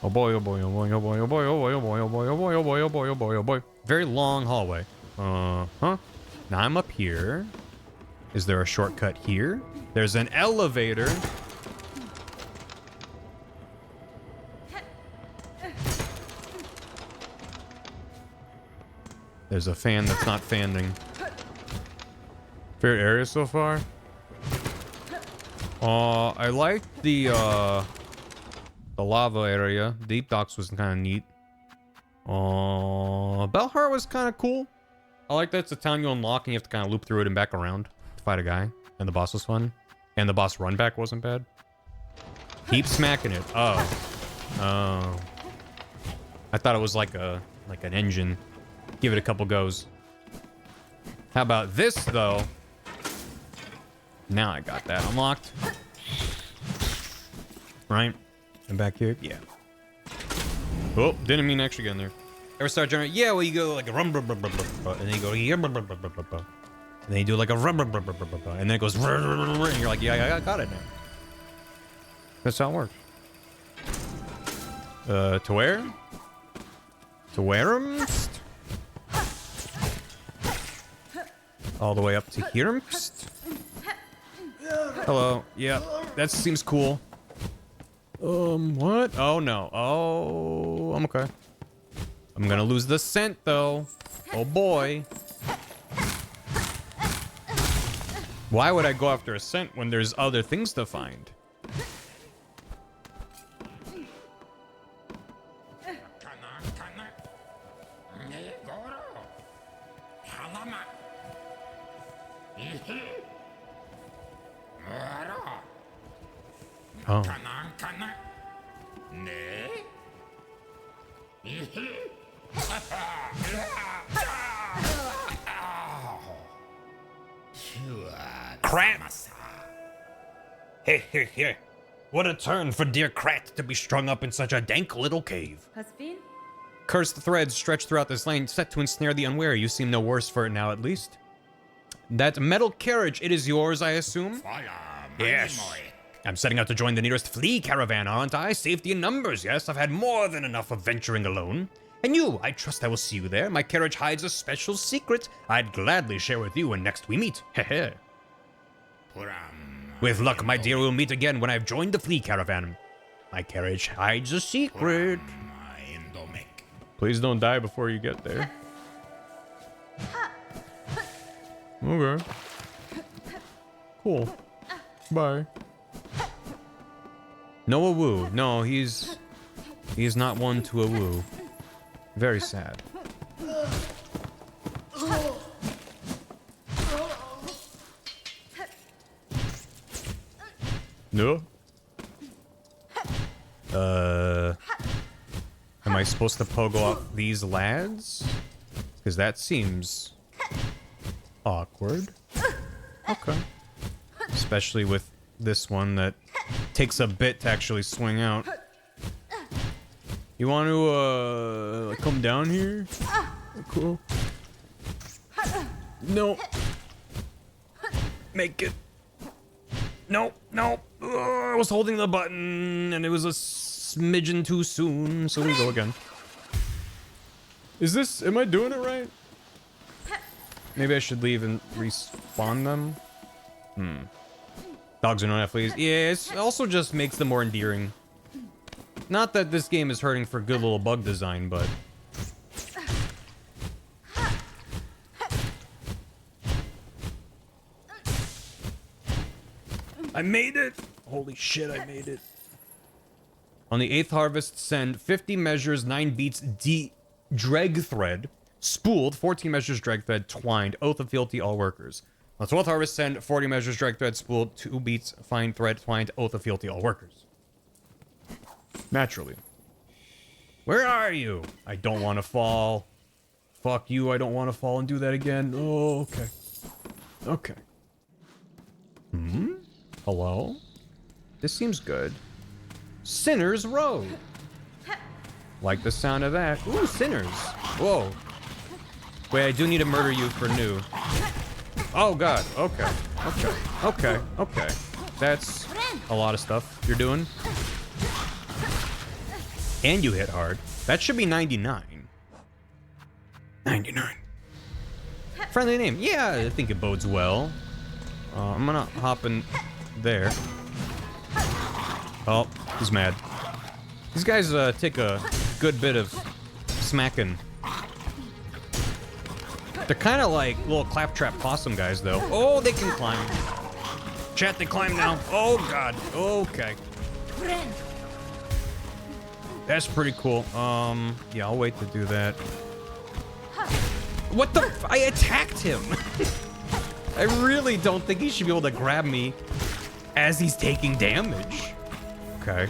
Oh boy, oh boy, oh boy, oh boy, oh boy, oh boy, oh boy, oh boy, oh boy, oh boy, oh boy, oh boy, oh boy. Very long hallway. Huh? Now I'm up here. Is there a shortcut here? There's an elevator. There's a fan that's not fanning. Favorite area so far? I liked the lava area. Deep Docks was kind of neat. Belhar was kind of cool. I like that it's a town you unlock and you have to kind of loop through it and back around to fight a guy. And the boss was fun. And the boss run back wasn't bad. Keep smacking it. Oh. I thought it was like an engine. Give it a couple goes. How about this though? Now I got that unlocked. Right? And back here? Yeah. Oh, didn't mean to actually get in there. Ever start generating? Yeah, well, you go like a rum, and then you go here, and then you do like a rum, and then it goes, and you're like, yeah, I got it now. That's how it works. To where? To where? All the way up to here. Hello. Yeah, that seems cool. What? Oh, no. Oh, I'm okay. I'm gonna lose the scent, though. Oh, boy. Why would I go after a scent when there's other things to find? Oh. Krat! Hey. What a turn for dear Krat to be strung up in such a dank little cave. HimSpin? Cursed threads stretched throughout this lane, set to ensnare the unwary. You seem no worse for it now, at least. That metal carriage, it is yours, I assume? Yes. I'm setting out to join the nearest flea caravan, aren't I? Safety in numbers, yes. I've had more than enough of venturing alone. And you, I trust I will see you there. My carriage hides a special secret I'd gladly share with you when next we meet. Heh. With luck, my dear, we'll meet again when I've joined the flea caravan. My carriage hides a secret. Please don't die before you get there. Okay. Cool. Bye. No woo. No, he's not one to a woo. Very sad. No. Am I supposed to pogo up these lads? Because that seems awkward. Okay. Especially with this one that takes a bit to actually swing out. You want to, come down here? Cool. No. Make it. No, no. I was holding the button and it was a smidgen too soon, so we go again. Is this, am I doing it right? Maybe I should leave and respawn them? Dogs are not fleas. Yeah, it also just makes them more endearing. Not that this game is hurting for good little bug design, but... I made it! Holy shit, I made it. On the 8th harvest, send 50 measures, 9 beats, dreg thread, spooled, 14 measures, dreg thread, twined, oath of fealty, all workers. On the 12th harvest, send 40 measures, dreg thread, spooled, 2 beats, fine thread, twined, oath of fealty, all workers. Naturally. Where are you? I don't want to fall. Fuck you, I don't want to fall and do that again. Oh, okay. Okay. Hello? This seems good. Sinner's Road. Like the sound of that. Ooh, sinners. Whoa. Wait, I do need to murder you for new. Oh, God. Okay. Okay. Okay. Okay. That's a lot of stuff you're doing. And you hit hard. That should be 99. 99. Friendly name. Yeah, I think it bodes well. I'm gonna hop in there. Oh, he's mad. These guys take a good bit of smacking. They're kind of like little claptrap possum guys, though. Oh, they can climb. Chat, they climb now. Oh, God. Okay. That's pretty cool. Yeah, I'll wait to do that. What the I attacked him! I really don't think he should be able to grab me as he's taking damage. Okay.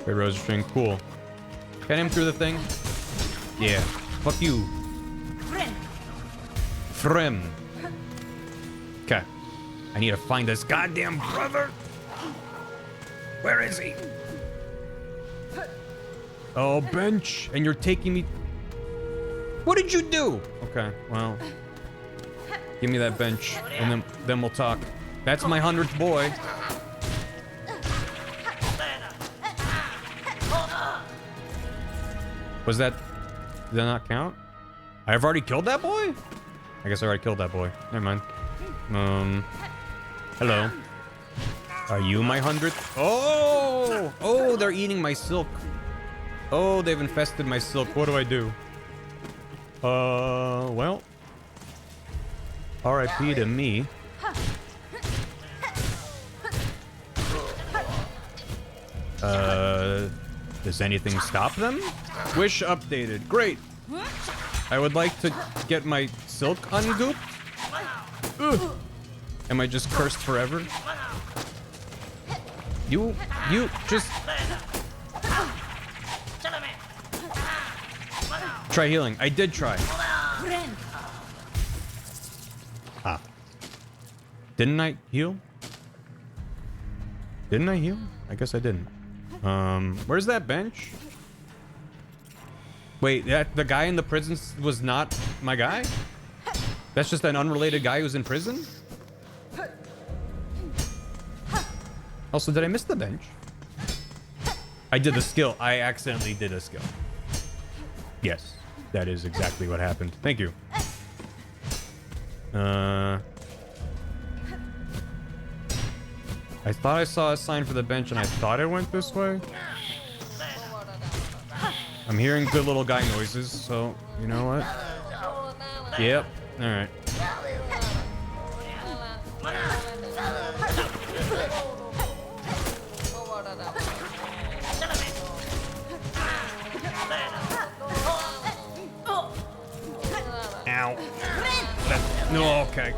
BarryWasStreaming, cool. Get him through the thing? Yeah. Fuck you. Friend. Okay. I need to find this goddamn brother. Where is he? Oh, bench. And you're taking me... What did you do? Okay, well... Give me that bench, and then we'll talk. That's my 100th boy. Was that... Did that not count? I've already killed that boy? I guess I already killed that boy. Never mind. Hello. Are you my 100th? Oh! Oh, they're eating my silk. Oh, they've infested my silk. What do I do? Well... R.I.P. to me. Does anything stop them? Wish updated. Great. I would like to get my silk ungooped. Ugh. Am I just cursed forever? You just... Try healing. I did try. Ah. Didn't I heal? Didn't I heal? I guess I didn't. Where's that bench? Wait, the guy in the prison was not my guy? That's just an unrelated guy who's in prison? Also, did I miss the bench? I did the skill. I accidentally did a skill. Yes, that is exactly what happened. Thank you. I thought I saw a sign for the bench and I thought it went this way. I'm hearing good little guy noises, so you know what? Yep. Alright. Ow. No, okay.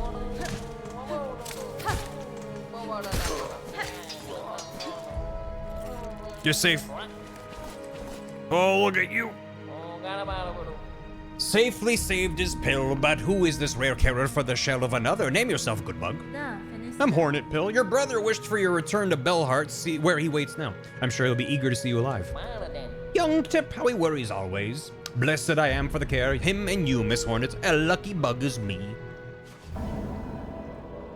You're safe. Oh, look at you. Safely saved his pill, but who is this rare carrier for the shell of another? Name yourself, good bug. I'm Hornet Pill. Your brother wished for your return to Bellheart, see where he waits now. I'm sure he'll be eager to see you alive. Young Tip, how he worries always. Blessed I am for the care. Him and you, Miss Hornet. A lucky bug is me.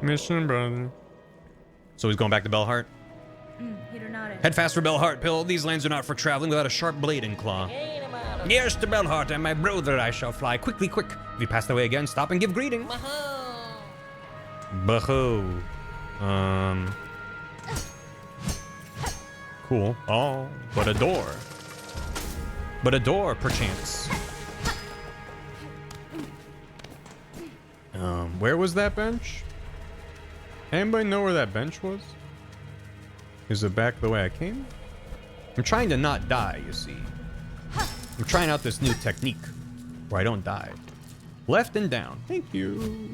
Mission, brother. So he's going back to Bellheart? Head fast for Bellheart, Pill. These lands are not for traveling without a sharp blade and claw. Yes, to Bellheart, and my brother I shall fly. Quickly, quick. If he passed away again, stop and give greeting. Baho. Cool. Oh, but a door. But a door, perchance. Where was that bench? Anybody know where that bench was? Is it back the way I came? I'm trying to not die, you see. I'm trying out this new technique where I don't die. Left and down. Thank you.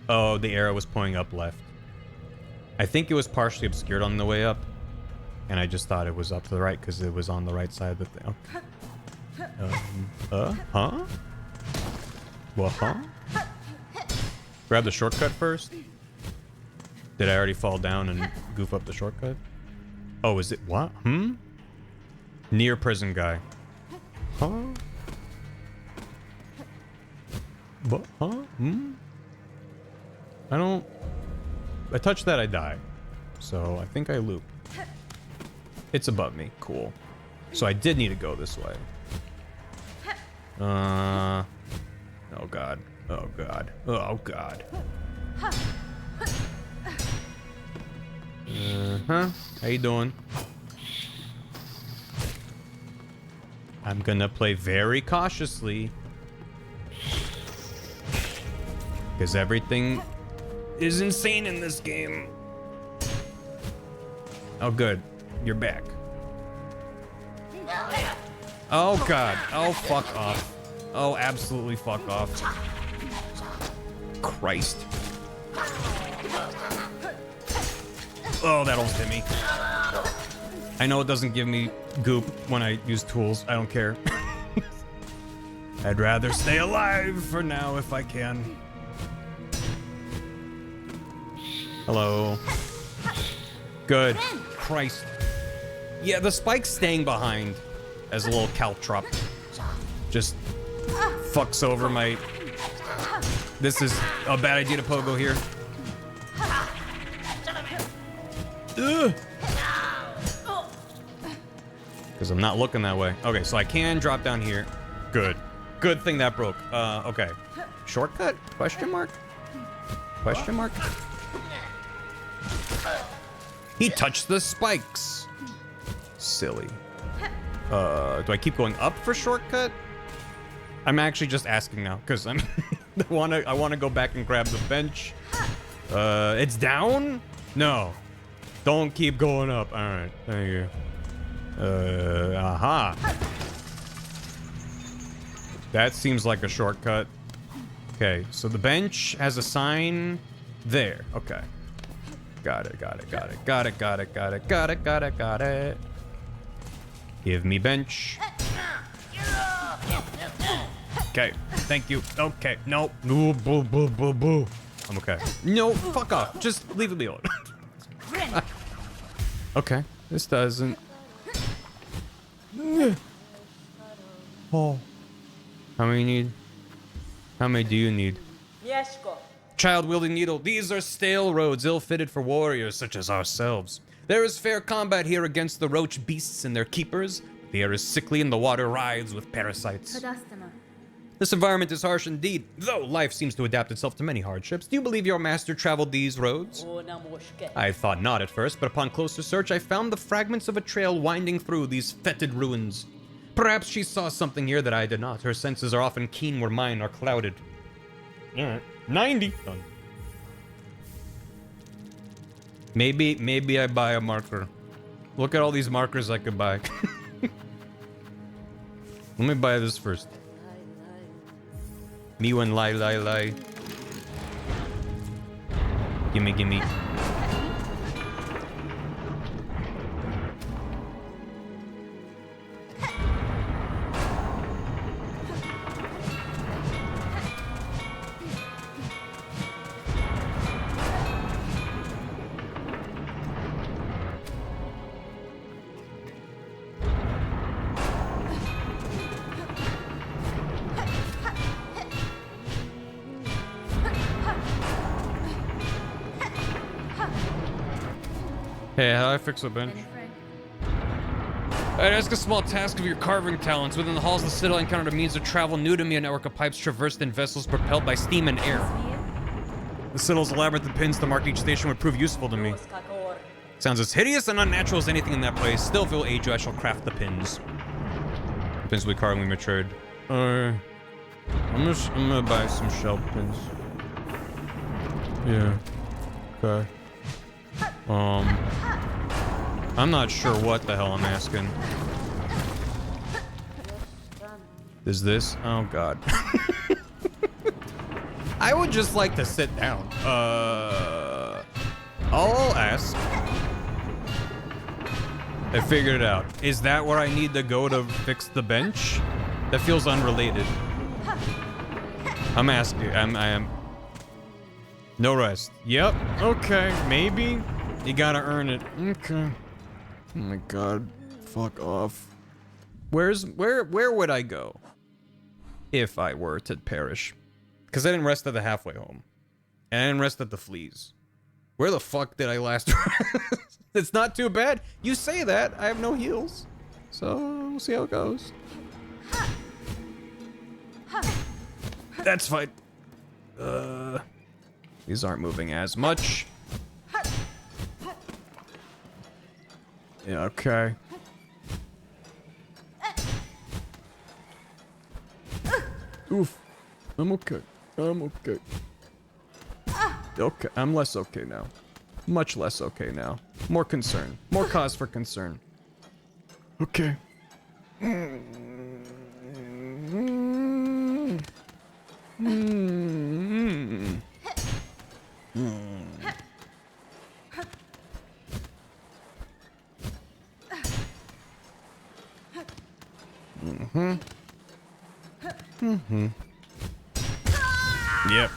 Oh, the arrow was pointing up left. I think it was partially obscured on the way up. And I just thought it was up to the right because it was on the right side of the thing. Okay. Huh? Well, huh? Grab the shortcut first. Did I already fall down and goof up the shortcut? Oh, is it what? Near prison guy. Huh? What? Huh? I touch that, I die. So I think I loop. It's above me. Cool. So I did need to go this way. Oh god. Oh god. Oh god. How you doing? I'm gonna play very cautiously. Because everything is insane in this game. Oh good. You're back. Oh god. Oh fuck off. Oh absolutely fuck off. Christ. Oh, that almost hit me. I know it doesn't give me goop when I use tools. I don't care. I'd rather stay alive for now if I can. Hello. Good. Christ. Yeah, the spike's staying behind as a little caltrop. Just fucks over my... This is a bad idea to pogo here. Because I'm not looking that way. Okay, so I can drop down here. Good. Good thing that broke. Okay. Shortcut? Question mark? Question mark? He touched the spikes. Silly. Do I keep going up for shortcut? I'm actually just asking now because I wanna go back and grab the bench. It's down? No. Don't keep going up. All right. Thank you. That seems like a shortcut. Okay, so the bench has a sign there. Okay. Got it, got it, got it, got it, got it, got it, got it, got it, got it. Give me bench. Okay, thank you. Okay, no. Boo, boo, boo, boo, boo. I'm okay. No, fuck off. Just leave it alone. Okay, this doesn't. Oh. How many need? How many do you need? Yes, go. Child-wielding needle. These are stale roads, ill-fitted for warriors such as ourselves. There is fair combat here against the roach beasts and their keepers. The air is sickly and the water writhes with parasites. This environment is harsh indeed, though life seems to adapt itself to many hardships. Do you believe your master traveled these roads? I thought not at first, but upon closer search, I found the fragments of a trail winding through these fetid ruins. Perhaps she saw something here that I did not. Her senses are often keen where mine are clouded. Alright. 90. Done. Maybe I buy a marker. Look at all these markers I could buy. Let me buy this first. Me one lie. Gimme. Hey, how do I fix a bench? I'd ask a small task of your carving talents. Within the halls of the citadel, I encountered a means of travel new to me, a network of pipes traversed in vessels propelled by steam and air. The citadel's labyrinth of pins to mark each station would prove useful to me. Sounds as hideous and unnatural as anything in that place. Still, if it will aid you, I shall craft the pins. The pins will be carved when we matured. I'm gonna buy some shell pins. Yeah. Okay. I'm not sure what the hell I'm asking. Is this? Oh god. I would just like to sit down. I'll ask. I figured it out. Is that where I need to go to fix the bench? That feels unrelated. I'm asking. I am. No rest. Yep. Okay. Maybe. You gotta earn it. Okay. Oh my god. Fuck off. Where would I go if I were to perish? Because I didn't rest at the halfway home. And I didn't rest at the fleas. Where the fuck did I last rest? It's not too bad. You say that. I have no heals. So we'll see how it goes. That's fine. These aren't moving as much. Yeah, okay. Oof. I'm okay. I'm okay. Okay, I'm less okay now. Much less okay now. More concern. More cause for concern. Okay. Yep.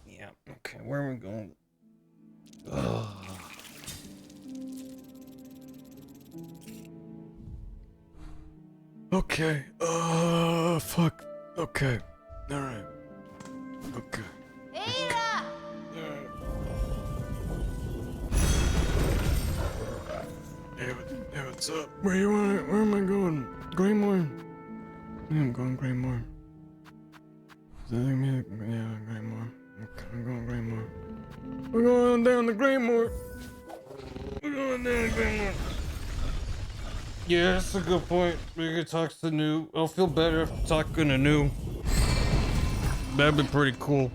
Yep. Okay, where are we going? Ugh. Okay. Fuck. Okay. All right. Okay. Ira! Hey, what's up? Where you want? Where am I going? Greymore. Yeah, I'm going Greymore. Is that music? Yeah, Greymore. Okay, I'm going Greymore. We're going down to Greymore. We're going down to Greymore. Yeah, that's a good point. We could talk to New. I'll feel better after talking to New. That'd be pretty cool.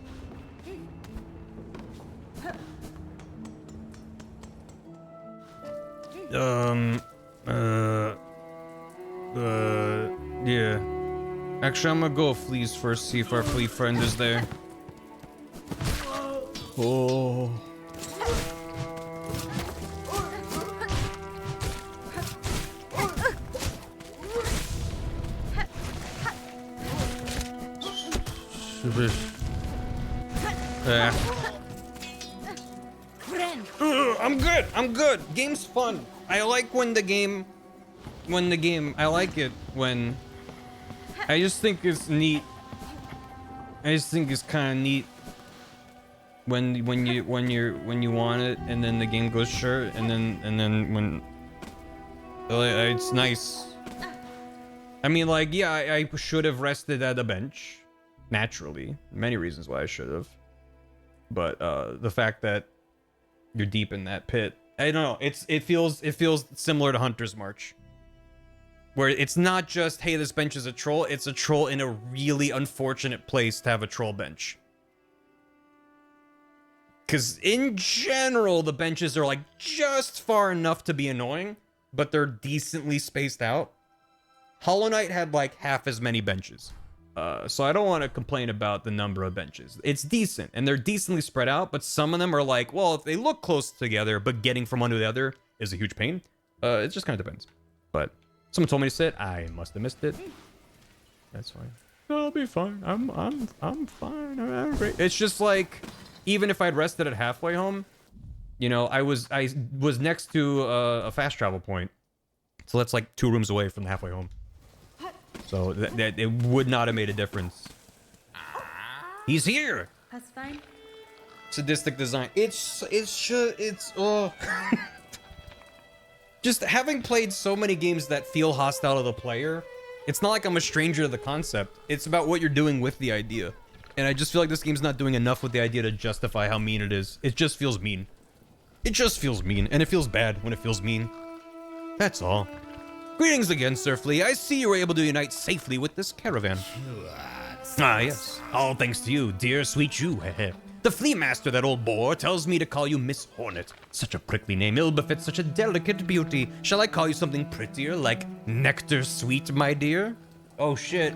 Yeah. Actually, I'm gonna go fleas first, see if our flea friend is there. Oh. I'm good. I'm good. Game's fun. I like when the game. I like it when. I just think it's neat. I just think it's kind of neat when you want it, and then the game goes sure, and then when. It's nice. I mean, like, yeah, I should have rested at a bench, naturally. Many reasons why I should have, but the fact that you're deep in that pit, I don't know. It feels similar to Hunter's March, where it's not just, hey, this bench is a troll. It's a troll in a really unfortunate place to have a troll bench. Because in general, the benches are like just far enough to be annoying, but they're decently spaced out. Hollow Knight had like half as many benches. So I don't want to complain about the number of benches. It's decent, and they're decently spread out, but some of them are like, well, if they look close together, but getting from one to the other is a huge pain. It just kind of depends. But someone told me to sit. I must have missed it. That's fine. I'll be fine. I'm fine. I'm great. It's just like, even if I'd rested at halfway home, you know, I was next to a fast travel point, so that's like 2 rooms away from the halfway home. So that it would not have made a difference. He's here. That's fine. Sadistic design. It's just having played so many games that feel hostile to the player, it's not like I'm a stranger to the concept. It's about what you're doing with the idea. And I just feel like this game's not doing enough with the idea to justify how mean it is. It just feels mean. It just feels mean, and it feels bad when it feels mean. That's all. Greetings again, Sir Flea. I see you were able to unite safely with this caravan. Ah, yes. All thanks to you, dear sweet you. The flea master, that old boar, tells me to call you Miss Hornet. Such a prickly name ill befits such a delicate beauty. Shall I call you something prettier, like Nectar Sweet, my dear? Oh, shit.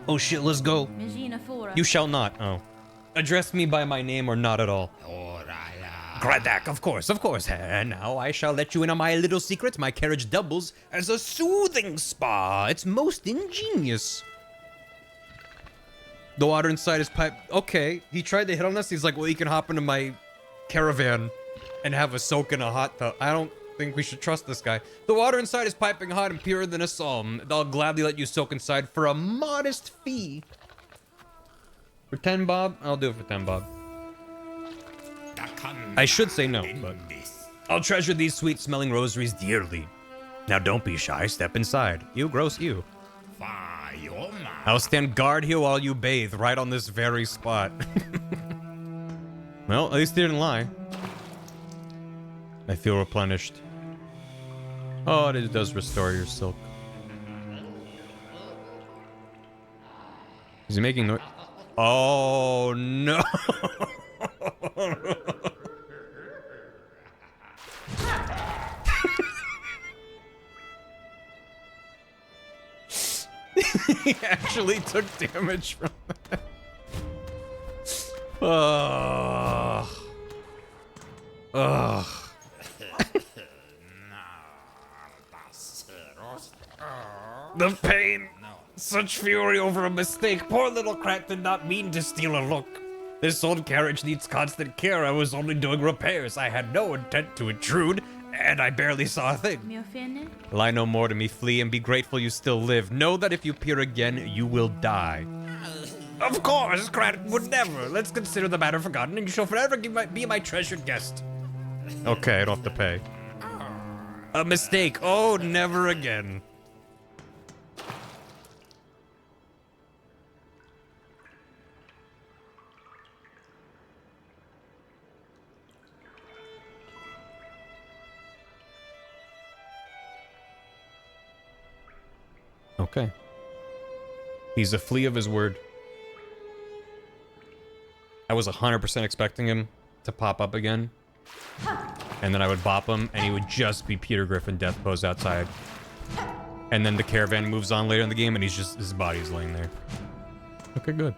Oh, shit, let's go. You shall not. Oh. Address me by my name or not at all. Gradak, of course. And now I shall let you in on my little secret. My carriage doubles as a soothing spa. It's most ingenious. The water inside his pipe. Okay, he tried to hit on us. He's like, well, you can hop into my caravan and have a soak in a hot tub. I don't think we should trust this guy. The water inside is piping hot and purer than a psalm. I'll gladly let you soak inside for a modest fee. For 10 bob? I'll do it for 10 bob. I should say no, but I'll treasure these sweet-smelling rosaries dearly. Now don't be shy. Step inside. You gross you. I'll stand guard here while you bathe, right on this very spot. Well, at least he didn't lie. I feel replenished. Oh, it does restore your silk. Is he making noise? Oh, no. He actually took damage from that. Ugh. The pain. Such fury over a mistake. Poor little Crack did not mean to steal a look. This old carriage needs constant care. I was only doing repairs. I had no intent to intrude, and I barely saw a thing. Lie no more to me, Flea, and be grateful you still live. Know that if you appear again, you will die. Of course, Crack would never. Let's consider the matter forgotten, and you shall forever be my treasured guest. Okay, I don't have to pay. A mistake. Oh, never again. Okay. He's a flea of his word. I was 100% expecting him to pop up again. And then I would bop him, and he would just be Peter Griffin death pose outside. And then the caravan moves on later in the game, and his body's laying there. Okay, good.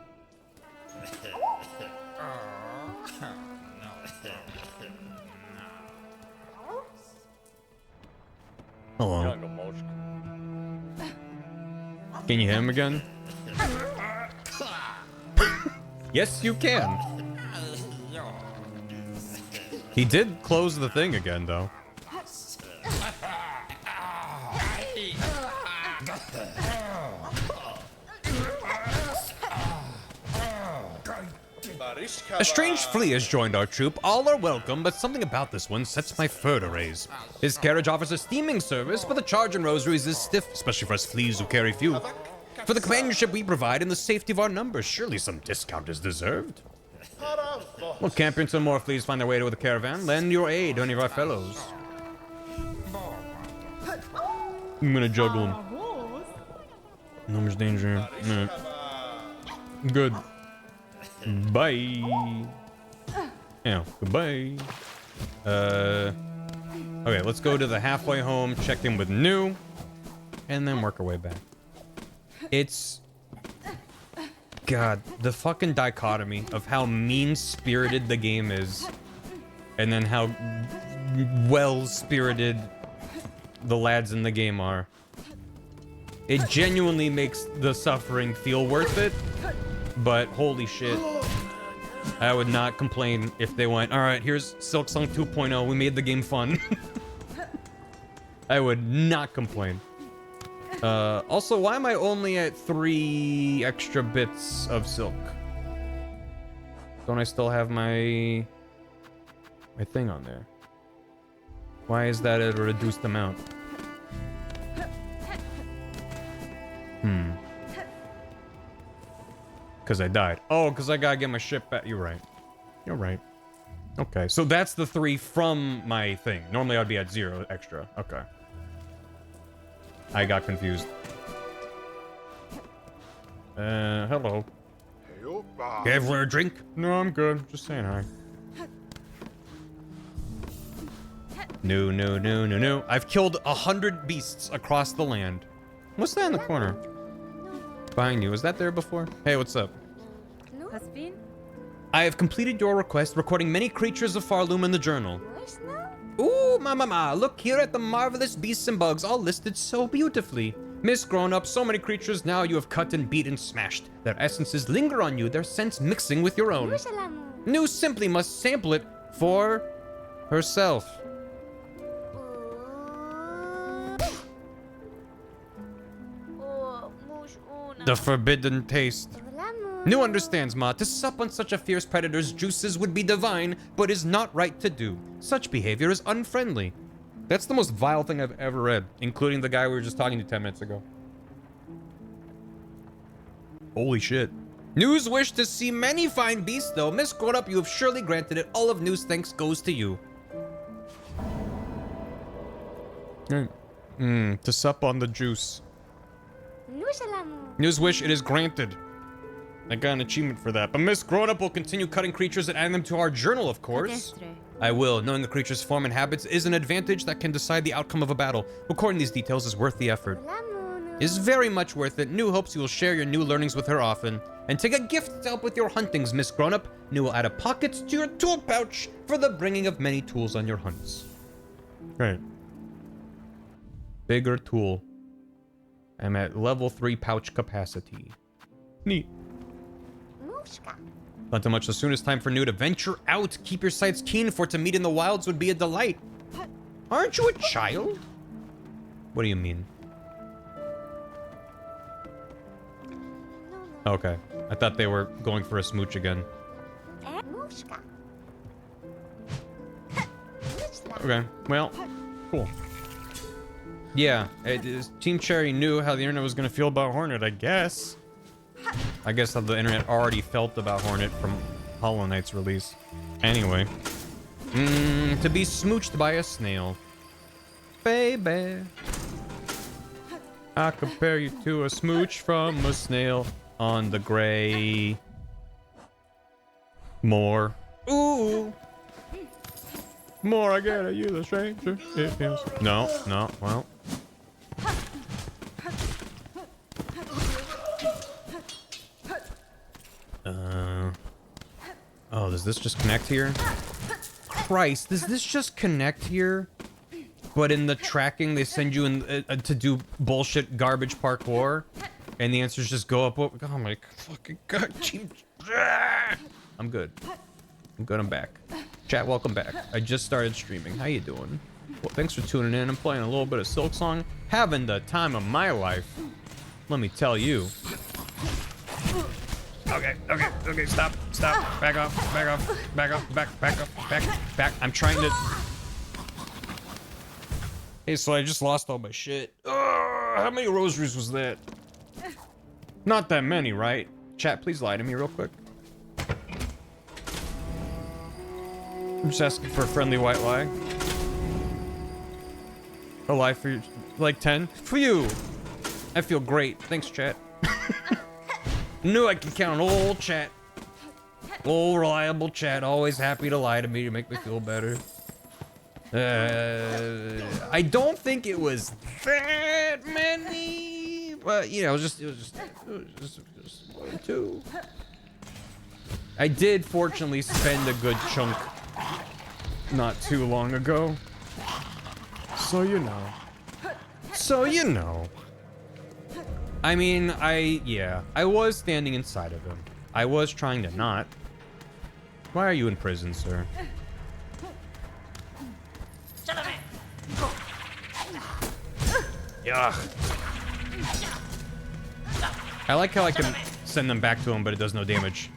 Hello. Can you hit him again? Yes, you can. He did close the thing again, though. A strange flea has joined our troop. All are welcome, but something about this one sets my fur to raise. His carriage offers a steaming service, but the charge in rosaries is stiff, especially for us fleas who carry few. For the companionship we provide and the safety of our numbers, surely some discount is deserved. Well, camp until more fleas find their way to the caravan. Lend your aid to any of our fellows. I'm gonna juggle him. No much danger. No. Good. Bye. Yeah, goodbye. Okay, let's go to the halfway home, check in with New, and then work our way back. It's... God, the fucking dichotomy of how mean-spirited the game is, and then how well-spirited the lads in the game are. It genuinely makes the suffering feel worth it, but holy shit. I would not complain if they went, alright, here's Silksong 2.0, we made the game fun. I would not complain. Also, why am I only at 3 extra bits of silk? don't I still have my thing on there? Why is that at a reduced amount? Because I died. Oh, because I gotta get my ship back. You're right. You're right. Okay, so that's the 3 from my thing. Normally I'd be at 0 extra. Okay. I got confused. Hello. Care for a drink? No, I'm good. Just saying hi. No. I've killed 100 beasts across the land. What's that in the corner? Behind you. Was that there before? Hey, what's up? HimSpin? I have completed your request, recording many creatures of Farloom in the journal. Ooh, ma, look here at the marvelous beasts and bugs, all listed so beautifully. Miss Grown Up, so many creatures now you have cut and beat and smashed. Their essences linger on you, their scents mixing with your own. New simply must sample it for herself. The forbidden taste. New understands, Ma. To sup on such a fierce predator's juices would be divine, but is not right to do. Such behavior is unfriendly. That's the most vile thing I've ever read, including the guy we were just talking to 10 minutes ago. Holy shit. News wish to see many fine beasts, though. Miss Grown Up, you have surely granted it. All of News thanks goes to you. To sup on the juice. News wish, it is granted. I got an achievement for that. But Miss Grown Up will continue cutting creatures and adding them to our journal, of course. I will. Knowing a creature's form and habits is an advantage that can decide the outcome of a battle. Recording these details is worth the effort. Is very much worth it. New hopes you will share your new learnings with her often. And take a gift to help with your huntings, Miss Grown Up. New will add a pocket to your tool pouch for the bringing of many tools on your hunts. Great. Bigger tool. I'm at level 3 pouch capacity. Neat. Not too much. As soon as time for New to venture out, keep your sights keen, for to meet in the wilds would be a delight. Aren't you a child? What do you mean? Okay. I thought they were going for a smooch again. Okay. Well, cool. Yeah, Team Cherry knew how the internet was going to feel about Hornet, I guess. I guess how the internet already felt about Hornet from Hollow Knight's release. Anyway. To be smooched by a snail. Baby. I compare you to a smooch from a snail on the gray. More. Ooh. More I get at you, the stranger. It feels. No, well. Oh, does this just connect here? Christ, does this just connect here? But in the tracking, they send you in to do bullshit garbage parkour, and the answers just go up. Oh my fucking god, I'm good. I'm back. Chat, welcome back. I just started streaming. How you doing? Well, thanks for tuning in. I'm playing a little bit of Silksong. Having the time of my life. Let me tell you. Okay, stop. Back off. I'm trying to... Hey, so I just lost all my shit. How many rosaries was that? Not that many, right? Chat, please lie to me real quick. I'm just asking for a friendly white lie. A lie for you, like 10? For you! I feel great. Thanks, chat. Knew I could count on old chat. Old reliable chat, always happy to lie to me to make me feel better. I don't think it was that many, but you know, it was just 1 or 2. I did fortunately spend a good chunk not too long ago. So you know. I mean, I was standing inside of him. I was trying to not. Why are you in prison, sir? Yuck. I like how I can send them back to him, but it does no damage.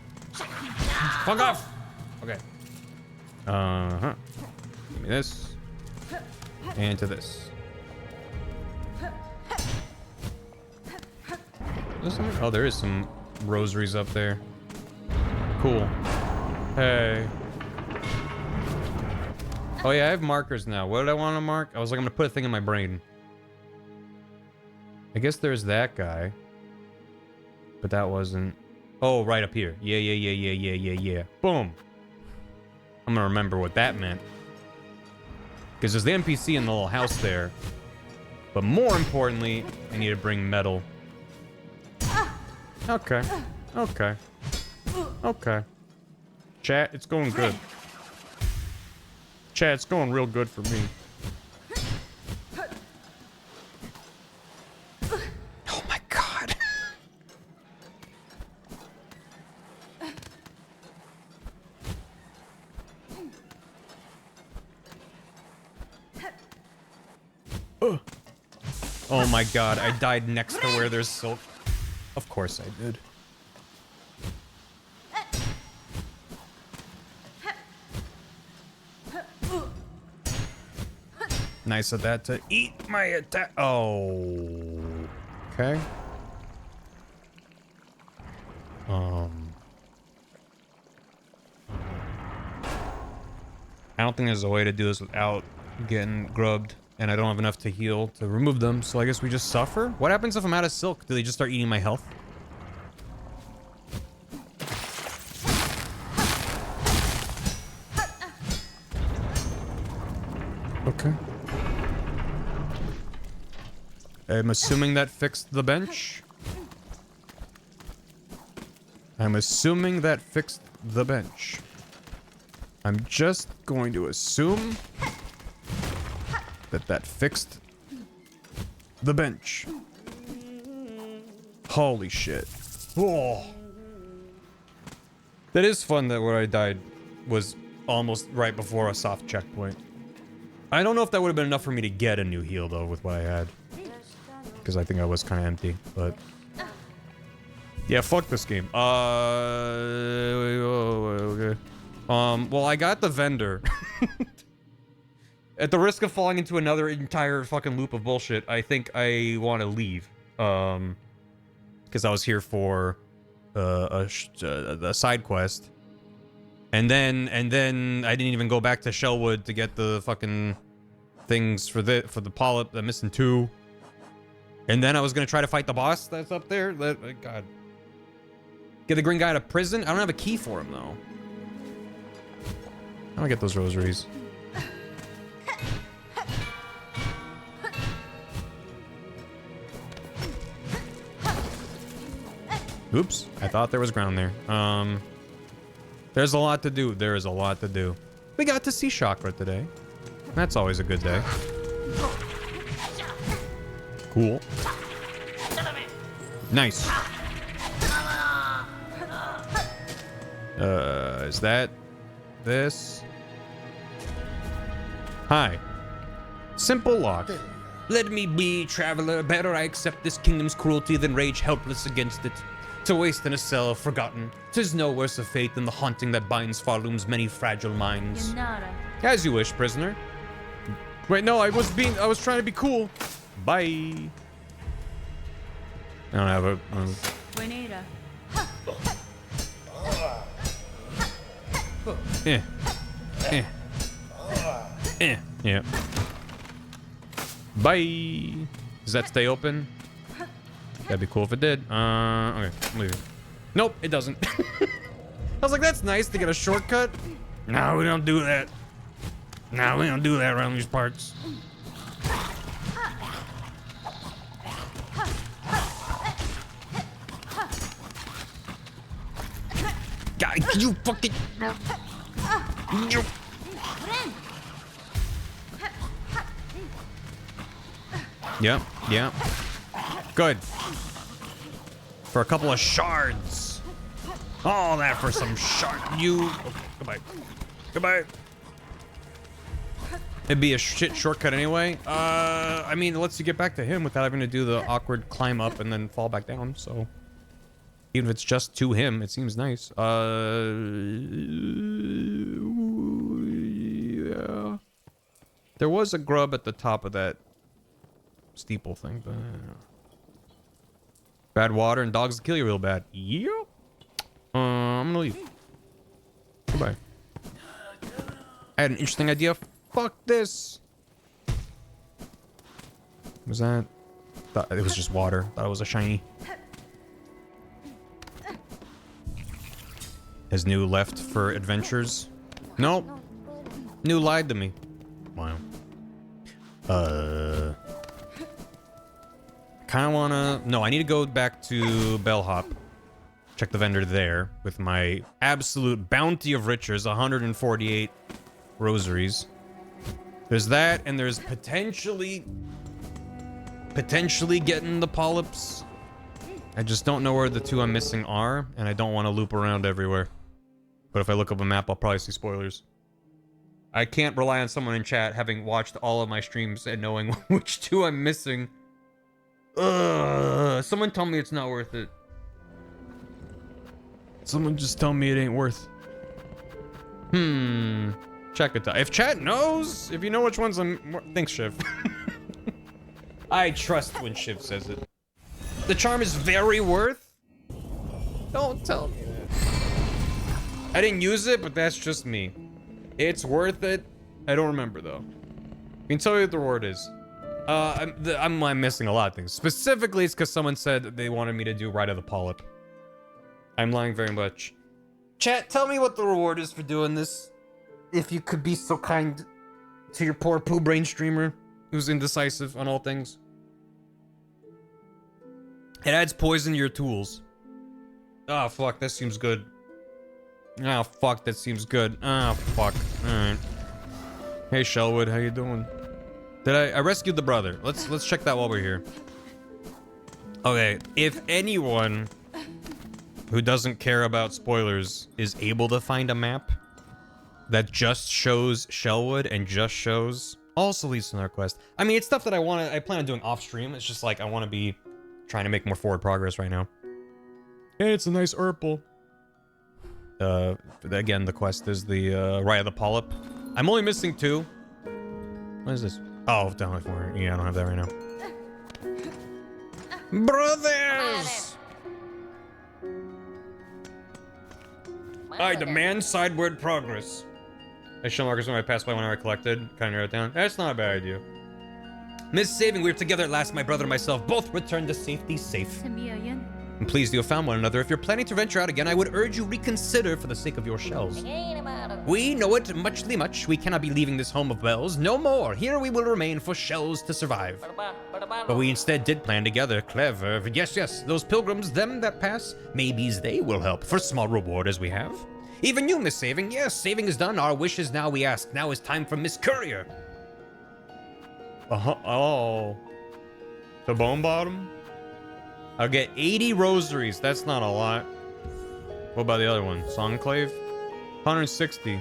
Fuck off. Okay. Uh-huh. Give me this. And to this. Oh, there is some rosaries up there. Cool. Hey. Oh yeah, I have markers now. What did I want to mark? I was like, I'm gonna put a thing in my brain. I guess there's that guy. But that wasn't... Oh, right up here. Yeah. Boom. I'm gonna remember what that meant. Because there's the NPC in the little house there. But more importantly, I need to bring metal. Okay. Chat, it's going good. Chat, it's going real good for me. Oh my god. Oh my god, I died next to where there's silk. Of course I did. Nice of that to eat my attack. Oh. Okay. I don't think there's a way to do this without getting grubbed, and I don't have enough to heal to remove them, so I guess we just suffer? What happens if I'm out of silk? Do they just start eating my health? Okay. I'm assuming that fixed the bench. I'm assuming that fixed the bench. I'm just going to assume that that fixed the bench. Holy shit. Oh. That is fun that where I died was almost right before a soft checkpoint. I don't know if that would have been enough for me to get a new heal though with what I had. Because I think I was kind of empty, but... Yeah, fuck this game. Okay. Well, I got the vendor. At the risk of falling into another entire fucking loop of bullshit, I think I want to leave. Because I was here for a side quest. And then I didn't even go back to Shellwood to get the fucking things for the polyp. I'm missing 2. And then I was gonna try to fight the boss that's up there. God. Get the green guy out of prison? I don't have a key for him though. I don't get those rosaries. Oops, I thought there was ground there. There's a lot to do. There is a lot to do. We got to see Chakra today. That's always a good day. Cool. Nice. Is that this? Hi. Simple lock. Let me be, traveler. Better I accept this kingdom's cruelty than rage helpless against it. To waste in a cell, forgotten. 'Tis no worse of fate than the haunting that binds Farloom's many fragile minds. As you wish, prisoner. Wait, no, I was trying to be cool. Bye. I don't have a... Yeah. Bye. Does that stay open? That'd be cool if it did. Okay, I'm leaving. Nope, it doesn't. I was like, that's nice to get a shortcut. No, we don't do that. No, we don't do that around these parts. God, you fucking... You... Yeah. Good. For a couple of shards. All that for some shard. You... Okay, goodbye. It'd be a shit shortcut anyway. I mean, it lets you get back to him without having to do the awkward climb up and then fall back down, so... Even if it's just to him, it seems nice. Yeah. There was a grub at the top of that steeple thing, but bad water and dogs kill you real bad. Yep. I'm gonna leave. Goodbye. I had an interesting idea. Fuck this. Was that? Thought it was just water. Thought it was a shiny. Has New left for adventures? Nope. New lied to me. Wow. Kinda wanna... No, I need to go back to Bellhop. Check the vendor there with my absolute bounty of riches, 148 rosaries. There's that, and there's potentially getting the polyps. I just don't know where the two I'm missing are, and I don't want to loop around everywhere. But if I look up a map, I'll probably see spoilers. I can't rely on someone in chat having watched all of my streams and knowing which two I'm missing. Ugh, someone tell me it's not worth it. Someone just tell me it ain't worth. Check it out. If chat knows, if you know which ones I'm... Thanks, Shiv. I trust when Shiv says it. The charm is very worth. Don't tell me that. I didn't use it, but that's just me. It's worth it. I don't remember, though. I can tell you what the reward is. I'm missing a lot of things. Specifically, it's because someone said that they wanted me to do Ride of the Polyp. I'm lying very much. Chat, tell me what the reward is for doing this. If you could be so kind to your poor poo brain streamer who's indecisive on all things. It adds poison to your tools. Oh, fuck, that seems good. Oh, fuck, that seems good. Oh, fuck. Alright. Hey, Shellwood, how you doing? I rescued the brother. Let's check that while we're here. Okay, if anyone who doesn't care about spoilers is able to find a map that just shows Shellwood and just shows also leads to another quest. I mean, it's stuff that I plan on doing off stream. It's just like I want to be trying to make more forward progress right now. Hey, it's a nice Urple. Again, the quest is the Ride of the Polyp. I'm only missing 2. What is this? Oh, down for yeah, I don't have that right now. Brothers! I demand sideward progress. I show markers when I pass by whenever I collected. Kind of narrow it down. That's not a bad idea. Miss Saving, we're together at last, my brother and myself. Both returned to safety safe. I'm pleased you have found one another. If you're planning to venture out again, I would urge you reconsider for the sake of your shells. We know it muchly much. We cannot be leaving this home of bells. No more. Here we will remain for shells to survive. But we instead did plan together. Clever. Yes, yes. Those pilgrims, them that pass, maybes they will help. For small reward as we have. Even you, Miss Saving. Yes, saving is done. Our wishes now we ask. Now is time for Miss Courier. Oh. The Bone Bottom? I'll get 80 rosaries. That's not a lot. What about the other one? Songclave? 160.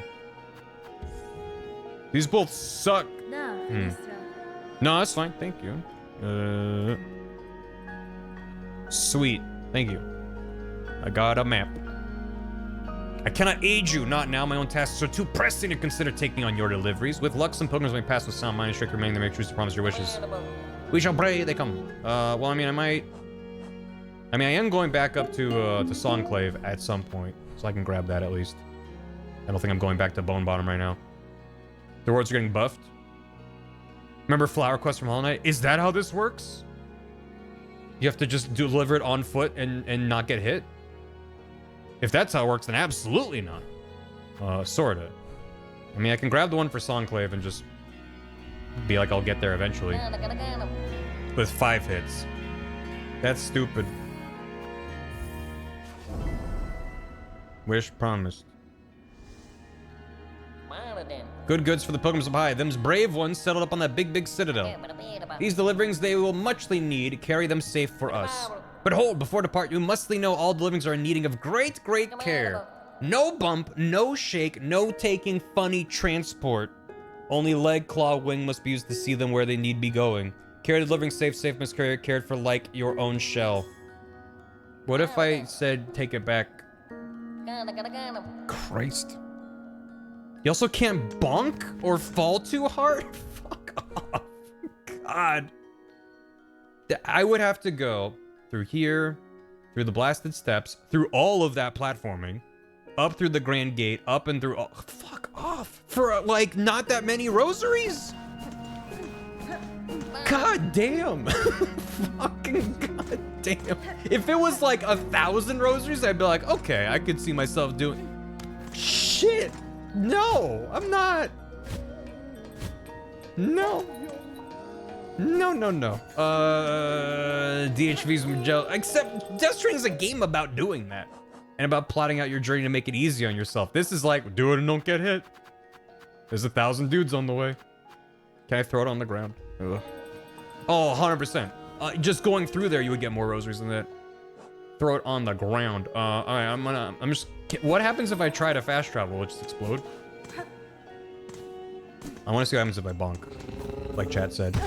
These both suck. No, that's fine. Thank you. Sweet. Thank you. I got a map. I cannot aid you. Not now. My own tasks are too pressing to consider taking on your deliveries. With luck, some pilgrims may pass with sound mind and strict remaining. They make truce to promise your wishes. We shall pray they come. Well, I mean, I am going back up to Songclave at some point, so I can grab that at least. I don't think I'm going back to Bone Bottom right now. The rewards are getting buffed. Remember Flower Quest from Hollow Knight? Is that how this works? You have to just deliver it on foot and not get hit? If that's how it works, then absolutely not. Sorta. I mean, I can grab the one for Songclave and just be like, I'll get there eventually. With 5 hits. That's stupid. Wish promised. Good goods for the pilgrims of high. Them's brave ones settled up on that big citadel. These deliverings they will muchly need. Carry them safe for us. But hold, before depart, you mustly know all deliverings are in needing of great care. No bump, no shake, no taking funny transport. Only leg, claw, wing must be used to see them where they need be going. Carry the deliverings safe, Miss Courier, cared for like your own shell. What if I said take it back? Christ. You also can't bonk or fall too hard? Fuck off. God. I would have to go through here, through the blasted steps, through all of that platforming, up through the Grand Gate, up and through all... Fuck off. For, like, not that many rosaries? God damn. Fucking god damn. If it was like 1,000 rosaries, I'd be like, okay, I could see myself doing... Shit. No, I'm not. No. No. DHV's Magellan. Except Death Stranding's a game about doing that. And about plotting out your journey to make it easy on yourself. This is like, do it and don't get hit. There's 1,000 dudes on the way. Can I throw it on the ground? Ugh. Oh, 100%. Just going through there, you would get more rosaries than that. Throw it on the ground. All right, I'm just... What happens if I try to fast travel? Will it just explode? I want to see what happens if I bonk. Like chat said.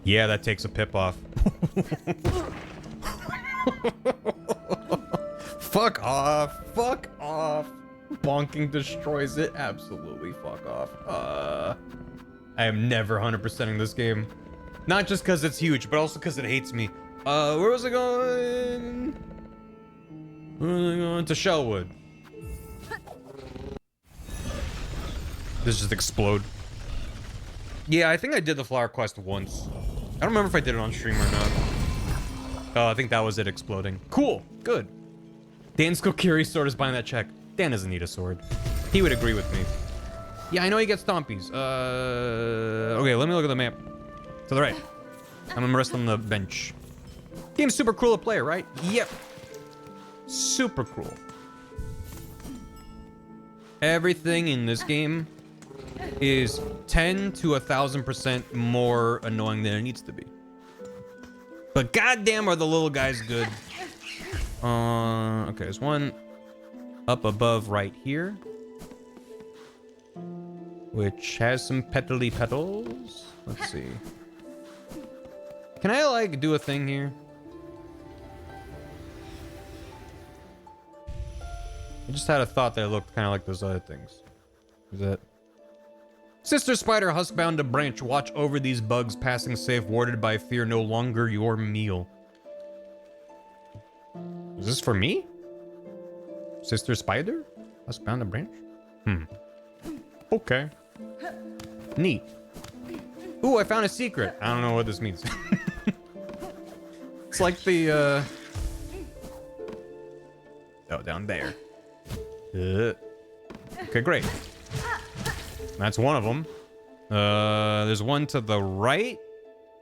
Yeah, that takes a pip off. Fuck off. Fuck off. Bonking destroys it. Absolutely fuck off. I am never 100%ing this game. Not just because it's huge, but also because it hates me. Where was I going? Where was I going? To Shellwood. This just explode. Yeah, I think I did the flower quest once. I don't remember if I did it on stream or not. Oh, I think that was it exploding. Cool. Good. Dan Skokiri sword is buying that check. Dan doesn't need a sword. He would agree with me. Yeah, I know he gets stompies. Okay, let me look at the map. To the right. I'm gonna rest on the bench. Game's super cruel to play, right? Yep. Super cruel. Everything in this game is 10 to 1,000% more annoying than it needs to be. But goddamn are the little guys good. Okay, there's one up above right here, which has some petally petals. Let's see. Can I like do a thing here? I just had a thought that looked kind of like those other things. Is that? Sister Spider huskbound to branch, watch over these bugs passing safe, warded by fear, no longer your meal. Is this for me? Sister Spider? Huskbound to branch? Okay. Neat. Ooh, I found a secret. I don't know what this means. It's like the, oh, down there. Okay, great. That's one of them. There's one to the right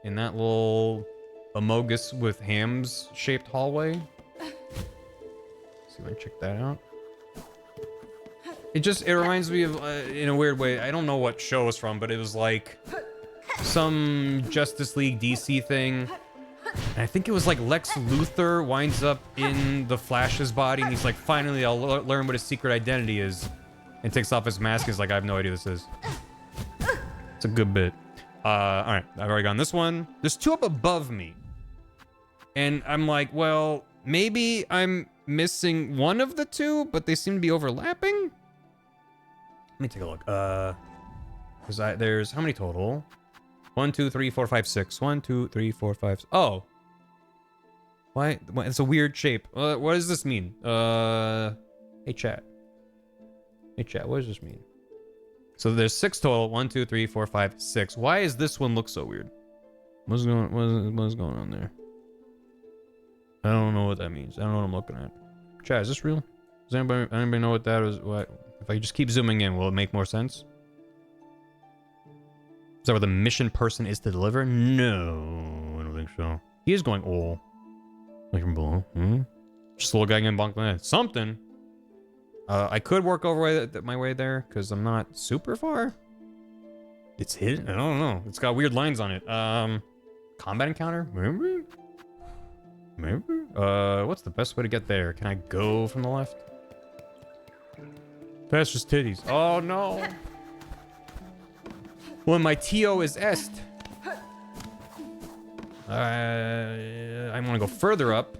in that little Amogus with hams shaped hallway. See if I can check that out. It reminds me of, in a weird way, I don't know what show it's from, but it was like some Justice League DC thing. And I think it was like Lex Luthor winds up in the Flash's body and he's like, finally, I'll learn what his secret identity is. And takes off his mask and he's like, I have no idea what this is. It's a good bit. All right, I've already gotten this one. There's two up above me. And I'm like, well, maybe I'm missing one of the two, but they seem to be overlapping. Let me take a look. There's how many total? 1, 2, 3, 4, 5, 6. 1, 2, 3, 4, 5. Oh. Why? It's a weird shape. What does this mean? Hey, chat. Hey, chat. What does this mean? So there's 6 total. 1, 2, 3, 4, 5, 6. Why does this one look so weird? What's going on there? I don't know what that means. I don't know what I'm looking at. Chat, is this real? Does anybody know what that is? What? If I just keep zooming in, will it make more sense? Is that where the mission person is to deliver? No, I don't think so. He is going, oh. Like from below. Just a little guy getting bonked in the head. Something. I could work over my way there, because I'm not super far. It's hidden? I don't know. It's got weird lines on it. Combat encounter? Maybe? What's the best way to get there? Can I go from the left? That's just titties. Oh, no. Well, my TO is est. I want to go further up.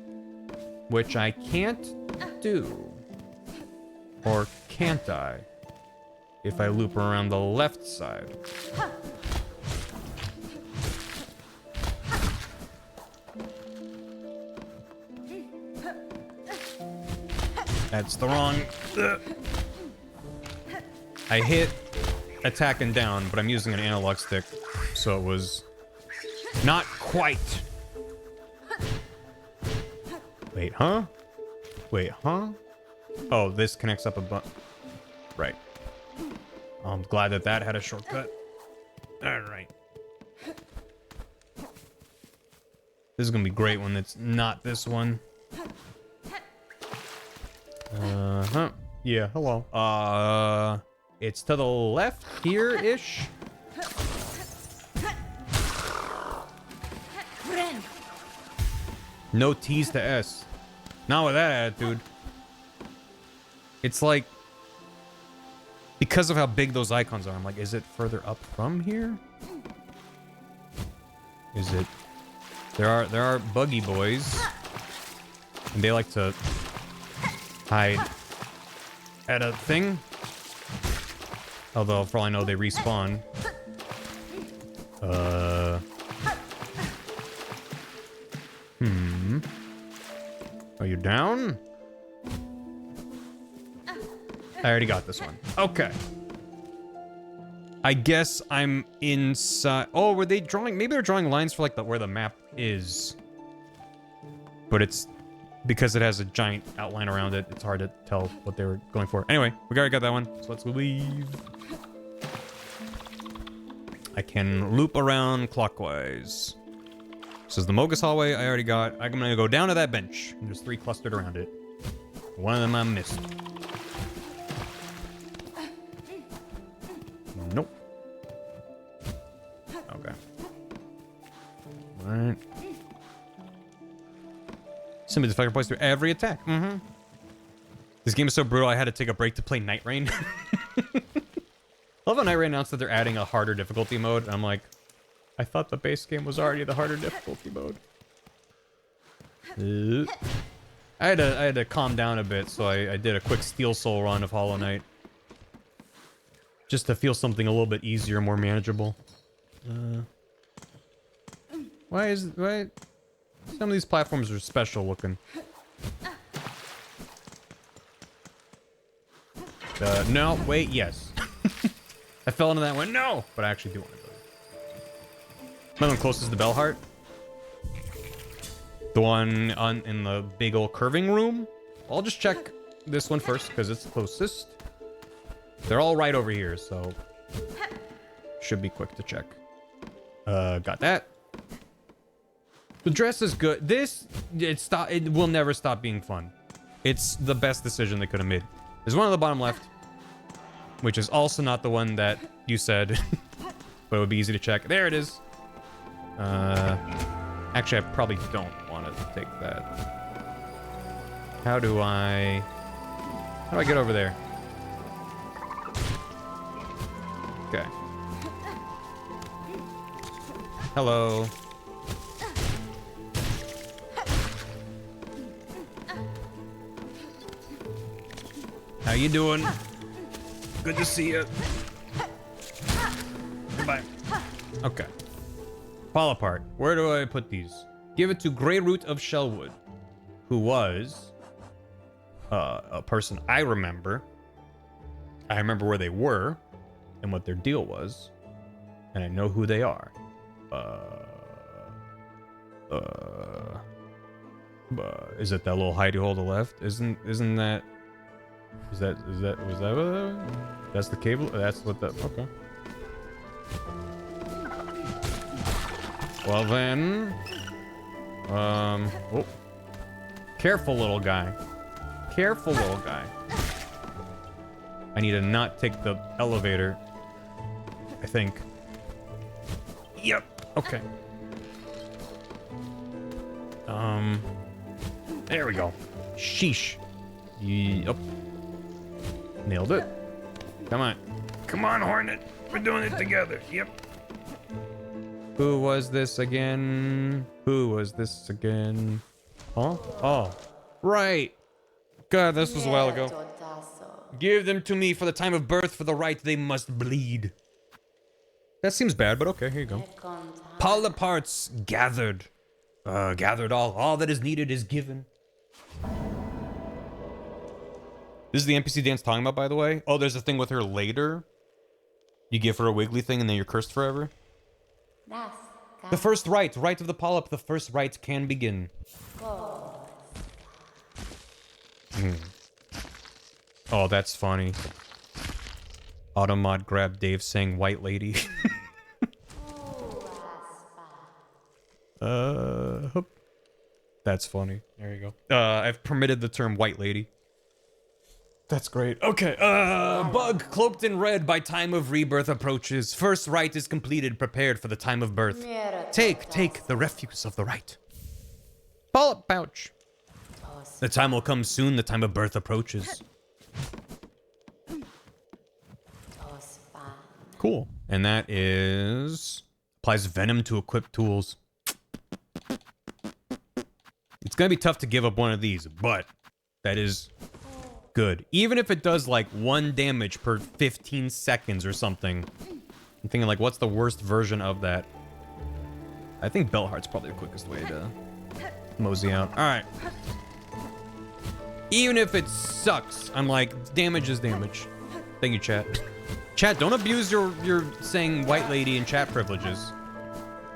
which I can't do. Or can't I? If I loop around the left side. That's the wrong... I hit attack and down, but I'm using an analog stick, so it was not quite. Wait, huh? Wait, huh? Oh, this connects up a button. Right. I'm glad that that had a shortcut. All right. This is gonna be great when it's not this one. Huh. Yeah, hello. It's to the left here-ish. No T's to S. Not with that attitude. It's like... Because of how big those icons are, I'm like, is it further up from here? Is it... There are buggy boys. And they like to hide at a thing. Although, for all I know, they respawn. Oh, you're down? I already got this one. Okay. I guess I'm inside. Oh, were they drawing? Maybe they're drawing lines for like where the map is. But it's because it has a giant outline around it. It's hard to tell what they were going for. Anyway, we already got that one. So let's leave. I can loop around clockwise. This is the Mogus hallway I already got. I'm gonna go down to that bench. There's 3 clustered around it. One of them I missed. Nope. Okay. Alright. Simply deflector points through every attack. This game is so brutal, I had to take a break to play Night Rain. I love how Night Rain announced that they're adding a harder difficulty mode. And I'm like, I thought the base game was already the harder difficulty mode. I had to calm down a bit, so I did a quick Steel Soul run of Hollow Knight. Just to feel something a little bit easier, more manageable. Why some of these platforms are special looking. No, wait, yes. I fell into that one, no! But I actually do want to go. Another one closest to the Bellheart. The one in the big old curving room. I'll just check this one first, because it's closest. They're all right over here, so... Should be quick to check. Got that. The dress is good. This, it will never stop being fun. It's the best decision they could have made. There's one on the bottom left, which is also not the one that you said, but it would be easy to check. There it is. Actually, I probably don't want to take that. How do I get over there? Okay. Hello. How you doing? Good to see you. Goodbye. Okay. Fall apart. Where do I put these? Give it to Greyroot of Shellwood, who was a person I remember. I remember where they were and what their deal was, and I know who they are. Is it that little hidey hole to the left? Isn't that? Was that that's the cable? That's what that, okay. Well then, oh. Careful little guy. Careful little guy. I need to not take the elevator, I think. Yep, okay. There we go. Sheesh. Yep. Nailed it. Come on. Come on, Hornet. We're doing it together. Yep. Who was this again? Who was this again? Huh? Oh. Right. God, this was a while ago. Tasso. Give them to me for the time of birth, for the right they must bleed. That seems bad, but okay, here you go. All the parts gathered. Gathered all that is needed is given. This is the NPC Dan's talking about, by the way. Oh, there's a thing with her later. You give her a wiggly thing and then you're cursed forever. The first rite of the polyp, the first rite can begin. Oh, that's funny. Automod grabbed Dave saying white lady. That's funny. There you go. I've permitted the term white lady. That's great. Okay, bug cloaked in red by time of rebirth approaches. First rite is completed, prepared for the time of birth. Take the refuse of the rite. Polyp pouch. The time will come soon, the time of birth approaches. Cool. And that is... applies venom to equipped tools. It's gonna be tough to give up one of these, but that is... good. Even if it does like 1 damage per 15 seconds or something. I'm thinking like, what's the worst version of that? I think Bell Heart's probably the quickest way to mosey out. Alright. Even if it sucks, I'm like, damage is damage. Thank you, chat. Chat, don't abuse your saying white lady and chat privileges.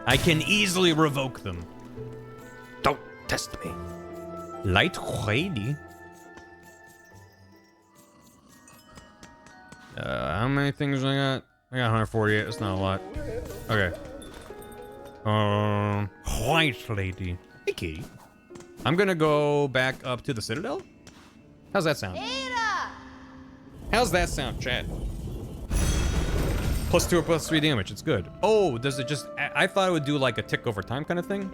I can easily revoke them. Don't test me. Light lady? How many things I got? I got 148. That's not a lot. Okay. White lady. Hey, kitty. I'm gonna go back up to the Citadel. How's that sound? How's that sound, chat? +2 or +3 damage. It's good. Oh, does it just... I thought it would do like a tick over time kind of thing.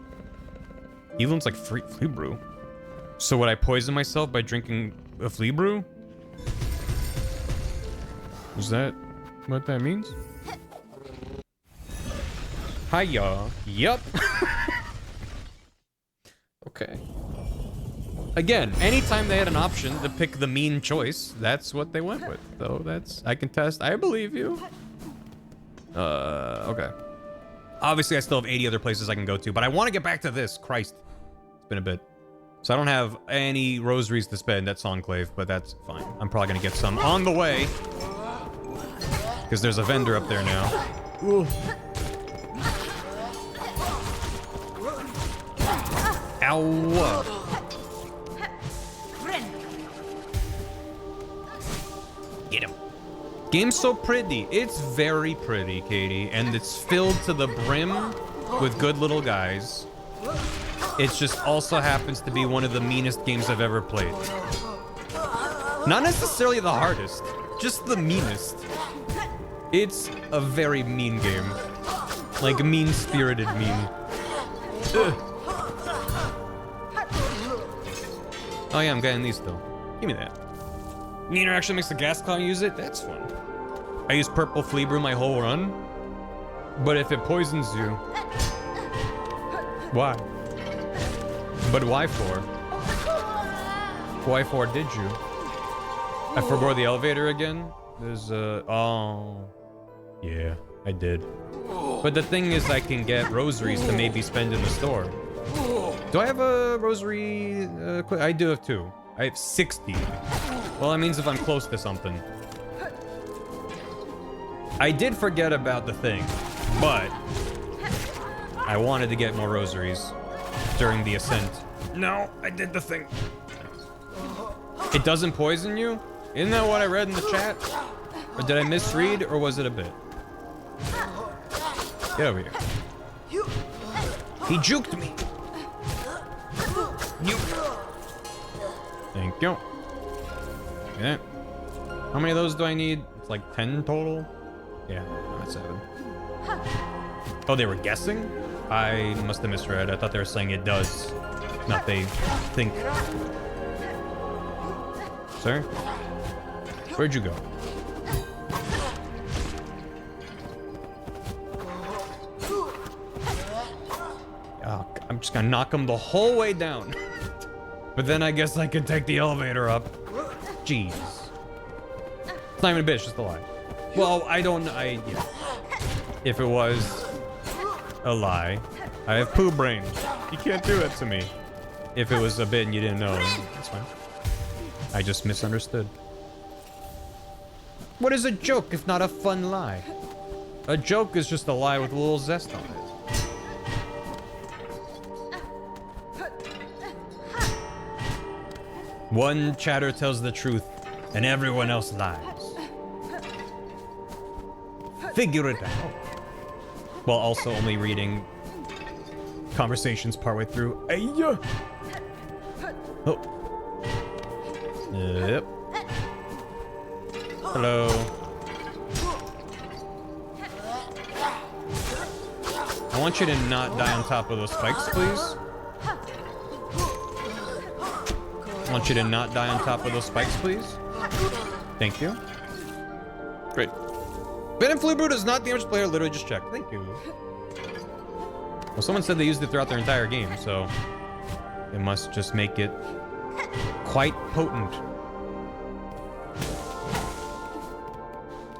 Evelyn's like flea brew. So would I poison myself by drinking a flea brew? Is that what that means? Hiya. Yup. Okay. Again, anytime they had an option to pick the mean choice, that's what they went with. So that's... I can test. I believe you. Okay. Obviously, I still have 80 other places I can go to, but I want to get back to this. Christ. It's been a bit. So I don't have any rosaries to spend at Songclave, but that's fine. I'm probably going to get some on the way. Because there's a vendor up there now. Ooh. Ow. Get him. Game's so pretty. It's very pretty, Katie. And it's filled to the brim with good little guys. It just also happens to be one of the meanest games I've ever played. Not necessarily the hardest, just the meanest. It's a very mean game. Like, mean-spirited mean. Ugh. Oh yeah, I'm getting these still. Give me that. Meaner actually makes the gas cloud use it? That's fun. I use purple flea brew my whole run. But if it poisons you... Why? But why for? Why for did you? I forgot the elevator again? There's oh... Yeah, I did. But the thing is, I can get rosaries to maybe spend in the store. Do I have a rosary? I do have 2. I have 60. Well, that means if I'm close to something. I did forget about the thing, but I wanted to get more rosaries during the ascent. No, I did the thing. It doesn't poison you? Isn't that what I read in the chat? Or did I misread, or was it a bit? Get over here. He juked me. You. Thank you. Okay. How many of those do I need? It's like 10 total? Yeah, that's 7. Oh, they were guessing? I must have misread. I thought they were saying it does. Not they think. Sir? Where'd you go? Oh, I'm just gonna knock him the whole way down. But then I guess I can take the elevator up. Jeez. It's not even a bitch, just a lie. Well, yeah. If it was a lie, I have poo brain. You can't do it to me. If it was a bit and you didn't know, that's fine. I just misunderstood. What is a joke if not a fun lie? A joke is just a lie with a little zest on it. One chatter tells the truth, and everyone else lies. Figure it out. While also only reading conversations partway through. Ayya! Oh. Yep. Hello. I want you to not die on top of those spikes, please. I want you to not die on top of those spikes, please. Thank you. Great. Venom Flu Brood is not the damage player, literally just checked. Thank you. Well, someone said they used it throughout their entire game, so it must just make it quite potent.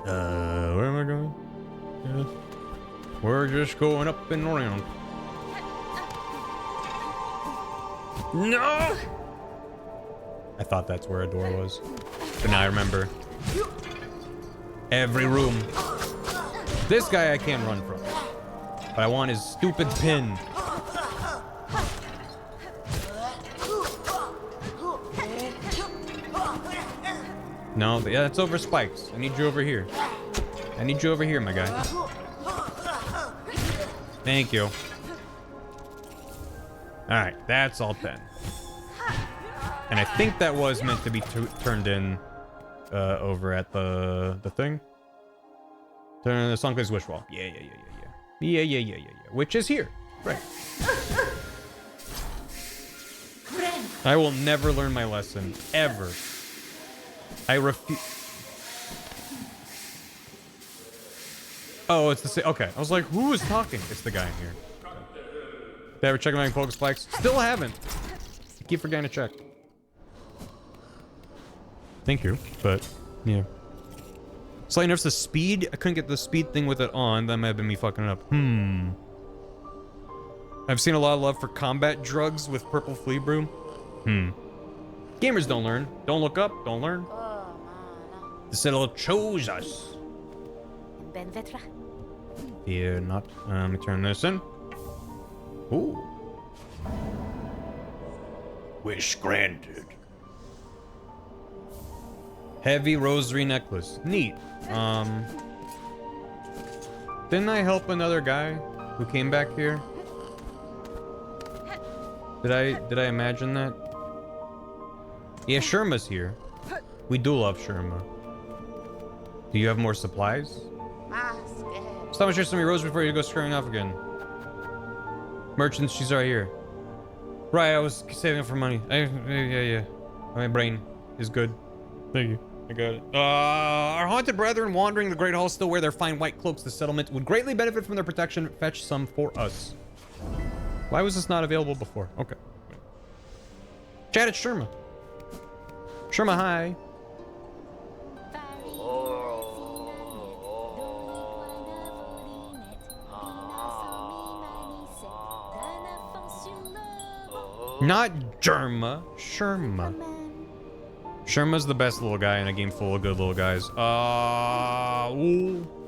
Where am I going? Yeah. We're just going up and around. No! I thought that's where a door was, but now I remember. Every room. This guy I can't run from, but I want his stupid pin. No, yeah, that's over spikes. I need you over here. I need you over here, my guy. Thank you. Alright, that's all 10. And I think that was meant to be turned in over at the thing. The song plays wish wall. Yeah. Which is here. Right. I will never learn my lesson. Ever. I refuse. Oh, it's the same. Okay. I was like, who is talking? It's the guy in here. Did I ever check my focus spikes? Still haven't. I keep forgetting to check. Thank you, but yeah. So I noticed the speed. I couldn't get the speed thing with it on. That might have been me fucking it up. I've seen a lot of love for combat drugs with purple flea brew. Gamers don't learn. Don't look up. Don't learn. The Citadel chose us. Fear not. Let me turn this in. Ooh. Wish granted. Heavy rosary necklace. Neat. Didn't I help another guy who came back here? Did I imagine that? Yeah, Sherma's here. We do love Sherma. Do you have more supplies? Stop and share some of your roses before you go screwing off again. Merchants, she's right here. Right, I was saving up for money. Yeah. My brain is good. Thank you. I got it. Our haunted brethren wandering the Great Hall still wear their fine white cloaks. The settlement would greatly benefit from their protection. Fetch some for us. Why was this not available before? Okay. Chat, it's Sherma. Sherma, hi. Not Germa, Sherma. Sherma's the best little guy in a game full of good little guys.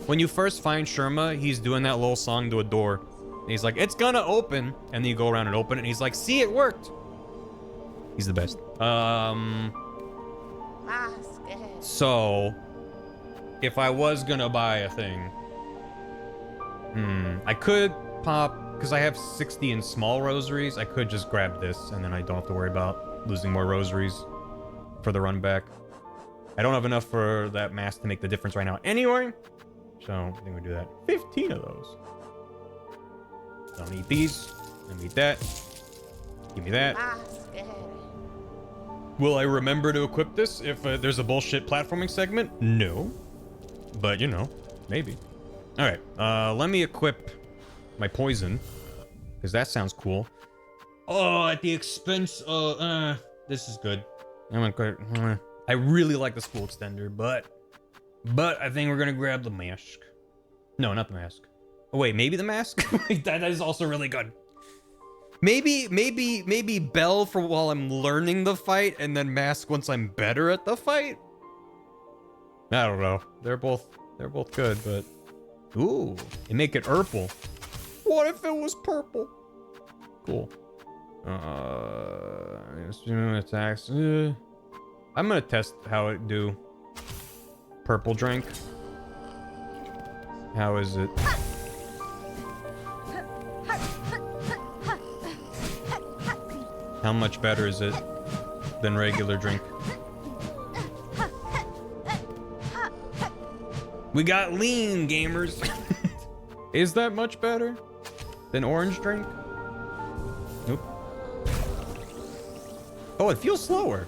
When you first find Sherma, he's doing that little song to a door. And he's like, it's gonna open. And then you go around and open it, and he's like, see, it worked. He's the best. So, if I was gonna buy a thing, I could pop, because I have 60 in small rosaries, I could just grab this, and then I don't have to worry about losing more rosaries for the run back. I don't have enough for that mass to make the difference right now anyway, so I think we do that. 15 of those. Don't need these. Don't need that. Give me that. Will I remember to equip this if there's a bullshit platforming segment? No. But, you know, maybe. Alright, let me equip my poison, because that sounds cool. Oh, at the expense of, This is good. I really like the spool extender, but I think we're gonna grab the mask. No, not the mask. Oh wait, maybe the mask? That is also really good. Maybe Bell for while I'm learning the fight, and then mask once I'm better at the fight. I don't know. They're both good, but ooh, they make it purple. What if it was purple? Cool. Attacks. I'm gonna test how it do. Purple drink. How is it? How much better is it than regular drink? We got lean, gamers. Is that much better than orange drink? Nope. Oh, it feels slower.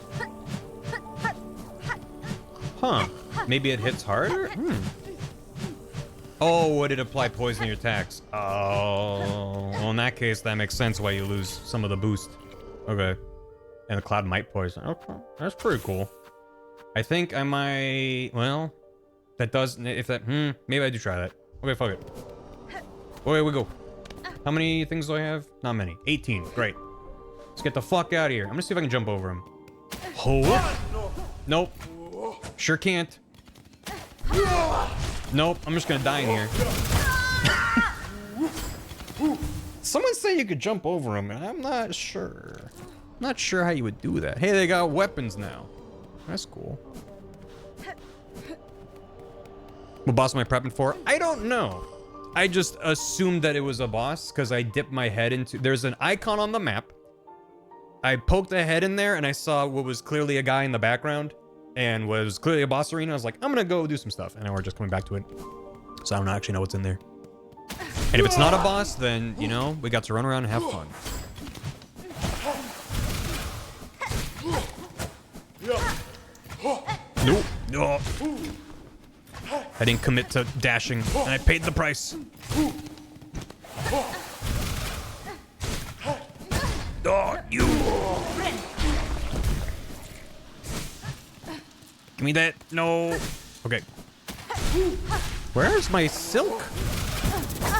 Huh. Maybe it hits harder? Oh, would it apply poison to your attacks? Oh, well, in that case, that makes sense why you lose some of the boost. Okay. And the cloud might poison. Okay, that's pretty cool. I think I might, well, that does, if that, maybe I do try that. Okay, fuck it. Away we go. How many things do I have? Not many. 18, great. Let's get the fuck out of here. I'm gonna see if I can jump over him. Oh. Nope. Sure can't. Nope, I'm just gonna die in here. Someone said you could jump over him, and I'm not sure. I'm not sure how you would do that. Hey, they got weapons now. That's cool. What boss am I prepping for? I don't know. I just assumed that it was a boss because I dipped my head into... There's an icon on the map. I poked a head in there, and I saw what was clearly a guy in the background. And was clearly a boss arena. I was like, I'm gonna go do some stuff. And now we're just coming back to it. So I don't actually know what's in there. And if it's not a boss, then, you know, we got to run around and have fun. Nope. No. I didn't commit to dashing, and I paid the price. Oh, you. Give me that. No. Okay. Where's my silk?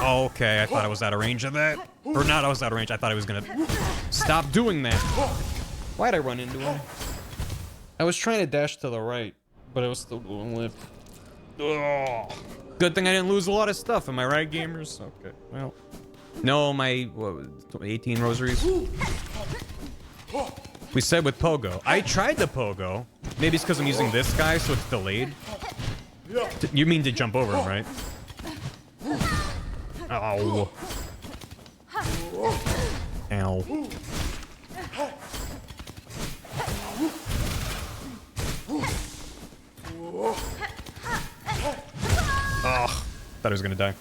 Oh, okay, I thought I was out of range of that. Or not, I was out of range. I thought I was gonna stop doing that. Why'd I run into him? I was trying to dash to the right, but I was still going left. Oh. Good thing I didn't lose a lot of stuff. Am I right, gamers? Okay, well. No, my, what was it, 18 rosaries? We said with Pogo. I tried the Pogo. Maybe it's because I'm using this guy, so it's delayed. You mean to jump over him, right? Ow. Ow. Ugh. Thought I was gonna die.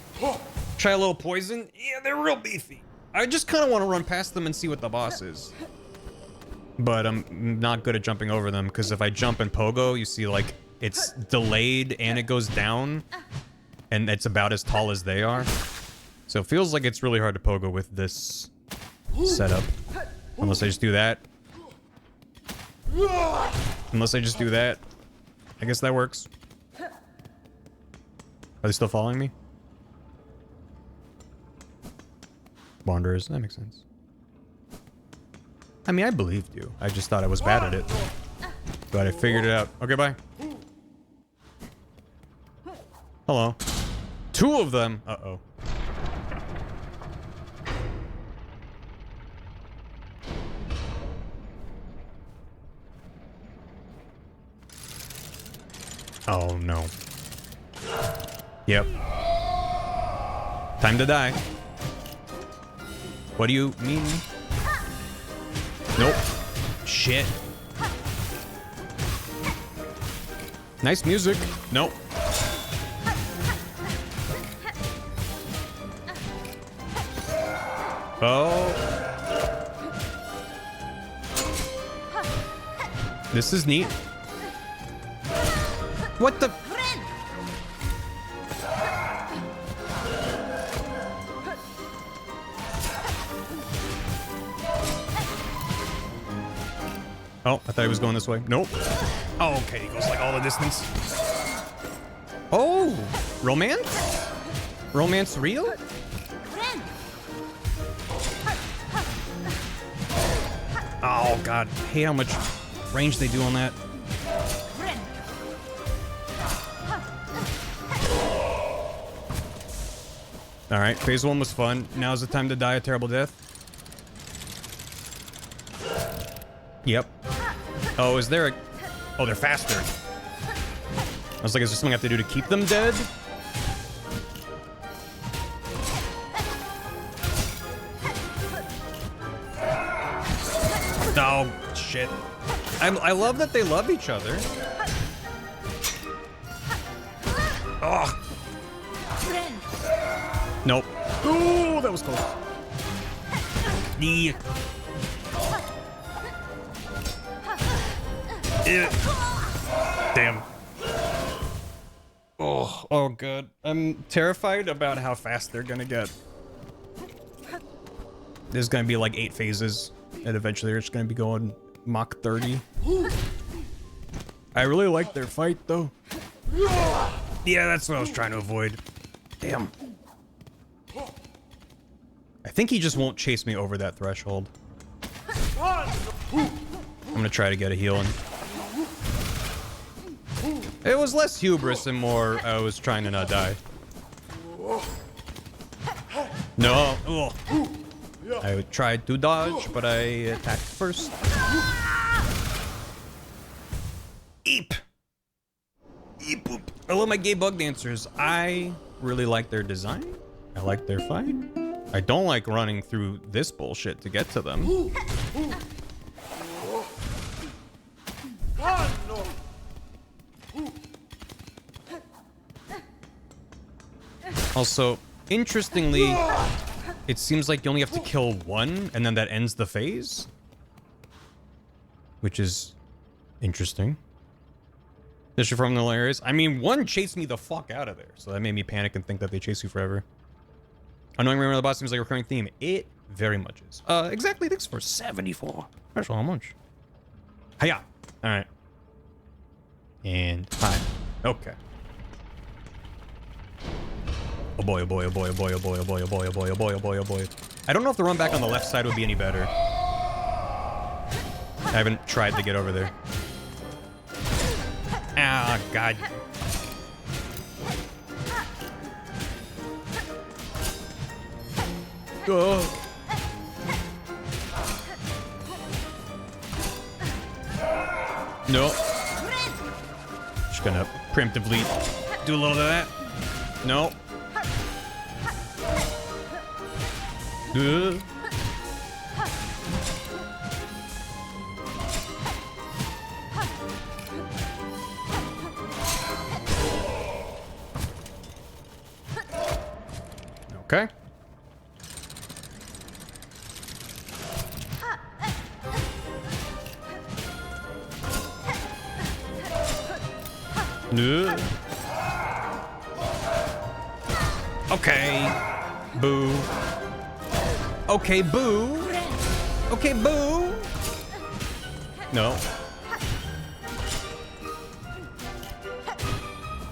Try a little poison? Yeah, they're real beefy. I just kind of want to run past them and see what the boss is. But I'm not good at jumping over them, because if I jump in Pogo, you see, like, it's delayed and it goes down. And it's about as tall as they are. So it feels like it's really hard to Pogo with this setup. Unless I just do that. Unless I just do that. I guess that works. Are they still following me? Wanderers, that makes sense. I mean, I believed you. I just thought I was bad at it. But I figured it out. Okay, bye. Hello. 2 of them. Uh-oh. Oh, no. Yep. Time to die. What do you mean? Nope. Shit. Nice music. Nope. Oh. This is neat. What the? Oh, I thought he was going this way. Nope. Oh, okay, he goes like all the distance. Oh, romance? Romance real? Oh god, I hate how much range they do on that. Alright, phase 1 was fun. Now's the time to die a terrible death. Yep. Oh, is there a... Oh, they're faster. I was like, is there something I have to do to keep them dead? Oh, shit. I love that they love each other. Oh. Nope. Ooh, that was close. Yeah. Damn. Oh, good. I'm terrified about how fast they're gonna get. There's gonna be like 8 phases, and eventually they're just gonna be going Mach 30. I really like their fight, though. Yeah, that's what I was trying to avoid. Damn. I think he just won't chase me over that threshold. I'm gonna try to get a heal in. It was less hubris and more I was trying to not die. No. Ugh. I tried to dodge, but I attacked first. Eep. Eep boop. I love my gay bug dancers. I really like their design. I like their fight. I don't like running through this bullshit to get to them. Also, interestingly, it seems like you only have to kill one, and then that ends the phase. Which is interesting. Especially from the areas. I mean, one chased me the fuck out of there, so that made me panic and think that they chase you forever. Annoying remember the boss seems like a recurring theme. It very much is. Exactly, thanks for 74. Special, how much? Hiya. Alright. And hi. Okay. Oh boy, oh boy, oh boy, oh boy, oh boy, oh boy, oh boy, oh boy, oh boy, oh boy, oh boy. I don't know if the run back on the left side would be any better. I haven't tried to get over there. Ah, God. Oh. No. Just gonna preemptively do a little of that. No. Okay. Okay. Boo. Okay, boo. Okay, boo. No.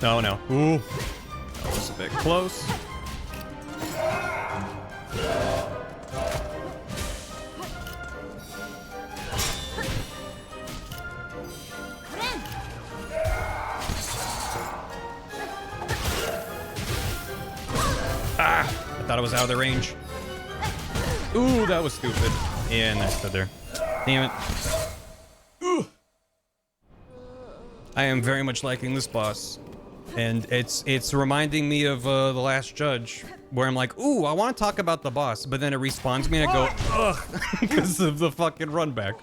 No, no. Ooh. That was a bit close. Ah! I thought it was out of the range. Ooh, that was stupid. Yeah, and I stood there. Damn it. Ooh. I am very much liking this boss. And it's reminding me of the Last Judge, where I'm like, ooh, I want to talk about the boss, but then it respawns me and I go, ugh, because of the fucking run back.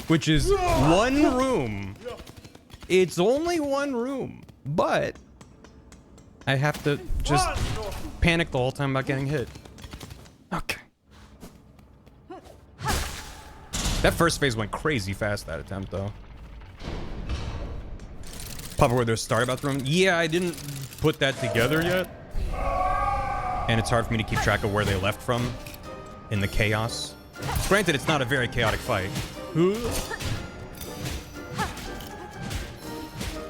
Which is one room. It's only one room, but I have to just panic the whole time about getting hit. Okay. That first phase went crazy fast, that attempt, though. Probably where they're starting about the room. Yeah, I didn't put that together yet. And it's hard for me to keep track of where they left from in the chaos. Granted, it's not a very chaotic fight.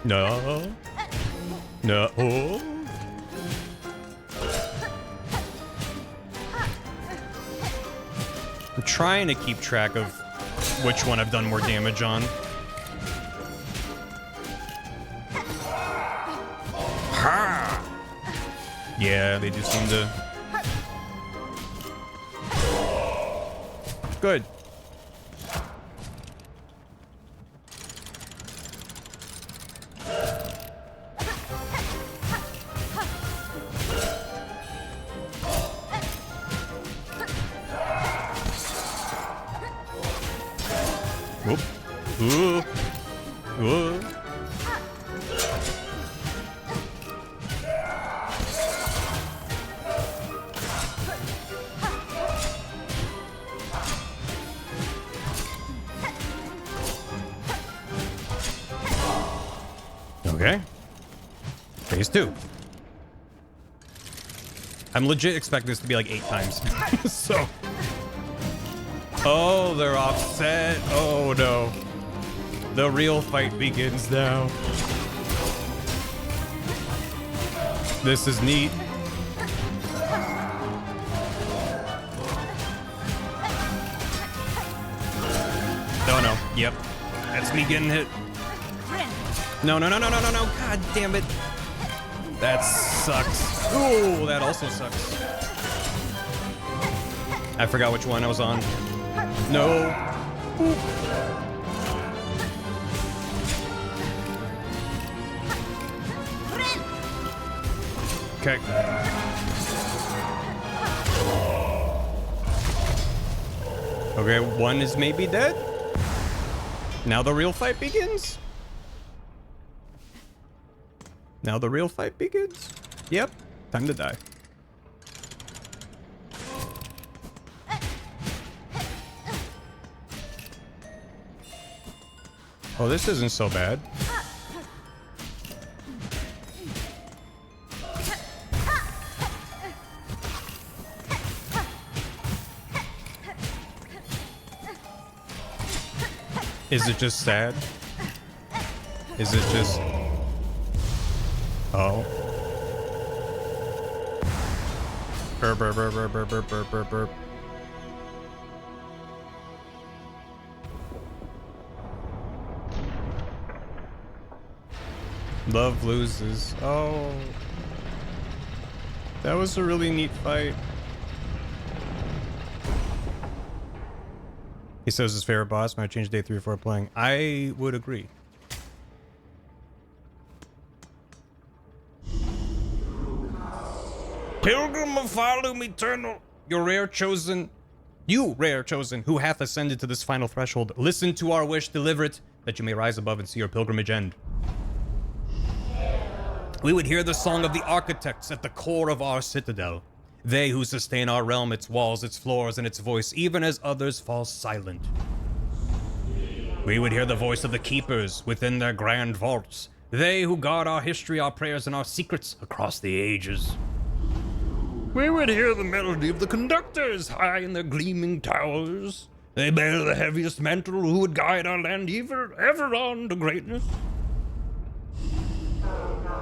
No. No. Oh. I'm trying to keep track of which one I've done more damage on. Ha! Yeah, they do seem to. Good. Whoop. Ooh. Ooh. Okay. Phase 2. I'm legit expecting this to be like 8 times. So. Oh, they're offset. Oh no. The real fight begins now. This is neat. Oh no. Yep. That's me getting hit. No, no, no, no, no, no, no. God damn it. That sucks. Ooh, that also sucks. I forgot which one I was on. No. Ooh. Okay. Okay, one is maybe dead. Now the real fight begins. Now the real fight begins. Yep, time to die. Oh, this isn't so bad. Is it just sad? Is it just... Oh. Burp, burp, burp, burp, burp, burp, burp, burp, burp. Love loses. Oh. That was a really neat fight. He says his favorite boss might change day 3 or 4 playing. I would agree. Pilgrim of Falum Eternal, you rare chosen, who hath ascended to this final threshold, listen to our wish, deliver it, that you may rise above and see your pilgrimage end. We would hear the song of the architects at the core of our citadel. They who sustain our realm, its walls, its floors, and its voice, even as others fall silent. We would hear the voice of the keepers within their grand vaults. They who guard our history, our prayers, and our secrets across the ages. We would hear the melody of the conductors high in their gleaming towers. They bear the heaviest mantle who would guide our land ever on to greatness.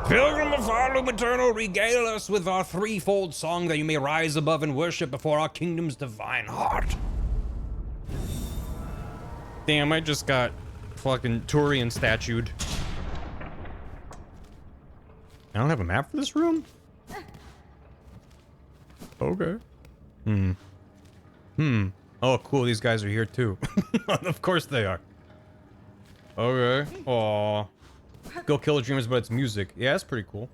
Pilgrim of Falum Eternal, regale us with our threefold song that you may rise above and worship before our kingdom's divine heart. Damn, I just got fucking Turian statued. I don't have a map for this room? Okay. Oh, cool, these guys are here too. Of course they are. Okay. Aww. Go kill the dreamers, but it's music. Yeah, that's pretty cool.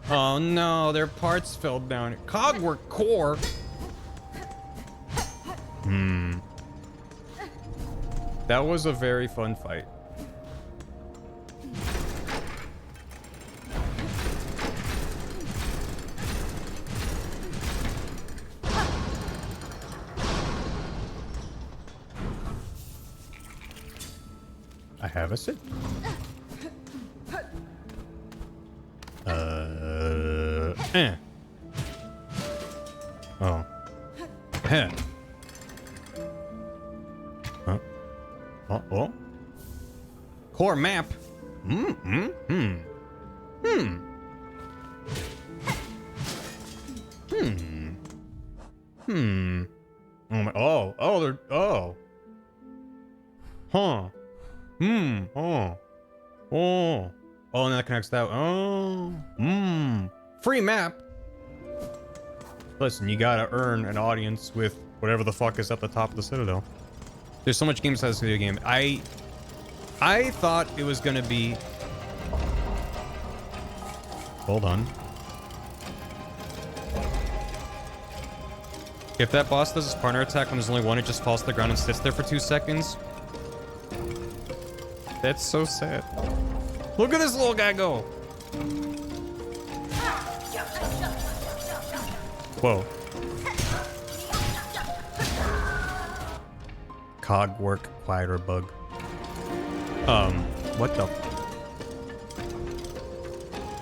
Oh no, their parts fell down. Clockwork core. That was a very fun fight. I have a sit. Oh. Heh. Huh? Oh. Core map. Oh my, they're, Huh. Oh, and that connects that. Free map. Listen, you gotta earn an audience with whatever the fuck is at the top of the Citadel. There's so much games in this video game. I thought it was gonna be... Hold on. If that boss does his partner attack when there's only one, it just falls to the ground and sits there for 2 seconds. That's so sad. Look at this little guy go. Whoa. Clockwork, quieter bug. What the?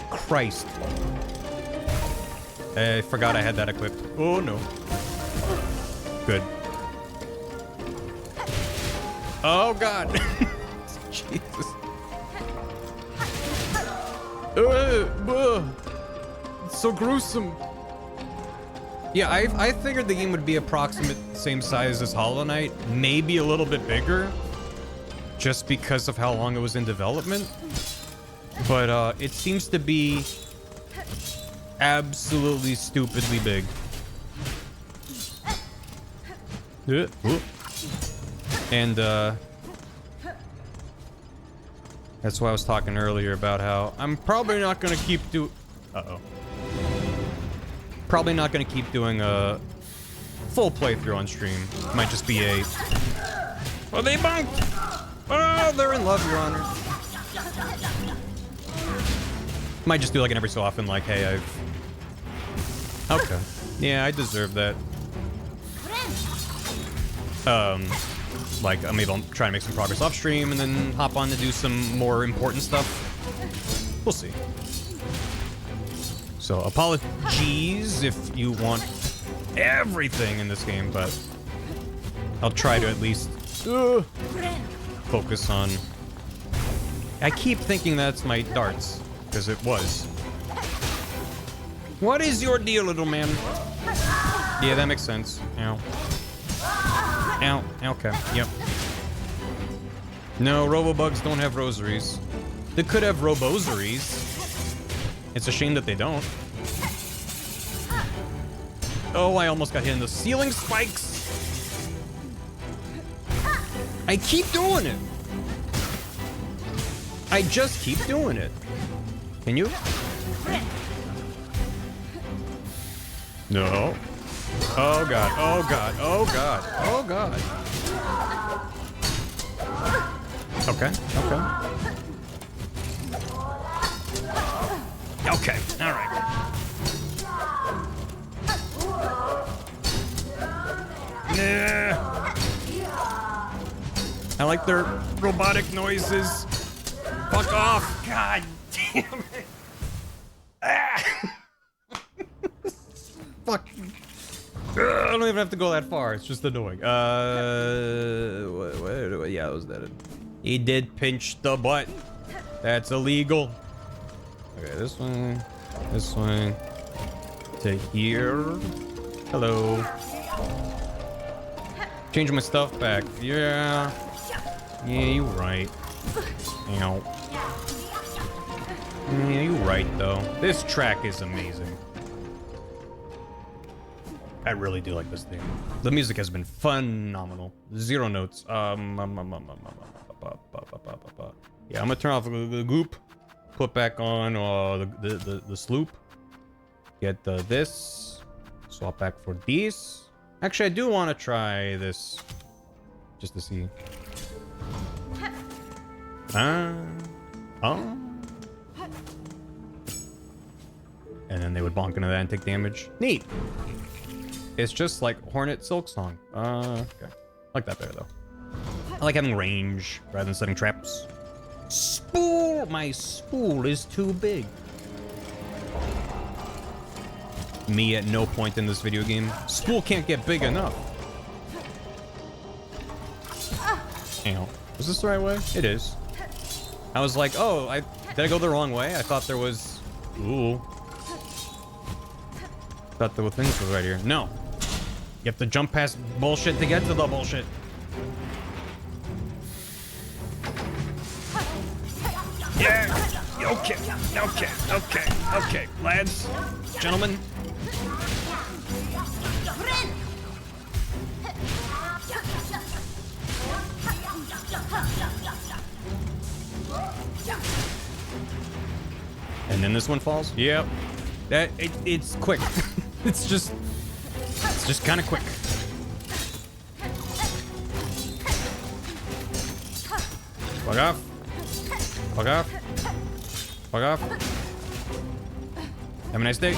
Christ. I forgot I had that equipped. Oh no. Good. Oh god. Jesus. It's so gruesome. Yeah, I figured the game would be approximate same size as Hollow Knight, maybe a little bit bigger, just because of how long it was in development. But it seems to be absolutely stupidly big. And that's why I was talking earlier about how I'm probably not gonna keep probably not gonna keep doing a full playthrough on stream. Might just be a... Oh, they bunked! Oh, they're in love, Your Honor. Might just do like an every so often, like, hey, I've... Okay. Yeah, I deserve that. Like, maybe I'll try to make some progress off stream and then hop on to do some more important stuff. We'll see. So, apologies if you want everything in this game, but I'll try to at least focus on... I keep thinking that's my darts, because it was. What is your deal, little man? Yeah, that makes sense. Ow. Ow. Okay. Yep. No, Robobugs don't have rosaries. They could have robosaries. It's a shame that they don't. Oh, I almost got hit in the ceiling spikes. I keep doing it. I just keep doing it. Can you? No. Oh god, oh god, oh god, oh god. Okay, okay. Okay, alright. Nah. I like their robotic noises. Fuck off. God damn it. Ah. Fuck. I don't even have to go that far. It's just annoying. Yeah, that was that. He did pinch the butt. That's illegal. Okay, this one to here. Hello. Change my stuff back. Yeah. Yeah, you're right. Ow. Yeah, you're right though. This track is amazing. I really do like this thing. The music has been phenomenal. 0 notes. Yeah, I'm gonna turn off the goop. Put back on the sloop. Get this. Swap back for these. Actually, I do want to try this, just to see. Oh. And then they would bonk into that and take damage. Neat. It's just like Hornet Silksong. Okay. I like that better, though. I like having range rather than setting traps. Spool! My spool is too big. Me at no point in this video game. Spool can't get big enough. Ow. Is this the right way? It is. I was like, oh, did I go the wrong way? I thought there was... Ooh. Thought there were things right here. No. You have to jump past bullshit to get to the bullshit. Yeah. Okay. Lads, gentlemen. And then this one falls. Yep. It's quick. it's just kind of quick. Fuck off. Fuck off. Fuck off. Have a nice day.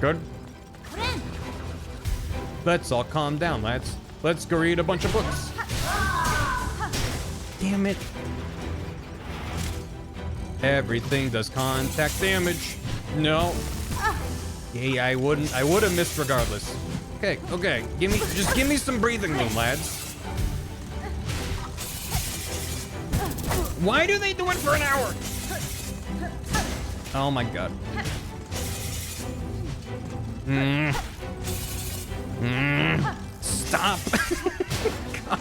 Good. Let's all calm down, lads. Let's go read a bunch of books. Damn it. Everything does contact damage. No. Yeah, I would have missed regardless. Okay. Just give me some breathing room, lads. Why do they do it for an hour? Oh my god. Stop. God,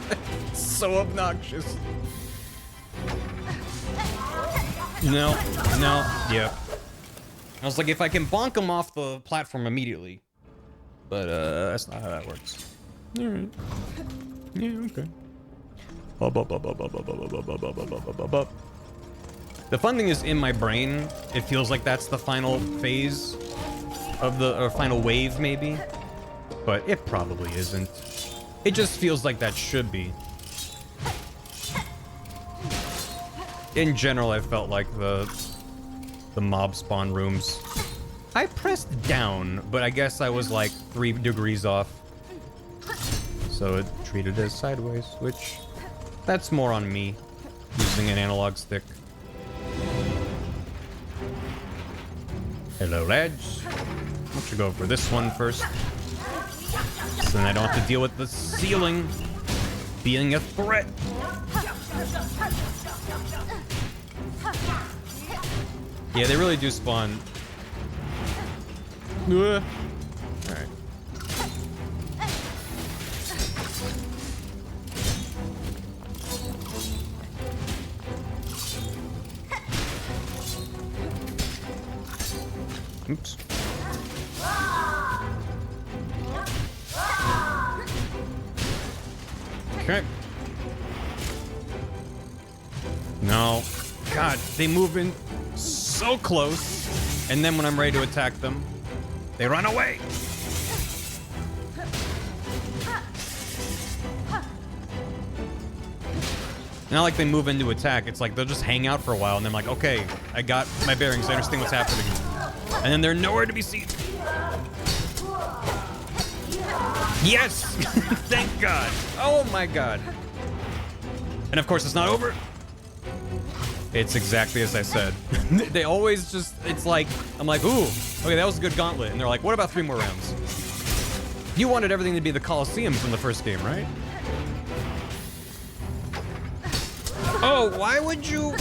it's so obnoxious. No. Yeah. I was like, if I can bonk him off the platform immediately. But, that's not how that works. Alright. Yeah, okay. The fun thing is, in my brain, it feels like that's the final phase of the, or final wave, maybe. But it probably isn't. It just feels like that should be. In general, I felt like the mob spawn rooms. I pressed down, but I guess I was like 3 degrees off. So it treated as sideways, which that's more on me using an analog stick. Hello, lads. Why don't you go for this one first? So then I don't have to deal with the ceiling being a threat. Yeah, they really do spawn. Alright. Oops. Okay. No. God, they move in so close, and then when I'm ready to attack them, they run away. Not like they move into attack. It's like they'll just hang out for a while, and then I'm like, okay, I got my bearings. I understand what's happening. And then they're nowhere to be seen. Yes! Thank God. Oh my God. And of course, it's not over. It's exactly as I said. They always just, it's like, I'm like, ooh, okay, that was a good gauntlet. And they're like, what about 3 more rounds? You wanted everything to be the Coliseum from the first game, right? Oh, why would you?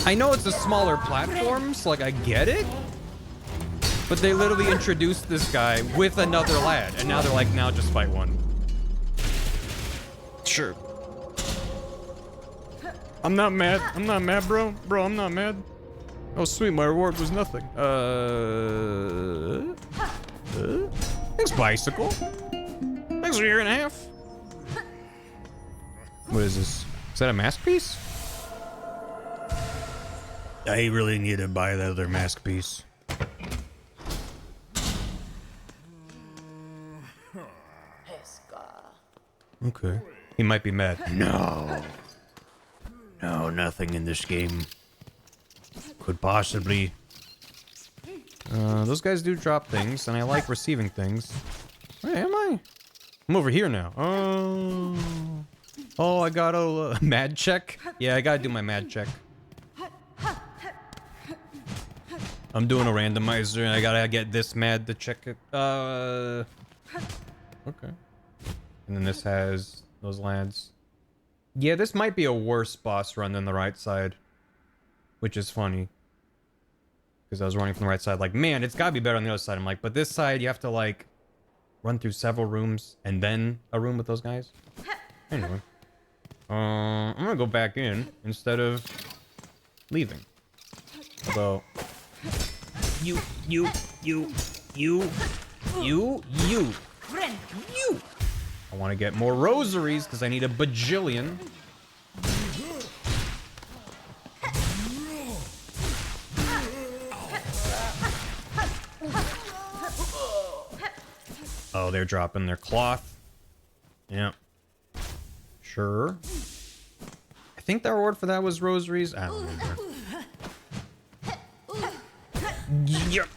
I know it's a smaller platform, so like I get it. But they literally introduced this guy with another lad, and now they're like, now just fight one. Sure. I'm not mad. I'm not mad, bro. Bro, I'm not mad. Oh, sweet. My reward was nothing. Thanks, bicycle. Thanks for a year and a half. What is this? Is that a mask piece? I really need to buy that other mask piece. Okay. He might be mad. No. No, nothing in this game could possibly. Those guys do drop things, and I like receiving things. Where am I? I'm over here now. Oh, I got a mad check. Yeah, I gotta do my mad check. I'm doing a randomizer, and I gotta get this mad to check it. Okay. And then this has those lads. Yeah, this might be a worse boss run than the right side. Which is funny. Because I was running from the right side, like, man, it's gotta be better on the other side. I'm like, but this side, you have to, like, run through several rooms and then a room with those guys. Anyway. I'm gonna go back in instead of leaving. Although... You. I want to get more rosaries because I need a bajillion. Oh, they're dropping their cloth. Yeah. Sure. I think the reward for that was rosaries. I don't remember. Yep.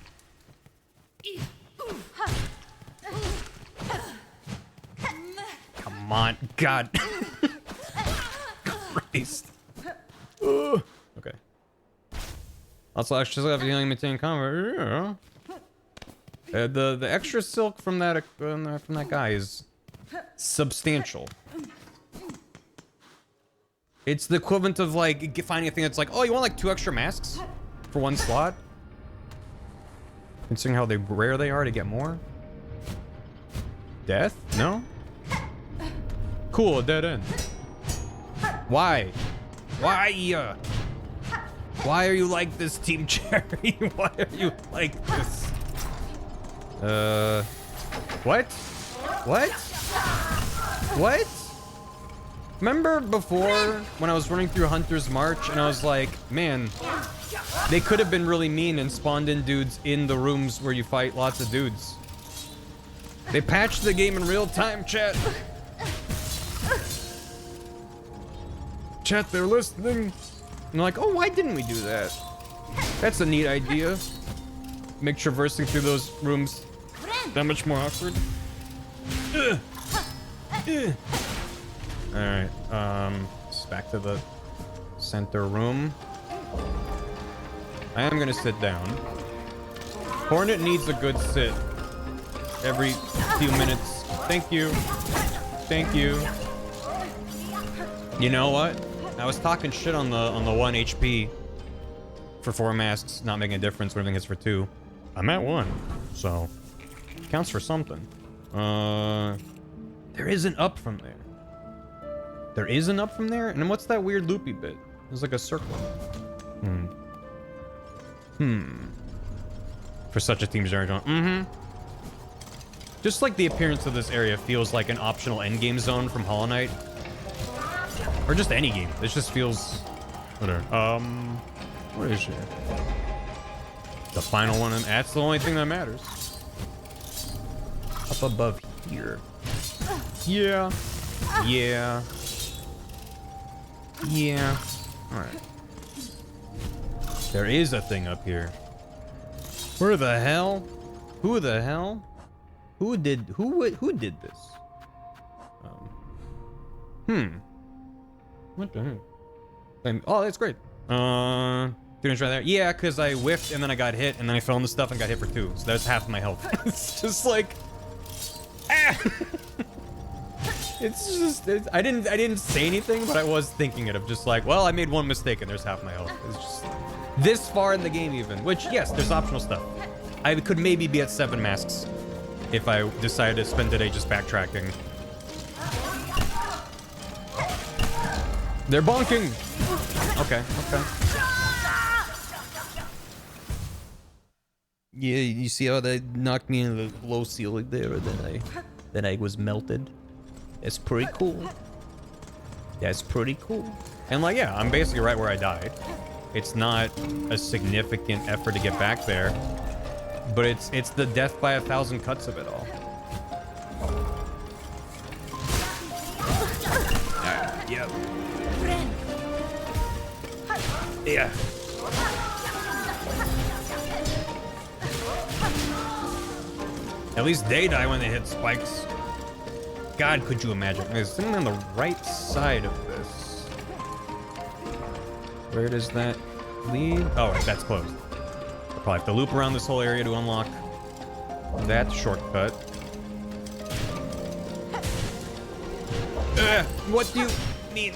Come on, God. Christ. Okay. Also, extra silk healing, maintain combat. Yeah. The extra silk from that guy is substantial. It's the equivalent of like finding a thing that's like, oh, you want like 2 extra masks for 1 slot? Considering how rare they are to get more. Death? No? Cool, a dead end. Why? Why? Why are you like this, Team Cherry? Why are you like this? What? What? What? Remember before when I was running through Hunter's March and I was like, man, they could have been really mean and spawned in dudes in the rooms where you fight lots of dudes. They patched the game in real time, chat. Chat, they're listening. I'm like, oh, why didn't we do that? That's a neat idea. Make traversing through those rooms that much more awkward. Alright, back to the center room. I am gonna sit down. Hornet needs a good sit every few minutes. Thank you. Thank you. You know what? I was talking shit on the 1 HP for 4 masks, not making a difference when everything hits for 2. I'm at 1, so counts for something. There is an up from there. There is an up from there? And then what's that weird loopy bit? There's like a circle. For such a Team Zero. Just like the appearance of this area feels like an optional endgame zone from Hollow Knight. Or just any game. This just feels... Whatever. What is it? The final one. That's the only thing that matters. Up above here. Yeah. Yeah. Yeah. Alright. There is a thing up here. Where the hell? Who the hell? Who did this? What the heck? Oh, that's great. Didn't try that. Yeah, because I whiffed and then I got hit and then I fell on the stuff and got hit for 2. So that's half my health. It's just like, ah! It's just, I didn't say anything, but I was thinking it of just like, well, I made 1 mistake and there's half my health. It's just this far in the game even, which yes, there's optional stuff. I could maybe be at 7 masks if I decided to spend today just backtracking. They're bonking. Okay, okay. Yeah, you see how they knocked me in the low ceiling there, and then I was melted. It's pretty cool. That's pretty cool. And like, yeah, I'm basically right where I died. It's not a significant effort to get back there, but it's the death by 1,000 cuts of it all. Yep. Yeah. At least they die when they hit spikes. God, could you imagine? There's something on the right side of this. Where does that lead? Oh, right, that's closed. I'll probably have to loop around this whole area to unlock that shortcut. What do you mean?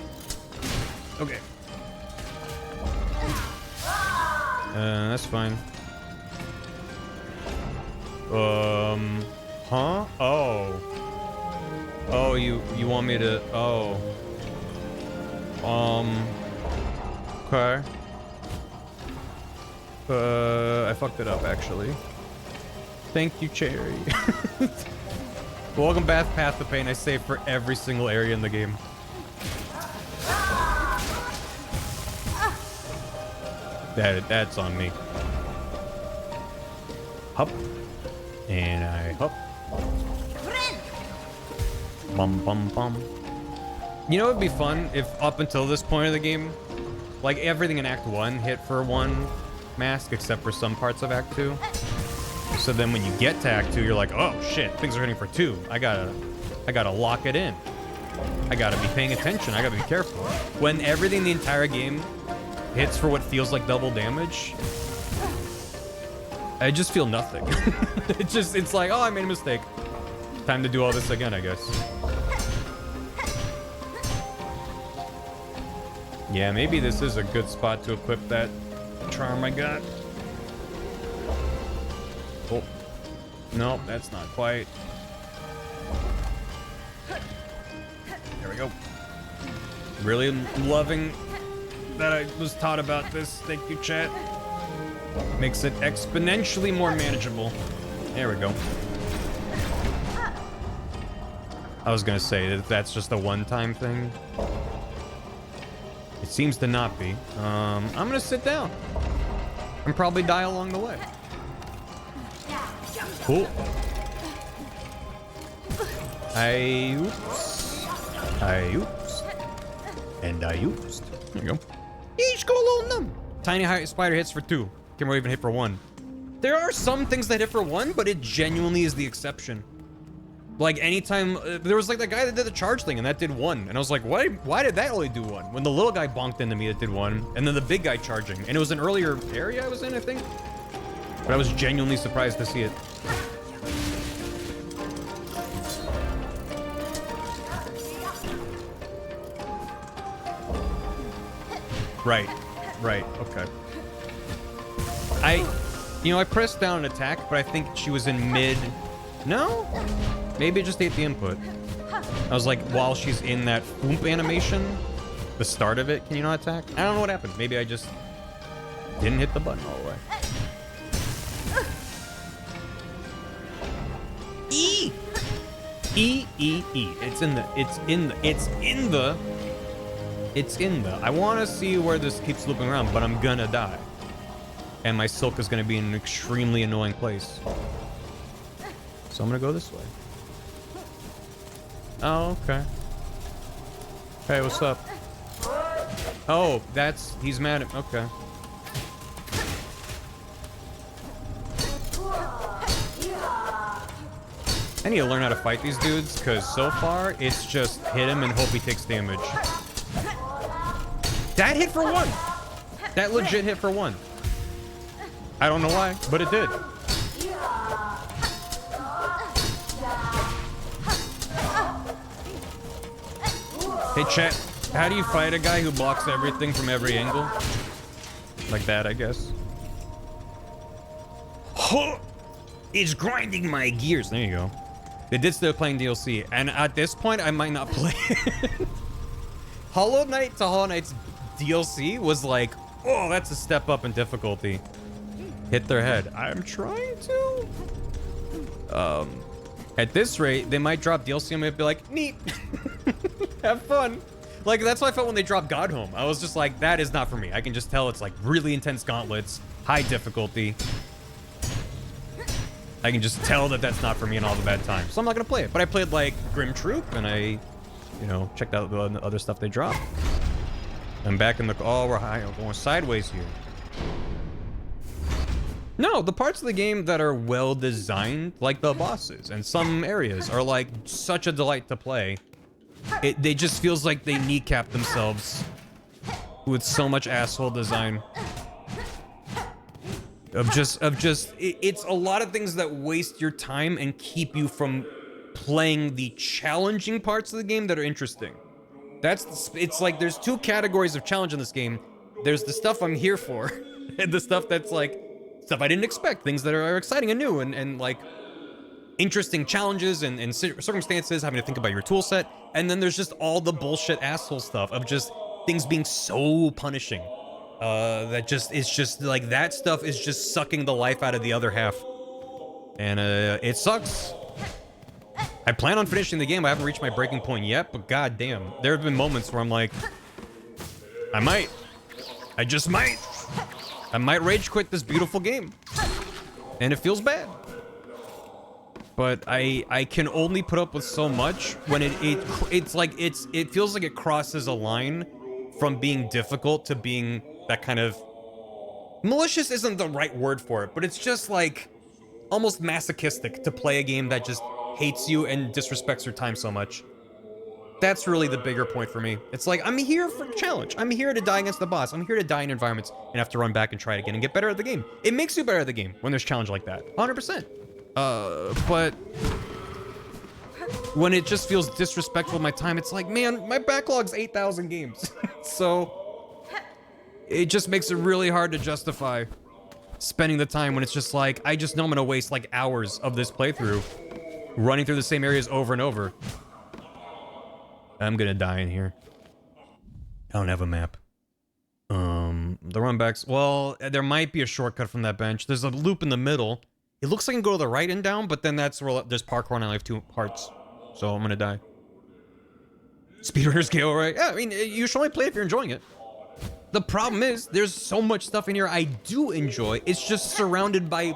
Okay. That's fine. Huh? Oh. Oh, you want me to... Oh. Okay. I fucked it up, actually. Thank you, Cherry. Welcome back, Path of Pain. I save for every single area in the game. That's on me. Hop. And I hop. Bum, bum, bum. You know, it'd be fun if up until this point of the game, like everything in Act 1 hit for 1 mask, except for some parts of Act 2. So then when you get to Act 2, you're like, oh shit, things are hitting for 2. I gotta lock it in. I gotta be paying attention. I gotta be careful. When everything in the entire game hits for what feels like double damage, I just feel nothing. It's like, oh, I made a mistake. Time to do all this again, I guess. Yeah, maybe this is a good spot to equip that charm I got. Oh. No, that's not quite. There we go. Really loving that I was taught about this. Thank you, chat. Makes it exponentially more manageable. There we go. I was gonna say that that's just a one-time thing. It seems to not be. I'm gonna sit down and probably die along the way. Cool. Oops. Oops. And I oopsed. There you go. Each go a little numb. Tiny spider hits for 2. Camera even hit for 1. There are some things that hit for 1, but it genuinely is the exception. Like anytime, there was like that guy that did the charge thing and that did 1. And I was like, why did that only do 1? When the little guy bonked into me, it did 1. And then the big guy charging. And it was an earlier area I was in, I think. But I was genuinely surprised to see it. Right, okay. I pressed down an attack, but I think she was in mid... No? Maybe it just ate the input. I was like, while she's in that foomp animation, the start of it, can you not attack? I don't know what happened. Maybe I just didn't hit the button all the way. E! E, E, E. It's in the... I want to see where this keeps looping around, but I'm gonna die. And my Silk is gonna be in an extremely annoying place. So I'm gonna go this way. Oh, okay. Hey, what's up? Oh, he's mad at... Okay. I need to learn how to fight these dudes, because so far, it's just hit him and hope he takes damage. That hit for 1! That legit hit for 1. I don't know why, but it did. Hey chat, how do you fight a guy who blocks everything from every angle? Like that, I guess. It's grinding my gears. There you go. They did still playing DLC, and at this point, I might not play it. Hollow Knight to Hollow Knight's DLC was like, oh, that's a step up in difficulty. Hit their head. I'm trying to. At this rate, they might drop DLC and might be like, neat. Have fun. Like, that's how I felt when they dropped God Home. I was just like, that is not for me. I can just tell it's like really intense gauntlets, high difficulty. I can just tell that that's not for me in all the bad times. So I'm not gonna play it. But I played like Grim Troop and I, checked out the other stuff they dropped. I'm back in the, oh, we're going sideways here. No, the parts of the game that are well designed, like the bosses and some areas, are like such a delight to play. They just feels like they kneecap themselves with so much asshole design. It's a lot of things that waste your time and keep you from playing the challenging parts of the game that are interesting. It's like there's two categories of challenge in this game. There's the stuff I'm here for, and the stuff that's like stuff I didn't expect, things that are exciting and new, and like interesting challenges and circumstances, having to think about your tool set. And then there's just all the bullshit asshole stuff of just things being so punishing. That just, it's just like that stuff is just sucking the life out of the other half. And it sucks. I plan on finishing the game. I haven't reached my breaking point yet, but goddamn, there have been moments where I'm like, I just might rage quit this beautiful game. And it feels bad. But I can only put up with so much when it feels like it crosses a line from being difficult to being that kind of malicious isn't the right word for it, but it's just like almost masochistic to play a game that just hates you and disrespects your time so much. That's really the bigger point for me. It's like, I'm here for a challenge. I'm here to die against the boss. I'm here to die in environments and have to run back and try it again and get better at the game. It makes you better at the game when there's challenge like that. 100%. But when it just feels disrespectful of my time, it's like, man, my backlog's 8,000 games. So it just makes it really hard to justify spending the time when it's just like, I just know I'm gonna waste like hours of this playthrough running through the same areas over and over. I'm gonna die in here. I don't have a map. The runbacks, well, there might be a shortcut from that bench. There's a loop in the middle. It looks like I can go to the right and down, but then that's where there's parkour and I have 2 hearts. So I'm gonna die. Speedrunners go right. Yeah, I mean, you should only play if you're enjoying it. The problem is, there's so much stuff in here I do enjoy. It's just surrounded by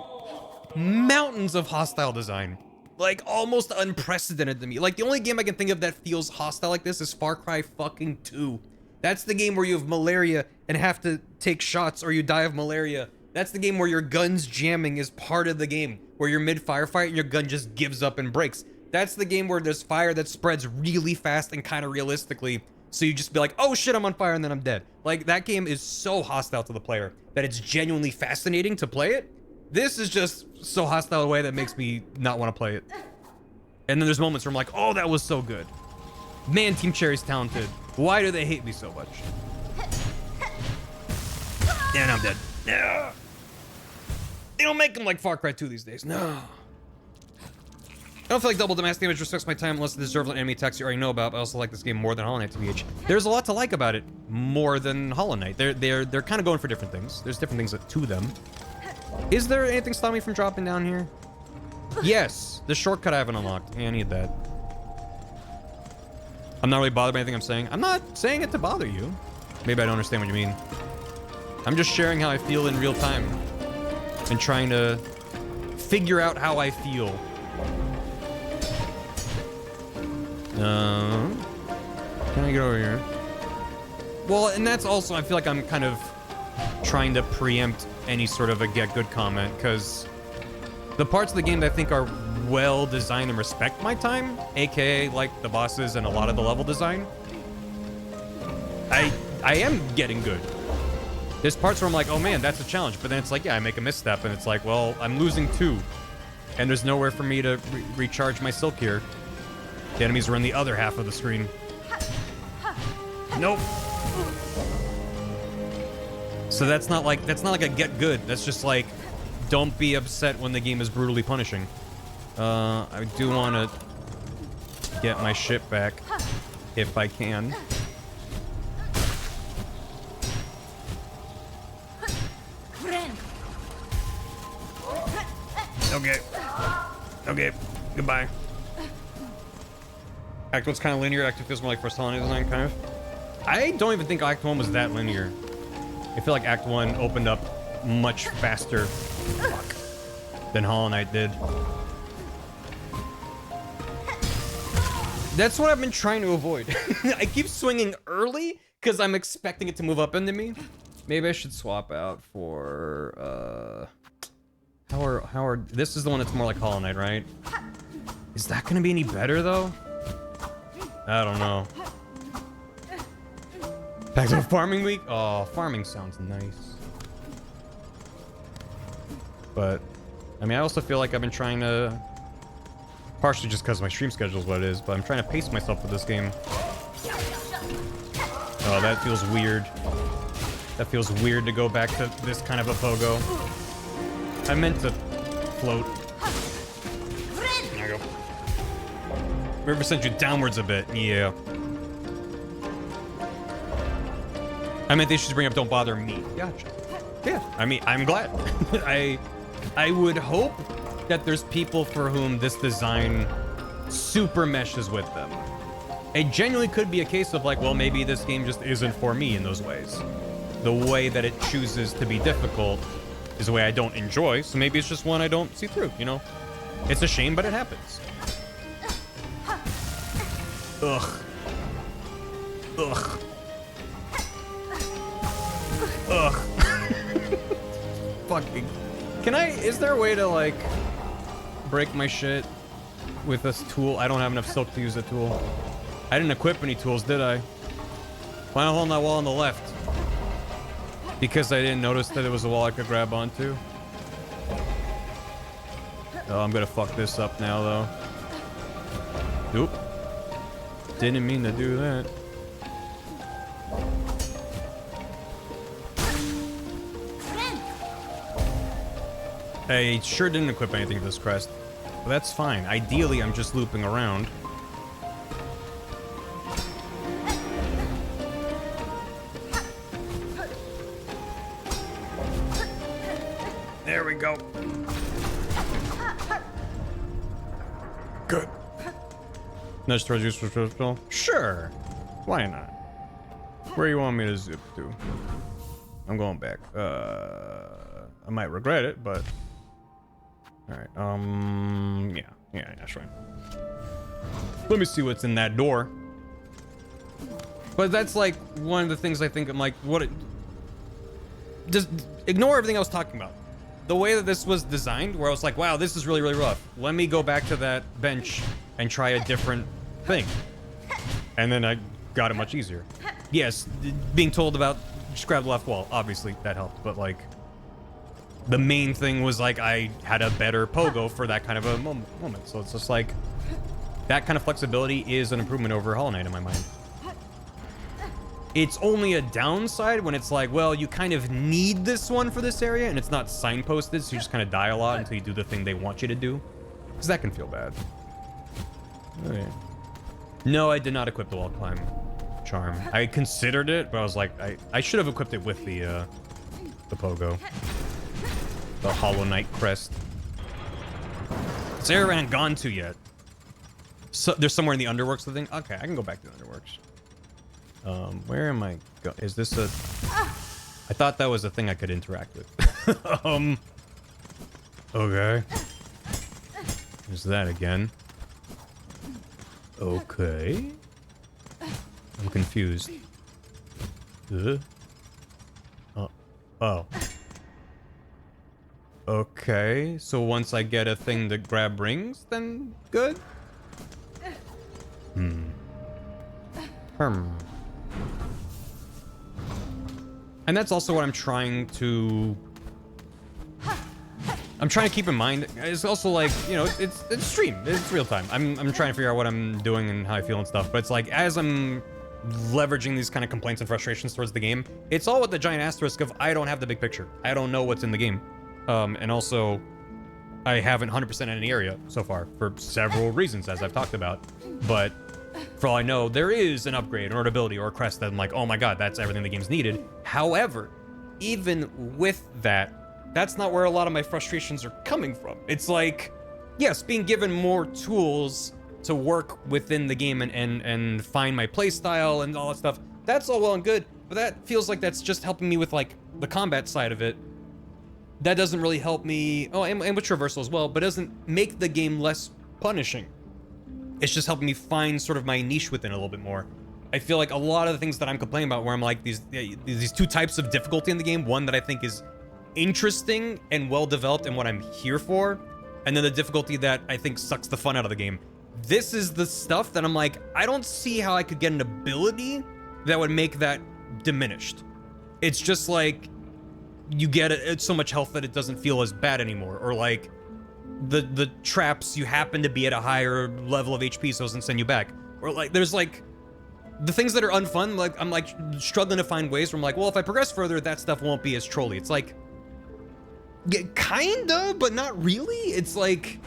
mountains of hostile design. Like, almost unprecedented to me. Like, the only game I can think of that feels hostile like this is Far Cry fucking 2. That's the game where you have malaria and have to take shots or you die of malaria. That's the game where your gun's jamming is part of the game, where you're mid-firefight and your gun just gives up and breaks. That's the game where there's fire that spreads really fast and kind of realistically, so you just be like, oh shit, I'm on fire, and then I'm dead. Like, that game is so hostile to the player that it's genuinely fascinating to play it. This is just so hostile in a way that makes me not want to play it. And then there's moments where I'm like, oh, that was so good. Man, Team Cherry's talented. Why do they hate me so much? And I'm dead. No. They don't make them like Far Cry 2 these days. No. I don't feel like double the mass damage respects my time unless it deserves an enemy attacks you already know about, but I also like this game more than Hollow Knight, TBH. There's a lot to like about it more than Hollow Knight. They're kind of going for different things. There's different things to them. Is there anything stopping me from dropping down here? Yes. The shortcut I haven't unlocked. Yeah, I need that. I'm not really bothered by anything I'm saying. I'm not saying it to bother you. Maybe I don't understand what you mean. I'm just sharing how I feel in real time. And trying to figure out how I feel. Can I get over here? Well, and that's also, I feel like I'm kind of trying to preempt any sort of a get good comment, because the parts of the game that I think are well designed and respect my time, aka like the bosses and a lot of the level design, I am getting good. There's parts where I'm like, oh man, that's a challenge. But then it's like, yeah, I make a misstep and it's like, well, I'm losing 2. And there's nowhere for me to recharge my silk here. The enemies are on the other half of the screen. Nope. So that's not like a get good. That's just like, don't be upset when the game is brutally punishing. I do want to get my shit back if I can. Okay. Okay. Goodbye. Act 1's kind of linear. Act 2 feels more like first Hollow Knight design, kind of. I don't even think Act 1 was that linear. I feel like Act 1 opened up much faster than Hollow Knight did. That's what I've been trying to avoid. I keep swinging early because I'm expecting it to move up into me. Maybe I should swap out for, how are, this is the one that's more like Hollow Knight, right? Is that gonna be any better, though? I don't know. Back to farming week? Oh, farming sounds nice. But, I mean, I also feel like I've been trying to, partially just because my stream schedule is what it is, but I'm trying to pace myself for this game. Oh, that feels weird. That feels weird to go back to this kind of a pogo. I meant to float. There you go. River sent you downwards a bit. Yeah. I meant they should bring up "Don't Bother Me." Gotcha. Yeah. I mean, I'm glad. I would hope that there's people for whom this design super meshes with them. It genuinely could be a case of like, well, maybe this game just isn't for me in those ways. The way that it chooses to be difficult is a way I don't enjoy, so maybe it's just one I don't see through, you know? It's a shame, but it happens. Ugh. Ugh. Ugh. Fucking. Is there a way to, like, break my shit with this tool? I don't have enough silk to use the tool. I didn't equip any tools, did I? Final hole in that wall on the left. Because I didn't notice that there was a wall I could grab onto. Oh, I'm gonna fuck this up now, though. Oop. Didn't mean to do that. I sure didn't equip anything for this crest. But that's fine. Ideally, I'm just looping around. There we go. Good. Nudge towards useful crystal? Sure. Why not? Where you want me to zip to? I'm going back. I might regret it, but... Alright, yeah, sure. Let me see what's in that door. But that's like one of the things I think I'm like, just ignore everything I was talking about. The way that this was designed, where I was like, wow, this is really, really rough. Let me go back to that bench and try a different thing. And then I got it much easier. Yes, being told about just grab the left wall, obviously that helped, but like, the main thing was like I had a better pogo for that kind of a moment. So it's just like, that kind of flexibility is an improvement over Hollow Knight in my mind. It's only a downside when it's like, well, you kind of need this one for this area, and it's not signposted, so you just kind of die a lot until you do the thing they want you to do. Because that can feel bad. Oh, yeah. No, I did not equip the wall climb charm. I considered it, but I was like, I should have equipped it with the pogo. The Hollow Knight crest. Is Araran gone to yet? So there's somewhere in the underworks, the thing? Okay, I can go back to the underworks. Where am I going? Is this a... I thought that was a thing I could interact with. Okay. There's that again. Okay. I'm confused. Oh. Okay, so once I get a thing to grab rings, then good? And that's also what I'm trying to keep in mind. It's also like, you know, it's stream. It's real time. I'm trying to figure out what I'm doing and how I feel and stuff. But it's like, as I'm leveraging these kind of complaints and frustrations towards the game, it's all with the giant asterisk of I don't have the big picture. I don't know what's in the game. And also, I haven't 100% in any area so far for several reasons, as I've talked about. But for all I know, there is an upgrade or an ability or a crest that I'm like, oh my god, that's everything the game's needed. However, even with that, that's not where a lot of my frustrations are coming from. It's like, yes, being given more tools to work within the game and find my playstyle and all that stuff, that's all well and good, but that feels like that's just helping me with like the combat side of it. That doesn't really help me, and with traversal as well, but doesn't make the game less punishing. It's just helping me find sort of my niche within it a little bit more. I feel like a lot of the things that I'm complaining about, where I'm like, these two types of difficulty in the game, one that I think is interesting and well developed and what I'm here for, and then the difficulty that I think sucks the fun out of the game. This is the stuff that I'm like, I don't see how I could get an ability that would make that diminished. It's just like, you get it's so much health that it doesn't feel as bad anymore, or like the traps, you happen to be at a higher level of HP, so it doesn't send you back, or like there's like the things that are unfun, like I'm like struggling to find ways where I'm like, well, if I progress further, that stuff won't be as trolly. It's like, yeah, kinda, but not really. It's like,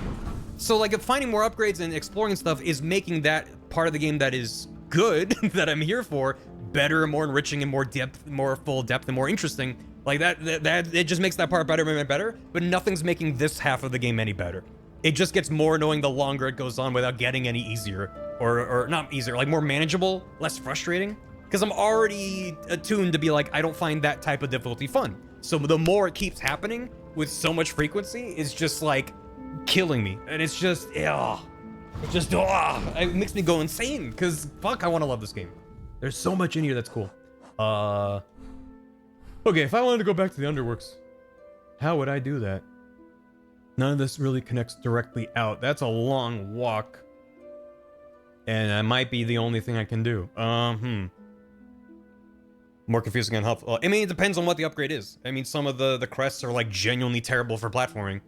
so like if finding more upgrades and exploring stuff is making that part of the game that is good, that I'm here for, better and more enriching and more depth, more full depth and more interesting. Like that it just makes that part better and better, but nothing's making this half of the game any better. It just gets more annoying the longer it goes on without getting any easier, or not easier, like more manageable, less frustrating. Because I'm already attuned to be like, I don't find that type of difficulty fun. So the more it keeps happening with so much frequency, it's just like killing me. And it's just, it makes me go insane. Because fuck, I want to love this game. There's so much in here that's cool. Okay, if I wanted to go back to the Underworks, how would I do that? None of this really connects directly out. That's a long walk. And that might be the only thing I can do. More confusing and helpful. I mean, it depends on what the upgrade is. I mean, some of the crests are like genuinely terrible for platforming.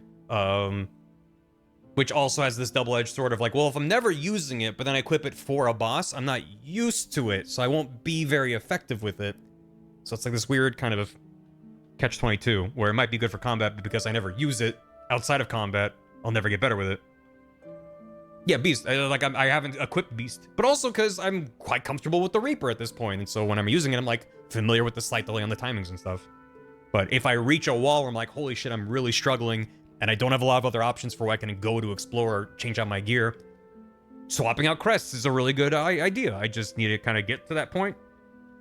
Which also has this double-edged sword of like, well, if I'm never using it, but then I equip it for a boss, I'm not used to it, so I won't be very effective with it. So it's like this weird kind of catch-22, where it might be good for combat, but because I never use it outside of combat, I'll never get better with it. Yeah, Beast. I haven't equipped Beast, but also because I'm quite comfortable with the Reaper at this point, and so when I'm using it, I'm like familiar with the slight delay on the timings and stuff. But if I reach a wall where I'm like, holy shit, I'm really struggling, and I don't have a lot of other options for where I can go to explore or change out my gear, swapping out crests is a really good idea. I just need to kind of get to that point.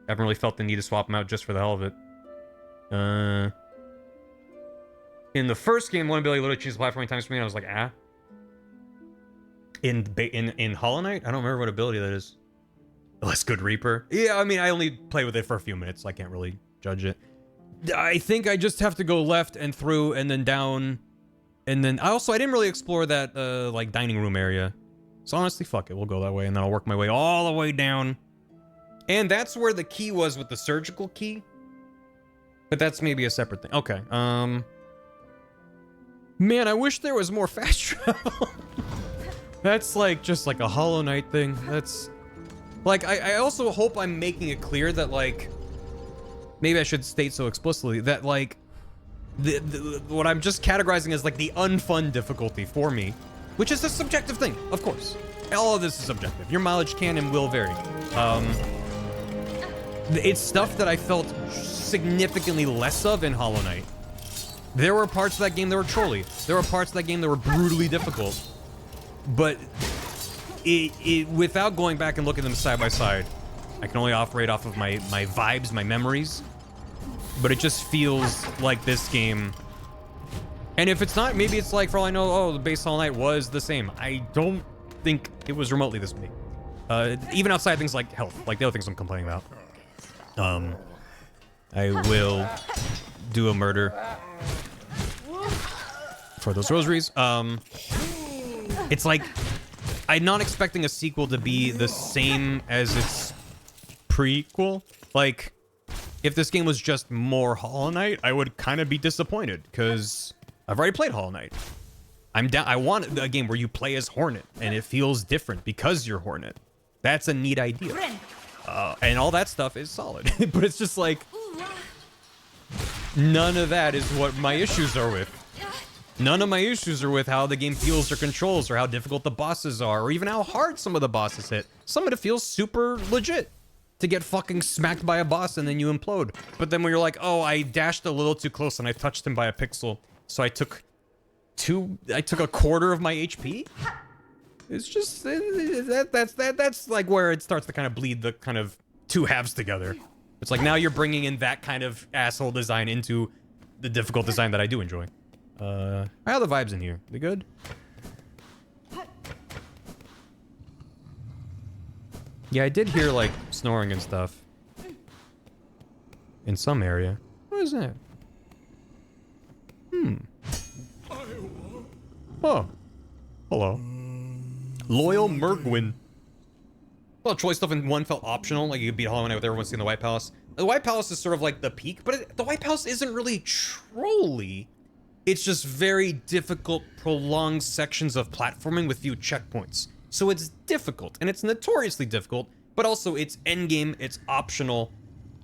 I haven't really felt the need to swap them out just for the hell of it. In the first game, one ability literally changes the platforming times for me, and I was like, ah. In Hollow Knight? I don't remember what ability that is. Less good Reaper. Yeah, I mean, I only played with it for a few minutes, so I can't really judge it. I think I just have to go left and through and then down. And then I didn't really explore that like dining room area. So honestly, fuck it. We'll go that way and then I'll work my way all the way down. And that's where the key was with the surgical key. But that's maybe a separate thing. Okay. Man, I wish there was more fast travel. That's like just like a Hollow Knight thing. That's like I also hope I'm making it clear that like maybe I should state so explicitly that like what I'm just categorizing as like the unfun difficulty for me, which is a subjective thing, of course. All of this is subjective. Your mileage can and will vary. It's stuff that I felt significantly less of in Hollow Knight. There were parts of that game that were trolly. There were parts of that game that were brutally difficult. But without going back and looking at them side by side, I can only operate off of my vibes, my memories. But it just feels like this game. And if it's not, maybe it's like, for all I know, oh, the base Hollow Knight was the same. I don't think it was remotely this big. Even outside things like health, like the other things I'm complaining about. I will do a murder for those rosaries. It's like, I'm not expecting a sequel to be the same as its prequel. Like, if this game was just more Hollow Knight, I would kind of be disappointed, because I've already played Hollow Knight. I'm down. I want a game where you play as Hornet, and it feels different because you're Hornet. That's a neat idea. And all that stuff is solid. But it's just like, none of that is what my issues are with. None of my issues are with how the game feels or controls, or how difficult the bosses are, or even how hard some of the bosses hit. Some of it feels super legit. To get fucking smacked by a boss and then you implode. But then when you're like, oh, I dashed a little too close and I touched him by a pixel, so I took a quarter of my HP? It's just, that's like where it starts to kind of bleed the kind of two halves together. It's like now you're bringing in that kind of asshole design into the difficult design that I do enjoy. How are the vibes in here? They good? Yeah, I did hear, like, snoring and stuff. In some area. What is that? Oh. Hello. Loyal Mergwin. Well, choice stuff in 1 felt optional. Like, you could beat Hollow Knight with everyone seeing the White Palace. The White Palace is sort of like the peak, but the White Palace isn't really trolly. It's just very difficult, prolonged sections of platforming with few checkpoints. So it's difficult, and it's notoriously difficult, but also it's endgame, it's optional.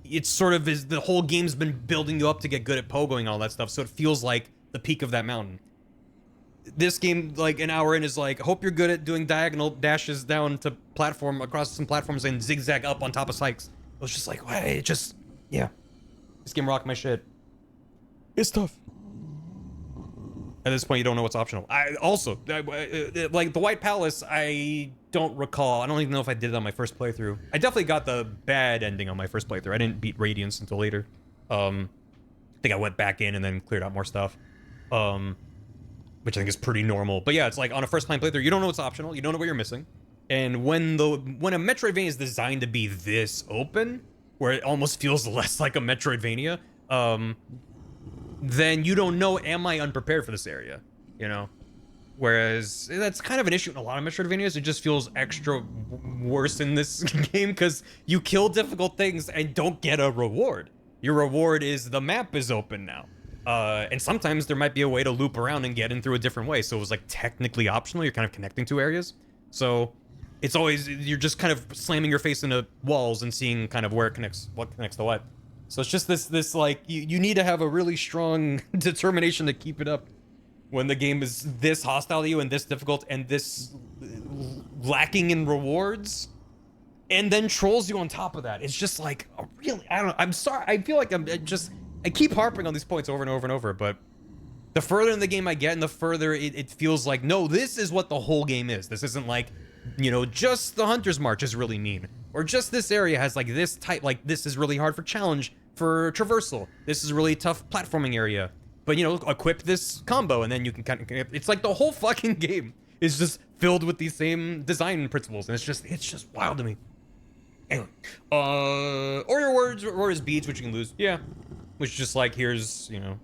It's sort of is the whole game's been building you up to get good at pogoing and all that stuff, so it feels like the peak of that mountain. This game, like an hour in, is like, hope you're good at doing diagonal dashes down to platform across some platforms and zigzag up on top of spikes. It was just like, it just, yeah. This game rocked my shit. It's tough. At this point, you don't know what's optional. Like the White Palace, I don't recall. I don't even know if I did it on my first playthrough. I definitely got the bad ending on my first playthrough. I didn't beat Radiance until later. I think I went back in and then cleared out more stuff. Which I think is pretty normal. But yeah, it's like on a first-time playthrough, you don't know what's optional. You don't know what you're missing. And when a Metroidvania is designed to be this open, where it almost feels less like a Metroidvania, then you don't know, am I unprepared for this area, you know? Whereas that's kind of an issue in a lot of Metroidvanias. It just feels extra worse in this game because you kill difficult things and don't get a reward. Your reward is the map is open now. And sometimes there might be a way to loop around and get in through a different way. So it was like technically optional. You're kind of connecting two areas. So it's always, you're just kind of slamming your face into walls and seeing kind of where it connects, what connects to what. So it's just this like, you need to have a really strong determination to keep it up when the game is this hostile to you and this difficult and this lacking in rewards and then trolls you on top of that. It's just like, I don't know. I'm sorry. I feel like I keep harping on these points over and over and over, but the further in the game I get and the further it feels like, no, this is what the whole game is. This isn't like, you know, just the Hunter's March is really mean. Or just this area has like this type, like this is really hard for challenge, for traversal. This is a really tough platforming area. But, you know, equip this combo and then you can kind of, it's like the whole fucking game is just filled with these same design principles. And it's just wild to me. Anyway, or your words, or his beads, which you can lose. Yeah. Which is just like, here's, you know,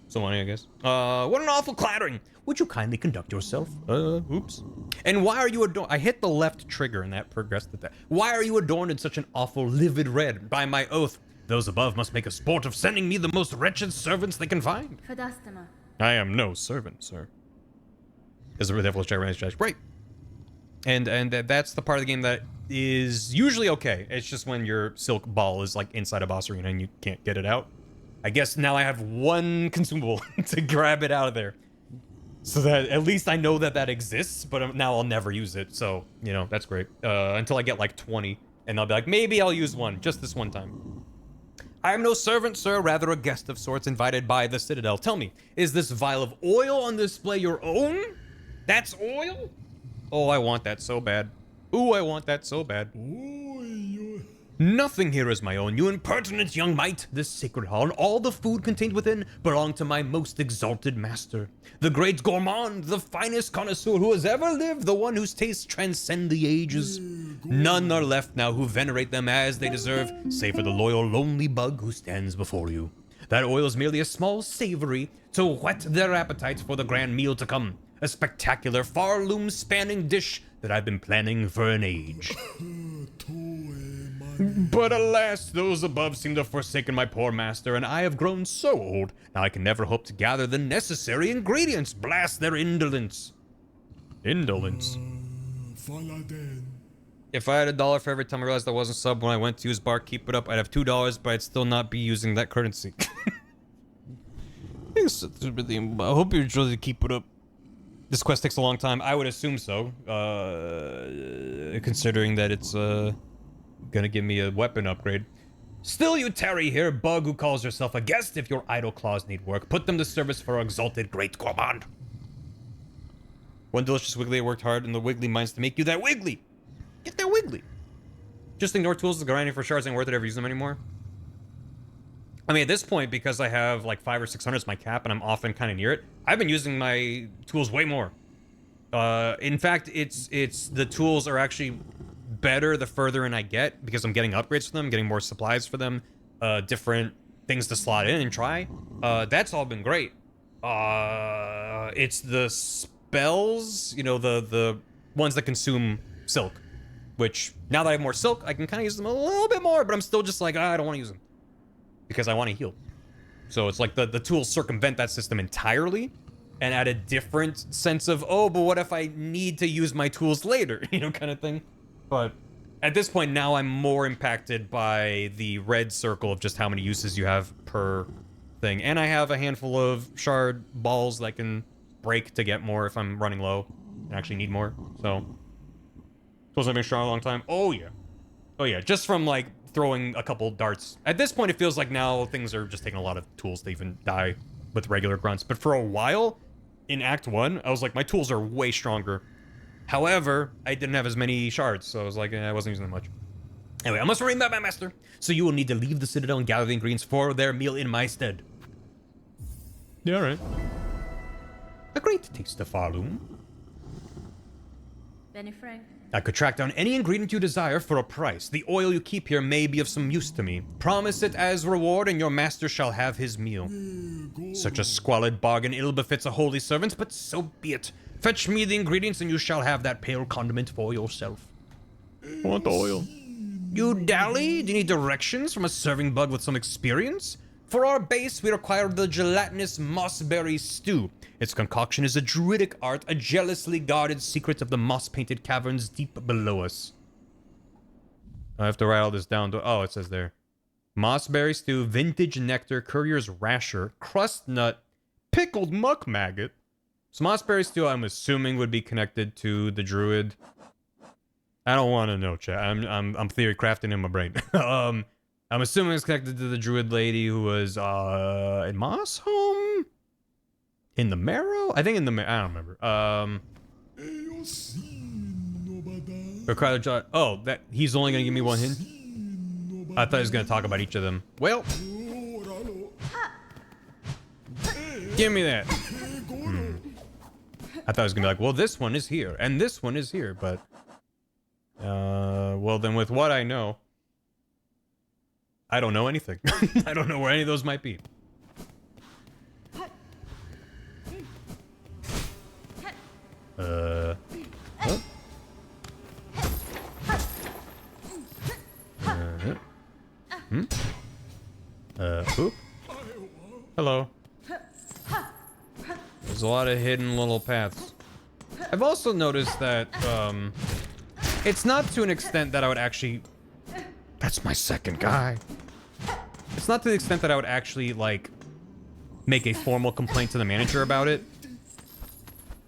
some money, I guess. What an awful clattering. Would you kindly conduct yourself? Oops. And why are you adorned? I hit the left trigger and that progressed to that. Why are you adorned in such an awful livid red? By my oath, those above must make a sport of sending me the most wretched servants they can find. Fadastama. I am no servant, sir. Is the devil's gigantic right? And that's the part of the game that is usually okay. It's just when your silk ball is like inside a boss arena and you can't get it out. I guess now I have one consumable to grab it out of there. So that at least I know that exists, but now I'll never use it. So, you know, that's great. Until I get like 20 and I'll be like, maybe I'll use one just this one time. I am no servant, sir, rather a guest of sorts invited by the Citadel. Tell me, is this vial of oil on display your own? That's oil? Oh, I want that so bad. Ooh, I want that so bad. Nothing here is my own, you impertinent young mite. This sacred hall and all the food contained within belong to my most exalted master, the great gourmand, the finest connoisseur who has ever lived, the one whose tastes transcend the ages. None are left now who venerate them as they deserve, save for the loyal lonely bug who stands before you. That oil is merely a small savory to whet their appetites for the grand meal to come. A spectacular, far loom-spanning dish that I've been planning for an age. But alas, those above seem to have forsaken my poor master, and I have grown so old, now I can never hope to gather the necessary ingredients. Blast their indolence. Indolence. If I had $1 for every time I realized I wasn't sub when I went to use bar, keep it up, I'd have $2, but I'd still not be using that currency. I hope you really keep it up. This quest takes a long time. I would assume so, considering that it's gonna give me a weapon upgrade. Still you tarry here, bug who calls yourself a guest. If your idle claws need work, put them to service for our exalted great gourmand. One delicious Wiggly worked hard in the Wiggly mines to make you that Wiggly. Get that Wiggly. Just ignore tools. The grinding for shards ain't worth it. Ever use them anymore? I mean, at this point, because I have like 500 or 600 as my cap, and I'm often kind of near it, I've been using my tools way more. In fact, it's the tools are actually better the further in I get, because I'm getting upgrades for them, getting more supplies for them, different things to slot in and try. That's all been great. It's the spells, you know, the ones that consume silk, which now that I have more silk, I can kind of use them a little bit more, but I'm still just like, I don't want to use them because I want to heal. So it's like the tools circumvent that system entirely and add a different sense of, oh, but what if I need to use my tools later, you know, kind of thing. But At this point now, I'm more impacted by the red circle of just how many uses you have per thing. And I have a handful of shard balls that I can break to get more if I'm running low and actually need more. So, supposed I've been strong a long time. Oh yeah. Oh yeah, just from like throwing a couple darts. At this point, it feels like now things are just taking a lot of tools to even die with regular grunts. But for a while, in Act 1, I was like, my tools are way stronger. However, I didn't have as many shards, so I was like, I wasn't using them much. Anyway, I must remain by my master. So you will need to leave the citadel and gather the ingredients for their meal in my stead. Yeah, alright. A great taste of Farloom. Benny Frank. I could track down any ingredient you desire for a price. The oil you keep here may be of some use to me. Promise it as reward, and your master shall have his meal. Such a squalid bargain ill befits a holy servant, but so be it. Fetch me the ingredients, and you shall have that pale condiment for yourself. I want the oil. You dally? Do you need directions from a serving bug with some experience? For our base, we require the gelatinous mossberry stew. Its concoction is a druidic art, a jealously guarded secret of the moss-painted caverns deep below us. I have to write all this down. Oh, it says there. Mossberry stew, vintage nectar, courier's rasher, crust nut, pickled muck maggot. So mossberry stew, I'm assuming, would be connected to the druid. I don't want to know, chat. I'm theory crafting in my brain. I'm assuming it's connected to the druid lady who was in Moss Home? In the Marrow? I think in the I don't remember. Oh, that he's only gonna give me one hint? I thought he was gonna talk about each of them. Well, give me that. I thought it was gonna be like, well, this one is here, and this one is here, but well, then with what I know, I don't know anything. I don't know where any of those might be. What? Oop. Hello. There's a lot of hidden little paths. I've also noticed that, it's not to an extent that I would actually... That's my second guy. It's not to the extent that I would actually, like, make a formal complaint to the manager about it.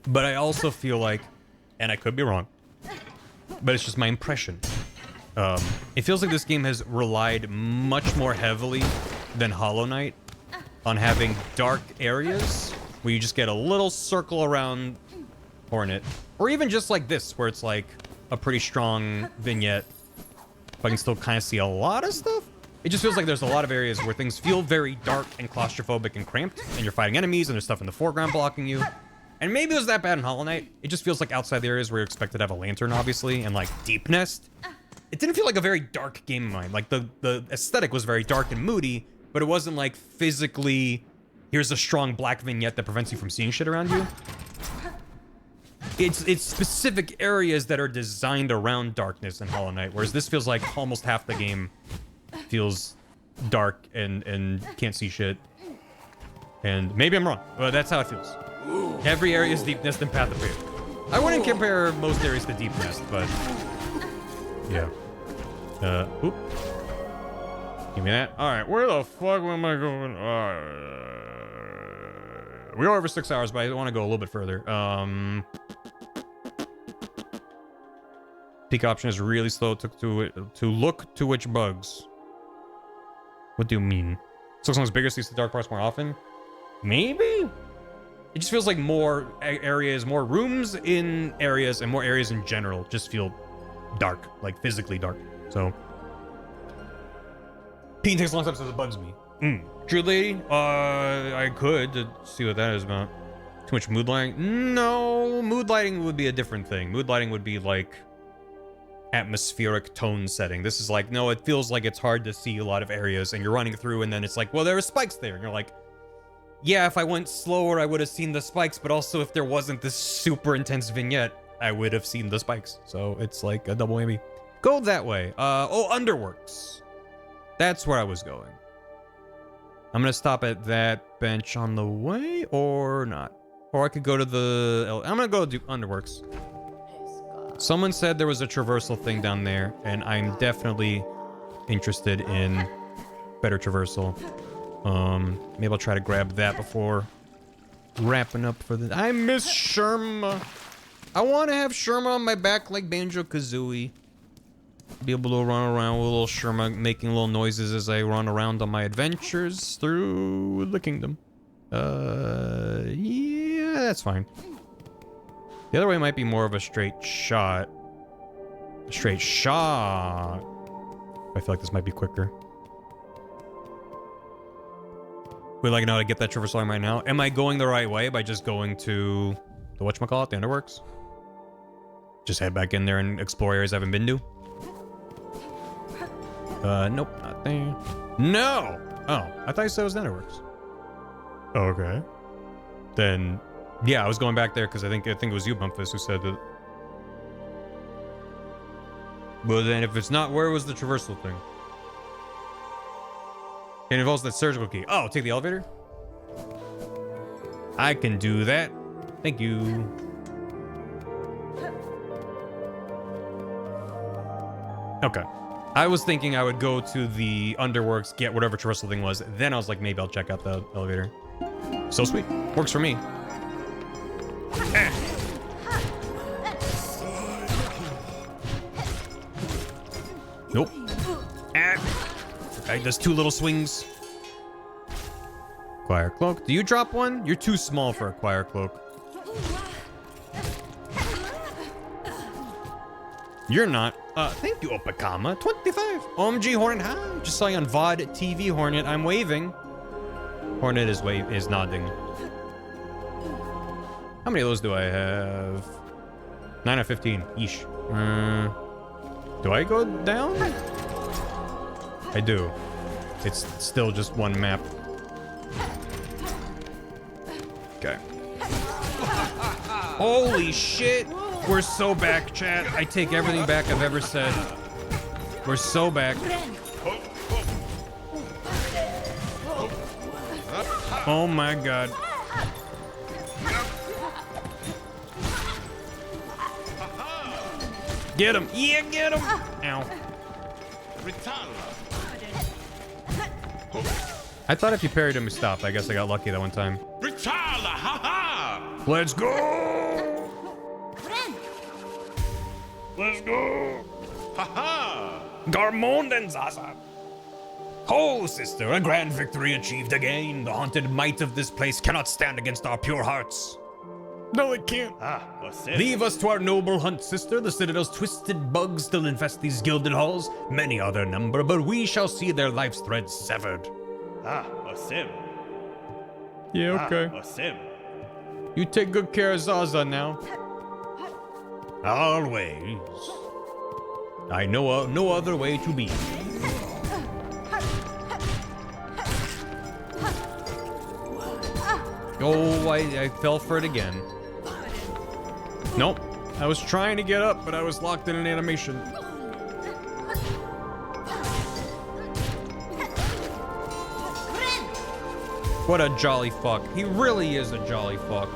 But I also feel like, and I could be wrong, but it's just my impression. It feels like this game has relied much more heavily than Hollow Knight on having dark areas where you just get a little circle around Hornet. Or even just like this, where it's like a pretty strong vignette, but I can still kind of see a lot of stuff. It just feels like there's a lot of areas where things feel very dark and claustrophobic and cramped, and you're fighting enemies and there's stuff in the foreground blocking you. And maybe it was that bad in Hollow Knight. It just feels like outside the areas where you're expected to have a lantern, obviously, and like Deep Nest. It didn't feel like a very dark game in mine. Like the aesthetic was very dark and moody, but it wasn't like physically, here's a strong black vignette that prevents you from seeing shit around you. It's specific areas that are designed around darkness in Hollow Knight, whereas this feels like almost half the game feels dark and can't see shit. And maybe I'm wrong, but that's how it feels. Every area is Deep Nest and Path of Fear. I wouldn't compare most areas to Deep Nest, but yeah. Oop. Give me that. All right, where the fuck am I going? We're over 6 hours, but I want to go a little bit further. Peak option is really slow to look to which bugs. What do you mean? Silksong's bigger, sees the dark parts more often? Maybe? It just feels like more areas, more rooms in areas, and more areas in general just feel dark, like physically dark. So, Pete takes a long time, so it bugs me. Druid Lady? I could to see what that is about. Too much mood lighting? No, mood lighting would be a different thing. Mood lighting would be like atmospheric tone setting. This is like, no, it feels like it's hard to see a lot of areas, and you're running through, and then it's like, well, there are spikes there, and you're like, yeah, if I went slower, I would have seen the spikes, but also if there wasn't this super intense vignette, I would have seen the spikes. So it's like a double whammy. Go that way. Oh, Underworks. That's where I was going. I'm gonna stop at that bench on the way, or not. Or I could go to the... I'm gonna go do Underworks. Someone said there was a traversal thing down there, and I'm definitely interested in better traversal. Maybe I'll try to grab that before wrapping up for the... I miss Sherma. I want to have Sherma on my back like Banjo-Kazooie. Be able to run around with little Sherma making little noises as I run around on my adventures through the kingdom. Yeah, that's fine. The other way might be more of a straight shot. A straight shot. I feel like this might be quicker. Would like to know how to get that traversal arm right now. Am I going the right way by just going to the whatchamacallit, the Underworks? Just head back in there and explore areas I haven't been to? Nope, not there. No! Oh, I thought you said it was the Underworks. Okay. Then, yeah, I was going back there because I think it was you, Bumpus, who said that. Well, then if it's not, where was the traversal thing? It involves that surgical key. Oh, take the elevator? I can do that. Thank you. Okay. I was thinking I would go to the Underworks, get whatever traversal thing was. Then I was like, maybe I'll check out the elevator. So sweet. Works for me. Nope. Okay, there's two little swings. Choir cloak. Do you drop one? You're too small for a choir cloak. You're not. Thank you, Opakama. 25. OMG Hornet. Hi. Just saw you on VOD TV, Hornet. I'm waving. Hornet is nodding. How many of those do I have? 9 out of 15. Yeesh. Do I go down? I do. It's still just one map. Okay. Holy shit! We're so back, chat. I take everything back I've ever said. We're so back. Oh my god. Get him! Yeah, get him! Ow. I thought if you parried him, he stopped. I guess I got lucky that one time. Let's go! Let's go! Garmond and Zaza. Ho, sister, a grand victory achieved again. The haunted might of this place cannot stand against our pure hearts. No, it can't. Leave us to our noble hunt, sister. The Citadel's twisted bugs still infest these gilded halls. Many are their number, but we shall see their life's threads severed. Yeah, okay. You take good care of Zaza now. Always. I know no other way to be. Oh, I fell for it again. Nope. I was trying to get up, but I was locked in an animation. What a jolly fuck. He really is a jolly fuck.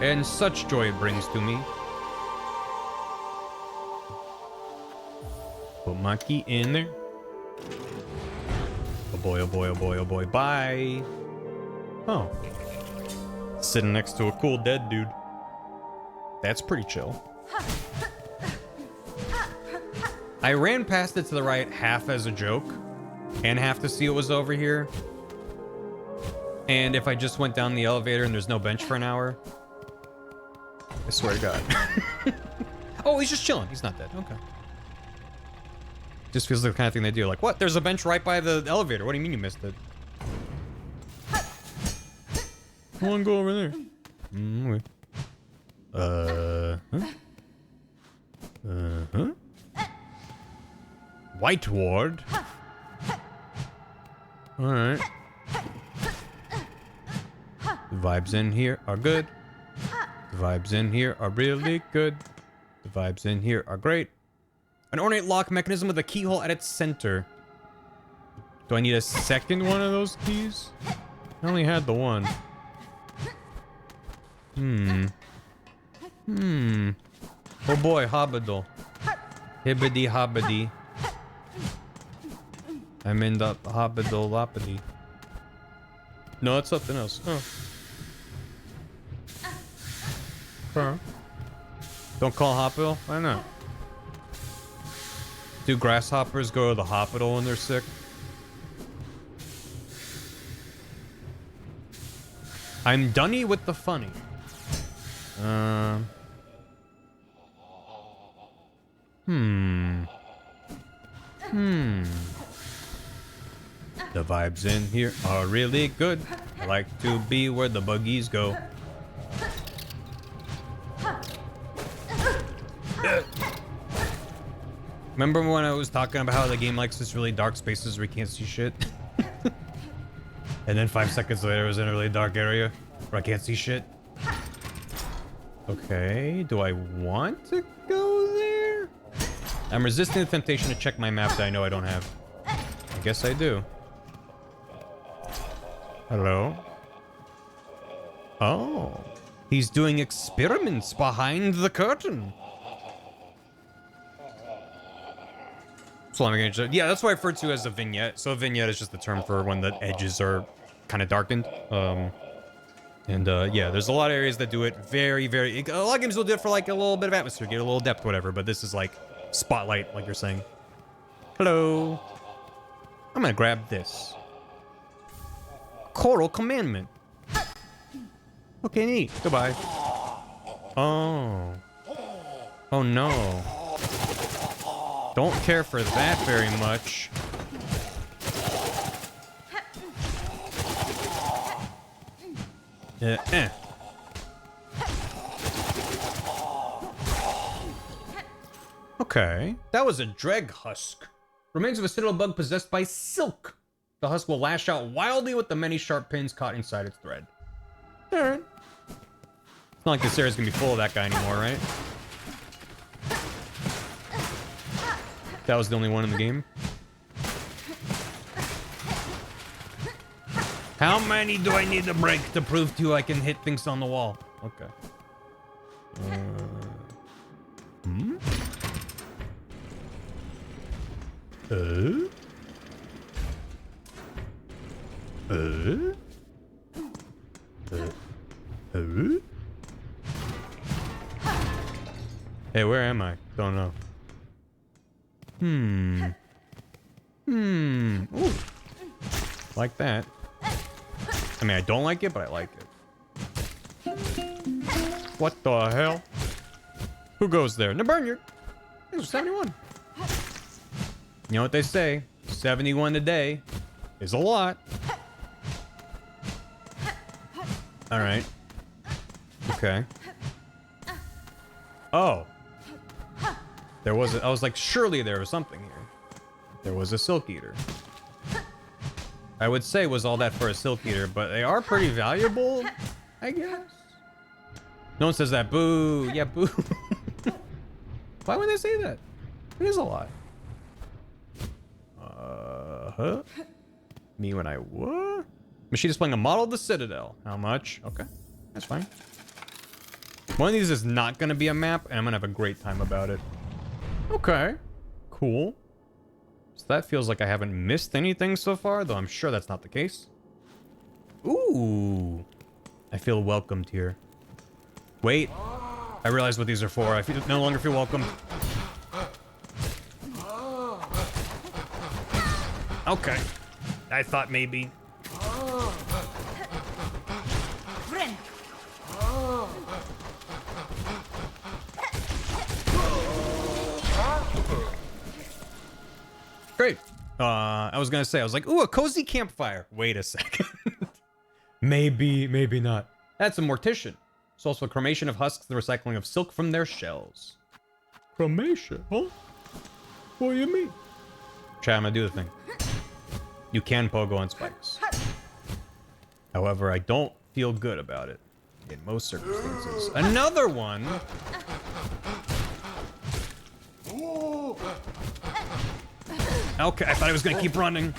And such joy it brings to me. Put my key in there. Oh boy, oh boy, oh boy, oh boy. Bye. Oh. Sitting next to a cool dead dude. That's pretty chill. I ran past it to the right half as a joke and half to see it was over here. And if I just went down the elevator and there's no bench for an hour, I swear to God. Oh, he's just chilling. He's not dead. Okay. Just feels like the kind of thing they do. Like, what? There's a bench right by the elevator. What do you mean you missed it? Come on, go over there. Okay. White Ward. Alright. The vibes in here are good. The vibes in here are really good. The vibes in here are great. An ornate lock mechanism with a keyhole at its center. Do I need a second one of those keys? I only had the one. Oh boy, Hobbidle. Hibbity hobbity. I'm in the Hobbidle loppity. No, it's something else. Oh. Huh. Don't call Hoppidle? Why not? Do grasshoppers go to the Hoppidle when they're sick? I'm dunny with the funny. The vibes in here are really good. I like to be where the buggies go. Remember when I was talking about how the game likes this really dark spaces where you can't see shit? And then 5 seconds later, it was in a really dark area where I can't see shit. Okay, do I want to go there? I'm resisting the temptation to check my map that I know I don't have. I guess I do. Hello? Oh, he's doing experiments behind the curtain. So I'm gonna, yeah, that's what I refer to as a vignette. So a vignette is just the term for when the edges are kind of darkened. Yeah, there's a lot of areas that do it very, a lot of games will do it for like a little bit of atmosphere, get a little depth, whatever. But this is like spotlight, like you're saying. Hello. I'm gonna grab this. Choral commandment. Okay, neat. Goodbye. Oh. Oh no. Don't care for that very much. Okay. That was a dreg husk. Remains of a citadel bug possessed by silk. The husk will lash out wildly with the many sharp pins caught inside its thread. Alright. It's not like this area's gonna be full of that guy anymore, right? That was the only one in the game. How many do I need to break to prove to you I can hit things on the wall? Okay. Hey, where am I? Don't know. Ooh. Like that. I mean, I don't like it, but I like it. What the hell? Who goes there? Naburnyard. These are 71. You know what they say? 71 a day is a lot. Alright. Okay. Oh. There was I was like, surely there was something here. There was a silk eater. I would say was all that for a silk eater, but they are pretty valuable, I guess. No one says that. Boo. Yeah, boo. Why would they say that? It is a lot. Me when I what? Machine displaying a model of the Citadel. How much? Okay, that's fine. One of these is not gonna be a map, and I'm gonna have a great time about it. Okay, cool. So that feels like I haven't missed anything so far, though I'm sure that's not the case. Ooh, I feel welcomed here. Wait, I realize what these are for. I no longer feel welcomed. Okay, I thought maybe. Great. I was gonna say, I was like, ooh, a cozy campfire. Wait a second. maybe not. That's a mortician. It's also a cremation of husks, the recycling of silk from their shells. Cremation, huh? What do you mean? Chat, I'm gonna do the thing. You can pogo on spikes. However, I don't feel good about it in most circumstances. Another one. Okay, I thought I was gonna keep running.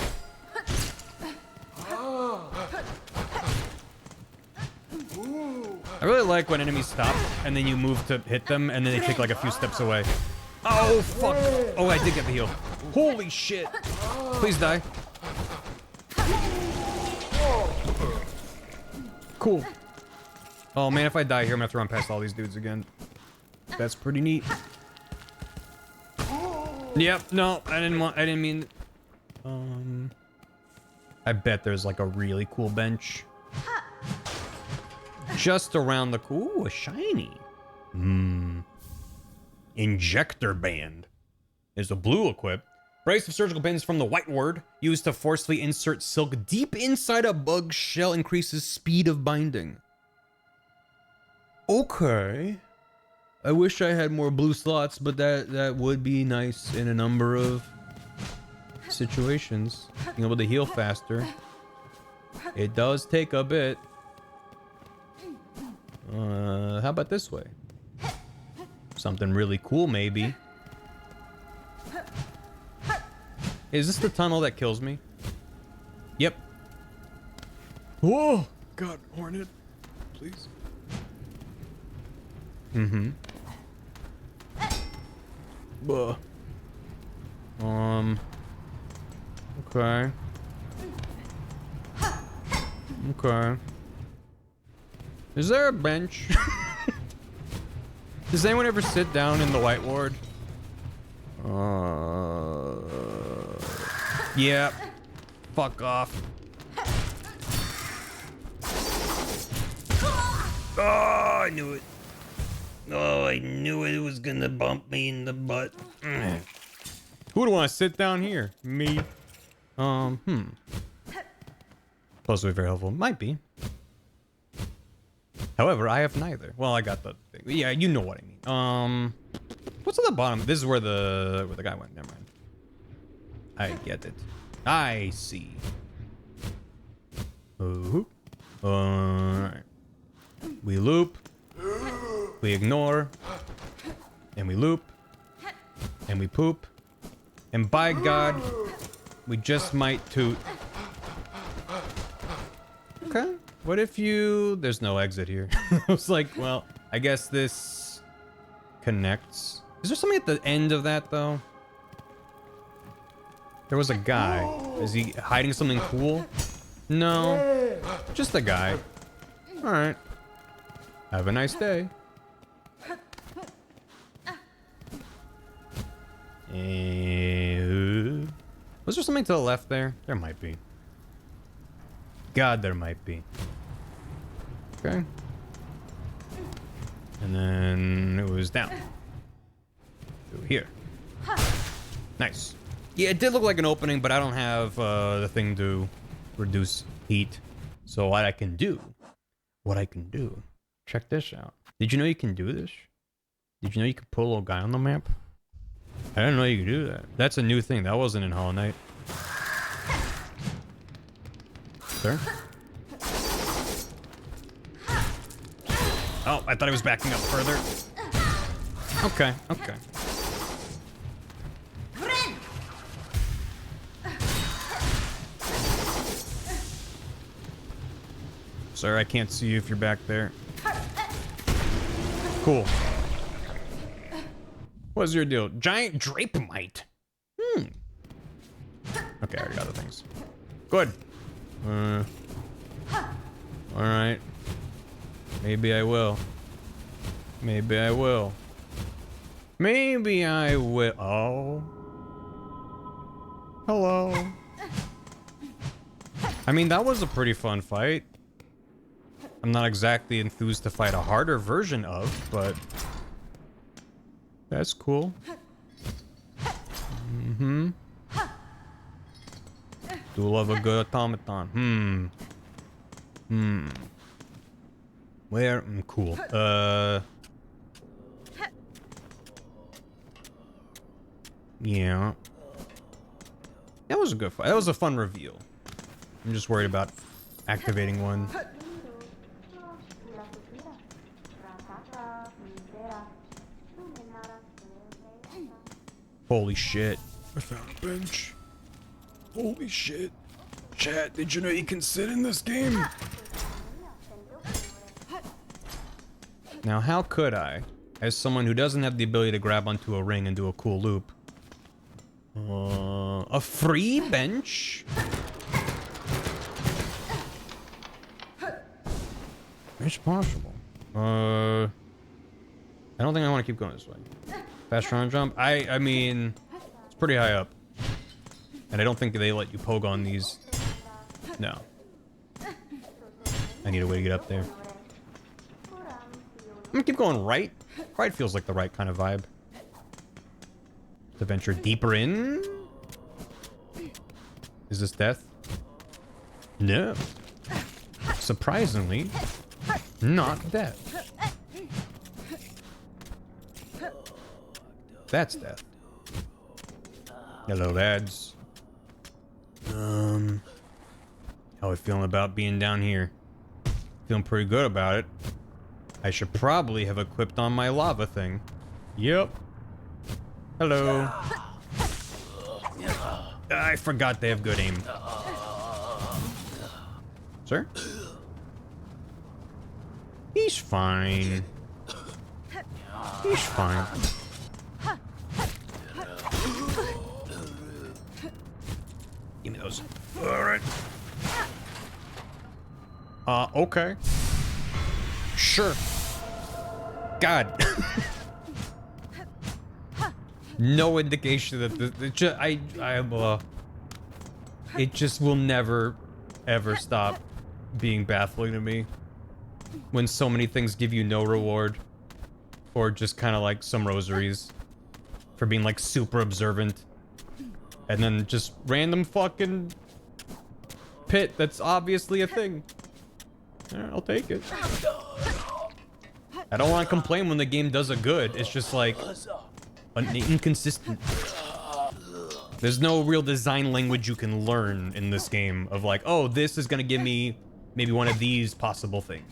I really like when enemies stop and then you move to hit them and then they take like a few steps away. Oh, fuck. Oh, I did get the heal. Holy shit. Please die. Cool. Oh man, if I die here, I'm gonna have to run past all these dudes again. That's pretty neat. Yep, no, I didn't mean. I bet there's like a really cool bench. Just around the, ooh, a shiny. Injector band. Is a blue equip. Brace of surgical pins from the white word used to forcefully insert silk deep inside a bug shell increases speed of binding. Okay. I wish I had more blue slots, but that would be nice in a number of situations. Being able to heal faster. It does take a bit. How about this way? Something really cool, maybe. Is this the tunnel that kills me? Yep. Whoa! God, Hornet. Please. Mm-hmm. Buh. Okay. Okay. Is there a bench? Does anyone ever sit down in the white ward? Yeah. Fuck off. Oh, I knew it. Oh, I knew it was gonna bump me in the butt. Who would want to sit down here? Me. Supposed to be very helpful. Might be. However, I have neither. Well, I got the thing. Yeah, you know what I mean. What's at the bottom? This is where the guy went. Never mind. I get it. I see. Alright. We loop. We ignore. And we loop. And we poop. And by God, we just might toot. Okay. What if you... There's no exit here. I was like, well, I guess this connects. Is there something at the end of that, though? There was a guy. Is he hiding something cool? No. Just a guy. Alright. Have a nice day. Was there something to the left there? There might be. God, there might be. Okay. And then it was down. Through here. Nice. Yeah, it did look like an opening, but I don't have the thing to reduce heat. So what I can do, check this out. Did you know you can do this? Did you know you could put a little guy on the map? I didn't know you could do that. That's a new thing. That wasn't in Hollow Knight. Sir? Oh, I thought he was backing up further. Okay, okay. Sir, I can't see you if you're back there. Cool. What's your deal? Giant Drapemite. Okay, I already got the things. Good. Alright. Maybe I will. Maybe I will. Maybe I will. Oh. Hello. I mean, that was a pretty fun fight. I'm not exactly enthused to fight a harder version of, but that's cool. Mm-hmm. Do love a good automaton. Where? Cool. Yeah. That was a good fight. That was a fun reveal. I'm just worried about activating one. Holy shit. I found a bench. Holy shit. Chat, did you know you can sit in this game? Now, how could I, as someone who doesn't have the ability to grab onto a ring and do a cool loop, a free bench? It's possible. I don't think I want to keep going this way. Fast run jump? I mean, it's pretty high up. And I don't think they let you poke on these. No. I need a way to get up there. I'm gonna keep going right. Right feels like the right kind of vibe. To venture deeper in? Is this death? No. Surprisingly, not death. That's death. Hello, lads. How we feeling about being down here? Feeling pretty good about it. I should probably have equipped on my lava thing. Yep. Hello. I forgot they have good aim. Sir? He's fine. He's fine. Give me those. Alright. Okay. Sure. God. No indication that it just will never, ever stop being baffling to me. When so many things give you no reward. Or just kind of like some rosaries. For being like super observant. And then just random fucking pit that's obviously a thing. Yeah, I'll take it. I don't want to complain when the game does a good. It's just like inconsistent. There's no real design language you can learn in this game of like, oh, this is gonna give me maybe one of these possible things.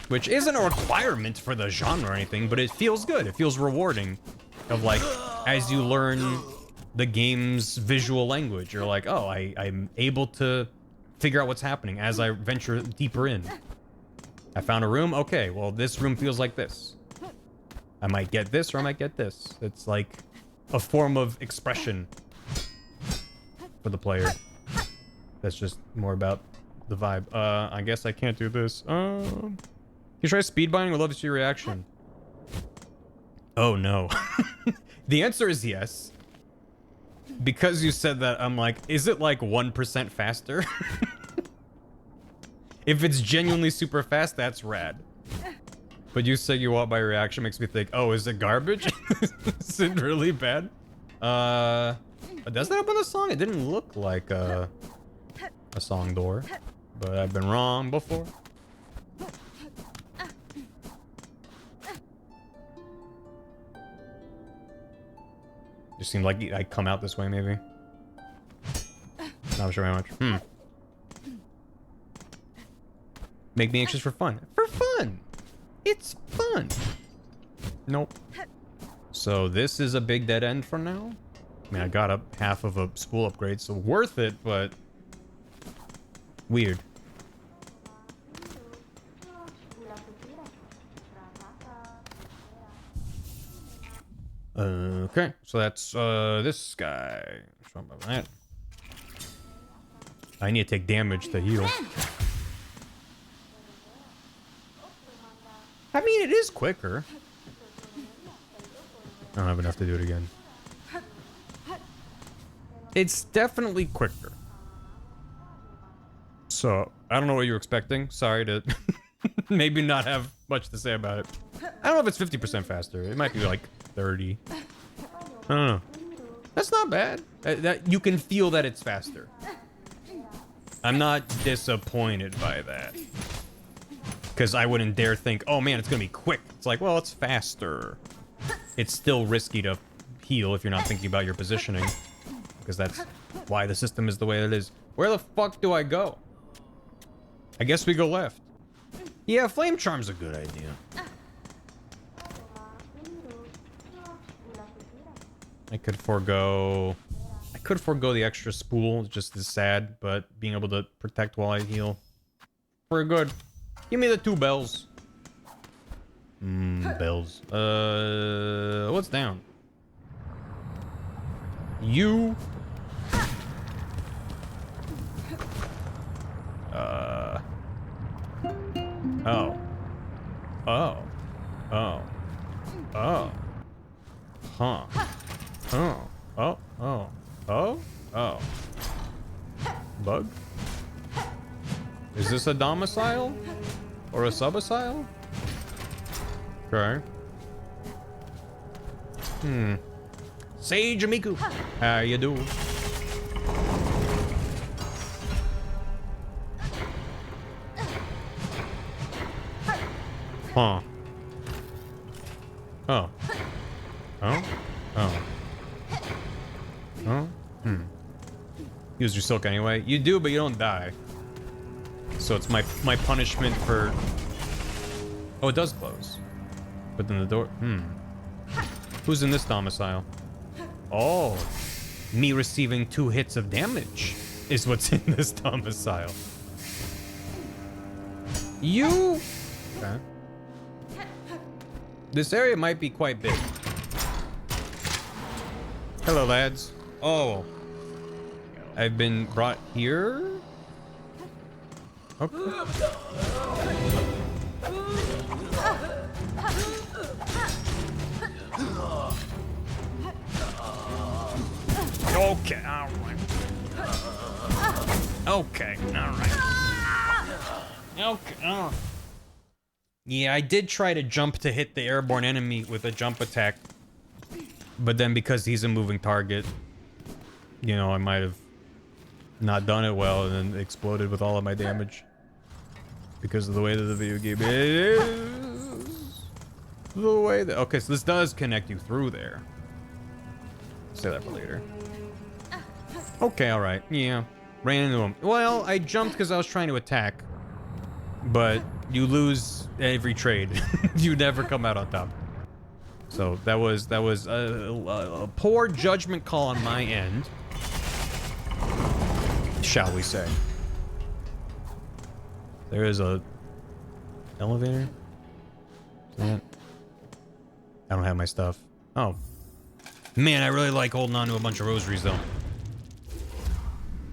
Which isn't a requirement for the genre or anything, but it feels good. It feels rewarding. Of like, as you learn the game's visual language, you're like, oh, I'm able to figure out what's happening as I venture deeper in. I found a room. Okay, well, this room feels like this. I might get this or I might get this. It's like a form of expression for the player. That's just more about the vibe. I guess I can't do this. Can you try speed binding? Would love to see your reaction. Oh, no. The answer is yes. Because you said that, I'm like, is it like 1% faster? If it's genuinely super fast, that's rad. But you say you want my reaction makes me think, oh, is it garbage? Is it really bad? Does that open a song? It didn't look like a song door. But I've been wrong before. Just seemed like I'd come out this way, maybe. Not sure how much. Make me anxious for fun. For fun! It's fun! Nope. So this is a big dead end for now? I mean, I got up half of a school upgrade, so worth it, but... weird. Okay, so that's this guy. Something about that. I need to take damage to heal. I mean, it is quicker. I don't have enough to do it again. It's definitely quicker. So, I don't know what you're expecting. Sorry to maybe not have much to say about it. I don't know if it's 50% faster. It might be like 30. I don't know. That's not bad. That you can feel that it's faster. I'm not disappointed by that. Because I wouldn't dare think, oh man, it's going to be quick. It's like, well, it's faster. It's still risky to heal if you're not thinking about your positioning. Because that's why the system is the way it is. Where the fuck do I go? I guess we go left. Yeah, Flame Charm's a good idea. I could forego the extra spool, just as sad, but being able to protect while I heal. Pretty good. Give me the 2 bells. Bells. What's down? You. Oh. Oh. Oh. Oh. Huh. Oh. Oh. Oh. Oh. Oh. Bug? Is this a domicile? Or a subicile? Okay. Sage Miku. How you doing? Huh. Oh. Oh? Oh. Oh? Use your silk anyway. You do, but you don't die. So it's my punishment for... Oh, it does close. But then the door... Who's in this domicile? Oh. Me receiving 2 hits of damage is what's in this domicile. You... Okay. This area might be quite big. Hello, lads. Oh. I've been brought here? Okay. Okay, alright. Okay, alright. Okay, alright. Yeah, I did try to jump to hit the airborne enemy with a jump attack. But then because he's a moving target, you know, I might have not done it well and then exploded with all of my damage. Because of the way that the video game is. The way that... Okay, so this does connect you through there. Say that for later. Okay, alright. Yeah. Ran into him. Well, I jumped because I was trying to attack. But you lose every trade. You never come out on top. So that was a poor judgment call on my end. Shall we say. There is a elevator. I don't have my stuff. Oh. Man, I really like holding on to a bunch of rosaries though.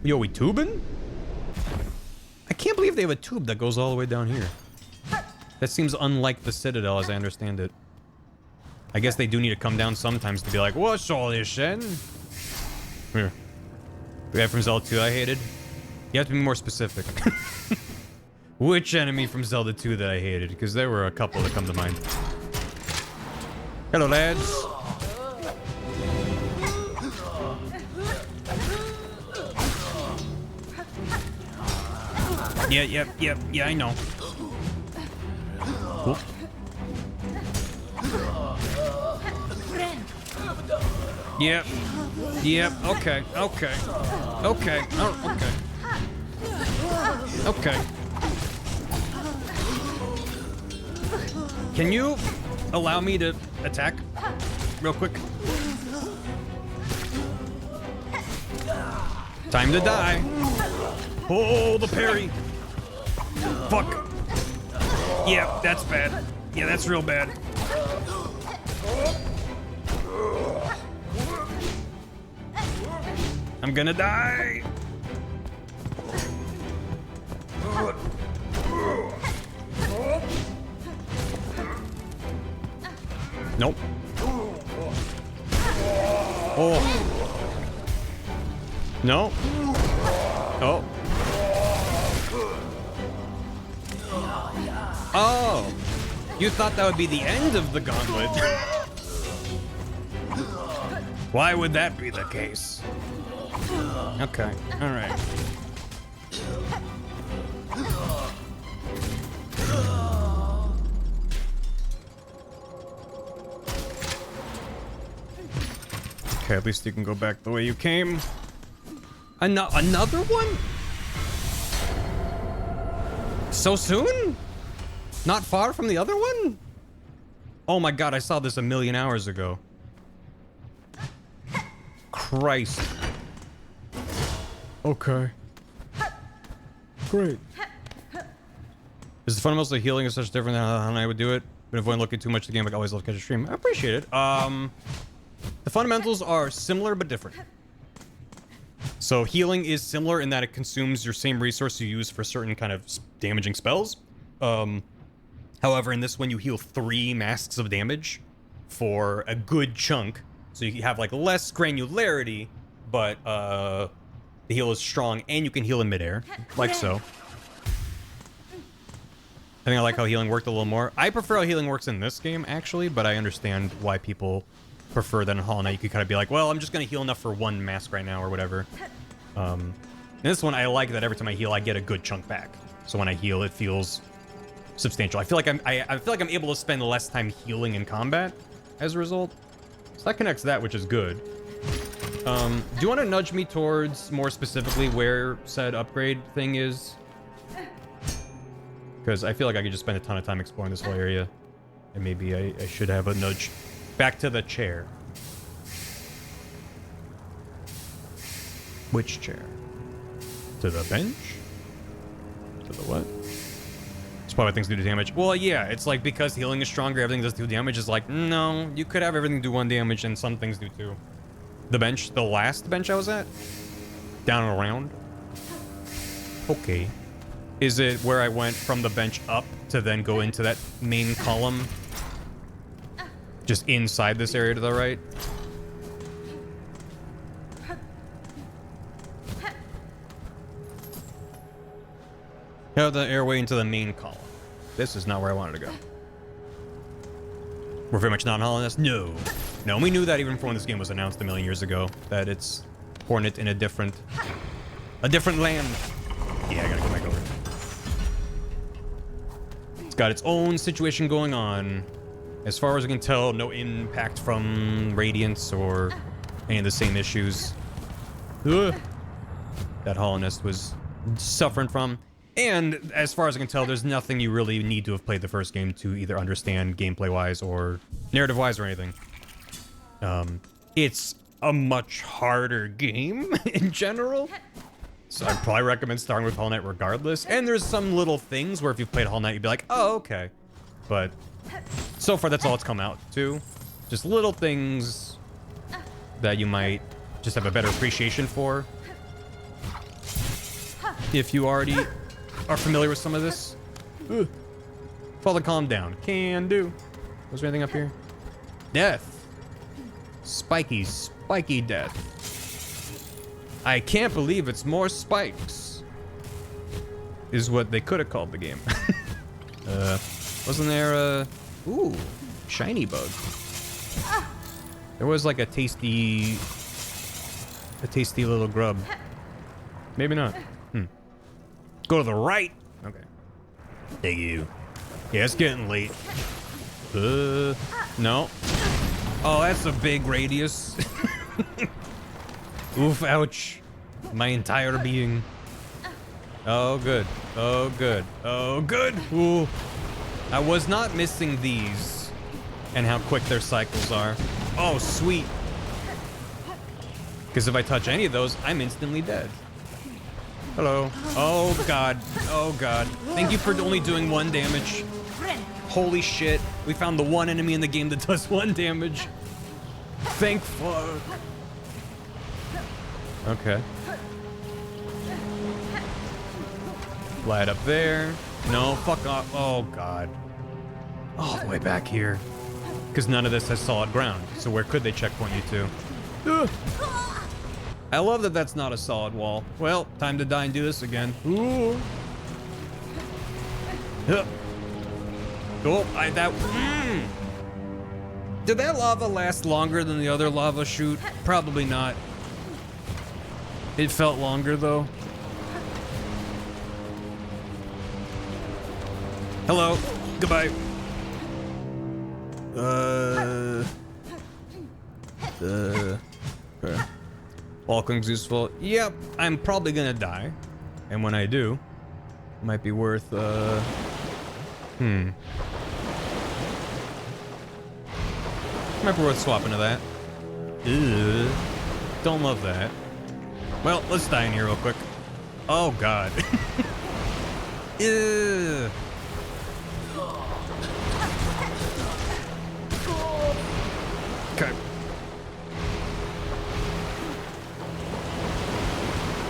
Yo, we tubing? I can't believe they have a tube that goes all the way down here. That seems unlike the Citadel as I understand it. I guess they do need to come down sometimes to be like, what's all this shit? Here. We have from Zelda 2 I hated. You have to be more specific. Which enemy from Zelda 2 that I hated? Because there were a couple that come to mind. Hello, lads. Yeah, I know. Cool. Yep, okay. Oh, okay. Can you allow me to attack real quick? Time to die. Oh, the parry. Fuck. Yeah, that's bad. Yeah, that's real bad. I'm gonna die. Nope. Oh. No. Oh. Oh. You thought that would be the end of the gauntlet. Why would that be the case? Okay. All right. Okay, at least you can go back the way you came. Another one? So soon? Not far from the other one? Oh my god, I saw this a million hours ago. Christ. Okay. Great. Is the fundamentals of healing is such different than how I would do it? Been avoiding looking too much at the game, like I always love to catch a stream. I appreciate it. The fundamentals are similar but different. So healing is similar in that it consumes your same resource you use for certain kind of damaging spells. However, in this one, you heal 3 masks of damage for a good chunk. So you have like less granularity, but the heal is strong and you can heal in midair, like so. I think I like how healing worked a little more. I prefer how healing works in this game, actually, but I understand why people prefer that in Hollow Knight. You could kind of be like, well, I'm just going to heal enough for 1 mask right now or whatever. In this one, I like that every time I heal, I get a good chunk back. So when I heal, it feels substantial. I feel like I'm able to spend less time healing in combat as a result. So that connects that, which is good. Do you want to nudge me towards more specifically where said upgrade thing is? Because I feel like I could just spend a ton of time exploring this whole area. And maybe I should have a nudge back to the chair. Which chair? To the bench? To the what? It's probably things do damage. Well, yeah, it's like because healing is stronger, everything does 2 damage. Is like, no, you could have everything do 1 damage and some things do 2. The bench, the last bench I was at? Down and around? Okay. Is it where I went from the bench up to then go into that main column? Just inside this area to the right? Now the airway into the main column. This is not where I wanted to go. We're very much not in Hollow Nest? No. No, we knew that even from when this game was announced a million years ago, that it's Hornet in a different land. Yeah, I gotta go back over. It's got its own situation going on. As far as I can tell, no impact from Radiance or any of the same issues that Hollow Nest was suffering from. And as far as I can tell, there's nothing you really need to have played the first game to either understand gameplay-wise or narrative-wise or anything. It's a much harder game in general. So I'd probably recommend starting with Hollow Knight regardless. And there's some little things where if you've played Hollow Knight, you'd be like, oh, okay. But so far, that's all it's come out to. Just little things that you might just have a better appreciation for. If you already are familiar with some of this. Fall to calm down. Can do. Was there anything up here? Death. Spiky death. I can't believe it's more spikes. Is what they could have called the game. Wasn't there a... Ooh, shiny bug. There was like a tasty little grub. Maybe not. Go to the right. Okay. Thank you. Yeah, it's getting late. No. Oh, that's a big radius. Oof, ouch. My entire being. Oh, good. Oh, good. Oh, good. Ooh. I was not missing these and how quick their cycles are. Oh, sweet. Because if I touch any of those, I'm instantly dead. Hello. Oh, God. Oh, God. Thank you for only doing 1 damage. Holy shit. We found the one enemy in the game that does 1 damage. Thank fuck. Okay. Light up there. No, fuck off. Oh, God. All the way back here. Because none of this has solid ground. So where could they checkpoint you to? I love that that's not a solid wall. Well, time to die and do this again. Ooh. Oh, Did that lava last longer than the other lava chute? Probably not. It felt longer, though. Hello. Goodbye. Okay. Walking's useful. Yep, I'm probably gonna die. And when I do, it might be worth, might be worth swapping to that. Ew. Don't love that. Well, let's die in here real quick. Oh, God. Ew. Okay.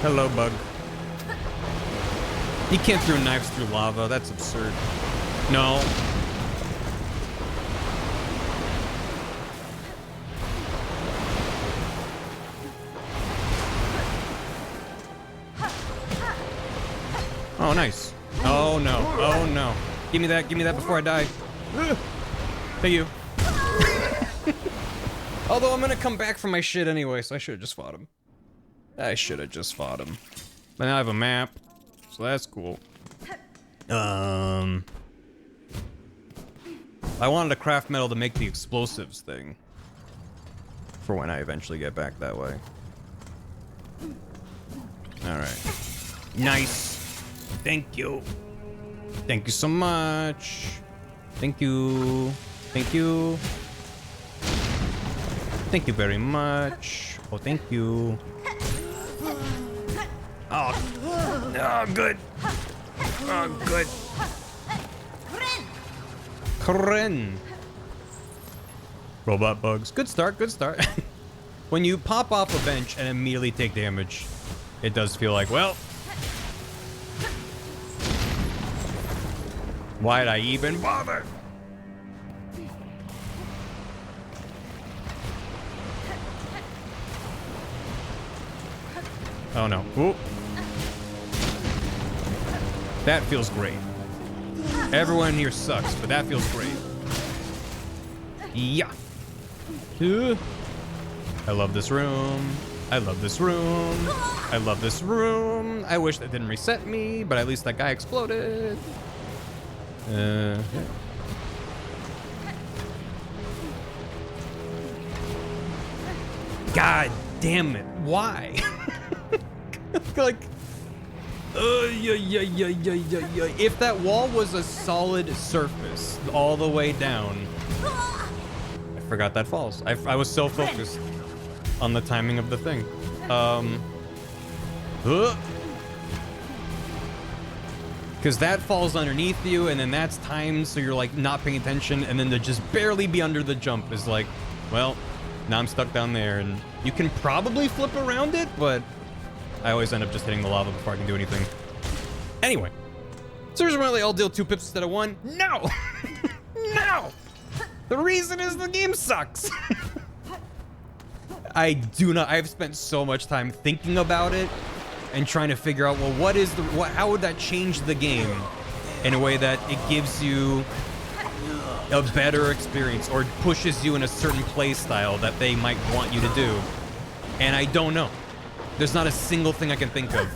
Hello, bug. You can't throw knives through lava. That's absurd. No. Oh, nice. Oh, no. Oh, no. Give me that. Give me that before I die. Thank you. Although I'm gonna come back from my shit anyway, so I should have just fought him. I should have just fought him. But now I have a map, so that's cool. I wanted to craft metal to make the explosives thing. For when I eventually get back that way. Alright. Nice. Thank you. Thank you so much. Thank you. Thank you. Thank you very much. Oh, thank you. Oh, good. Oh, good. Kren. Robot bugs. Good start, good start. When you pop off a bench and immediately take damage, it does feel like, well, why'd I even bother? Oh no. Ooh. That feels great. Everyone here sucks, but that feels great. Yeah. I love this room. I love this room. I love this room. I wish that didn't reset me, but at least that guy exploded. God damn it. Why? Like, if that wall was a solid surface all the way down, I forgot that falls. I was so focused on the timing of the thing. Because that falls underneath you, and then that's timed, so you're like not paying attention, and then to just barely be under the jump is like, well, now I'm stuck down there, and you can probably flip around it, but I always end up just hitting the lava before I can do anything. Anyway, so really I'll deal 2 pips instead of 1. No! No! The reason is the game sucks. I've spent so much time thinking about it and trying to figure out, well, how would that change the game in a way that it gives you a better experience or pushes you in a certain play style that they might want you to do. And I don't know. There's not a single thing I can think of.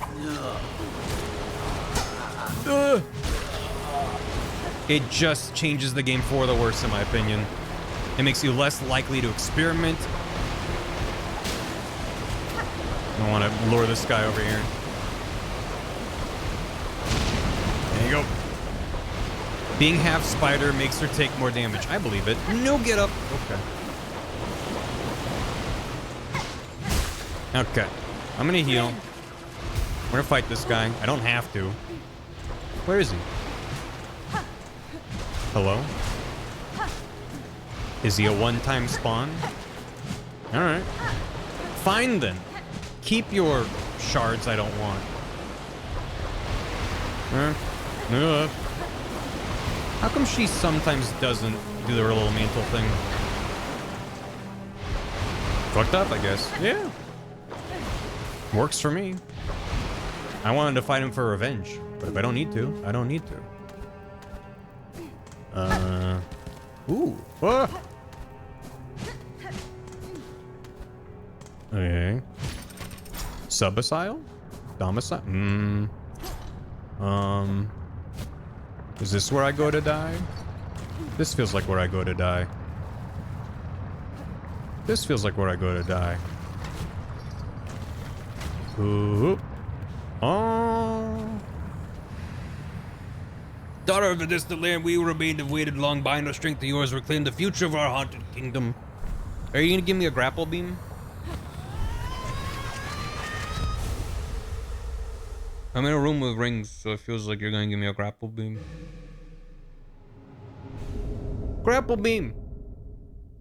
It just changes the game for the worse, in my opinion. It makes you less likely to experiment. I want to lure this guy over here. There you go. Being half spider makes her take more damage. I believe it. No, get up. Okay. Okay. I'm gonna heal. We're gonna fight this guy. I don't have to. Where is he? Hello? Is he a one-time spawn? Alright. Fine then. Keep your shards I don't want. How come she sometimes doesn't do her little mantle thing? Fucked up, I guess. Yeah. Works for me. I wanted to fight him for revenge, but if I don't need to, I don't need to. Ooh. Ah. Okay. Subasile? Domicile? Is this where I go to die? This feels like where I go to die. This feels like where I go to die. Ooh. Oh. Daughter of the distant land, we remained have waited long by no strength of yours reclaim the future of our haunted kingdom. Are you gonna give me a grapple beam? I'm in a room with rings, so it feels like you're gonna give me a grapple beam. Grapple beam!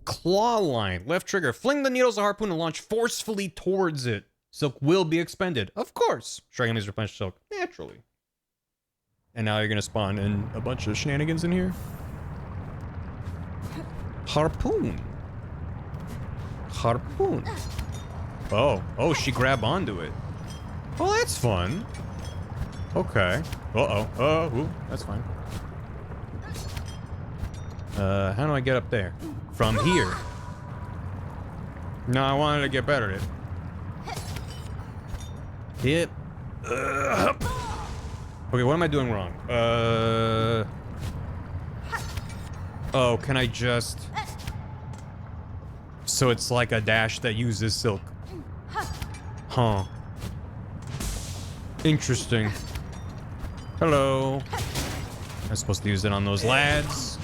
Claw line. Left trigger. Fling the needles of harpoon and launch forcefully towards it. Silk will be expended. Of course. Strike enemies replenish silk. Naturally. And now you're going to spawn in a bunch of shenanigans in here. Harpoon. Harpoon. Oh. Oh, she grabbed onto it. Oh, that's fun. Okay. Uh-oh. Ooh, that's fine. How do I get up there? From here. No, I wanted to get better at it. Hit. Okay, what am I doing wrong? Oh, can I just... So it's like a dash that uses silk. Huh. Interesting. Hello. I'm supposed to use it on those lads.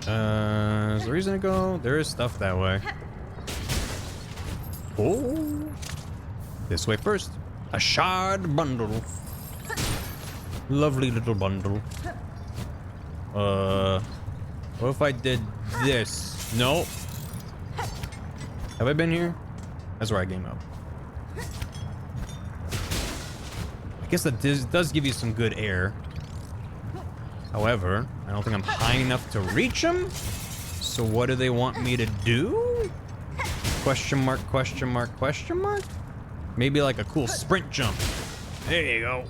Is there a reason to go? There is stuff that way. Oh. This way first. A shard bundle. Lovely little bundle. What if I did this? No. Have I been here? That's where I came up. I guess that does give you some good air. However, I don't think I'm high enough to reach them. So what do they want me to do? Question mark, question mark, question mark? Maybe like a cool sprint jump. There you go.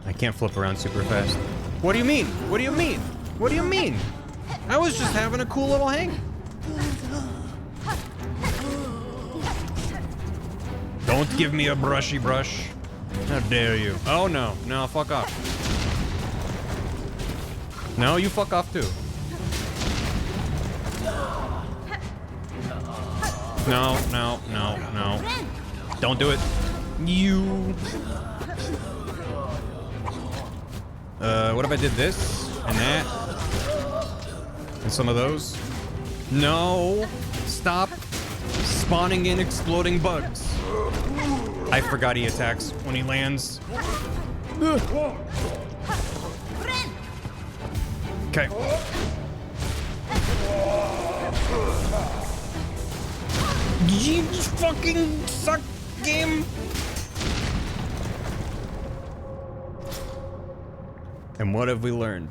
I can't flip around super fast. What do you mean? What do you mean? What do you mean? I was just having a cool little hang. Don't give me a brushy brush. How dare you? Oh no, no, fuck off. No, you fuck off too. No, no, no, no. Don't do it. You. What if I did this and that? And some of those? No. Stop spawning in exploding bugs. I forgot he attacks when he lands. Okay. You fucking suck, game. And what have we learned?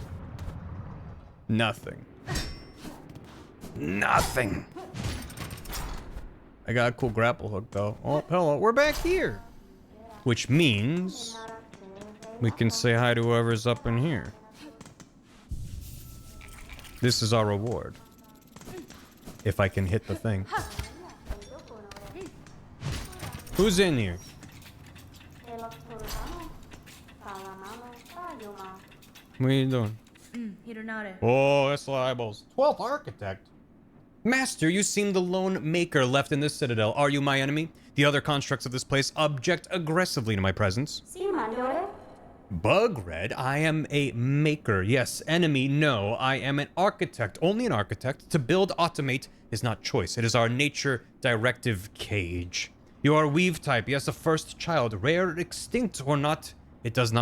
Nothing. Nothing. I got a cool grapple hook though. Oh, hello, we're back here. Which means we can say hi to whoever's up in here. This is our reward. If I can hit the thing. Who's in here? What are you doing? Oh, that's a lot of eyeballs. 12th Architect. Master, you seem the lone maker left in this citadel. Are you my enemy? The other constructs of this place object aggressively to my presence. Bugred, I am a maker. Yes, enemy, no. I am an architect. Only an architect. To build, automate is not choice. It is our nature directive cage. You are weave type. Yes, a first child. Rare, extinct, or not. It does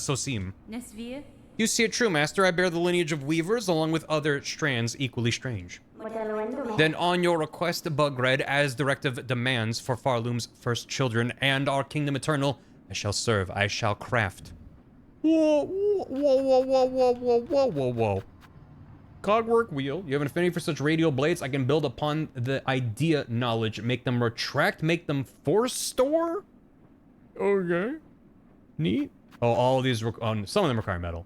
so seem. You see it true, Master. I bear the lineage of weavers along with other strands equally strange. Then on your request, Bugred, as directive demands for Farloom's first children and our kingdom eternal, I shall serve, I shall craft. Whoa, whoa, whoa, whoa, whoa, whoa, whoa, whoa, whoa. Clockwork wheel. You have an affinity for such radial blades. I can build upon the idea knowledge, make them retract, make them force store. Okay. Neat. Oh, all of these, some of them require metal.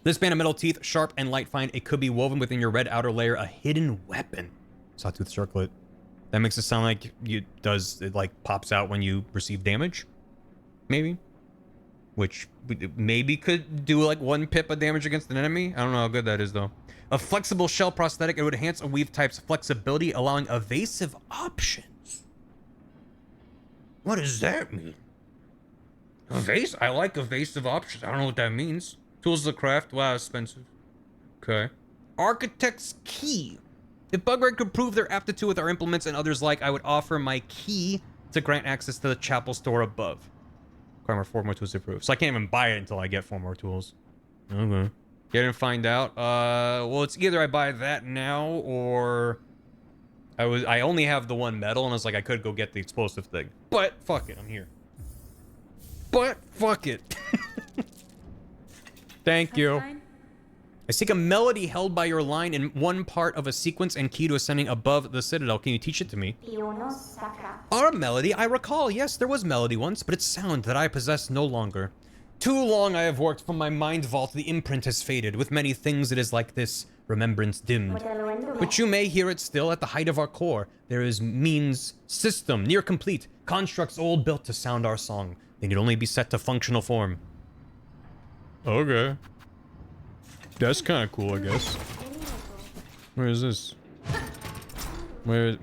This band of metal teeth, sharp and light find, it could be woven within your red outer layer, a hidden weapon. Sawtooth circlet. That makes it sound like it like pops out when you receive damage. Maybe. Which maybe could do like 1 pip of damage against an enemy. I don't know how good that is though. A flexible shell prosthetic, it would enhance a weave type's flexibility, allowing evasive options. What does that mean? I like evasive options. I don't know what that means. Tools of the craft. Wow, expensive. Okay. Architect's key. If Bugred could prove their aptitude with our implements and others like, I would offer my key to grant access to the chapel store above. Require 4 more tools to prove. So I can't even buy it until I get 4 more tools. Okay. Get and find out. Well, it's either I buy that now or I only have the 1 metal and I was like, I could go get the explosive thing. But fuck it, I'm here. But fuck it. Thank you. I seek a melody held by your line in one part of a sequence and key to ascending above the citadel. Can you teach it to me? Our melody, I recall. Yes, there was melody once, but it's sound that I possess no longer. Too long I have worked from my mind vault, the imprint has faded. With many things it is like this, remembrance dimmed. But you may hear it still at the height of our core. There is means system, near complete. Constructs old built to sound our song. They need only be set to functional form. Okay. That's kind of cool, I guess. Where is this? Where is it?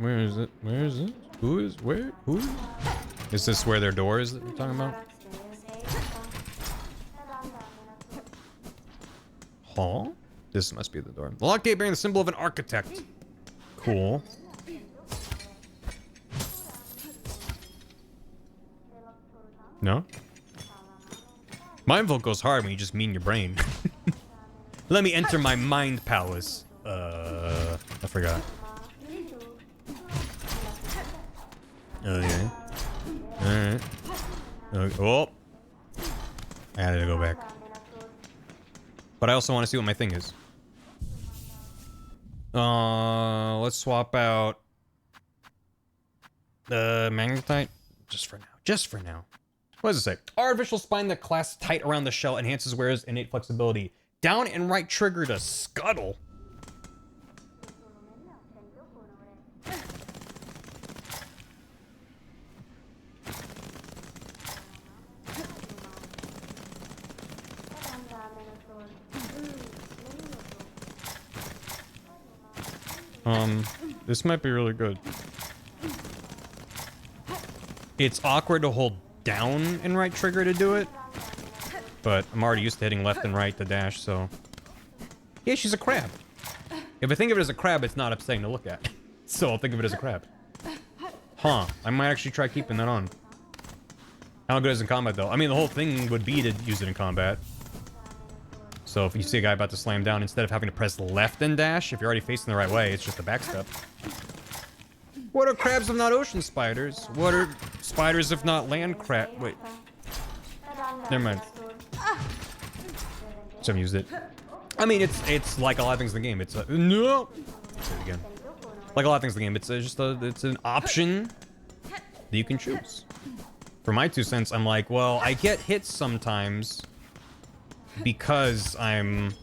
Where is it? Who is? Where? Who? Is this where their door is that we're talking about? Huh? This must be the door. The lock gate bearing the symbol of an architect. Cool. No? Mind vault goes hard when you just mean your brain. Let me enter my mind palace. I forgot. Okay. Alright. Okay. Oh. I had to go back. But I also want to see what my thing is. Let's swap out the magnetite. Just for now. Just for now. What does it say? Artificial spine that clasps tight around the shell enhances wearer's innate flexibility. Down and right trigger to scuttle. This might be really good. It's awkward to hold down and right trigger to do it. But I'm already used to hitting left and right to dash, so... Yeah, she's a crab. If I think of it as a crab, it's not upsetting to look at. So I'll think of it as a crab. Huh. I might actually try keeping that on. How good is it in combat, though? I mean, the whole thing would be to use it in combat. So if you see a guy about to slam down, instead of having to press left and dash, if you're already facing the right way, it's just a back step. What are crabs if not ocean spiders? What are spiders if not land crab? Wait. Never mind. Just haven't used it. I mean, it's like a lot of things in the game. It's a... No! Say it again. Like a lot of things in the game, it's just it's an option that you can choose. For my 2 cents, I'm like, well, I get hits sometimes because I'm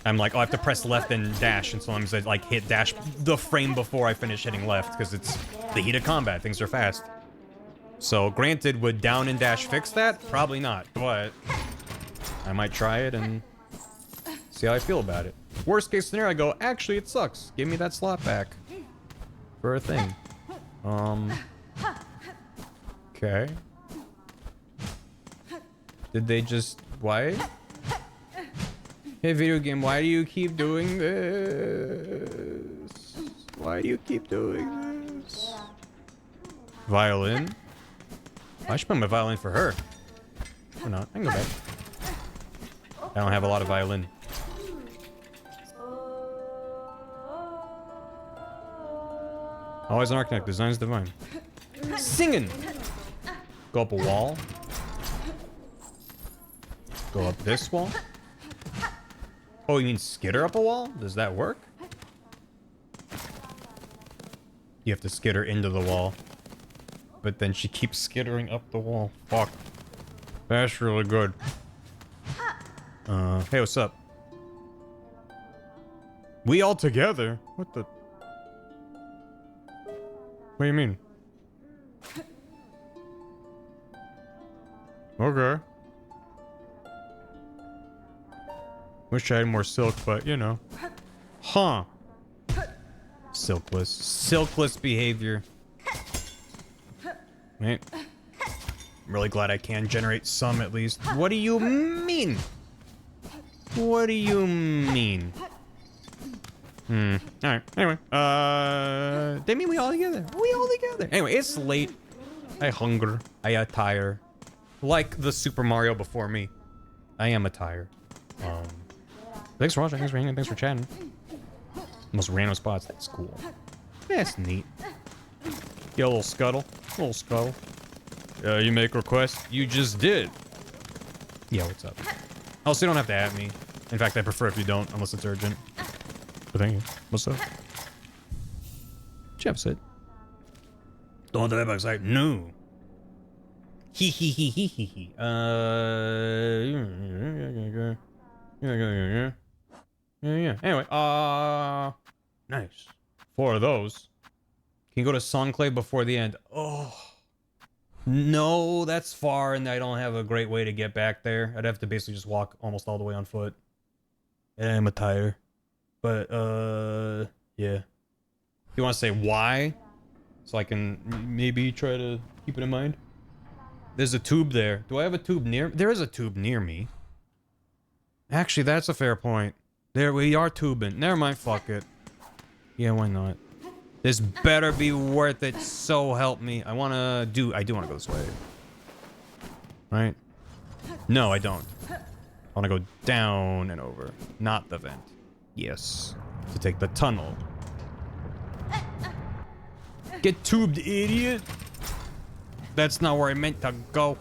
like, oh, I have to press left and dash, and sometimes I like hit dash the frame before I finish hitting left because it's the heat of combat. Things are fast. So, granted, would down and dash fix that? Probably not, but I might try it and see how I feel about it. Worst case scenario, I go, actually, it sucks. Give me that slot back for a thing. Okay. Did they just... Why? Hey, video game, why do you keep doing this? Why do you keep doing this? Violin? I should put my violin for her. Or not. I can go back. I don't have a lot of violin. Always an architect. Design's divine. Singing! Go up a wall. Go up this wall. Oh, you mean skitter up a wall? Does that work? You have to skitter into the wall. But then she keeps skittering up the wall. Fuck. That's really good. Hey, what's up? We all together? What the... What do you mean? Okay. Wish I had more silk, but you know. Huh. Silkless. Silkless behavior. Right. I'm really glad I can generate some at least. What do you mean? What do you mean? All right. Anyway, they mean we all together. We all together. Anyway, it's late. I hunger. I attire. Like the Super Mario before me, I am attire. Thanks for watching. Thanks for hanging. Thanks for chatting. Most random spots. That's cool. That's neat. Get a little scuttle. A little scuttle. You make requests. You just did. Yeah, what's up? Also, you don't have to at me. In fact, I prefer if you don't, unless it's urgent. But thank you. What's up? Jeff said. Don't have that like no. He. Yeah. Anyway, nice. 4 of those. Can you go to Songclave before the end? Oh. No, that's far, and I don't have a great way to get back there. I'd have to basically just walk almost all the way on foot. And I'm a tire. But, yeah. You want to say why? So I can maybe try to keep it in mind? There's a tube there. Do I have a tube near? There is a tube near me. Actually, that's a fair point. There, we are tubing. Never mind, fuck it. Yeah, why not? This better be worth it, so help me. I do want to go this way. Right? No, I don't. I want to go down and over. Not the vent. Yes. To take the tunnel. Get tubed, idiot! That's not where I meant to go.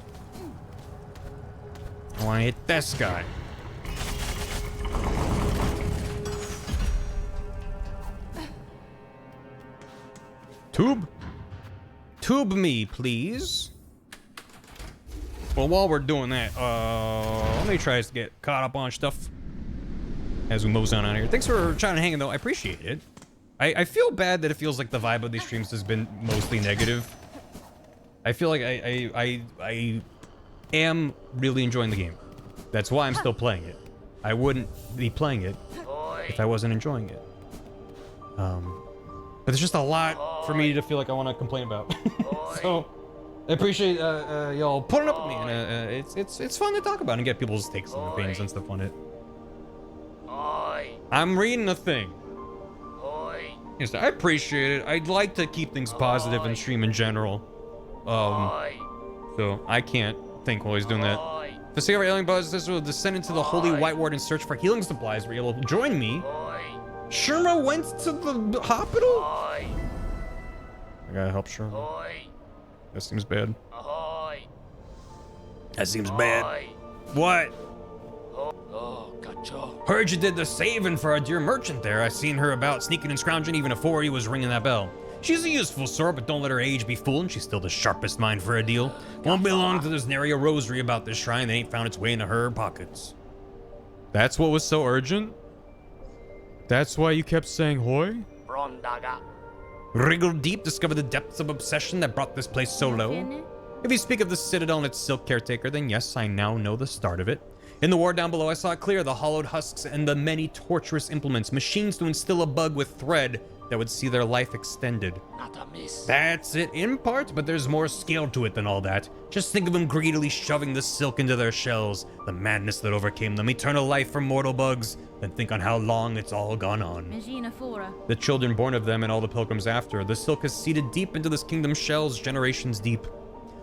I want to hit this guy. Tube? Tube me, please. Well, while we're doing that, let me try to get caught up on stuff as we move on out of here. Thanks for trying to hang in, though. I appreciate it. I feel bad that it feels like the vibe of these streams has been mostly negative. I feel like I am really enjoying the game. That's why I'm still playing it. I wouldn't be playing it if I wasn't enjoying it. But there's just a lot for me to feel like I want to complain about. So I appreciate y'all putting up with me, and it's fun to talk about and get people's takes and opinions and stuff on it. I'm reading a thing. Yes, I appreciate it. I'd like to keep things positive in stream in general. So I can't think while he's doing that. The Sacred Alien Buzz says will descend into the Holy White Ward and search for healing supplies where you'll join me. Sherma went to the hospital? I gotta help Sherma. That seems bad. That seems bad. What? Heard you did the saving for our dear merchant there. I seen her about sneaking and scrounging even before he was ringing that bell. She's a useful sort, but don't let her age be fooling. She's still the sharpest mind for a deal. Won't be long till there's nary a rosary about this shrine that ain't found its way into her pockets. That's what was so urgent? That's why you kept saying hoy? Wriggled deep, discover the depths of obsession that brought this place so low. If you speak of the Citadel and its silk caretaker, then yes, I now know the start of it. In the war down below, I saw it clear, the hollowed husks and the many torturous implements, machines to instill a bug with thread that would see their life extended. That's it in part, but there's more scale to it than all that. Just think of them greedily shoving the silk into their shells, the madness that overcame them, eternal life for mortal bugs, then think on how long it's all gone on. The children born of them and all the pilgrims after, the silk has seeded deep into this kingdom's shells, generations deep.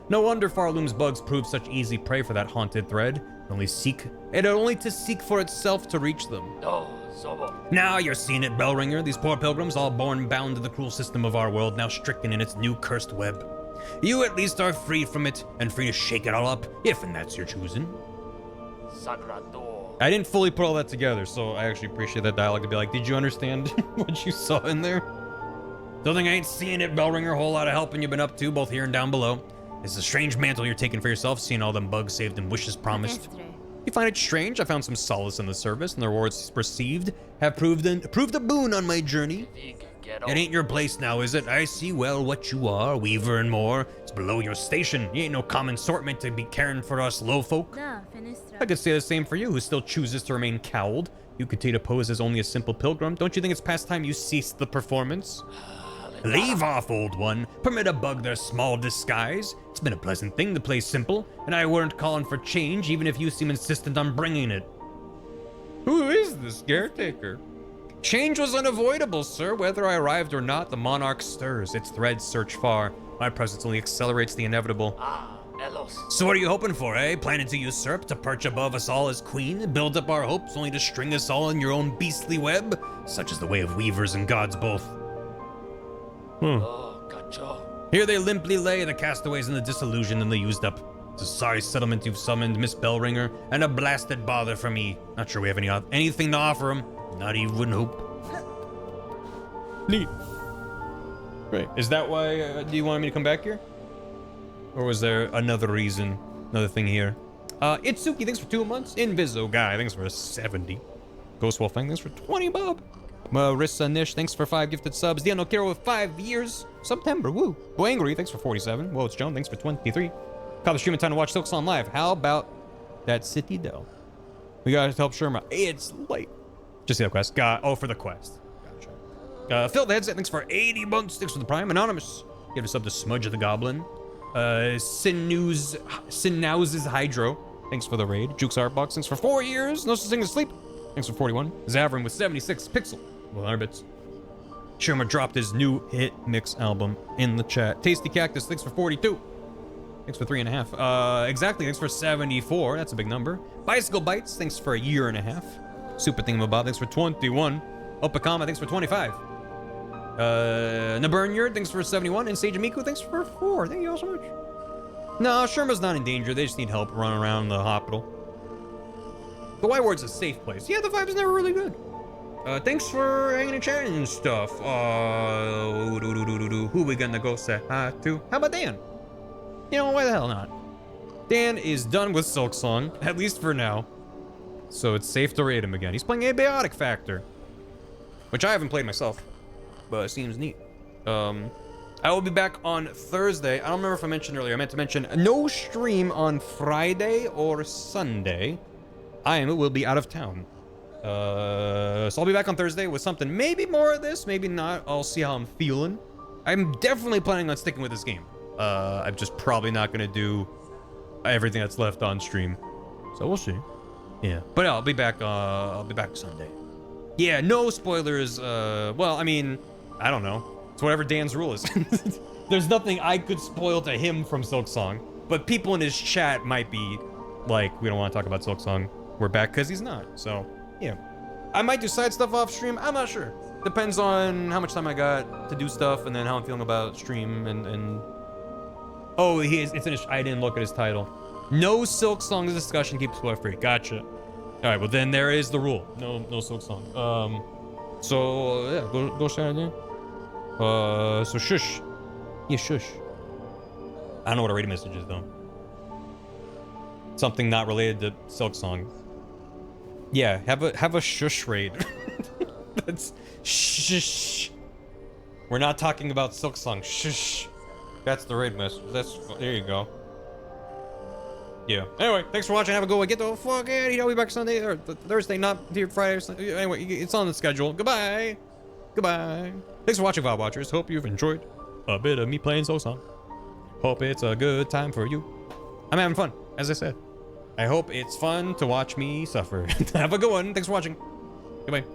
No wonder Farloom's bugs proved such easy prey for that haunted thread. Only to seek for itself to reach them. Now you're seeing it, Bellringer. These poor pilgrims, all born bound to the cruel system of our world, now stricken in its new cursed web. You at least are free from it, and free to shake it all up, if and that's your choosing. I didn't fully put all that together, so I actually appreciate that dialogue to be like, did you understand what you saw in there? Don't think I ain't seeing it, Bellringer. A whole lot of helping you've been up to, both here and down below. It's a strange mantle you're taking for yourself, seeing all them bugs saved and wishes promised. You find it strange? I found some solace in the service, and the rewards received have proved a boon on my journey. It ain't your place now, is it? I see well what you are, weaver and more. It's below your station. You ain't no common sort meant to be caring for us low folk. I could say the same for you, who still chooses to remain cowled. You continue to pose as only a simple pilgrim. Don't you think it's past time you ceased the performance? Leave off, old one. Permit a bug their small disguise. It's been a pleasant thing to play simple, and I weren't calling for change even if you seem insistent on bringing it. Who is this caretaker? Change was unavoidable, sir. Whether I arrived or not, the monarch stirs. Its threads search far. My presence only accelerates the inevitable. Ah, Elos. So what are you hoping for, eh? Planning to usurp, to perch above us all as queen? Build up our hopes only to string us all in your own beastly web? Such is the way of weavers and gods both. Oh, Gacho. Here they limply lay, the castaways and the disillusioned and the used up. It's a sorry settlement you've summoned, Miss Bellringer, and a blasted bother for me. Not sure we have anything to offer him. Not even hope. Neat. Great. Is that why, do you want me to come back here? Or was there another reason, another thing here? Itsuki, thanks for 2 months. Inviso Guy, thanks for 70. Ghost Wolfang, thanks for 20, Bob. Marissa Nish, thanks for 5 gifted subs. Diano Kiro with 5 years. September, woo. Boangry, thanks for 47. Whoa, it's Joan, thanks for 23. Caught the stream in time to watch Silksong live. How about that Citadel? We gotta help Sherma. It's late. Just see that quest. For the quest. Gotcha. Phil the Headset, thanks for 80 months. Thanks for the Prime. Anonymous, give us up to Smudge of the Goblin. Sinnauz's Hydro, thanks for the raid. Jukes Artbox, thanks for 4 years. No such thing as sleep, thanks for 41. Zavrin with 76 Pixel. Well, our bits. Sherma dropped his new hit mix album in the chat. Tasty Cactus, thanks for 42. Thanks for 3.5. Exactly, thanks for 74. That's a big number. Bicycle Bites, thanks for 1.5 years. Super Thingamabob, thanks for 21. Opakama, thanks for 25. Naburnyard, thanks for 71. And Sage Miku, thanks for 4. Thank you all so much. No, Sherma's not in danger. They just need help running around the hospital. The Y Ward's a safe place. Yeah, the vibe's never really good. Thanks for hanging in chat and stuff. Who we gonna go say hi to? How about Dan? You know, why the hell not? Dan is done with Silksong, at least for now. So it's safe to raid him again. He's playing Abiotic Factor, which I haven't played myself, but it seems neat. I will be back on Thursday. I don't remember if I mentioned earlier. I meant to mention no stream on Friday or Sunday. I will be out of town. So I'll be back on Thursday with something. Maybe more of this, maybe not. I'll see how I'm feeling. I'm definitely planning on sticking with this game. I'm just probably not gonna do everything that's left on stream. So we'll see. Yeah, but I'll be back Sunday. Yeah, no spoilers. Well, I mean, I don't know. It's whatever Dan's rule is. There's nothing I could spoil to him from Silksong, but people in his chat might be like, we don't want to talk about Silksong. We're back because he's not. So, yeah. I might do side stuff off stream. I'm not sure. Depends on how much time I got to do stuff and then how I'm feeling about stream and... Oh, it's finished. I didn't look at his title. No Silksong discussion, keep spoiler free. Gotcha. All right, well then there is the rule. No Silksong. So yeah, go shout out there. So shush. Yeah, shush. I don't know what a rating message is though. Something not related to Silksong. Yeah, have a shush raid. That's shush. We're not talking about Silksong. Shush. That's the raid message. There you go. Yeah. Anyway, thanks for watching. Have a good one. Get the fuck out of here. I'll be back Sunday or Thursday, not here Friday. Anyway, it's on the schedule. Goodbye. Goodbye. Thanks for watching, VOD watchers. Hope you've enjoyed a bit of me playing Silksong. Hope it's a good time for you. I'm having fun, as I said. I hope it's fun to watch me suffer. Have a good one. Thanks for watching. Goodbye.